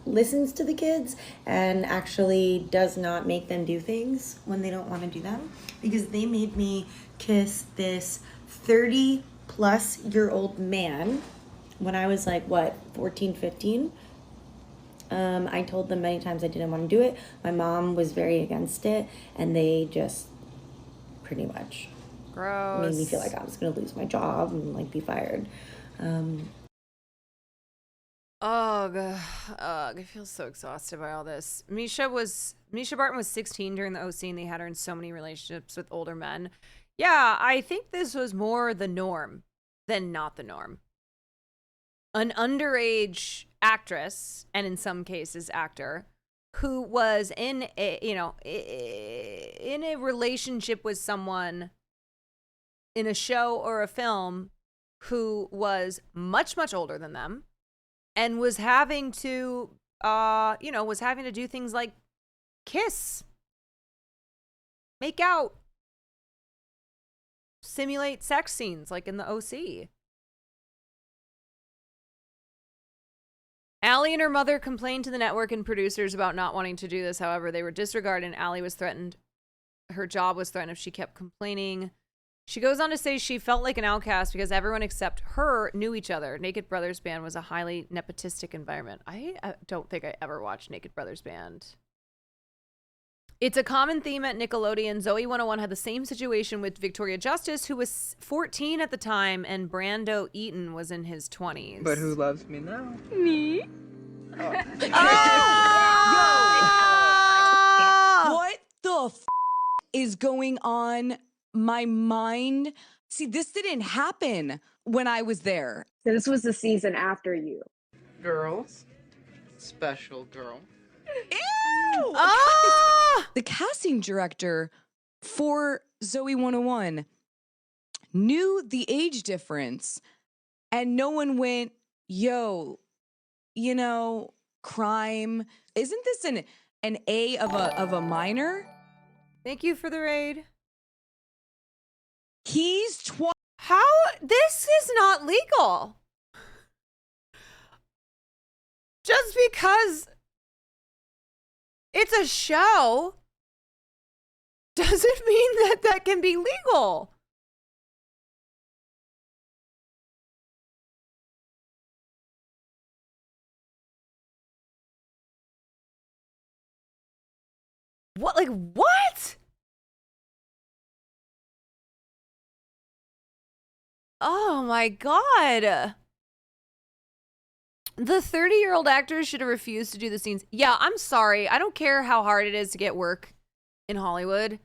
listens to the kids and actually does not make them do things when they don't want to do them, because they made me kiss this 30-plus-year-old man when I was like, what, 14, 15? I told them many times I didn't want to do it. My mom was very against it, and they just pretty much made me feel like I was going to lose my job and like be fired. Ugh, I feel so exhausted by all this. Misha Barton was 16 during the OC, and they had her in so many relationships with older men. Yeah, I think this was more the norm than not the norm. An underage actress, and in some cases actor, who was in a, in a relationship with someone in a show or a film who was much, much older than them and was having to, do things like kiss, make out, simulate sex scenes like in the OC. Allie and her mother complained to the network and producers about not wanting to do this. However, they were disregarded and Allie was threatened. Her job was threatened if she kept complaining. She goes on to say she felt like an outcast because everyone except her knew each other. Naked Brothers Band was a highly nepotistic environment. I don't think I ever watched Naked Brothers Band. It's a common theme at Nickelodeon. Zoe 101 had the same situation with Victoria Justice, who was 14 at the time, and Brando Eaton was in his 20s. But who loves me now? Me? What the is going on? My mind. See, this didn't happen when I was there. So this was the season after you. Girls. Special girl. Ew! The casting director for Zoe 101 knew the age difference, and no one went, yo, crime. Isn't this an A of a minor? Thank you for the raid. He's How? This is not legal. Just because it's a show doesn't mean that that can be legal. What? Like, what? Oh my God. The 30-year-old actors should have refused to do the scenes. Yeah, I'm sorry. I don't care how hard it is to get work in Hollywood.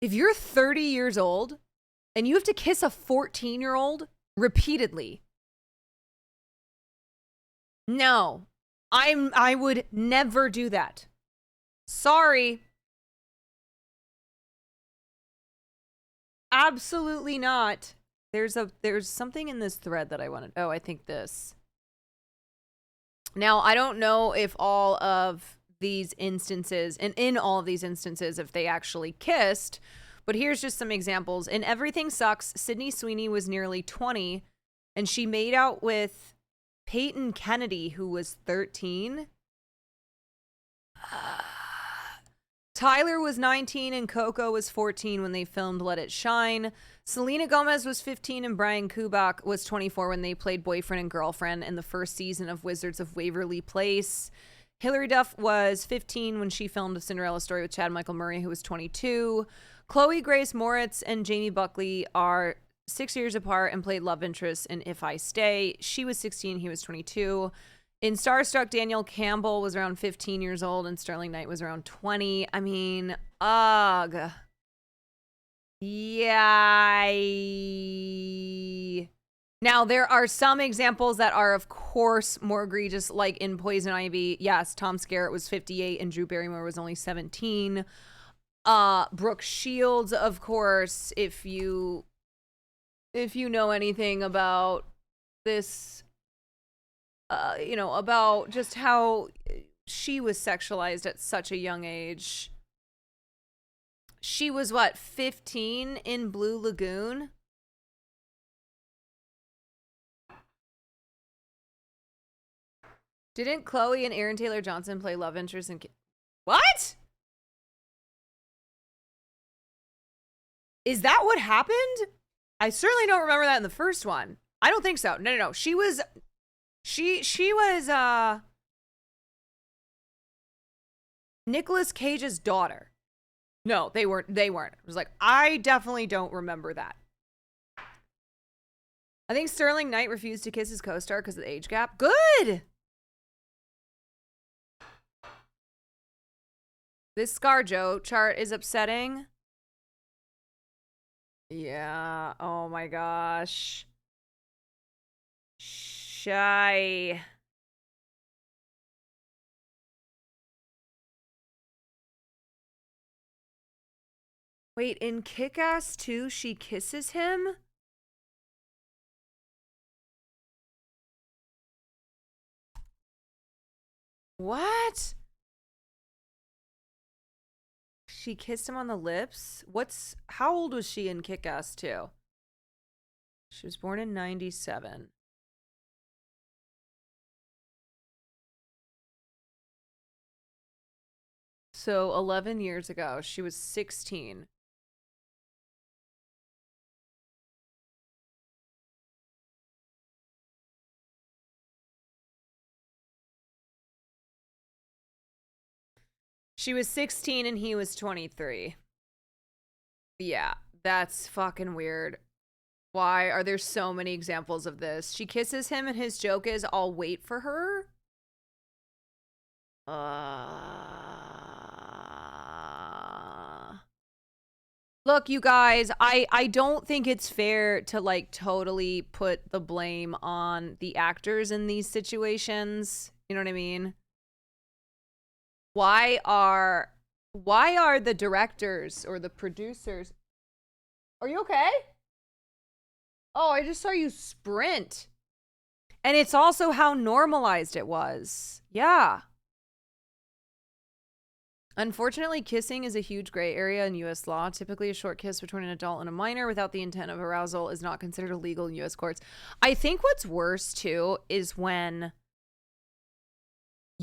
If you're 30 years old and you have to kiss a 14-year-old repeatedly, no, I would never do that. Sorry. Absolutely not. There's something in this thread that I wanted. Oh, I think this. Now, I don't know if all of these instances, and in all of these instances, if they actually kissed, but here's just some examples. In Everything Sucks, Sydney Sweeney was nearly 20, and she made out with Peyton Kennedy, who was 13. Tyler was 19 and Coco was 14 when they filmed Let It Shine. Selena Gomez was 15 and Brian Kubak was 24 when they played boyfriend and girlfriend in the first season of Wizards of Waverly Place. Hilary Duff was 15 when she filmed A Cinderella Story with Chad Michael Murray, who was 22. Chloe Grace Moritz and Jamie Buckley are 6 years apart and played love interests in If I Stay. She was 16, he was 22. In Starstruck, Daniel Campbell was around 15 years old and Sterling Knight was around 20. I mean, ugh. Yeah. Now, there are some examples that are, of course, more egregious, like in Poison Ivy. Yes, Tom Skerritt was 58 and Drew Barrymore was only 17. Brooke Shields, of course, if you know anything about this, about just how she was sexualized at such a young age. She was, 15 in Blue Lagoon? Didn't Chloe and Aaron Taylor Johnson play love interest in... What? Is that what happened? I certainly don't remember that in the first one. I don't think so. No. She was Nicolas Cage's daughter. No, they weren't. It was like, I definitely don't remember that. I think Sterling Knight refused to kiss his co-star because of the age gap. Good. This ScarJo chart is upsetting. Yeah. Oh my gosh. Shy. Wait, in Kick-Ass 2, she kisses him? What? She kissed him on the lips? How old was she in Kick-Ass 2? She was born in 97. So 11 years ago, she was 16. She was 16 and he was 23. Yeah, that's fucking weird. Why are there so many examples of this? She kisses him and his joke is, I'll wait for her. Look, you guys, I don't think it's fair to like totally put the blame on the actors in these situations. You know what I mean? Why are the directors or the producers? Are you okay? Oh, I just saw you sprint. And it's also how normalized it was. Yeah. Unfortunately, kissing is a huge gray area in U.S. law. Typically, a short kiss between an adult and a minor without the intent of arousal is not considered illegal in U.S. courts. I think what's worse, too, is when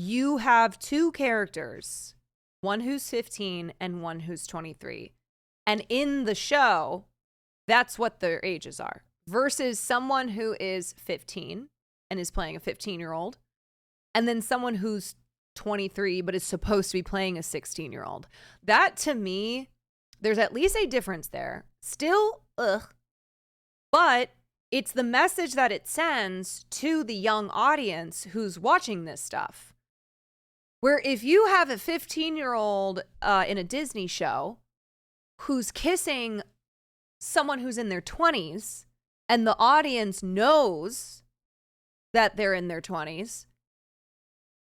you have two characters, one who's 15 and one who's 23. And in the show, that's what their ages are. Versus someone who is 15 and is playing a 15-year-old. And then someone who's 23 but is supposed to be playing a 16-year-old. That, to me, there's at least a difference there. Still, but it's the message that it sends to the young audience who's watching this stuff. Where if you have a 15-year-old in a Disney show who's kissing someone who's in their 20s and the audience knows that they're in their 20s,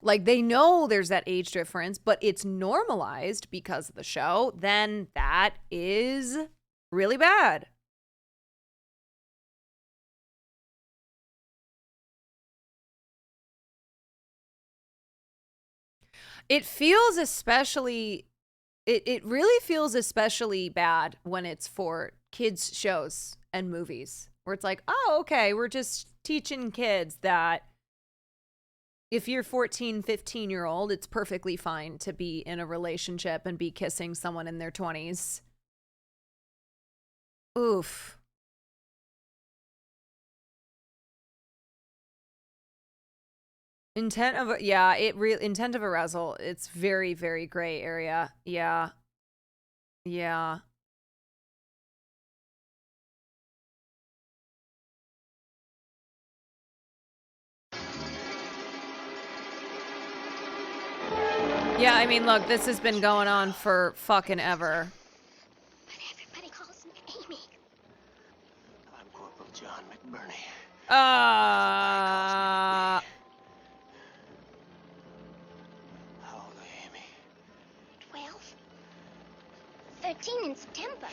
like they know there's that age difference, but it's normalized because of the show, then that is really bad. It feels especially, it really feels especially bad when it's for kids' shows and movies, where it's like, oh, okay, we're just teaching kids that if you're 14, 15-year-old, it's perfectly fine to be in a relationship and be kissing someone in their 20s. Oof. Intent of arousal. It's very, very gray area. Yeah. Yeah. Yeah, I mean, look, this has been going on for fucking ever. But everybody calls me Amy. I'm Corporal John McBurney. How old are you, Amy? 12. 13 in September.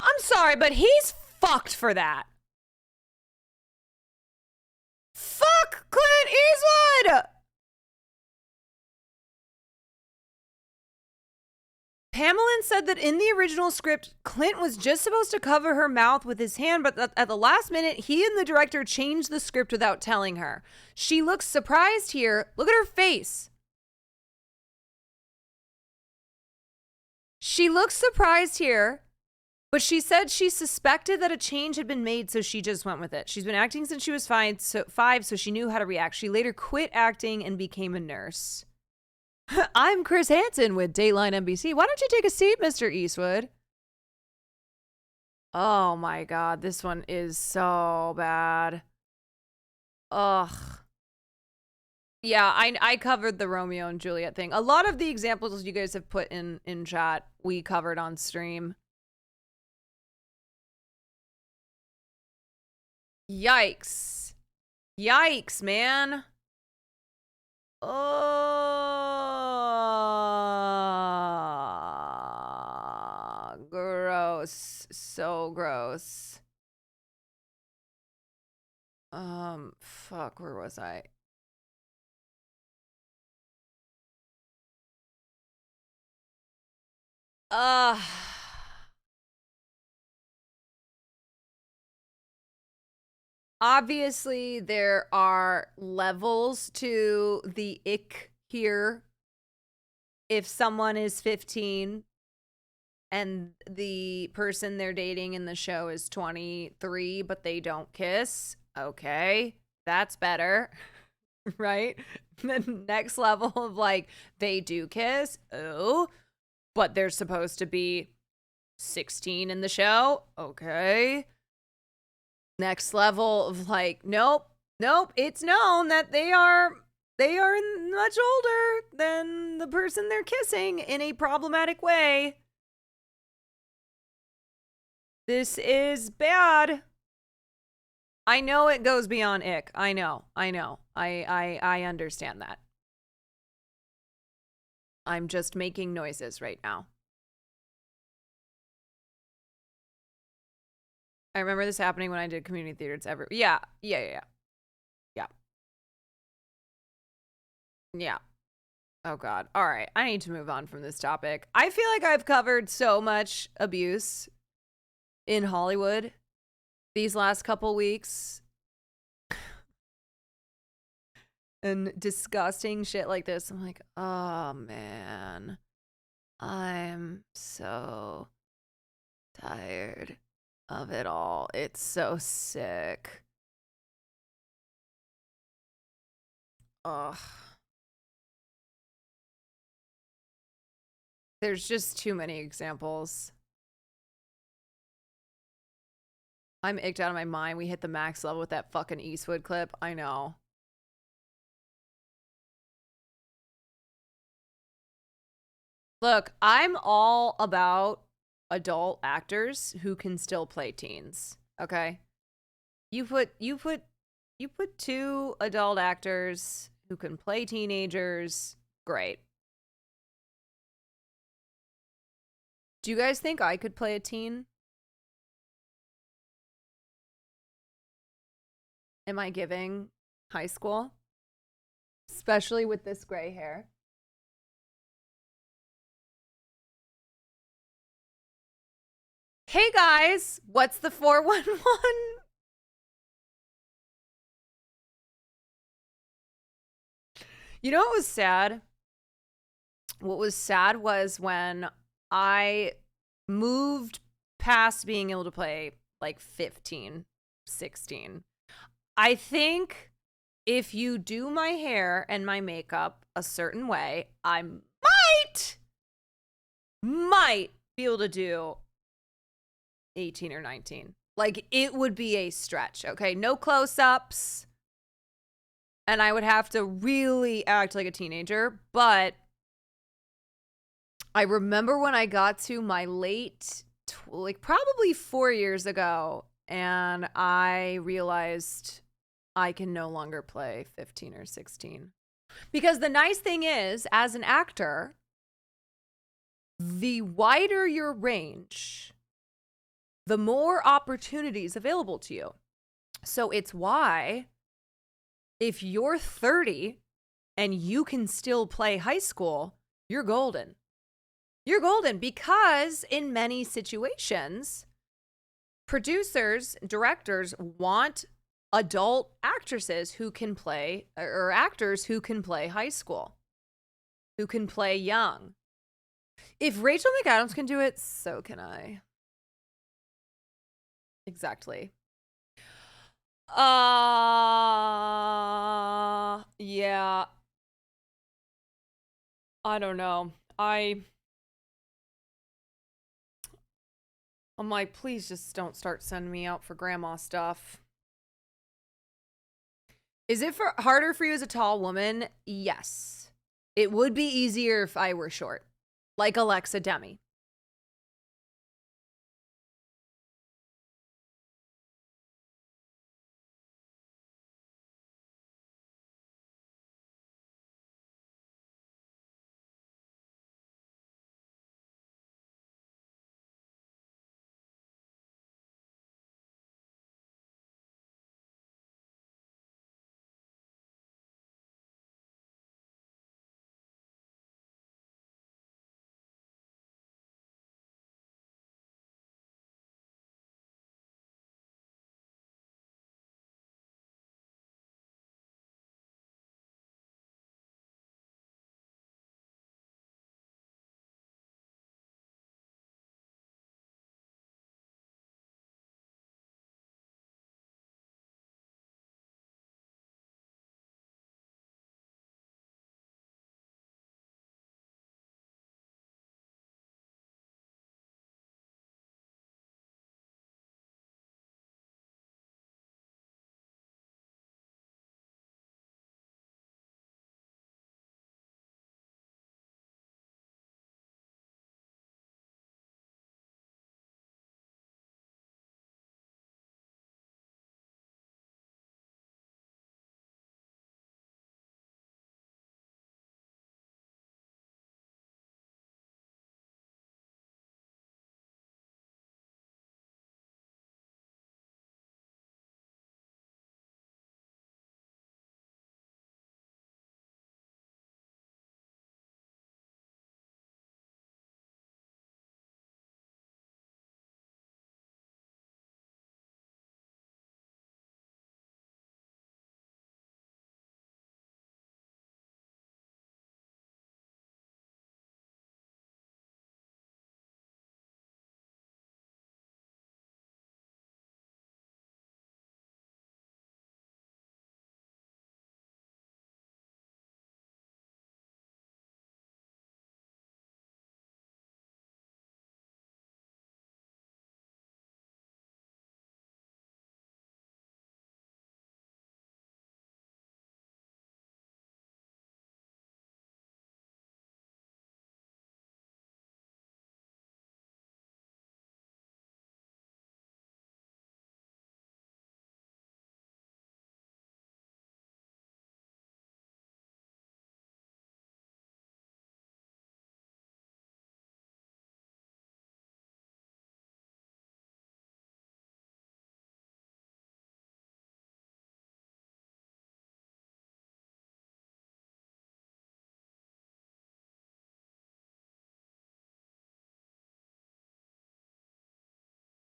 I'm sorry, but he's fucked for that. Fuck Clint Eastwood! Pamela said that in the original script, Clint was just supposed to cover her mouth with his hand, but at the last minute, he and the director changed the script without telling her. She looks surprised here. Look at her face. She looks surprised here, but she said she suspected that a change had been made, so she just went with it. She's been acting since she was 5, so she knew how to react. She later quit acting and became a nurse. I'm Chris Hansen with Dateline NBC. Why don't you take a seat, Mr. Eastwood? Oh my God, this one is so bad. Ugh. Yeah, I covered the Romeo and Juliet thing. A lot of the examples you guys have put in chat, we covered on stream. Yikes. Yikes, man. Oh, gross. So gross. Fuck, where was I? Obviously, there are levels to the ick here. If someone is 15 and the person they're dating in the show is 23, but they don't kiss, okay, that's better, right? The next level of like, they do kiss, oh, but they're supposed to be 16 in the show, okay. Next level of like, nope, it's known that they are much older than the person they're kissing in a problematic way. This is bad. I know it goes beyond ick. I know. I understand that. I'm just making noises right now. I remember this happening when I did community theater. It's ever. Yeah. Oh God. All right. I need to move on from this topic. I feel like I've covered so much abuse in Hollywood these last couple weeks. And disgusting shit like this. I'm like, oh man. I'm so tired of it all. It's so sick. Ugh. There's just too many examples. I'm icked out of my mind. We hit the max level with that fucking Eastwood clip. I know. Look, I'm all about adult actors who can still play teens. Okay? You put 2 adult actors who can play teenagers. Great. Do you guys think I could play a teen? Am I giving high school? Especially with this gray hair. Hey guys, what's the 411? You know what was sad? What was sad was when I moved past being able to play like 15, 16. I think if you do my hair and my makeup a certain way, I might be able to do 18 or 19. Like, it would be a stretch, okay? No close-ups. And I would have to really act like a teenager. But I remember when I got to my late, like probably 4 years ago, and I realized I can no longer play 15 or 16. Because the nice thing is, as an actor, the wider your range, the more opportunities available to you. So it's why if you're 30 and you can still play high school, you're golden. You're golden because in many situations, producers, directors want adult actresses who can play, or actors who can play high school, who can play young. If Rachel McAdams can do it, so can I. Exactly. Yeah. I don't know. I'm like, please just don't start sending me out for grandma stuff. Is it harder for you as a tall woman? Yes. It would be easier if I were short. Like Alexa Demi.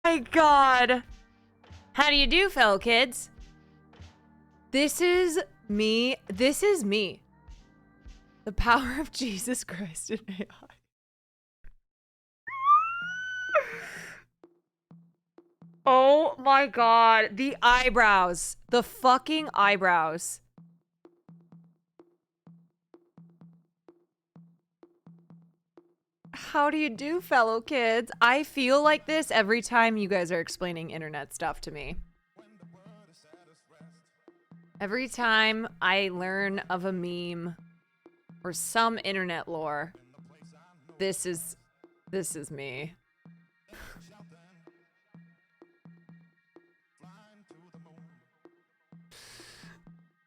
My God. How do you do, fellow kids? This is me. This is me. The power of Jesus Christ in AI. Oh my God. The eyebrows. The fucking eyebrows. How do you do, fellow kids? I feel like this every time you guys are explaining internet stuff to me. Every time I learn of a meme or some internet lore, this is me.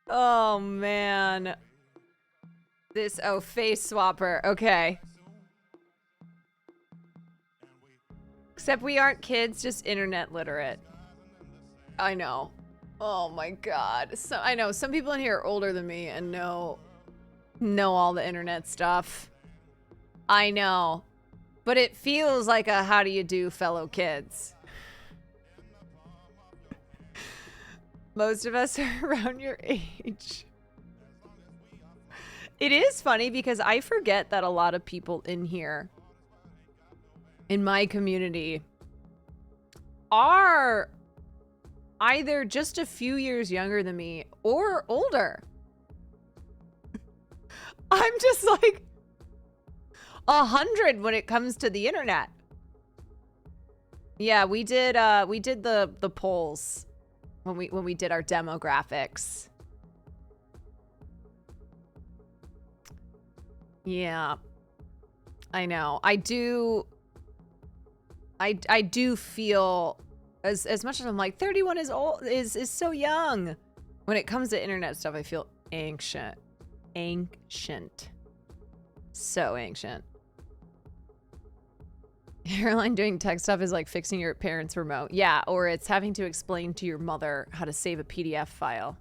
Oh man. Face swapper. Okay. Except we aren't kids, just internet literate. I know. Oh my God. So I know some people in here are older than me and know all the internet stuff. I know. But it feels like a how do you do, fellow kids. Most of us are around your age. It is funny because I forget that a lot of people in here, in my community, are either just a few years younger than me or older. I'm just like 100 when it comes to the internet. Yeah, we did the polls when we did our demographics. Yeah. I know. I do feel as much as I'm like 31 is old is so young. When it comes to internet stuff, I feel ancient. So ancient. Caroline doing tech stuff is like fixing your parents' remote. Yeah, or it's having to explain to your mother how to save a PDF file.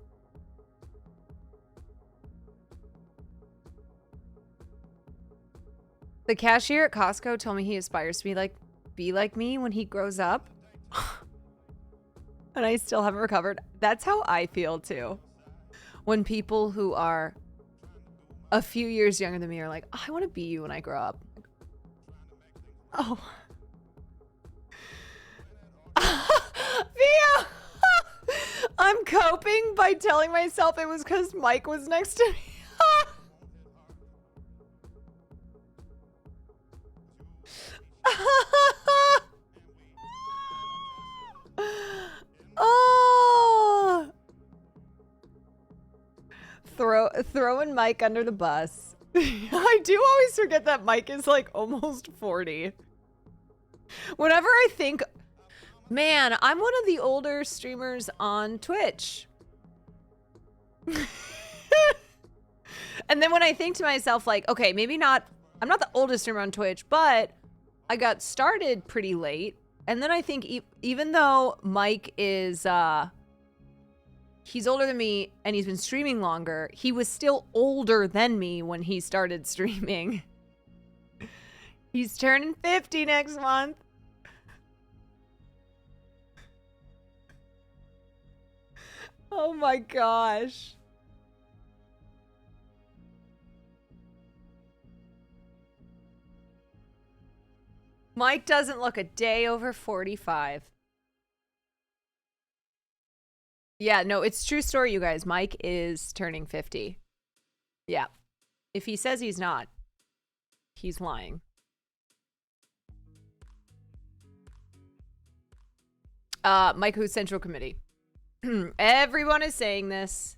The cashier at Costco told me he aspires to be like me when he grows up. And I still haven't recovered. That's how I feel too. When people who are a few years younger than me are like, oh, I want to be you when I grow up. Oh. Via! I'm coping by telling myself it was because Mike was next to me. Oh! Throwing Mike under the bus. I do always forget that Mike is like almost 40. Whenever I think, man, I'm one of the older streamers on Twitch. And then when I think to myself, like, okay, maybe not, I'm not the oldest streamer on Twitch, but I got started pretty late. And then I think even though Mike is, he's older than me and he's been streaming longer, he was still older than me when he started streaming. He's turning 50 next month. Oh my gosh. Mike doesn't look a day over 45. Yeah, no, it's true story, you guys. Mike is turning 50. Yeah. If he says he's not, he's lying. Mike Who's Central Committee. Everyone is saying this.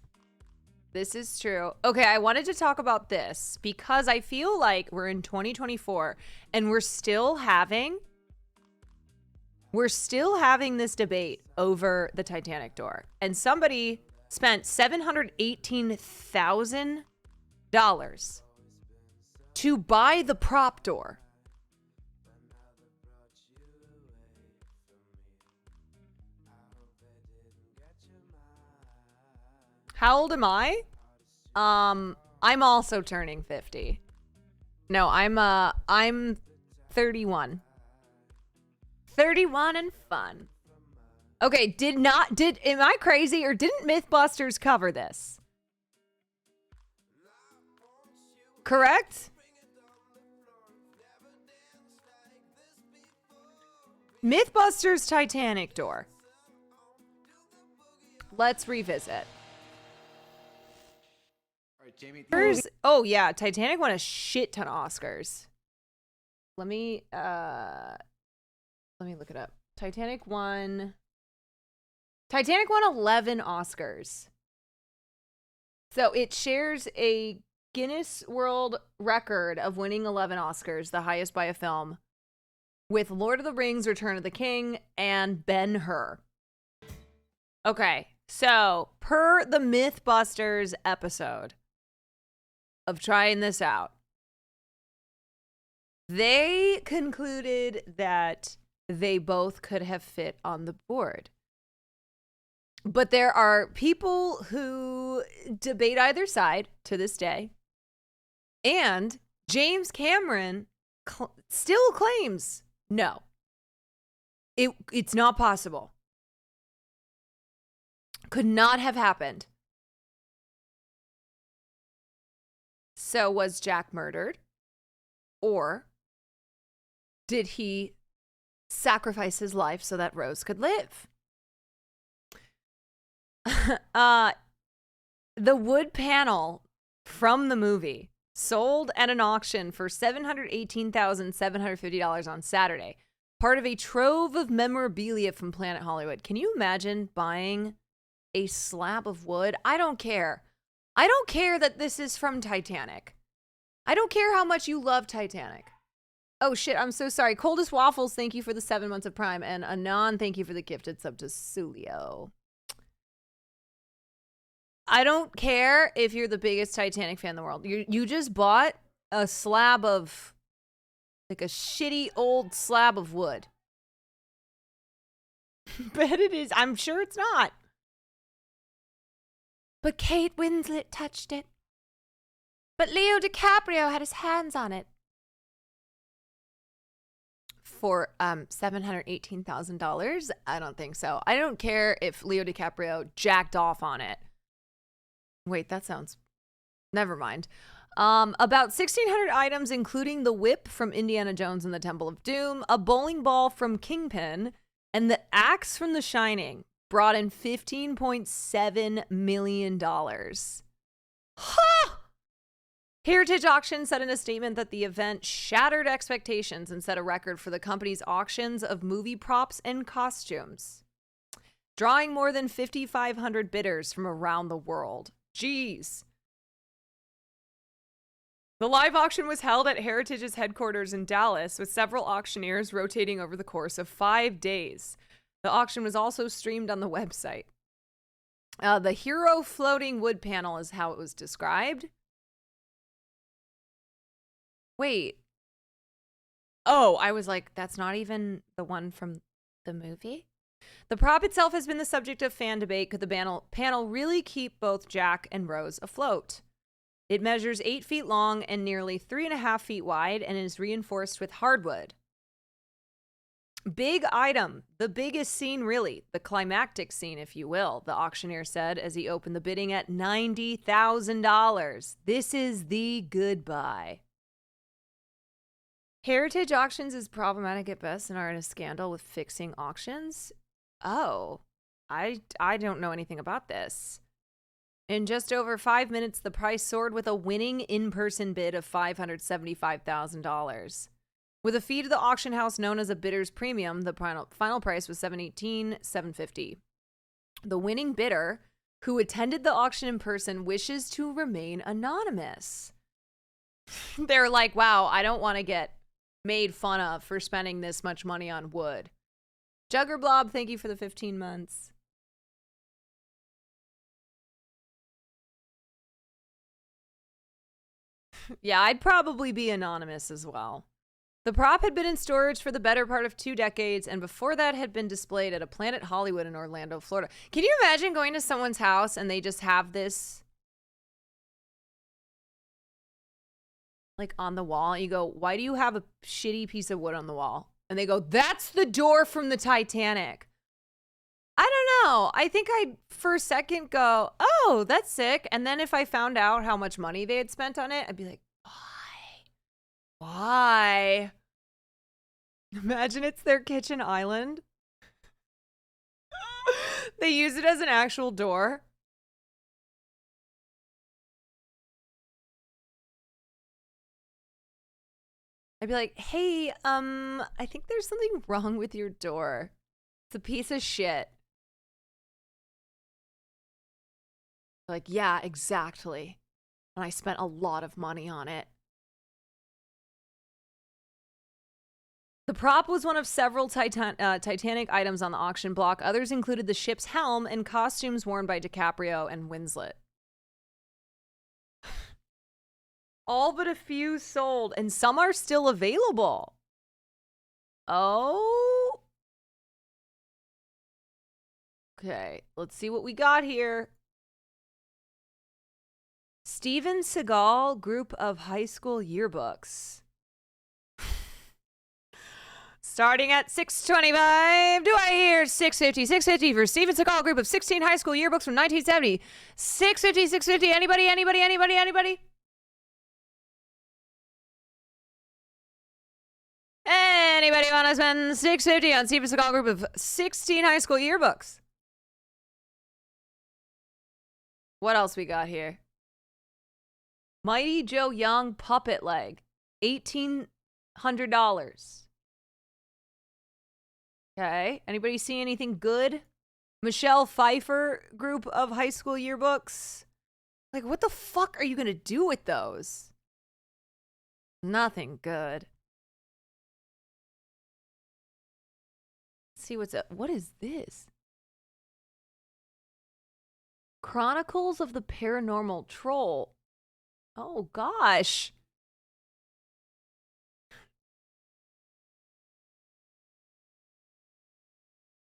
This is true. Okay, I wanted to talk about this because I feel like we're in 2024 and we're still having this debate over the Titanic door. And somebody spent $718,000 to buy the prop door. How old am I? I'm also turning 50. No, I'm 31. 31 and fun. Okay, am I crazy or didn't Mythbusters cover this? Correct? Mythbusters Titanic door. Let's revisit. Jamie. Oh yeah, Titanic won a shit ton of Oscars. Let me look it up. Titanic won 11 Oscars. So it shares a Guinness World Record of winning 11 Oscars, the highest by a film, with Lord of the Rings, Return of the King, and Ben-Hur. Okay, so per the Mythbusters episode of trying this out, they concluded that they both could have fit on the board. But there are people who debate either side to this day. And James Cameron still claims, no, it's not possible. Could not have happened. So was Jack murdered? Or did he sacrifice his life so that Rose could live? The wood panel from the movie sold at an auction for $718,750 on Saturday. part of a trove of memorabilia from Planet Hollywood. Can you imagine buying a slab of wood? I don't care. I don't care that this is from Titanic. I don't care how much you love Titanic. Oh shit, I'm so sorry. Coldest Waffles, thank you for the 7 months of Prime. And Anon, thank you for the gifted sub to Sulio. I don't care if you're the biggest Titanic fan in the world. You just bought a slab of, like a shitty old slab of wood. Bet it is. I'm sure it's not. But Kate Winslet touched it. But Leo DiCaprio had his hands on it. For $718,000? I don't think so. I don't care if Leo DiCaprio jacked off on it. Wait, that sounds... Never mind. About 1,600 items, including the whip from Indiana Jones and the Temple of Doom, a bowling ball from Kingpin, and the axe from The Shining, brought in $15.7 million. Ha! Heritage Auction said in a statement that the event shattered expectations and set a record for the company's auctions of movie props and costumes, drawing more than 5,500 bidders from around the world. Jeez. The live auction was held at Heritage's headquarters in Dallas, with several auctioneers rotating over the course of 5 days. The auction was also streamed on the website. The Hero floating wood panel is how it was described. Wait. Oh, I was like, that's not even the one from the movie? The prop itself has been the subject of fan debate. Could the panel really keep both Jack and Rose afloat? It measures 8 feet long and nearly 3.5 feet wide and is reinforced with hardwood. Big item. The biggest scene, really. The climactic scene, if you will, the auctioneer said as he opened the bidding at $90,000. This is the goodbye. Heritage Auctions is problematic at best and are in a scandal with fixing auctions. Oh, I don't know anything about this. In just over 5 minutes, the price soared with a winning in-person bid of $575,000. With a fee to the auction house known as a bidder's premium, the final price was $718,750. The winning bidder, who attended the auction in person, wishes to remain anonymous. They're like, wow, I don't want to get made fun of for spending this much money on wood. Juggerblob, thank you for the 15 months. Yeah, I'd probably be anonymous as well. The prop had been in storage for the better part of 2 decades, and before that had been displayed at a Planet Hollywood in Orlando, Florida. Can you imagine going to someone's house and they just have this like on the wall? You go, why do you have a shitty piece of wood on the wall? And they go, that's the door from the Titanic. I don't know. I think I'd for a second go, oh, that's sick. And then if I found out how much money they had spent on it, I'd be like, why? Imagine it's their kitchen island. They use it as an actual door. I'd be like, hey, I think there's something wrong with your door. It's a piece of shit. Like, yeah, exactly. And I spent a lot of money on it. The prop was one of several Titanic items on the auction block. Others included the ship's helm and costumes worn by DiCaprio and Winslet. All but a few sold, and some are still available. Oh. Okay, let's see what we got here. Steven Seagal group of high school yearbooks. Starting at $625. Do I hear $650? $650 for Steven Seagal group of 16 high school yearbooks from 1970. $650, $650. Anybody? Anybody? Anybody? Anybody? Anybody want to spend $650 on Steven Seagal group of 16 high school yearbooks? What else we got here? Mighty Joe Young puppet leg, $1,800. Okay. Anybody see anything good? Michelle Pfeiffer group of high school yearbooks. Like, what the fuck are you gonna do with those? Nothing good. Let's see what's up. What is this? Chronicles of the Paranormal Troll. Oh gosh.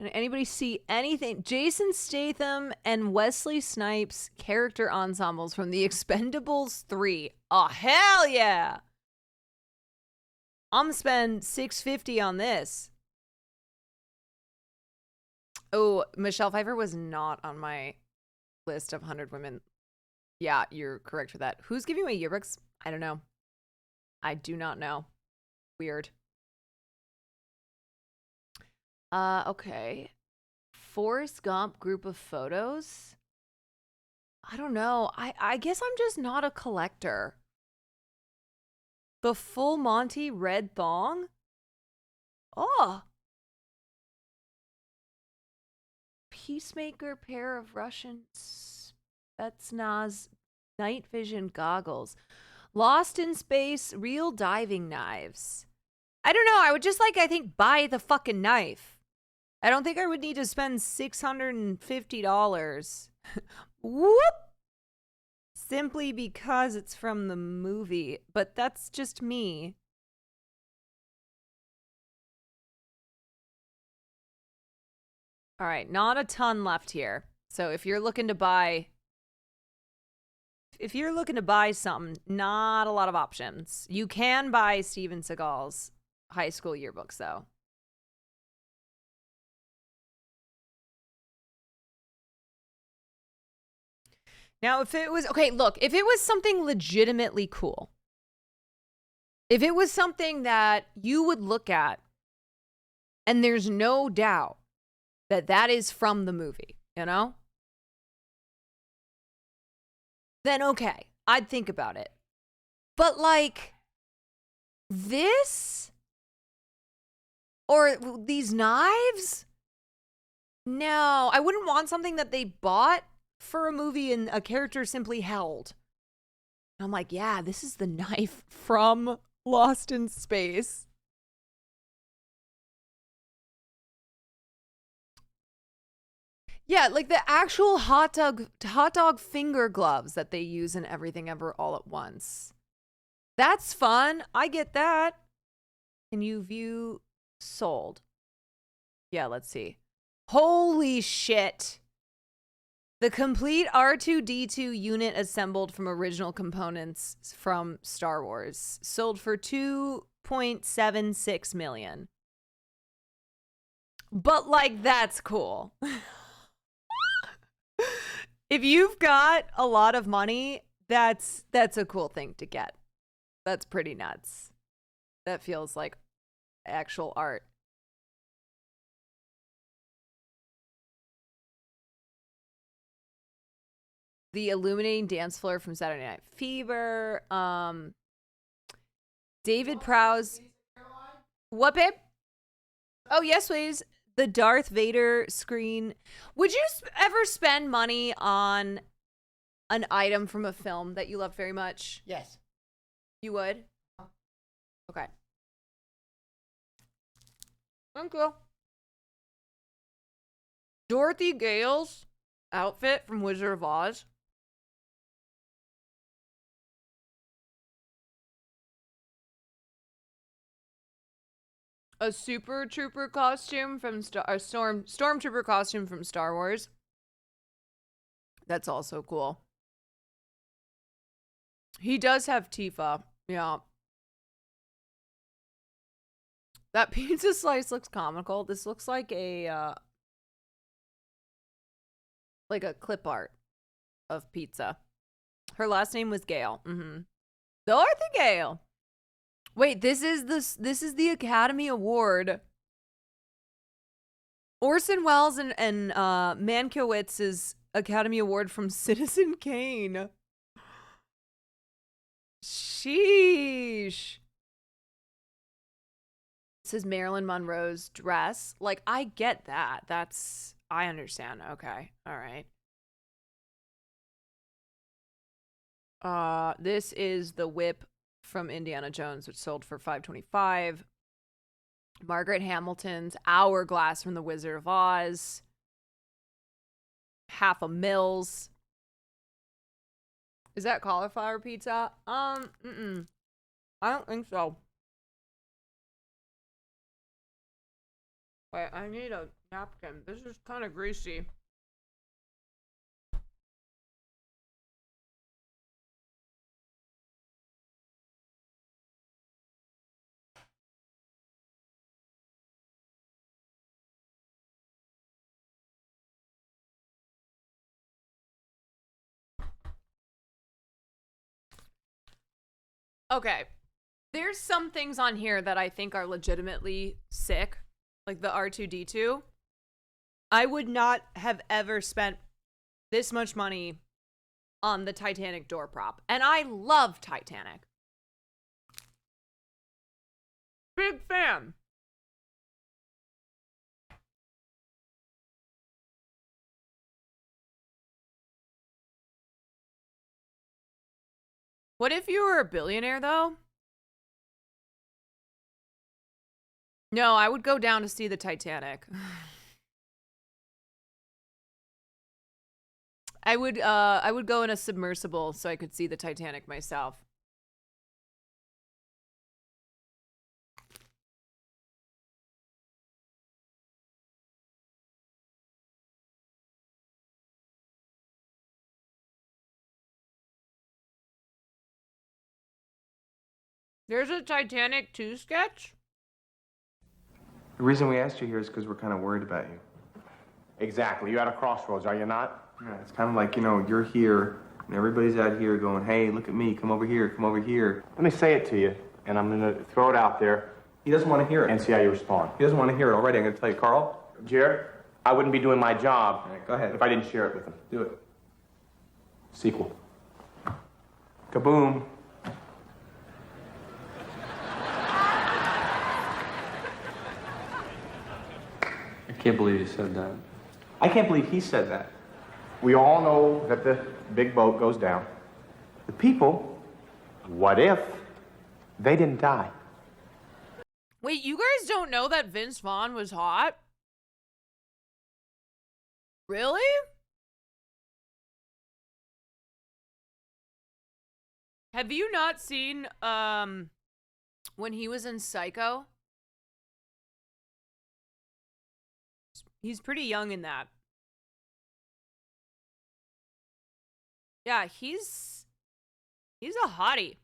And anybody see anything? Jason Statham and Wesley Snipes character ensembles from The Expendables 3. Oh, hell yeah. I'm gonna spend $650 on this. Oh, Michelle Pfeiffer was not on my list of 100 women. Yeah, you're correct for that. Who's giving away yearbooks? I don't know. I do not know. Weird. Okay. Forrest Gump group of photos? I don't know. I guess I'm just not a collector. The Full Monty red thong? Oh. Peacemaker pair of Russian Spetsnaz night vision goggles. Lost in Space real diving knives. I don't know. I would just I think buy the fucking knife. I don't think I would need to spend $650. Whoop! Simply because it's from the movie. But that's just me. All right, not a ton left here. So if you're looking to buy something, not a lot of options. You can buy Steven Seagal's high school yearbooks though. Now, if it was, okay, look, if it was something legitimately cool, if it was something that you would look at and there's no doubt that that is from the movie, you know? Then okay, I'd think about it. But this? Or these knives? No, I wouldn't want something that they bought for a movie and a character simply held. I'm like, yeah, this is the knife from Lost in Space. Yeah, like the actual hot dog finger gloves that they use in Everything Ever All at Once. That's fun. I get that. Can you view sold? Yeah, let's see. Holy shit. The complete R2-D2 unit assembled from original components from Star Wars sold for $2.76 million. But that's cool. If you've got a lot of money, that's a cool thing to get. That's pretty nuts. That feels like actual art. The illuminating dance floor from Saturday Night Fever. David Prowse. What, babe? Oh, yes, please. The Darth Vader screen. Would you ever spend money on an item from a film that you love very much? Yes. You would? Okay. Thank you. Dorothy Gale's outfit from Wizard of Oz. A Super Trooper costume from Stormtrooper costume from Star Wars. That's also cool. He does have Tifa. Yeah. That pizza slice looks comical. This looks like a clip art of pizza. Her last name was Gale. Dorothy Gale. Wait, this is the Academy Award. Orson Welles and Mankiewicz's Academy Award from Citizen Kane. Sheesh. This is Marilyn Monroe's dress. Like, I get that. I understand. Okay. All right. This is the whip from Indiana Jones, which sold for $525. Margaret Hamilton's hourglass from The Wizard of Oz. Half a Mills. Is that cauliflower pizza? I don't think so. Wait, I need a napkin. This is kind of greasy. Okay. There's some things on here that I think are legitimately sick. Like the R2-D2. I would not have ever spent this much money on the Titanic door prop. And I love Titanic. Big fan. What if you were a billionaire, though? No, I would go down to see the Titanic. I would go in a submersible so I could see the Titanic myself. There's a Titanic 2 sketch? The reason we asked you here is because we're kind of worried about you. Exactly. You're at a crossroads, are you not? Yeah, it's kind of like, you're here, and everybody's out here going, hey, look at me, come over here, come over here. Let me say it to you, and I'm going to throw it out there. He doesn't want to hear it. And see how you respond. He doesn't want to hear it already. I'm going to tell you, Carl. Jared, I wouldn't be doing my job All right, go ahead. if I didn't share it with him. Do it. Sequel. Kaboom. I can't believe you said that. I can't believe he said that. We all know that the big boat goes down. The people, what if they didn't die? Wait, you guys don't know that Vince Vaughn was hot? Really? Have you not seen when he was in Psycho? He's pretty young in that. Yeah, he's a hottie.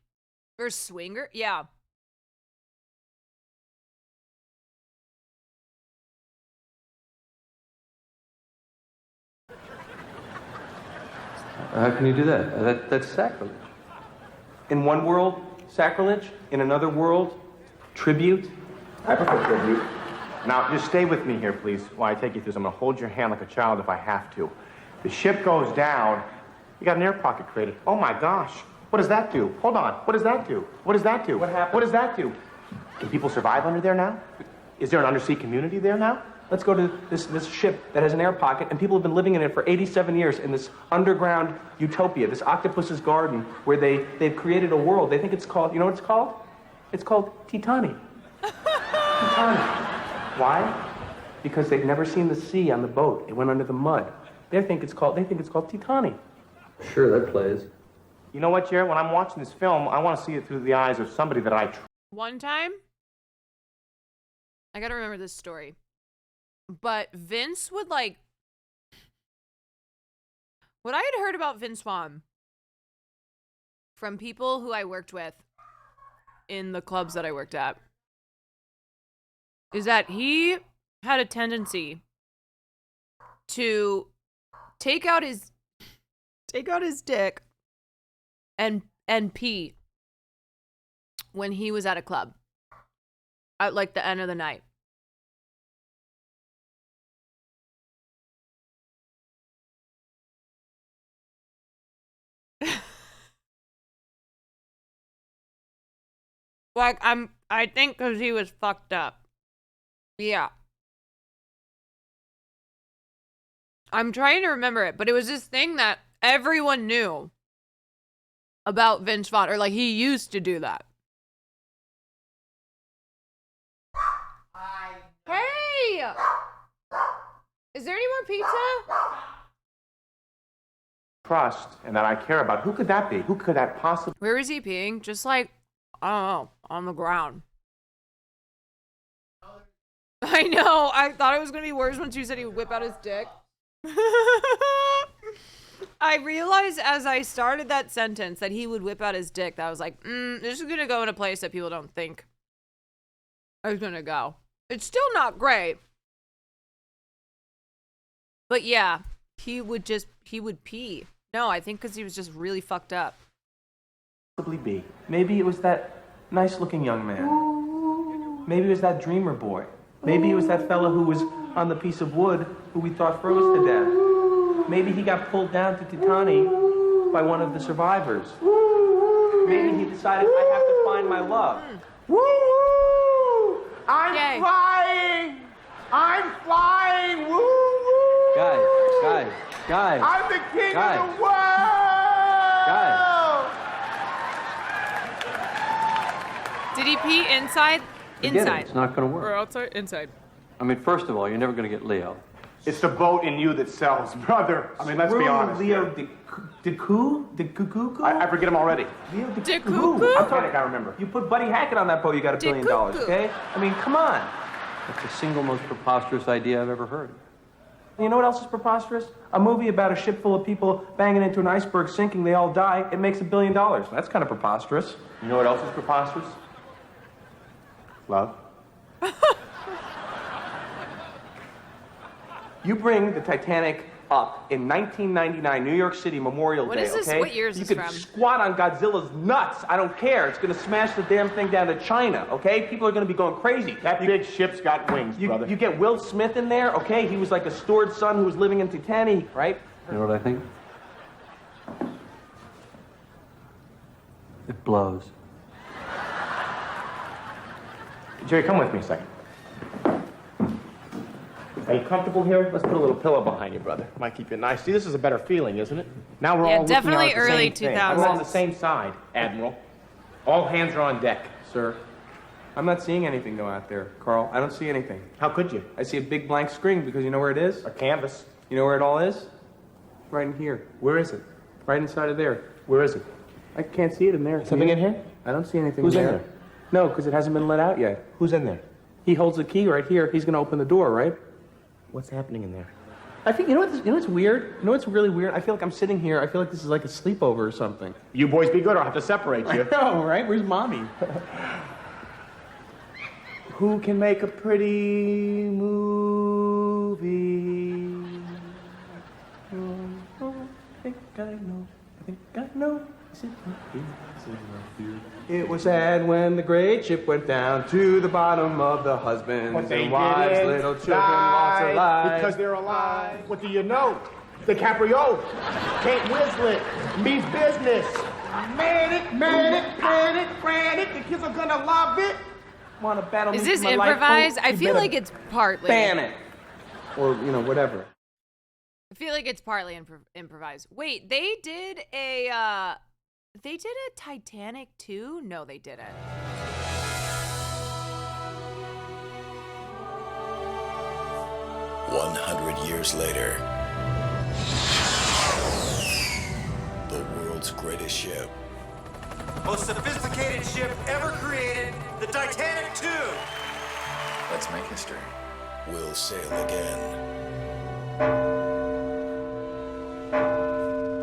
Or swinger? Yeah. How can you do that? That's sacrilege. In one world, sacrilege. In another world, tribute. I prefer tribute. Now, just stay with me here, please, while I take you through this. I'm going to hold your hand like a child if I have to. The ship goes down. You got an air pocket created. Oh, my gosh. What does that do? Hold on. What does that do? What does that do? What happened? What does that do? Can people survive under there now? Is there an undersea community there now? Let's go to this ship that has an air pocket, and people have been living in it for 87 years in this underground utopia, this octopus's garden, where they've created a world. They think it's called, you know what it's called? It's called Titani. Titani. Why? Because they've never seen the sea on the boat. It went under the mud. They think it's called Titani. Sure, that plays. You know what, Jared? When I'm watching this film, I want to see it through the eyes of somebody that I trust. One time, I gotta remember this story, but Vince would what I had heard about Vince Vaughn from people who I worked with in the clubs that I worked at is that he had a tendency to take out his dick and pee when he was at a club at the end of the night. I think because he was fucked up. Yeah. I'm trying to remember it, but it was this thing that everyone knew about Vince Vaughn, or like he used to do that. Hey! Is there any more pizza? Trust and that I care about. Who could that be? Who could that possibly? Where was he peeing? Just like, I don't know, on the ground. I know. I thought it was going to be worse once you said he would whip out his dick. I realized as I started that sentence that he would whip out his dick that I was like, this is going to go in a place that people don't think is going to go. It's still not great. But yeah, he would pee. No, I think because he was just really fucked up. Be? Maybe it was that nice-looking young man. Maybe it was that dreamer boy. Maybe it was that fella who was on the piece of wood who we thought froze to death. Maybe he got pulled down to Titani by one of the survivors. Maybe he decided, I have to find my love. Woo! I'm Yay. flying! I'm flying! Woo! Woo! Guys. I'm the king Guys. of the world! Did he pee inside? Forget it. Inside. It's not going to Or work. outside? Inside. I mean, first of all, you're never going to get Leo. It's the boat in you that sells, brother. I mean, let's be honest. Leo here. DeCuckoo? I forget him already. Leo DeCuckoo? I'm trying to remember. You put Buddy Hackett on that boat, you got $1 billion, DeCuckoo. okay? I mean, come on. That's the single most preposterous idea I've ever heard. You know what else is preposterous? A movie about a ship full of people banging into an iceberg sinking, they all die, it makes $1 billion. That's kind of preposterous. You know what else is preposterous? Love. You bring the Titanic up in 1999, New York City, Memorial What Day, is this? okay? What year is you this could from? squat on Godzilla's nuts. I don't care. It's going to smash the damn thing down to China, okay? People are going to be going crazy. That big ship's got wings, brother. You get Will Smith in there, okay? He was like a steward's son who was living in Titanic, right? You know what I think? It blows. Jerry, come with me a second. Are you comfortable here? Let's put a little pillow behind you, brother. Might keep you nice. See, this is a better feeling, isn't it? Now we're Yeah, all looking definitely out at the early same thing. 2000s. We're on the same side, Admiral. All hands are on deck. Sir, I'm not seeing anything go out there, Carl. I don't see anything. How could you? I see a big blank screen because you know where it is? A canvas. You know where it all is? Right in here. Where is it? Right inside of there. Where is it? I can't see it in there. Something in here? I don't see anything Who's in there. there? No, because it hasn't been let out yet. Who's in there? He holds the key right here. He's going to open the door, right? What's happening in there? I think, you know what's weird? You know what's really weird? I feel like I'm sitting here. I feel like this is like a sleepover or something. You boys be good or I'll have to separate you. I know, right? Where's Mommy? Who can make a pretty movie? Oh, I think I know. I think I know. Is it right here? Is it right here? It was sad when the great ship went down to the bottom of the husbands But they and wives, didn't little children lost their die lives. because they're alive. What do you know? DiCaprio, Kate Winslet, means business. Manic, frantic. The kids are gonna love it. Want to battle Is me this for my life? improvised? Oh, I you feel better like it's partly. ban it. Or, whatever. I feel like it's partly improvised. Wait, they did a Titanic 2? No, they didn't. One 100 years later, the world's greatest ship Most sophisticated ship ever created, the Titanic 2. Let's make history. Will sail again.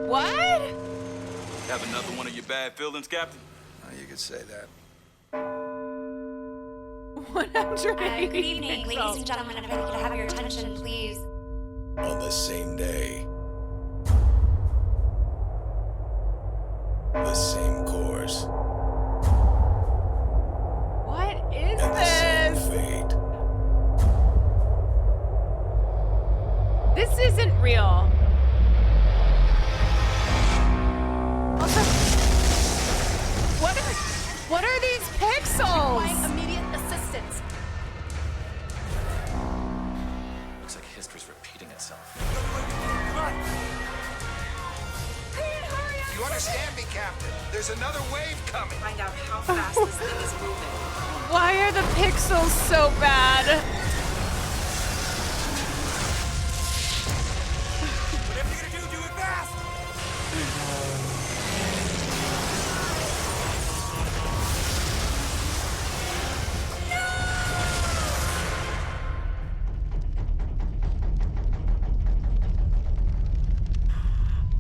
What? Have another one of your bad feelings, Captain? You could say that. 180 good evening, ladies and gentlemen. If I could have your attention, please. On the same day, the same course, What is and the same this? fate. This isn't real. Also, what are these pixels? Immediate assistance. history's repeating itself. You understand me, Captain? There's another wave coming. Find out how fast this thing is moving. Why are the pixels so bad? Whatever you're gonna do it fast.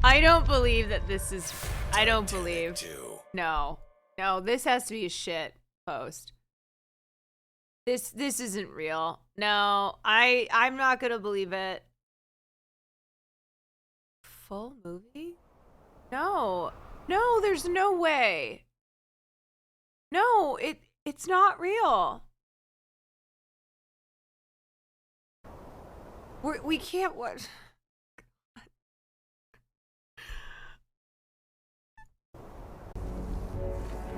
I don't believe that this is. I don't believe. No, this has to be a shit post. This isn't real. No, I'm not gonna believe it. Full movie? No, there's no way. No, it's not real. We can't watch.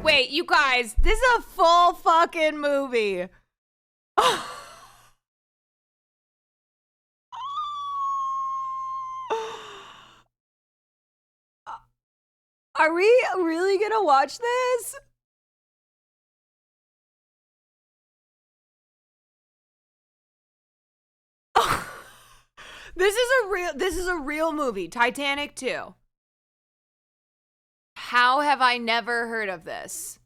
Wait, you guys, this is a full fucking movie. Are we really gonna watch this? This is a real movie, Titanic 2. How have I never heard of this?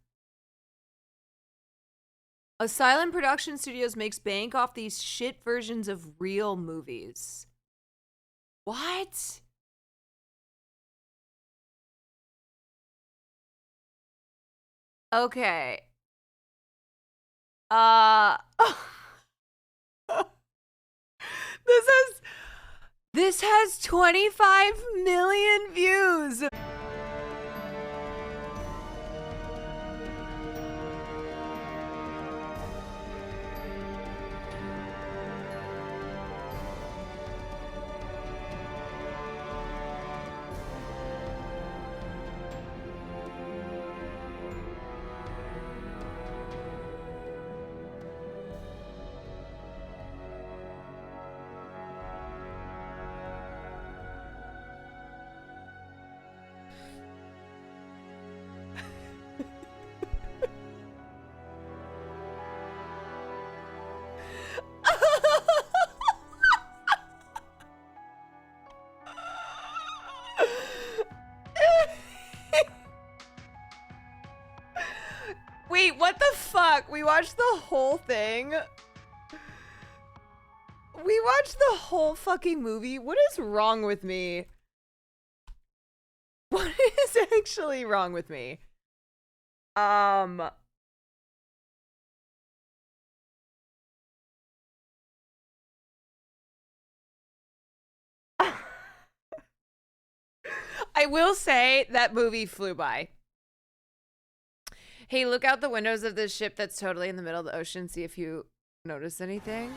Asylum Production Studios makes bank off these shit versions of real movies. What? Okay. This has 25 million views. Wait, what the fuck? We watched the whole thing? We watched the whole fucking movie? What is wrong with me? What is actually wrong with me? I will say that movie flew by. Hey, look out the windows of this ship that's totally in the middle of the ocean. See if you notice anything.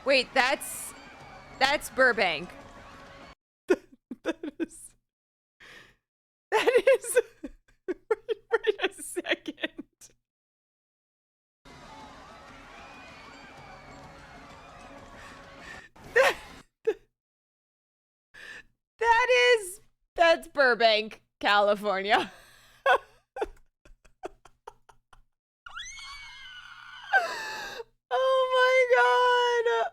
Wait, that's Burbank. That is wait a second. That's Burbank, California. Oh my god.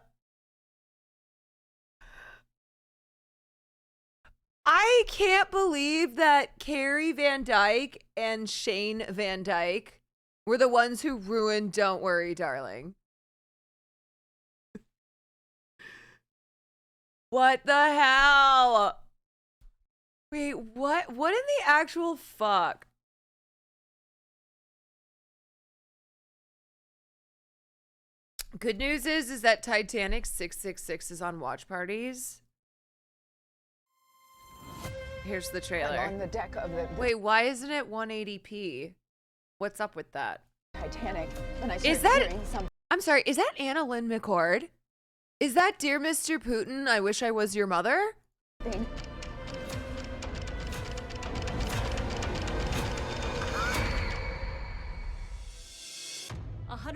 I can't believe that Carrie Van Dyke and Shane Van Dyke were the ones who ruined Don't Worry, Darling. What the hell? Wait, what? What in the actual fuck? Good news is that Titanic 666 is on watch parties. Here's the trailer. And on the deck of the Wait, why isn't it 180p? What's up with that? Titanic, and I Is started that? hearing something. I'm sorry. Is that Anna Lynn McCord? Is that Dear Mr. Putin? I wish I was your mother.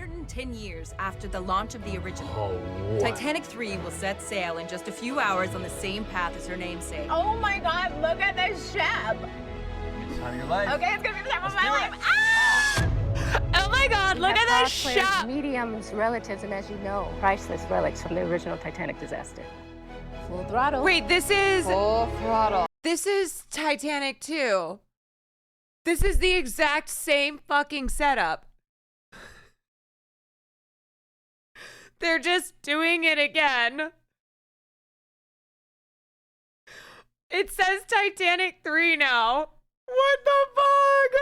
110 years after the launch of the original. Oh, wow. Titanic 3 will set sail in just a few hours on the same path as her namesake. Oh my God, look at this ship. It's time of your life. Okay, it's gonna be the time of my do life. it. Ah! Oh my God, look at this ship. Mediums, relatives, and as you know, priceless relics from the original Titanic disaster. Full throttle. Wait, this is Full throttle. This is Titanic 2. This is the exact same fucking setup. They're just doing it again. It says Titanic 3 now. What the fuck?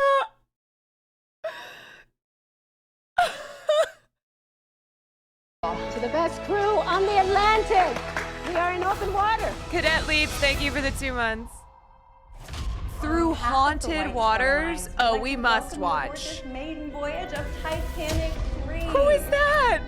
To the best crew on the Atlantic. We are in open water. Cadet Leeds, thank you for the 2 months. Through haunted waters? Oh, we must watch. Maiden voyage of Titanic 3. Who is that?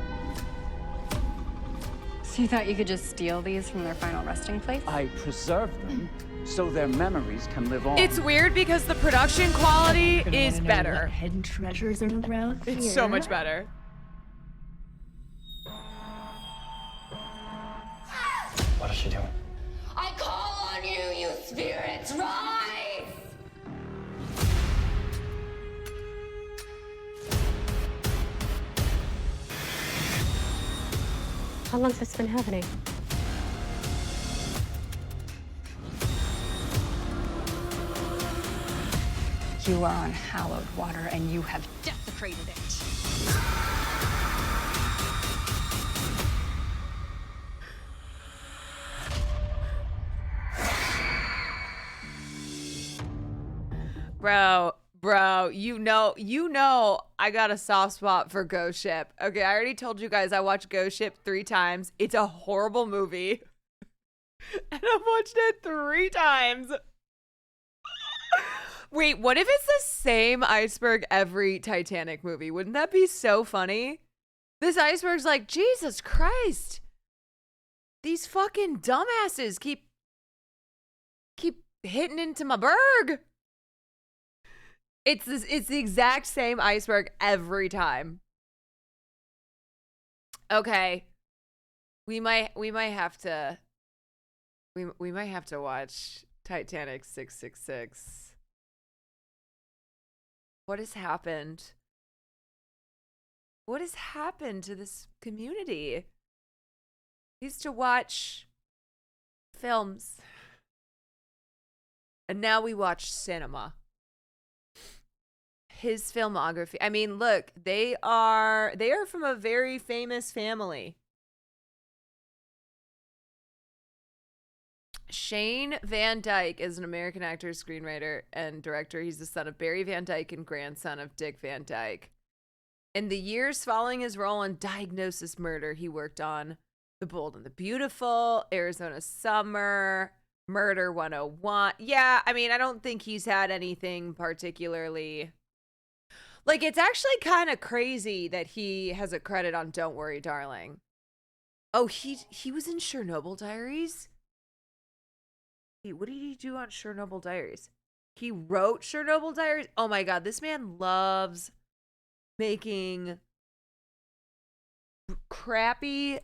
So you thought you could just steal these from their final resting place? I preserve them so their memories can live on. It's weird because the production quality is better. Hidden treasures are around here. It's so much better. What is she doing? I call on you, you spirits, rise! How long has this been happening? You are on hallowed water and you have desecrated it. Bro, you know I got a soft spot for Ghost Ship. Okay, I already told you guys I watched Ghost Ship 3 times. It's a horrible movie. And I've watched it 3 times. Wait, what if it's the same iceberg every Titanic movie? Wouldn't that be so funny? This iceberg's like, Jesus Christ. These fucking dumbasses keep hitting into my berg. It's the exact same iceberg every time. Okay. We might have to watch Titanic 666. What has happened? What has happened to this community? I used to watch films. And now we watch cinema. His filmography. I mean, look, they are from a very famous family. Shane Van Dyke is an American actor, screenwriter, and director. He's the son of Barry Van Dyke and grandson of Dick Van Dyke. In the years following his role in Diagnosis Murder, he worked on The Bold and the Beautiful, Arizona Summer, Murder 101. Yeah, I mean, I don't think he's had anything particularly... Like, it's actually kind of crazy that he has a credit on Don't Worry, Darling. Oh, he was in Chernobyl Diaries? Wait, what did he do on Chernobyl Diaries? He wrote Chernobyl Diaries? Oh my God, this man loves making crappy,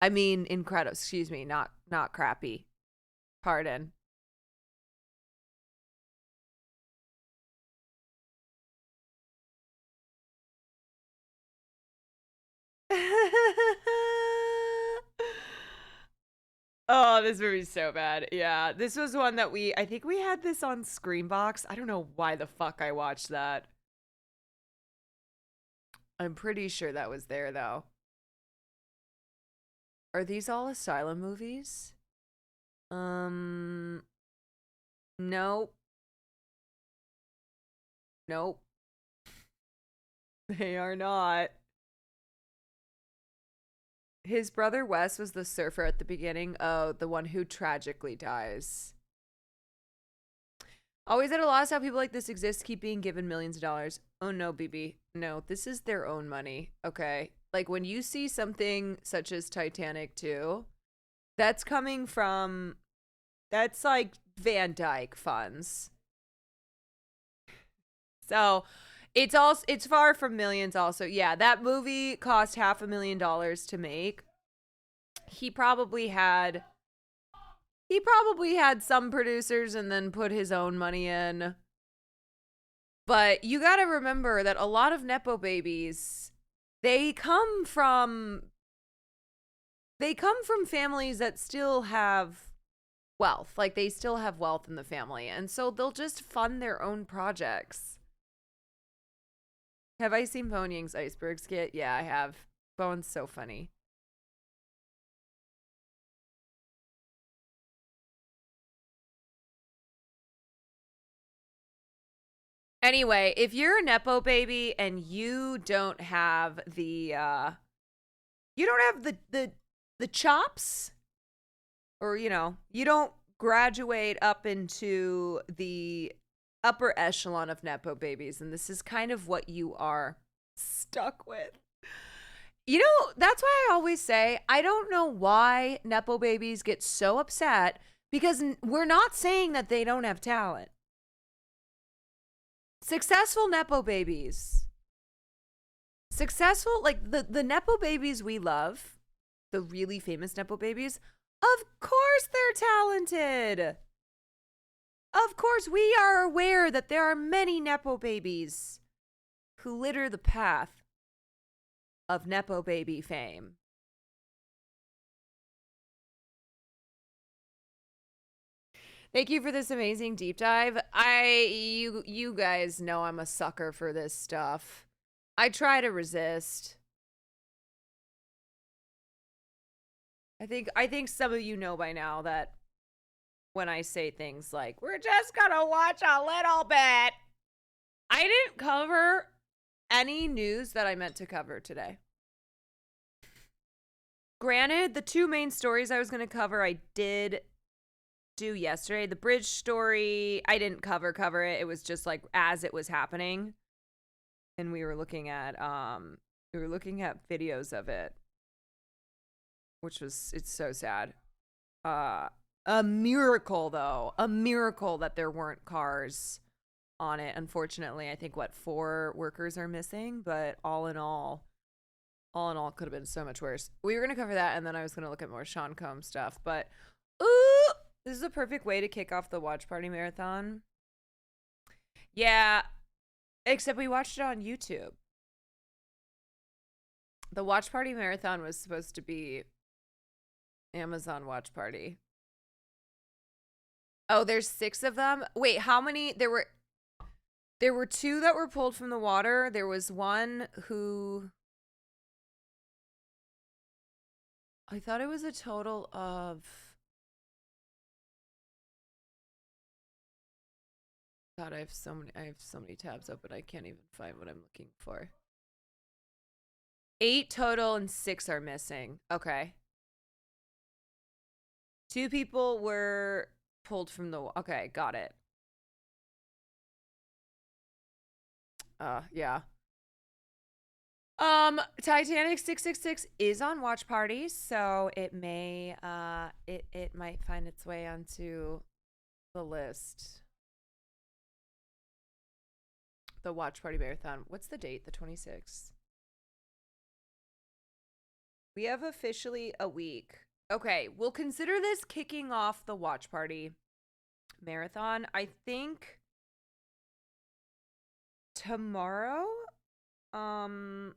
I mean, incredible, excuse me, not crappy. Pardon. Oh, this movie's so bad. Yeah, this was one that I think we had this on Screenbox. I don't know why the fuck I watched that. I'm pretty sure that was there, though. Are these all Asylum movies? Nope. Nope. They are not. His brother Wes was the surfer at the beginning. Oh, the one who tragically dies. Always at a loss how people like this exist, keep being given millions of dollars. Oh no, BB. No, this is their own money. Okay. Like when you see something such as Titanic 2, that's coming from, that's like Van Dyke funds. So It's far from millions also. Yeah, that movie cost $500,000 to make. He probably had some producers and then put his own money in. But you got to remember that a lot of Nepo babies, they come from families that still have wealth. Like, they still have wealth in the family. And so they'll just fund their own projects. Have I seen Bone Ying's Iceberg skit? Yeah, I have. Bone's so funny. Anyway, if you're a Nepo baby and you don't have the the chops, or you don't graduate up into the upper echelon of Nepo babies, and this is kind of what you are stuck with. That's why I always say I don't know why Nepo babies get so upset, because we're not saying that they don't have talent. Successful Nepo babies. Successful, like the Nepo babies we love, the really famous Nepo babies, of course they're talented. Of course, we are aware that there are many Nepo babies who litter the path of Nepo baby fame. Thank you for this amazing deep dive. You guys know I'm a sucker for this stuff. I try to resist. I think some of you know by now that when I say things like, we're just gonna watch a little bit, I didn't cover any news that I meant to cover today. Granted, the two main stories I was gonna cover, I did do yesterday. The bridge story, I didn't cover it. It was just like as it was happening, and we were looking at videos of it, it's so sad. A miracle that there weren't cars on it. Unfortunately, I think 4 workers are missing, but all in all could have been so much worse. We were gonna cover that, and then I was gonna look at more Sean Combs stuff, but this is a perfect way to kick off the watch party marathon. Yeah, except we watched it on YouTube. The watch party marathon was supposed to be Amazon Watch Party. Oh, there's 6 of them. Wait, how many? There were 2 that were pulled from the water. There was one who, I thought it was a total of, God, I have so many tabs open. I can't even find what I'm looking for. 8 total and 6 are missing. Okay. 2 people were pulled from the, okay, got it. Yeah. Titanic 666 is on Watch Party, so it may it might find its way onto the list. The Watch Party Marathon. What's the date? The 26th. We have officially a week. Okay, we'll consider this kicking off the Watch Party Marathon. I think tomorrow, let's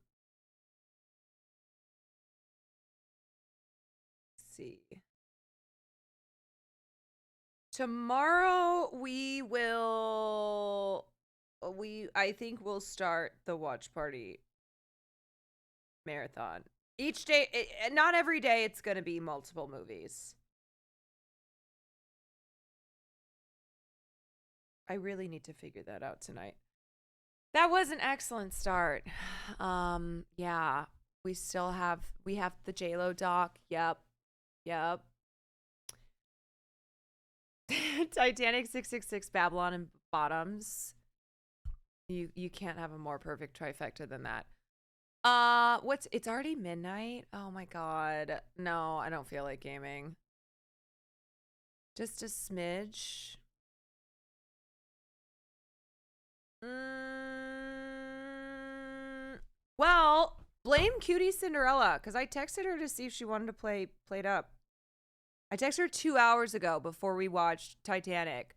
see. Tomorrow I think we'll start the Watch Party Marathon. Each day, not every day, it's going to be multiple movies. I really need to figure that out tonight. That was an excellent start. Yeah, we have the JLo doc. Yep. Titanic 666, Babylon, and Bottoms. You can't have a more perfect trifecta than that. It's already midnight? Oh my god. No, I don't feel like gaming. Just a smidge. Well, blame Cutie Cinderella, because I texted her to see if she wanted to play Played Up. I texted her 2 hours ago before we watched Titanic.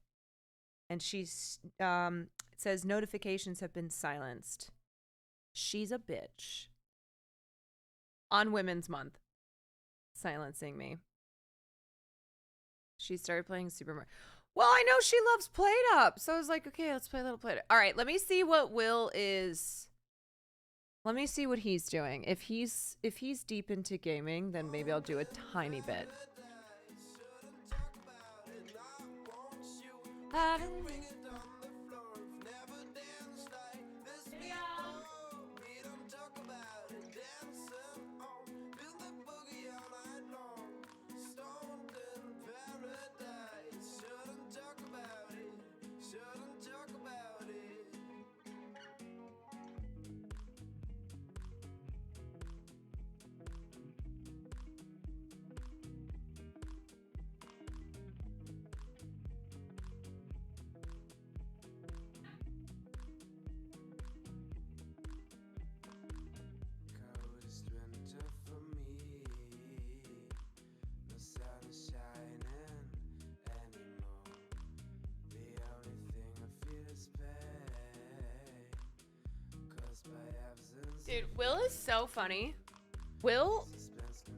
And she says notifications have been silenced. She's a bitch. On Women's Month. Silencing me. She started playing Super Mario. Well, I know she loves Played Up. So I was like, okay, let's play a little Played Up. All right, let me see what Will is. Let me see what he's doing. If he's deep into gaming, then maybe I'll do a tiny bit. Dude, Will is so funny. Will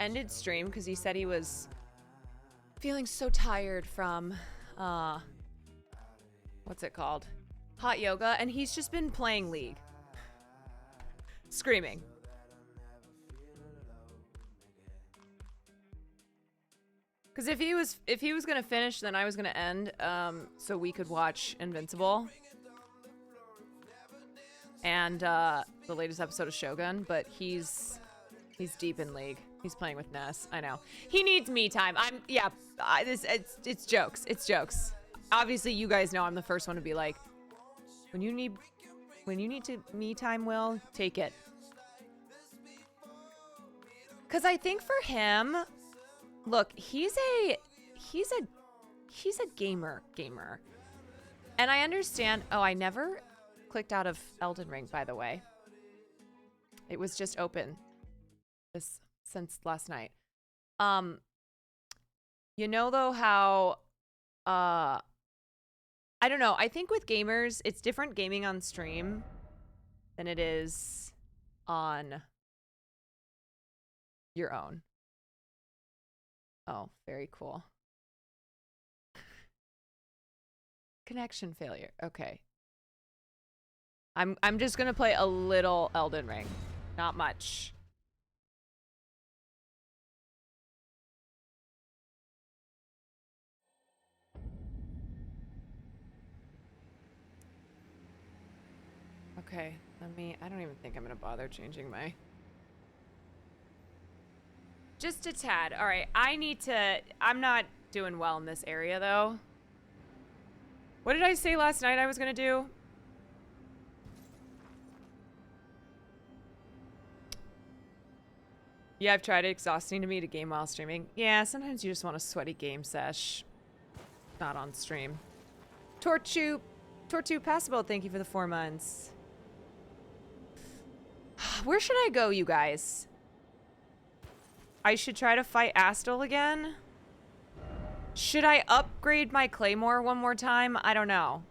ended stream because he said he was feeling so tired from, what's it called? Hot yoga. And he's just been playing League. Screaming. Because if he was gonna finish, then I was gonna end, so we could watch Invincible. And the latest episode of Shogun, but he's deep in League. He's playing with Ness. I know. He needs me time. It's jokes. It's jokes. Obviously, you guys know I'm the first one to be like, when you need me time, Will, take it. Cause I think for him, look, he's a gamer. And I understand. Oh, I never clicked out of Elden Ring, by the way. It was just open since last night. You know though how I don't know, I think with gamers it's different gaming on stream than it is on your own. Oh, very cool. Connection failure. Okay. I'm just gonna play a little Elden Ring. Not much. Okay, I don't even think I'm gonna bother changing my... Just a tad. All right, I'm not doing well in this area though. What did I say last night I was gonna do? Yeah, I've tried it. Exhausting to me to game while streaming. Yeah, sometimes you just want a sweaty game sesh. Not on stream. Tortu Passable, thank you for the 4 months. Where should I go, you guys? I should try to fight Astel again? Should I upgrade my Claymore one more time? I don't know.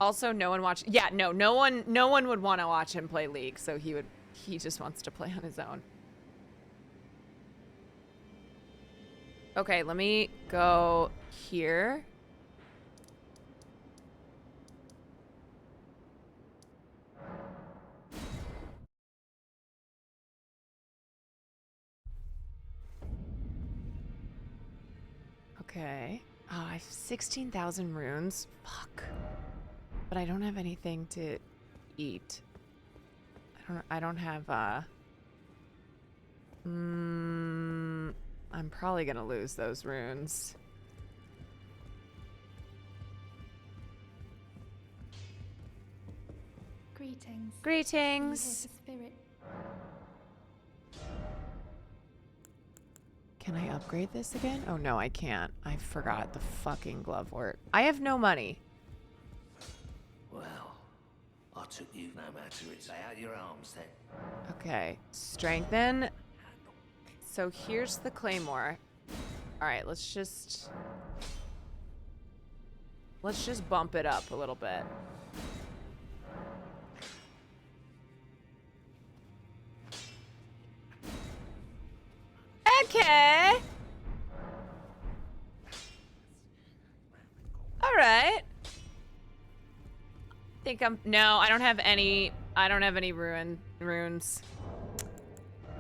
Also, no one watched... Yeah, no one would want to watch him play League, so he just wants to play on his own. Okay, let me go here. Okay. Oh, I have 16,000 runes. Fuck. But I don't have anything to eat. I don't have, I'm probably gonna lose those runes. Greetings. Greetings. Spirit. Can I upgrade this again? Oh no, I can't. I forgot the fucking glove work. I have no money. Well, I took you no matter it. Lay out your arms then. Okay, strengthen. So here's the claymore. All right, let's just bump it up a little bit. Okay. All right. No, I don't have any runes.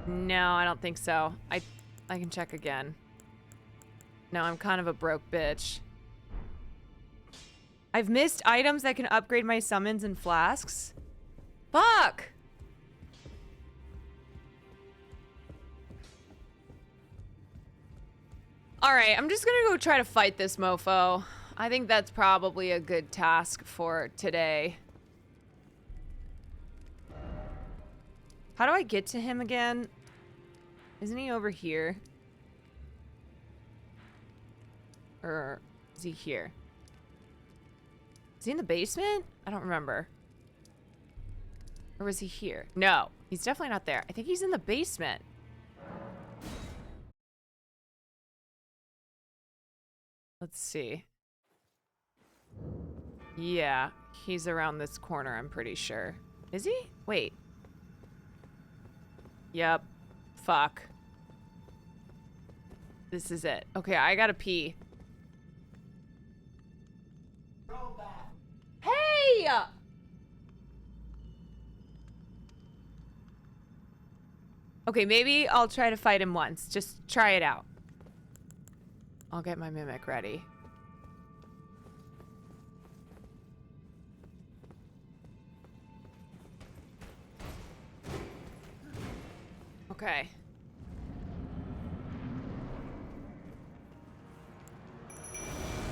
No, I don't think so. I can check again. No, I'm kind of a broke bitch. I've missed items that can upgrade my summons and flasks. Fuck! Alright, I'm just gonna go try to fight this mofo. I think that's probably a good task for today. How do I get to him again? Isn't he over here? Or is he here? Is he in the basement? I don't remember. Or was he here? No, he's definitely not there. I think he's in the basement. Let's see. Yeah, he's around this corner, I'm pretty sure. Is he? Wait. Yep. Fuck. This is it. Okay, I gotta pee. Hey! Okay, maybe I'll try to fight him once. Just try it out. I'll get my mimic ready. Okay.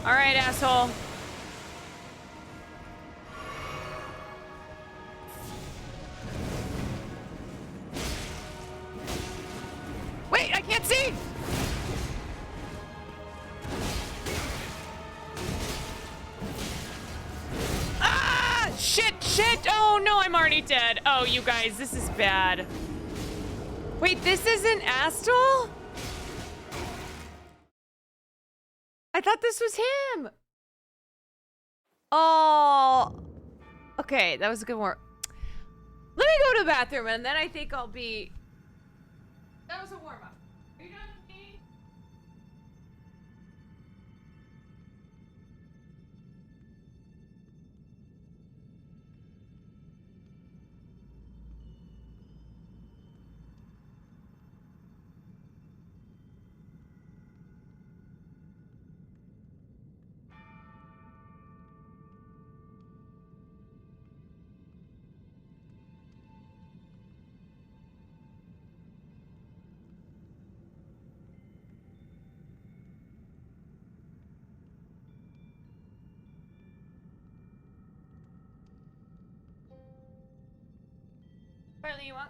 All right, asshole. Wait, I can't see! Ah! Shit, shit! Oh no, I'm already dead. Oh, you guys, this is bad. Wait, this isn't Astal? I thought this was him. Oh. Okay, that was a good one. Let me go to the bathroom and then I think I'll be... That was a warm-up. Are you done with me? Barley, you want?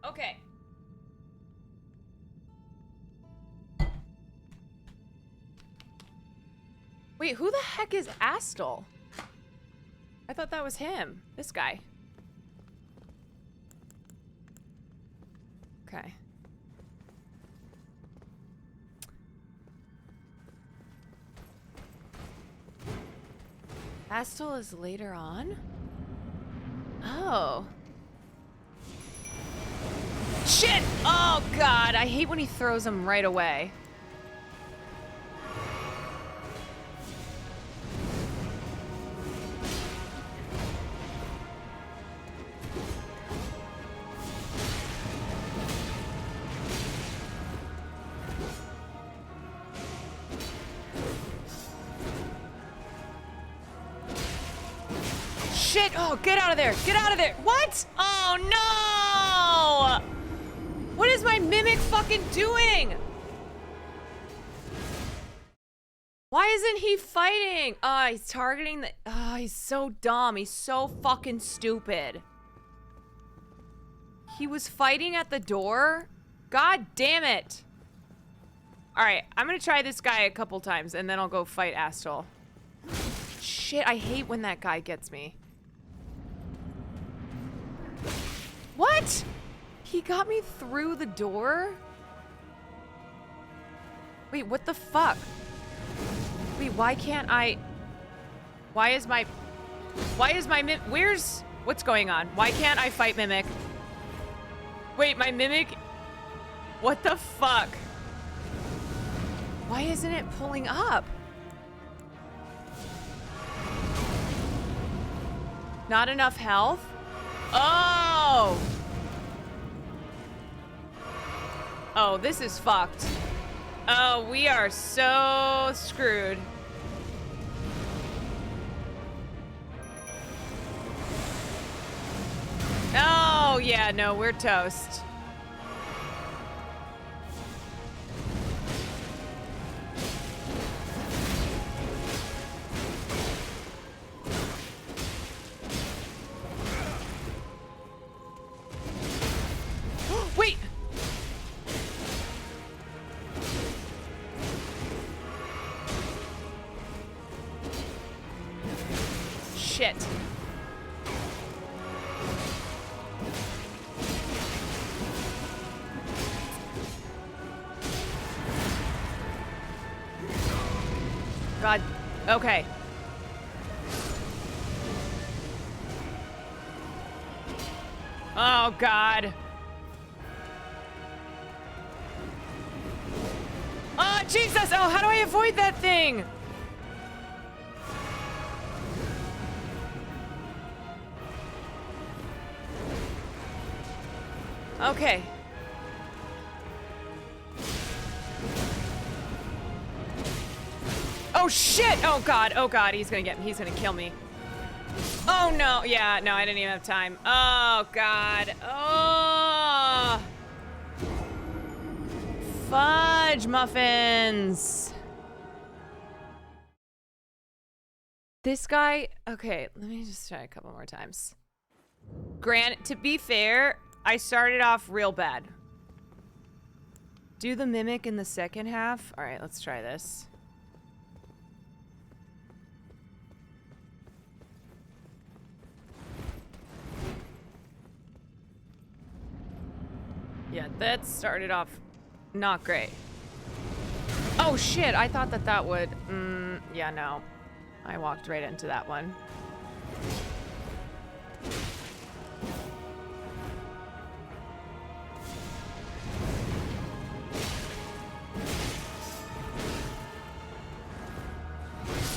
Okay. Wait, who the heck is Astal? I thought that was him. This guy. Okay. Astal is later on? Oh. Shit! Oh god, I hate when he throws them right away. Shit! Oh, get out of there! Get out of there! What? Oh no! What is my mimic fucking doing? Why isn't he fighting? Oh, he's targeting the... Oh, he's so dumb. He's so fucking stupid. He was fighting at the door? God damn it. Alright, I'm gonna try this guy a couple times and then I'll go fight Astral. Shit, I hate when that guy gets me. What? He got me through the door? Wait, what the fuck? Wait, why can't I... Why is my where's... What's going on? Why can't I fight Mimic? Wait, my Mimic... What the fuck? Why isn't it pulling up? Not enough health? Oh! Oh, this is fucked. Oh, we are so screwed. Oh, yeah, no, we're toast. Wait! Shit. God, okay. Oh, God. Oh, Jesus! Oh, how do I avoid that thing? Okay. Oh, shit! Oh, God. Oh, God. He's gonna get me. He's gonna kill me. Oh, no. Yeah, no, I didn't even have time. Oh, God. Oh. Fudge muffins. This guy... Okay, let me just try a couple more times. Granted, to be fair, I started off real bad. Do the Mimic in the second half? All right, let's try this. Yeah, that started off not great. Oh shit, I thought that would... yeah, no. I walked right into that one.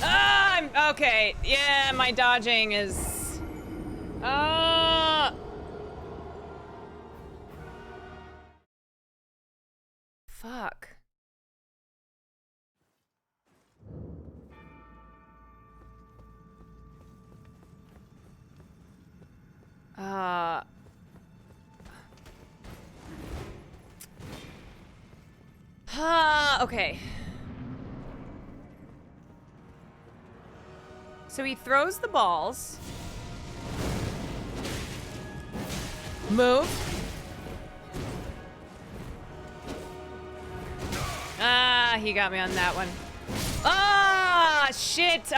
Ah, I'm... Okay, yeah, my dodging is... Fuck. Okay. So he throws the balls. Move. Ah, he got me on that one. Ah, shit,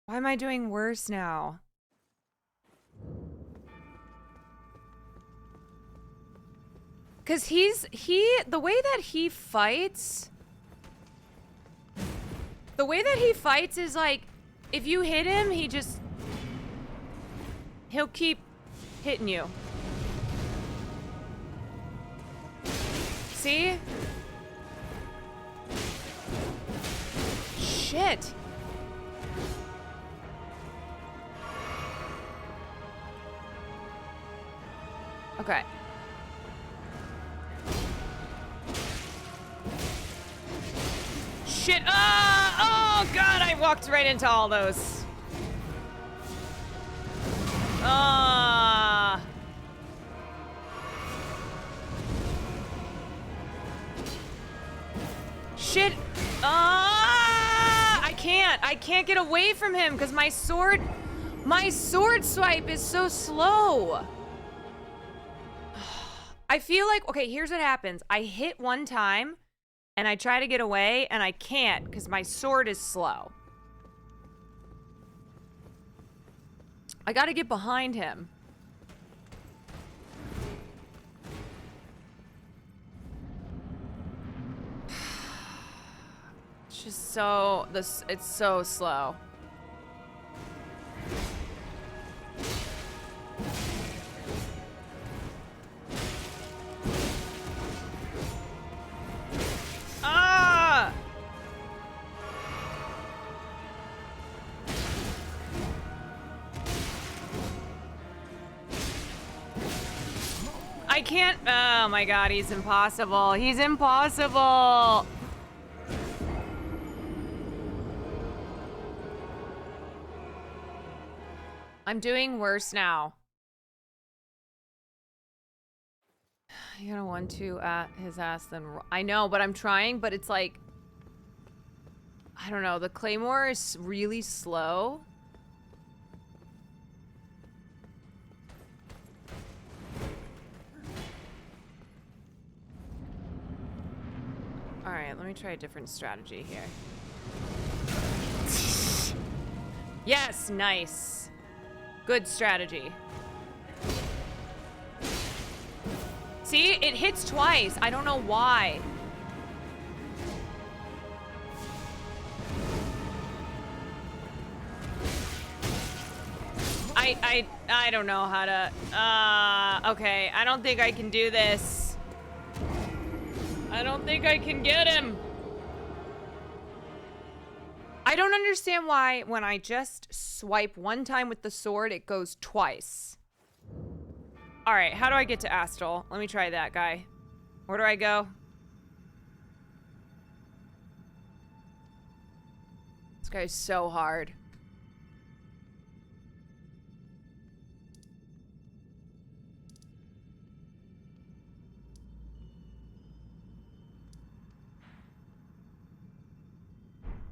why am I doing worse now? Cause the way that he fights is like, if you hit him, he'll keep hitting you. See? Shit. Okay. Shit. Oh God, I walked right into all those. Shit. I can't get away from him because my sword swipe is so slow. I feel like, okay, here's what happens. I hit one time and I try to get away and I can't because my sword is slow. I gotta get behind him. It's just so, it's so slow. Ah! I can't, oh my God, he's impossible. He's impossible. I'm doing worse now. You're gonna 1-2 at his ass then. I know, but I'm trying, but it's like, I don't know. The claymore is really slow. All right, let me try a different strategy here. Yes, nice. Good strategy. See, it hits twice. I don't know why. I don't know how to, okay, I don't think I can do this. I don't think I can get him. I don't understand why when I just swipe one time with the sword, it goes twice. All right, how do I get to Astel? Let me try that guy. Where do I go? This guy's so hard.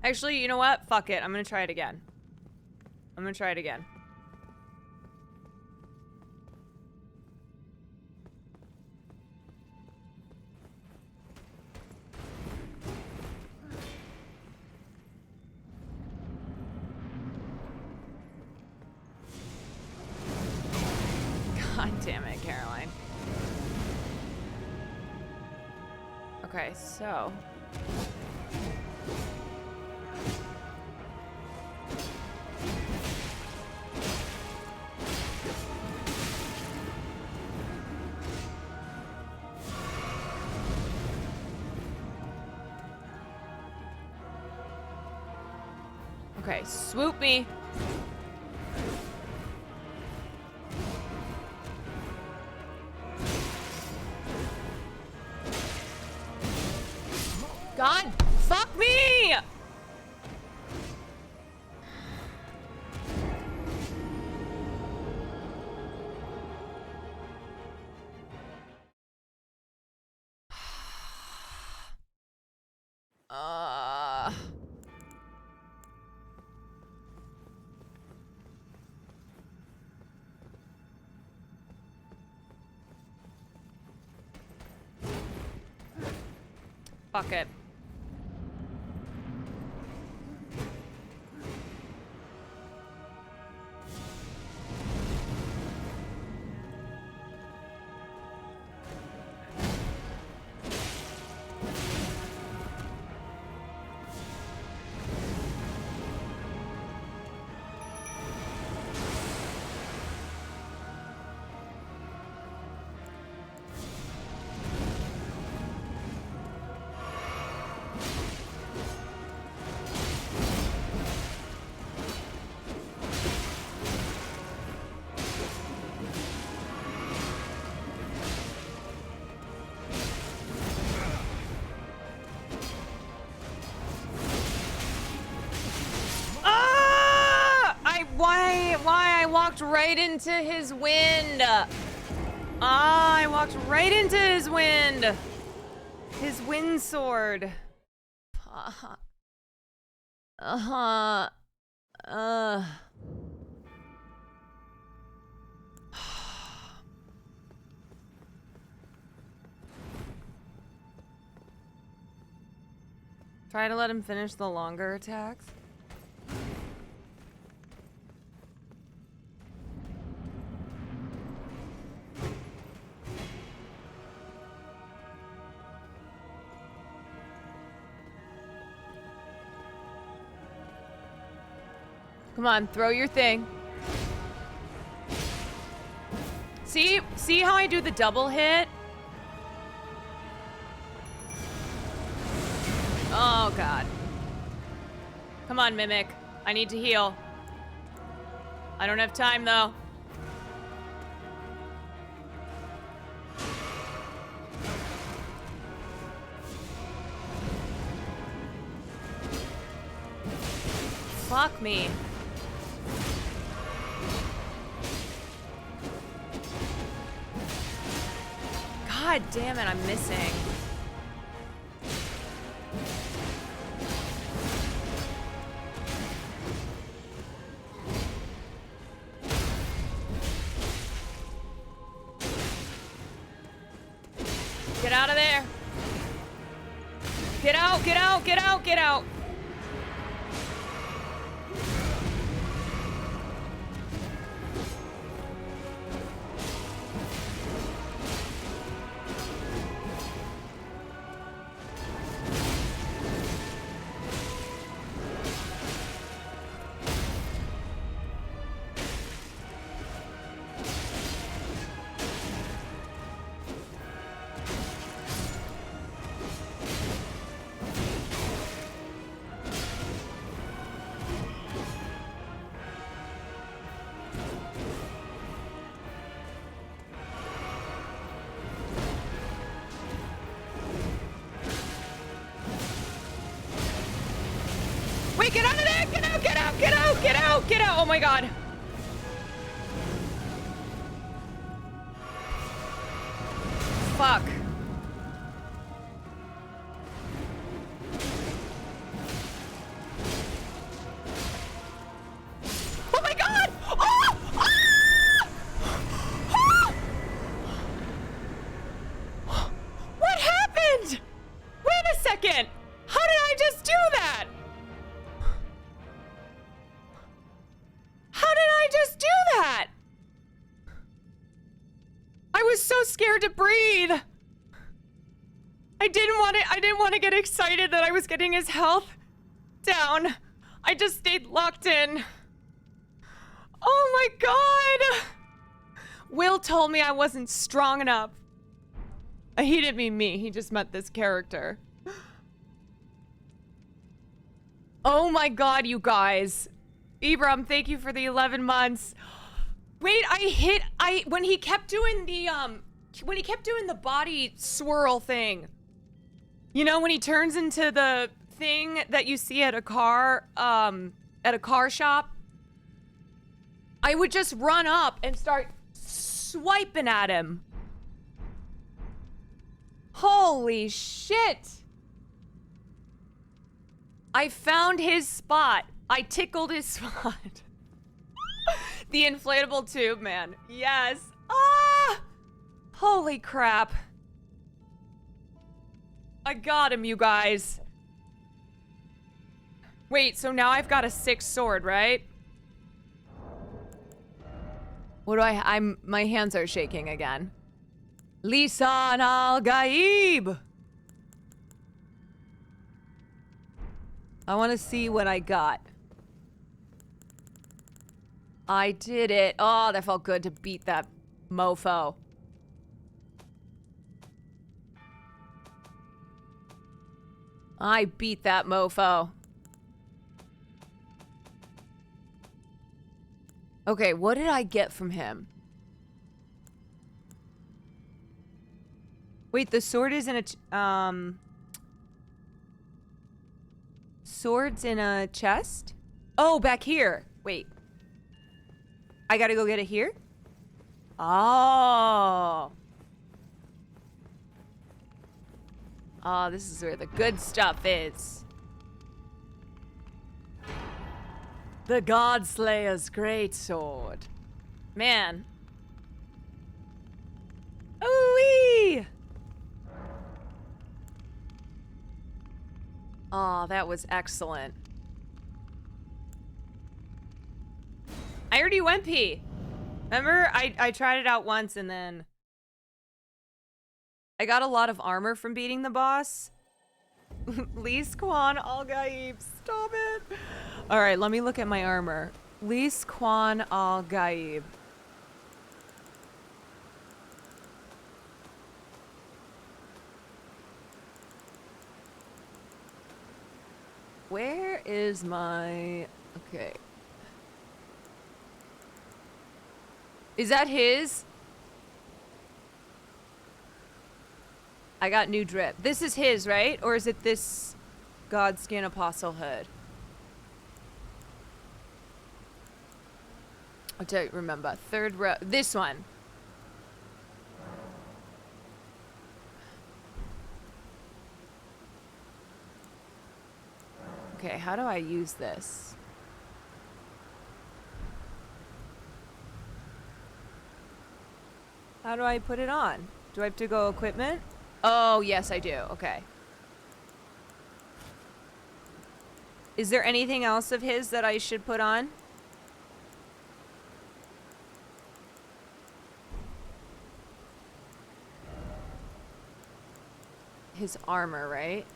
Actually, you know what? Fuck it. I'm gonna try it again. I'm gonna try it again. God damn it, Caroline. Okay, so... Okay, swoop me. God, fuck me! Fuck it. walked right into his wind. I walked right into his wind. His wind sword. Try to let him finish the longer attacks. Come on, throw your thing. See how I do the double hit? Oh, God. Come on, Mimic. I need to heal. I don't have time, though. Fuck me. God damn it, I'm missing. Get out of there. Get out, get out, get out, get out. Wait, get out of there! Get out, get out, get out, get out, get out! Oh my God. Fuck. Oh my God! Oh! Ah! Ah! What happened? Wait a second. How did I just do that? How did I just do that? I was so scared to breathe. I didn't want to get excited that I was getting his health down. I just stayed locked in. Oh my God. Will told me I wasn't strong enough. He didn't mean me. He just meant this character. Oh my God, you guys. Ibram, thank you for the 11 months. Wait, when he kept doing the body swirl thing. You know, when he turns into the thing that you see at a car shop, I would just run up and start swiping at him. Holy shit. I found his spot. I tickled his spot. The inflatable tube, man. Yes. Ah! Holy crap. I got him, you guys. Wait, so now I've got a 6 sword, right? What do my hands are shaking again. Lisan al-Gaib. I want to see what I got. I did it. Oh, that felt good to beat that mofo. I beat that mofo. Okay, what did I get from him? Wait, the sword is in a... Sword's in a chest? Oh, back here. Wait. I gotta go get it here? Oh. Oh, this is where the good stuff is. The Godslayer's greatsword. Man. Ooh-wee! Oh, that was excellent. I already went pee. Remember, I tried it out once and then I got a lot of armor from beating the boss. Lis Kwan Al Gaib. Stop it. Alright, let me look at my armor. Lis Kwan Al Gaib. Where is my... Okay. Is that his? I got new drip. This is his, right? Or is it this Godskin Apostle hood? I don't remember. Third row. This one. Okay, how do I use this? How do I put it on? Do I have to go equipment? Oh, yes, I do. Okay. Is there anything else of his that I should put on? His armor, right?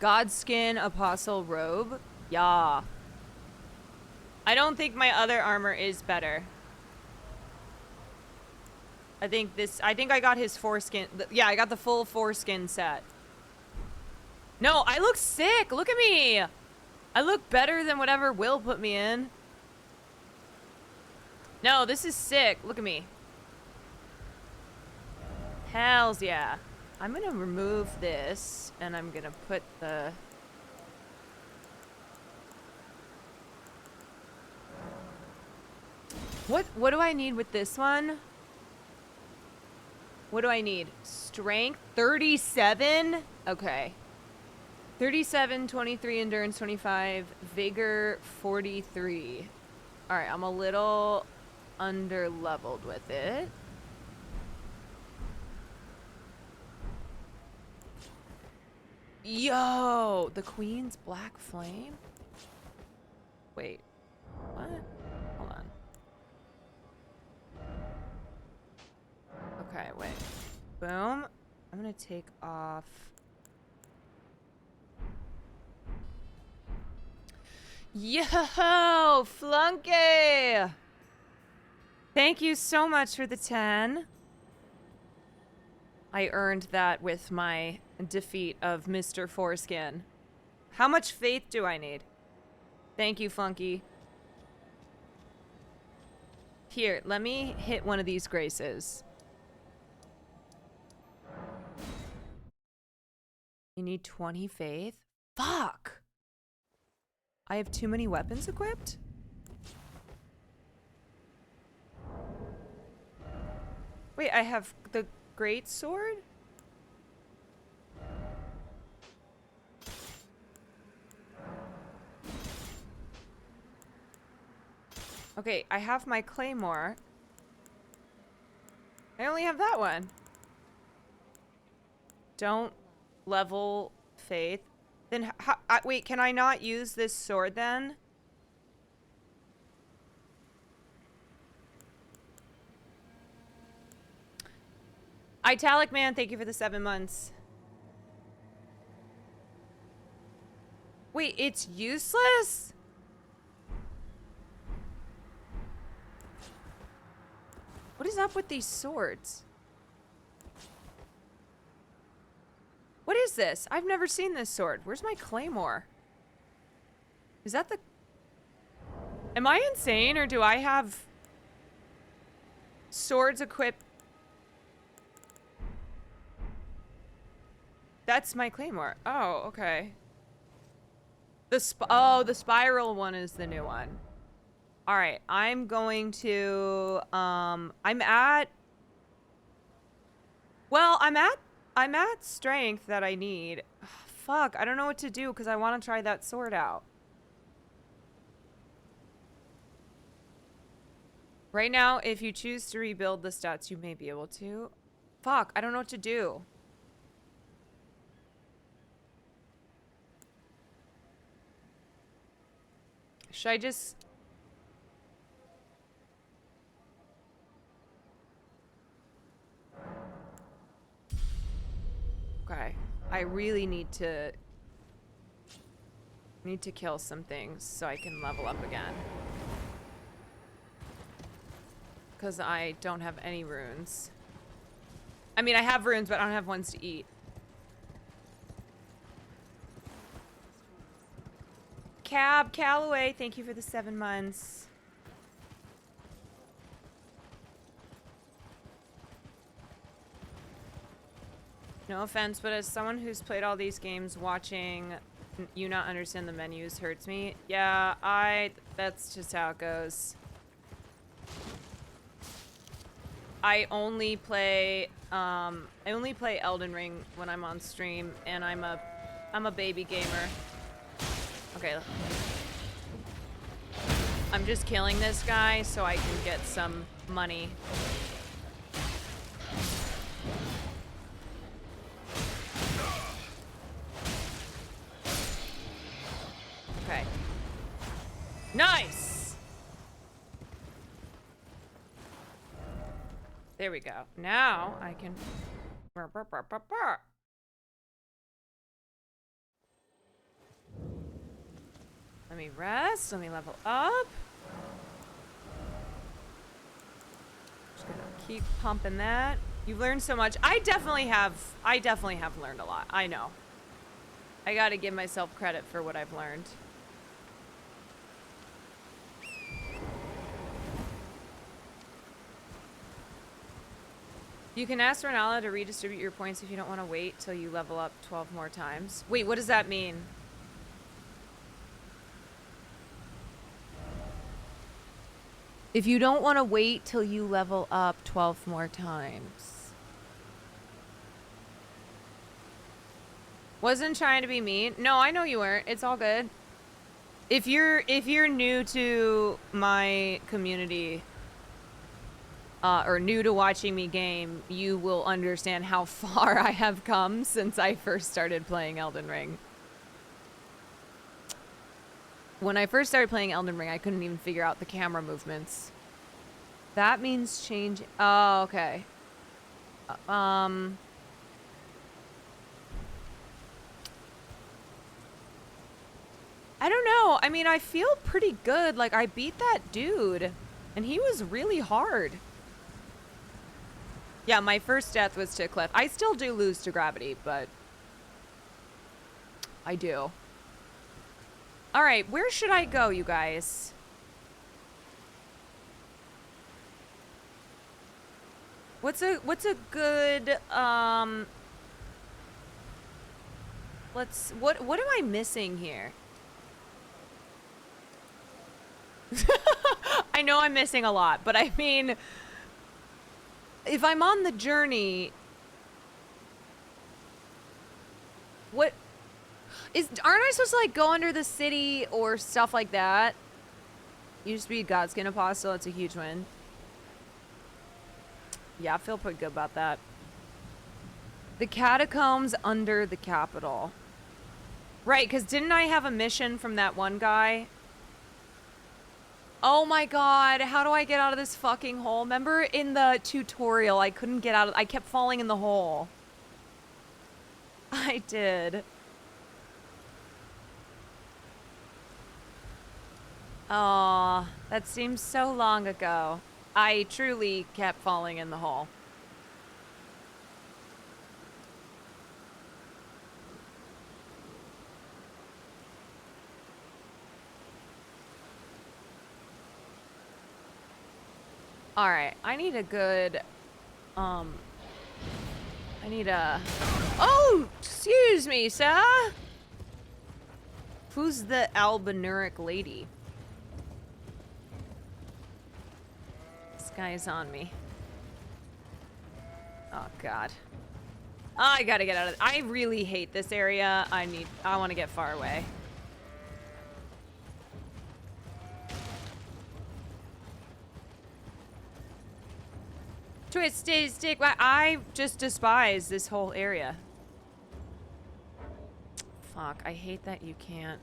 Godskin Apostle robe? Yeah. I don't think my other armor is better. I think I got his foreskin. Yeah, I got the full foreskin set. No, I look sick. Look at me. I look better than whatever Will put me in. No, this is sick. Look at me. Hells yeah. I'm gonna remove this and I'm gonna put the... What do I need with this one? What do I need? Strength 37? Okay. 37, 23 endurance, 25 vigor, 43. All right, I'm a little under leveled with it. Yo, the Queen's Black Flame? Wait, what? Hold on. Okay, wait. Boom. I'm gonna take off. Yo, Flunky! Thank you so much for the 10. I earned that with my defeat of Mr. Foreskin. How much faith do I need? Thank you, Flunky. Here, let me hit one of these graces. You need 20 faith? Fuck! I have too many weapons equipped? Wait, I have the great sword? Okay, I have my claymore. I only have that one. Don't level faith. Then wait, can I not use this sword then? Italic Man, thank you for the 7 months. Wait, it's useless? What is up with these swords? What is this? I've never seen this sword. Where's my claymore? Is that the... Am I insane or do I have swords equipped? That's my claymore. Oh, okay. The spiral one is the new one. All right, I'm going to I'm at strength that I need. Ugh, fuck, I don't know what to do because I want to try that sword out. Right now, if you choose to rebuild the stats, you may be able to. Fuck, I don't know what to do. Should I just... Okay, I really need to kill some things so I can level up again. Because I don't have any runes. I mean, I have runes, but I don't have ones to eat. Callaway, thank you for the 7 months. No offense, but as someone who's played all these games, watching you not understand the menus hurts me. Yeah, that's just how it goes. I only play Elden Ring when I'm on stream, and I'm a baby gamer. Okay. I'm just killing this guy so I can get some money. Okay. Nice! There we go. Now I can... Let me rest. Let me level up. Just gonna keep pumping that. You've learned so much. I definitely have learned a lot. I know. I gotta give myself credit for what I've learned. You can ask Renala to redistribute your points if you don't want to wait till you level up 12 more times. Wait, what does that mean? If you don't want to wait till you level up 12 more times. Wasn't trying to be mean. No, I know you weren't. It's all good. If you're new to my community, or new to watching me game, you will understand how far I have come since I first started playing Elden Ring. When I first started playing Elden Ring, I couldn't even figure out the camera movements. That means change. Oh, okay. I don't know. I mean, I feel pretty good. Like, I beat that dude, and he was really hard. Yeah, my first death was to Cliff. I still do lose to gravity, but I do. All right, where should I go, you guys? What's a good what am I missing here? I know I'm missing a lot, but I mean, if I'm on the journey, aren't I supposed to like go under the city or stuff like that? You just be Godskin Apostle, it's a huge win. Yeah, I feel pretty good about that. The catacombs under the capital. Right, because didn't I have a mission from that one guy? Oh my god, how do I get out of this fucking hole? Remember in the tutorial, I couldn't get out of... I kept falling in the hole. I did. Aw, that seems so long ago. I truly kept falling in the hole. Alright, I need a good, I need a... Oh! Excuse me, sir! Who's the Albanuric lady? guy is on me. Oh, God. I gotta get out of... I really hate this area. I want to get far away. Twisted stick. I just despise this whole area. Fuck, I hate that you can't...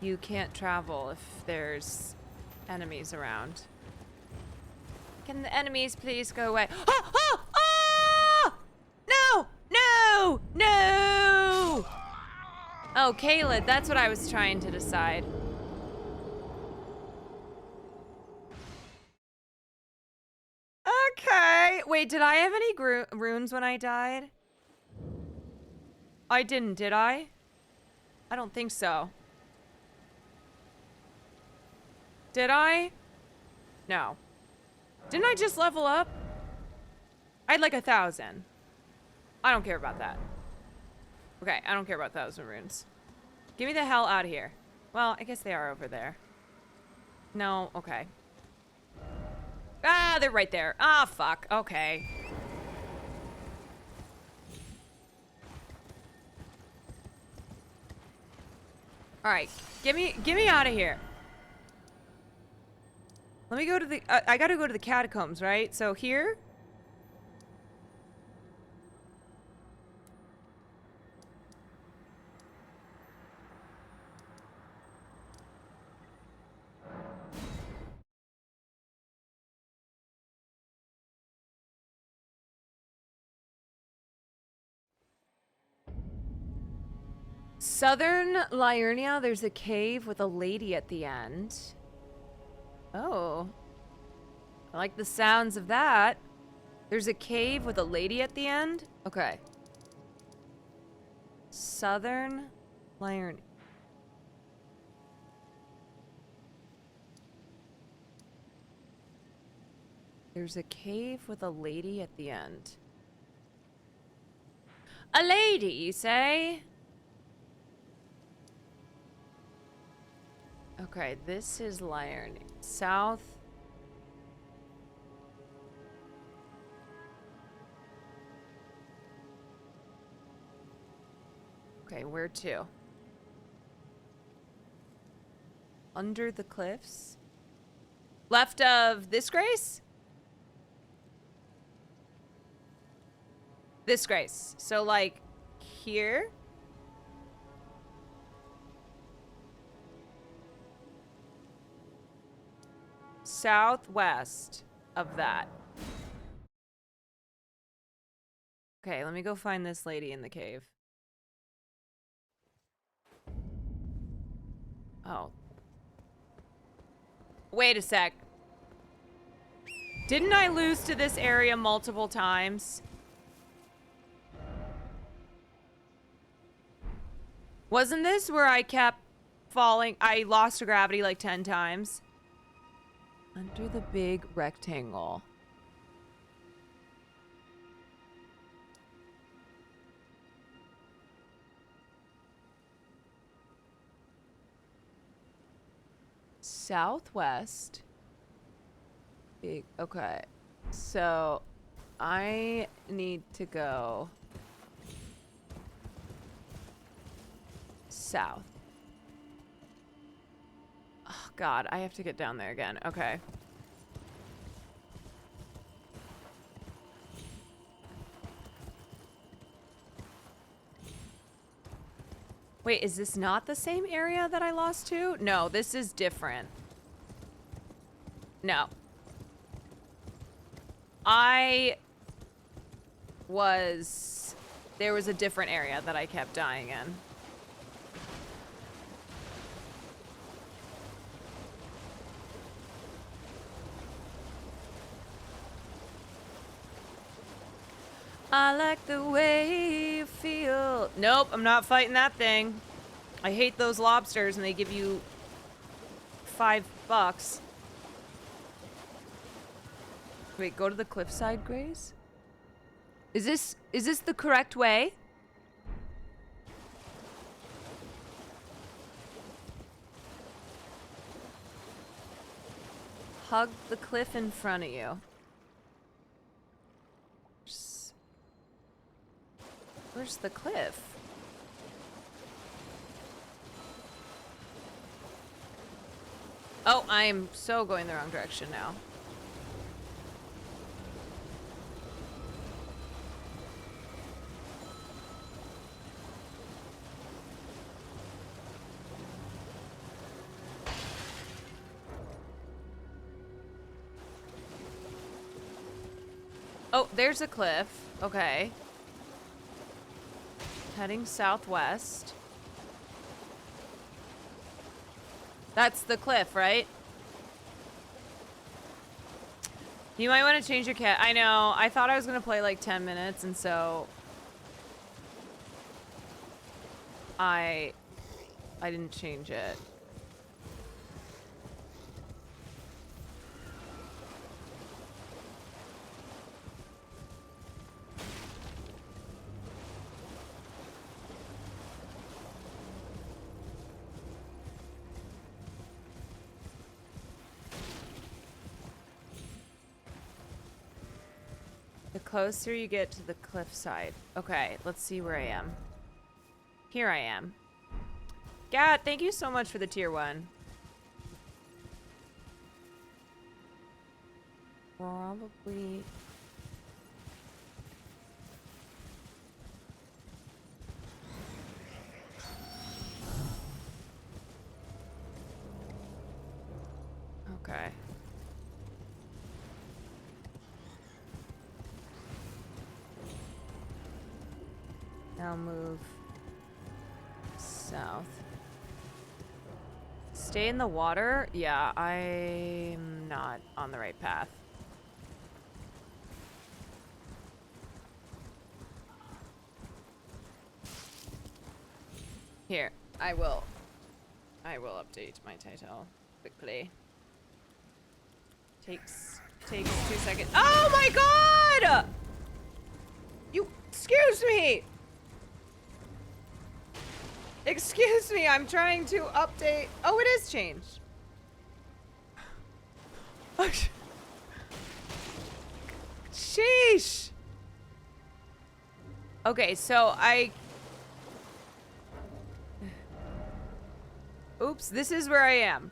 You can't travel if there's enemies around. Can the enemies please go away? Oh! Oh! Oh! No! No! No! Oh, Caleb, that's what I was trying to decide. Okay. Wait, did I have any runes when I died? I didn't, did I? I don't think so. Did I? No. Didn't I just level up? I had like 1,000. I don't care about that. Okay, I don't care about 1,000 runes. Get me the hell out of here. Well, I guess they are over there. No, okay. Ah, they're right there. Ah, fuck. Okay. All right, get me out of here. Let me go to the. I gotta go to the catacombs, right? So here. Southern Liurnia, there's a cave with a lady at the end. Oh. I like the sounds of that. There's a cave with a lady at the end? Okay. Southern Liurnia. There's a cave with a lady at the end. A lady, you say? Okay, this is Liurnia. South. Okay, where to? Under the cliffs? Left of this grace? This grace. So, like, here? Southwest of that. Okay, let me go find this lady in the cave. Oh. Wait a sec. Didn't I lose to this area multiple times? Wasn't this where I kept falling? I lost to gravity like 10 times. Under the big rectangle. Southwest. Big, okay. So I need to go south. Oh, God, I have to get down there again. Okay. Wait, is this not the same area that I lost to? No, this is different. No. There was a different area that I kept dying in. I like the way you feel. Nope, I'm not fighting that thing. I hate those lobsters and they give you $5. Wait, go to the cliffside, Grace? Is this the correct way? hug the cliff in front of you. Where's the cliff? Oh, I am so going the wrong direction now. Oh, there's a cliff. Okay. Heading southwest. That's the cliff, right? You might want to change your cat. I know. I thought I was going to play like 10 minutes, and so I didn't change it. The closer you get to the cliffside. Okay, let's see where I am. Here I am. Gat, thank you so much for the tier 1. Probably... Okay. Now move south. Stay in the water? Yeah, I'm not on the right path. Here, I will update my title quickly. Takes 2 seconds. Oh my god! You, excuse me! Excuse me, I'm trying to update. Oh, it is changed. Sheesh. Okay, so oops, this is where I am.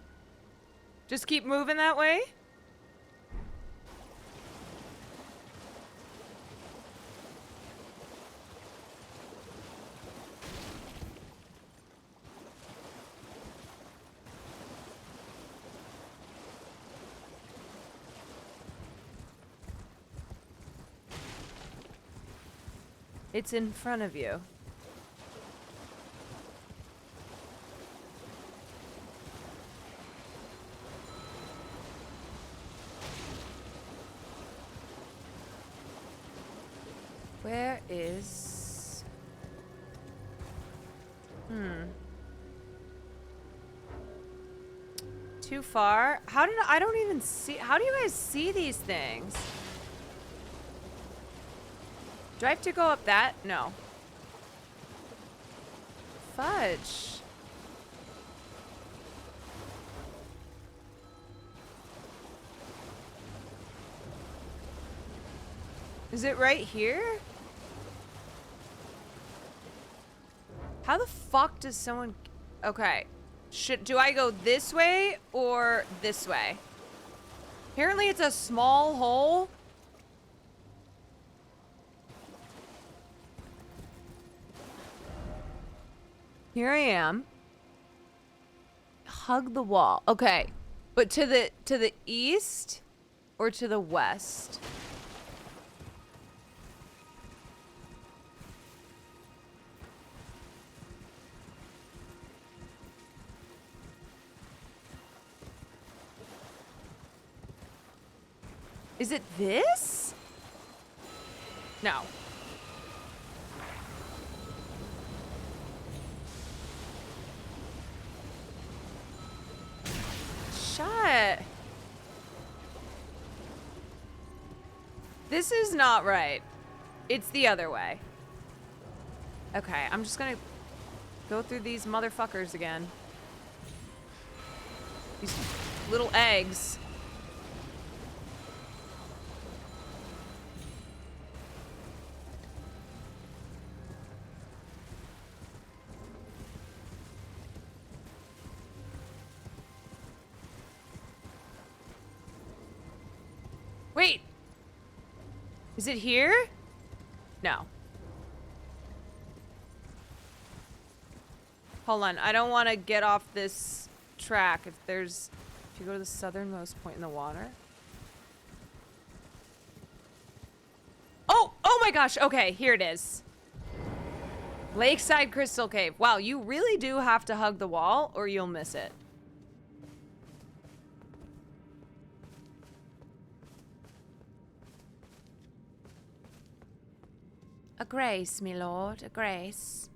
Just keep moving that way. It's in front of you. Where is... Too far? I don't even see... How do you guys see these things? Do I have to go up that? No. Fudge. Is it right here? How the fuck does someone... Okay. Do I go this way or this way? Apparently it's a small hole. Here I am. Hug the wall. Okay. But to the east or to the west? Is it this? No. Shut. This is not right. It's the other way. Okay, I'm just gonna go through these motherfuckers again. These little eggs. Is it here? No. Hold on. I don't want to get off this track. If you go to the southernmost point in the water. Oh my gosh. Okay, here it is. Lakeside Crystal Cave. Wow, you really do have to hug the wall or you'll miss it. A grace, me lord, a grace.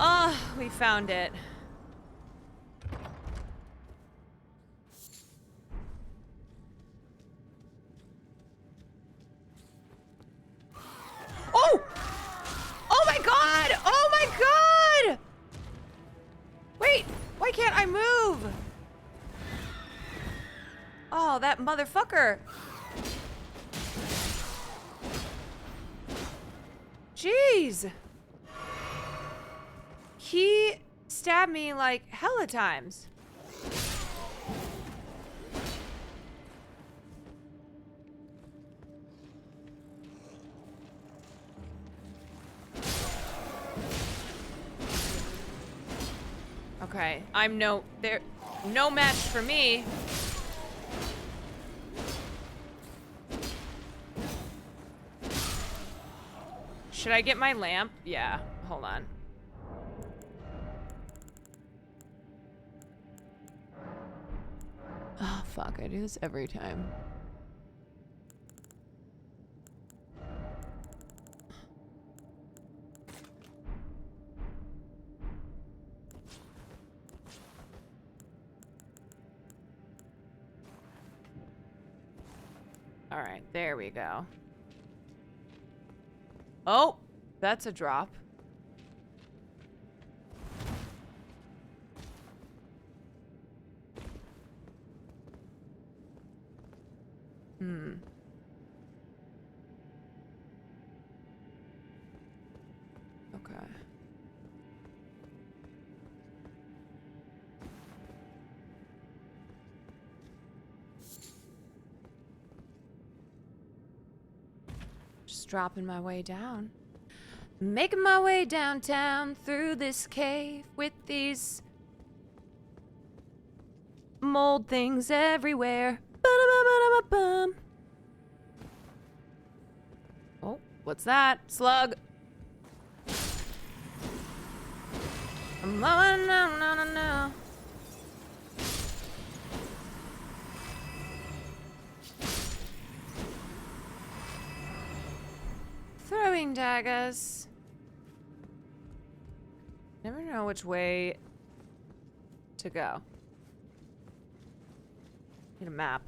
Ah, oh, we found it. Oh! Oh my god! Oh my god! Wait, why can't I move? Oh, that motherfucker. Jeez. He stabbed me like hella times. Okay, I'm no match for me. Should I get my lamp? Yeah, hold on. Oh, fuck, I do this every time. All right, there we go. Oh, that's a drop. Okay. Just dropping my way down. Making my way downtown through this cave with these mold things everywhere. Ba-da-ba-ba-da-ba-bum. Oh, what's that? Slug. No. Throwing daggers. Never know which way to go. Need a map.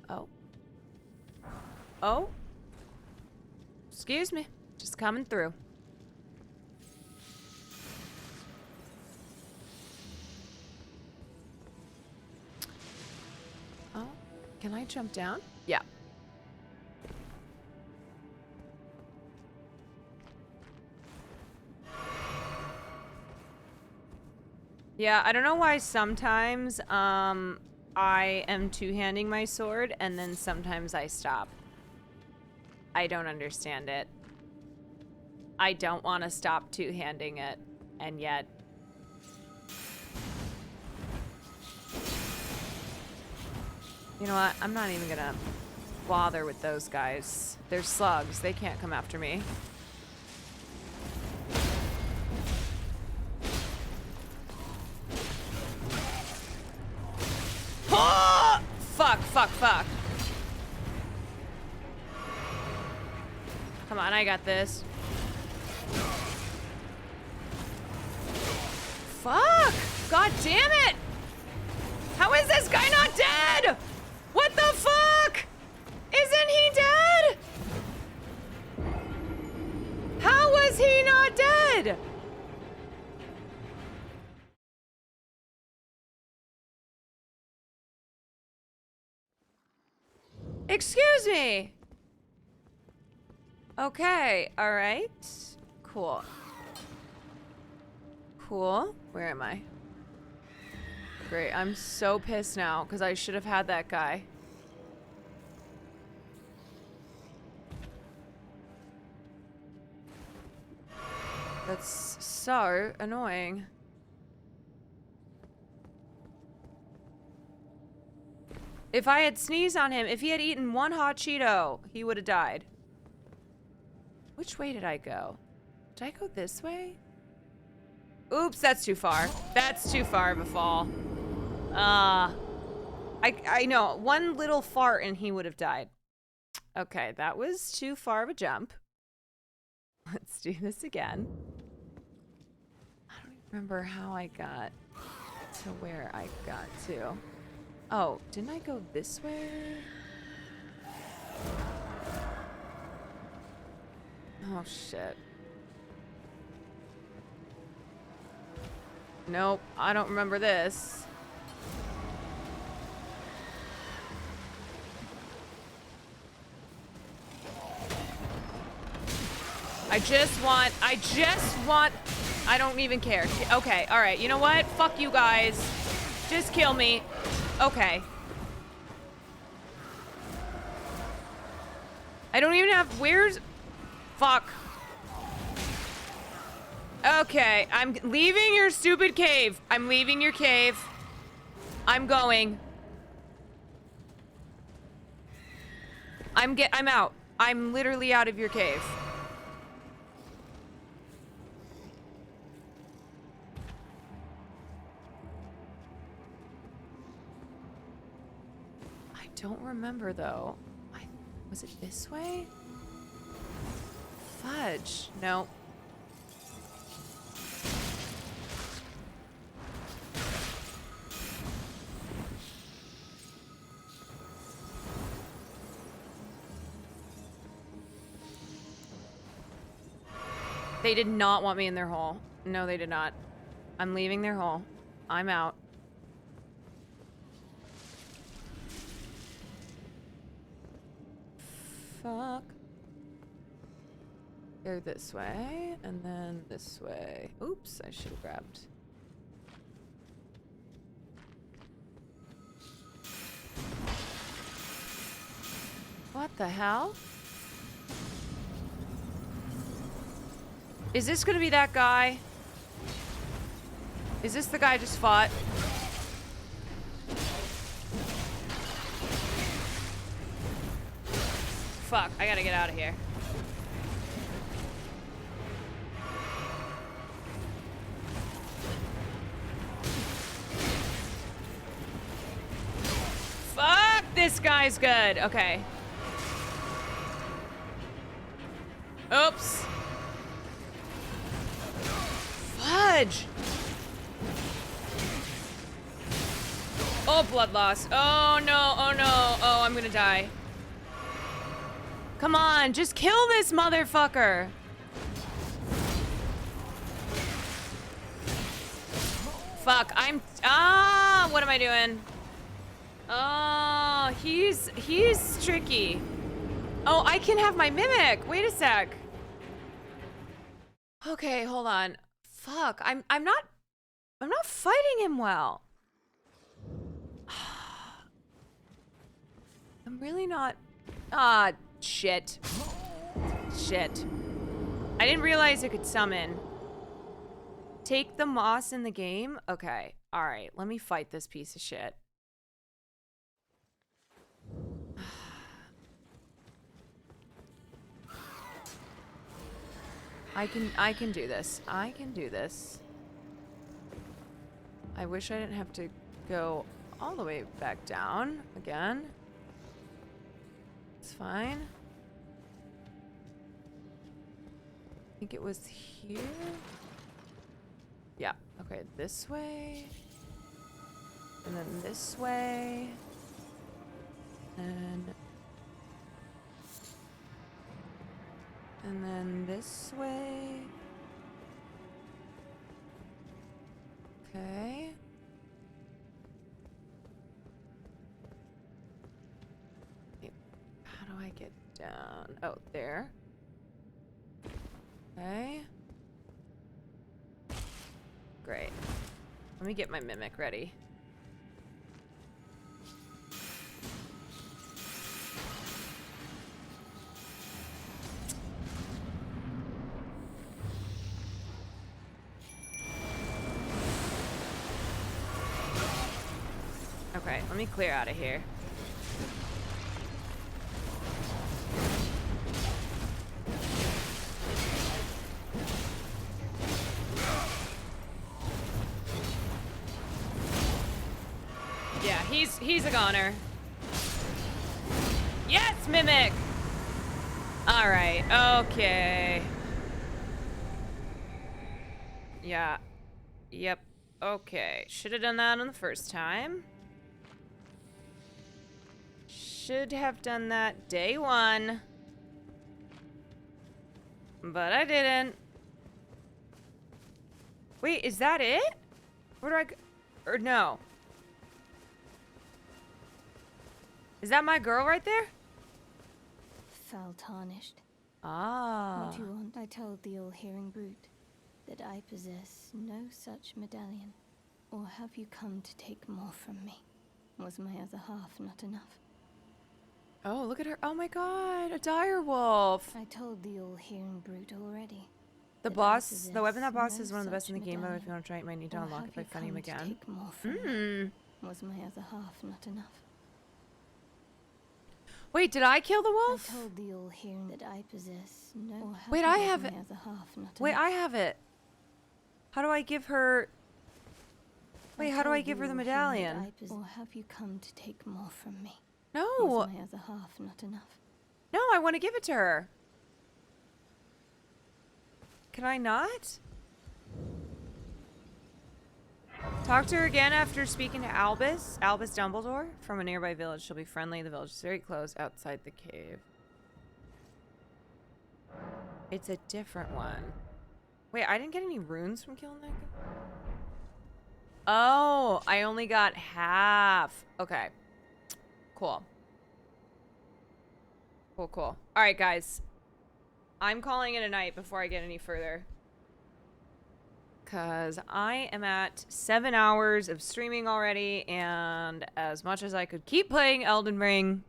Oh. Oh. Excuse me. Just coming through. Oh. Can I jump down? Yeah. Yeah, I don't know why sometimes I am two-handing my sword and then sometimes I stop. I don't understand it. I don't want to stop two-handing it, and yet... You know what? I'm not even gonna bother with those guys. They're slugs. They can't come after me. Oh! Fuck. Come on, I got this. Fuck! God damn it! How is this guy not dead? What the fuck? Isn't he dead? How was he not dead? Excuse me. Okay, all right. Cool. Cool. Where am I? Great. I'm so pissed now because I should have had that guy. That's so annoying. If I had sneezed on him, if he had eaten one hot Cheeto, he would have died. Which way did I go? Did I go this way? Oops, that's too far. That's too far of a fall. I know. One little fart and he would have died. Okay, that was too far of a jump. Let's do this again. I don't even remember how I got to where I got to. Oh, didn't I go this way? Oh, shit. Nope, I don't remember this. I just want, I don't even care. Okay, all right, you know what? Fuck you guys. Just kill me. Okay. I don't even have, where's, fuck. Okay, I'm leaving your stupid cave. I'm leaving your cave. I'm going. I'm out. I'm literally out of your cave. I don't remember though. Was it this way? Fudge. No. They did not want me in their hole. No, they did not. I'm leaving their hole. I'm out. Fuck. Go this way, and then this way. Oops, I should have grabbed. What the hell? Is this gonna be that guy? Is this the guy I just fought? Fuck, I gotta get out of here. Fuck, this guy's good. Okay. Oops. Fudge! Oh, blood loss. Oh, no. Oh, no. Oh, I'm gonna die. Come on, just kill this motherfucker. Fuck, what am I doing? Oh, he's tricky. Oh, I can have my mimic. Wait a sec. Okay, hold on. Fuck, I'm not fighting him well. I'm really not. Ah, shit. Shit. I didn't realize it could summon. Take the moss in the game? Okay. Alright, let me fight this piece of shit. I can do this. I can do this. I wish I didn't have to go all the way back down again. It's fine. I think it was here. Yeah, okay, this way. And then this way. And then this way. Okay. How do I get down? Oh, there. Okay. Great. Let me get my mimic ready. Okay, let me clear out of here. Yeah, he's a goner. Yes, Mimic! Alright, okay. Yeah. Yep. Okay. Should have done that on the first time. Should have done that day one. But I didn't. Wait, is that it? Where do I go? Or no. Is that my girl right there? Foul tarnished. Ah. What do you want? I told the all-hearing brute that I possess no such medallion. Or have you come to take more from me? Was my other half not enough? Oh, look at her. Oh my god, a dire wolf. I told the all-hearing brute already. The boss, the weapon that boss is one of the best in the game, but if you want to try it, you might need to unlock it by fighting him again. Was my other half not enough? Wait, did I kill the wolf? I told the all-hearing that I possess no. Wait, I have it. My other half not Wait, enough? I have it. How do I give her? Wait, how do I give her the medallion? Or have you come to take more from me? No. Was my other half not enough? No, I want to give it to her. Can I not? Talk to her again after speaking to Albus Dumbledore from a nearby village. She'll be friendly. The village is very close outside the cave. It's a different one. Wait, I didn't get any runes from killing that guy? Oh, I only got half. Okay. Cool. Cool, cool. All right, guys. I'm calling it a night before I get any further. Because I am at 7 hours of streaming already, and as much as I could keep playing Elden Ring,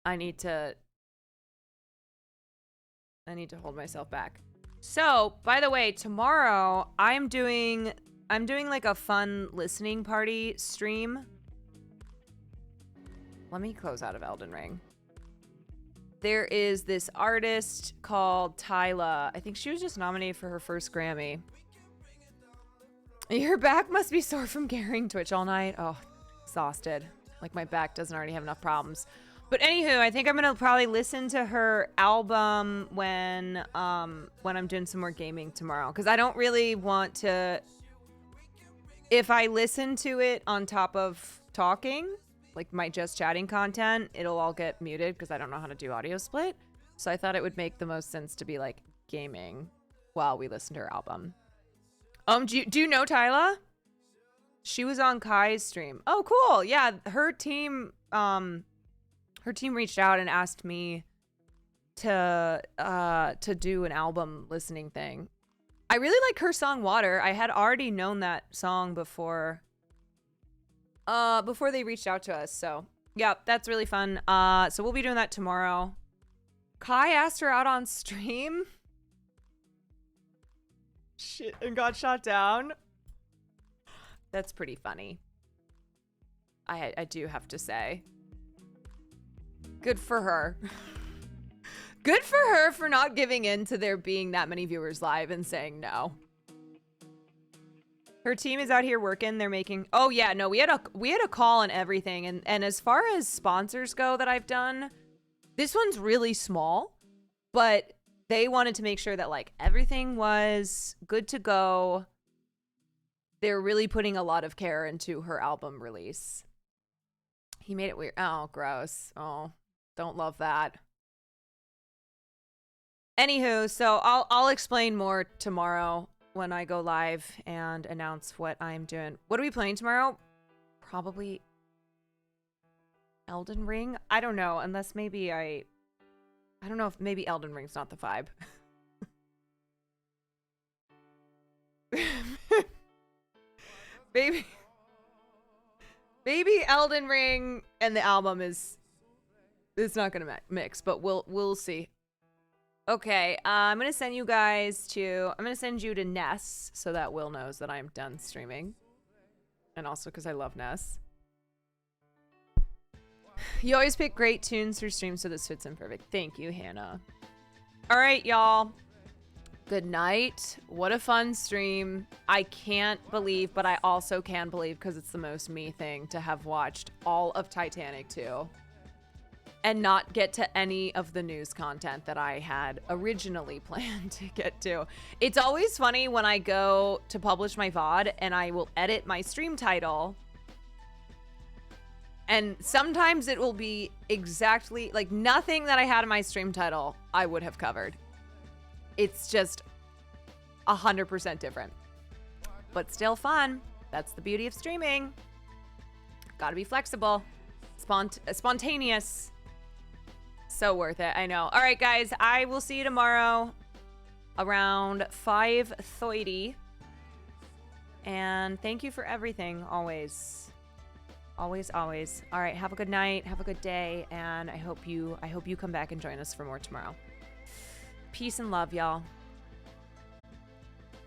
I need to hold myself back. So, by the way, tomorrow I'm doing like a fun listening party stream. Let me close out of Elden Ring. There is this artist called Tyla. I think she was just nominated for her first Grammy. Your back must be sore from carrying Twitch all night. Oh, exhausted. Like my back doesn't already have enough problems. But anywho, I think I'm gonna probably listen to her album when I'm doing some more gaming tomorrow. Because I don't really want to. If I listen to it on top of talking, like my just chatting content, it'll all get muted because I don't know how to do audio split. So I thought it would make the most sense to be like gaming while we listen to her album. Do you know Tyla? She was on Kai's stream. Oh, cool. Yeah, her team reached out and asked me to do an album listening thing. I really like her song Water. I had already known that song before they reached out to us. So yeah, that's really fun. So we'll be doing that tomorrow. Kai asked her out on stream. Shit, and got shot down. That's pretty funny. I do have to say. Good for her. Good for her for not giving in to there being that many viewers live and saying no. Her team is out here working. They're making... Oh, yeah. No, we had a call and everything. And as far as sponsors go that I've done, this one's really small. But they wanted to make sure that, like, everything was good to go. They're really putting a lot of care into her album release. He made it weird. Oh, gross. Oh, don't love that. Anywho, so I'll explain more tomorrow when I go live and announce what I'm doing. What are we playing tomorrow? Probably Elden Ring? I don't know, unless maybe I don't know if maybe Elden Ring's not the vibe. Maybe Elden Ring and the album it's not gonna mix, but we'll see. Okay, I'm gonna send you to Ness so that Will knows that I'm done streaming. And also because I love Ness. You always pick great tunes for streams, so this fits in perfect. Thank you, Hannah. All right, y'all. Good night. What a fun stream. I can't believe, but I also can believe because it's the most me thing to have watched all of Titanic 2 and not get to any of the news content that I had originally planned to get to. It's always funny when I go to publish my VOD and I will edit my stream title. And sometimes it will be exactly like nothing that I had in my stream title I would have covered. It's just 100% different, but still fun. That's the beauty of streaming. Gotta be flexible, spontaneous. So worth it, I know. All right, guys, I will see you tomorrow around 5:30. And thank you for everything, always. Always, always. All right, have a good night, have a good day, and I hope you come back and join us for more tomorrow. Peace and love, y'all.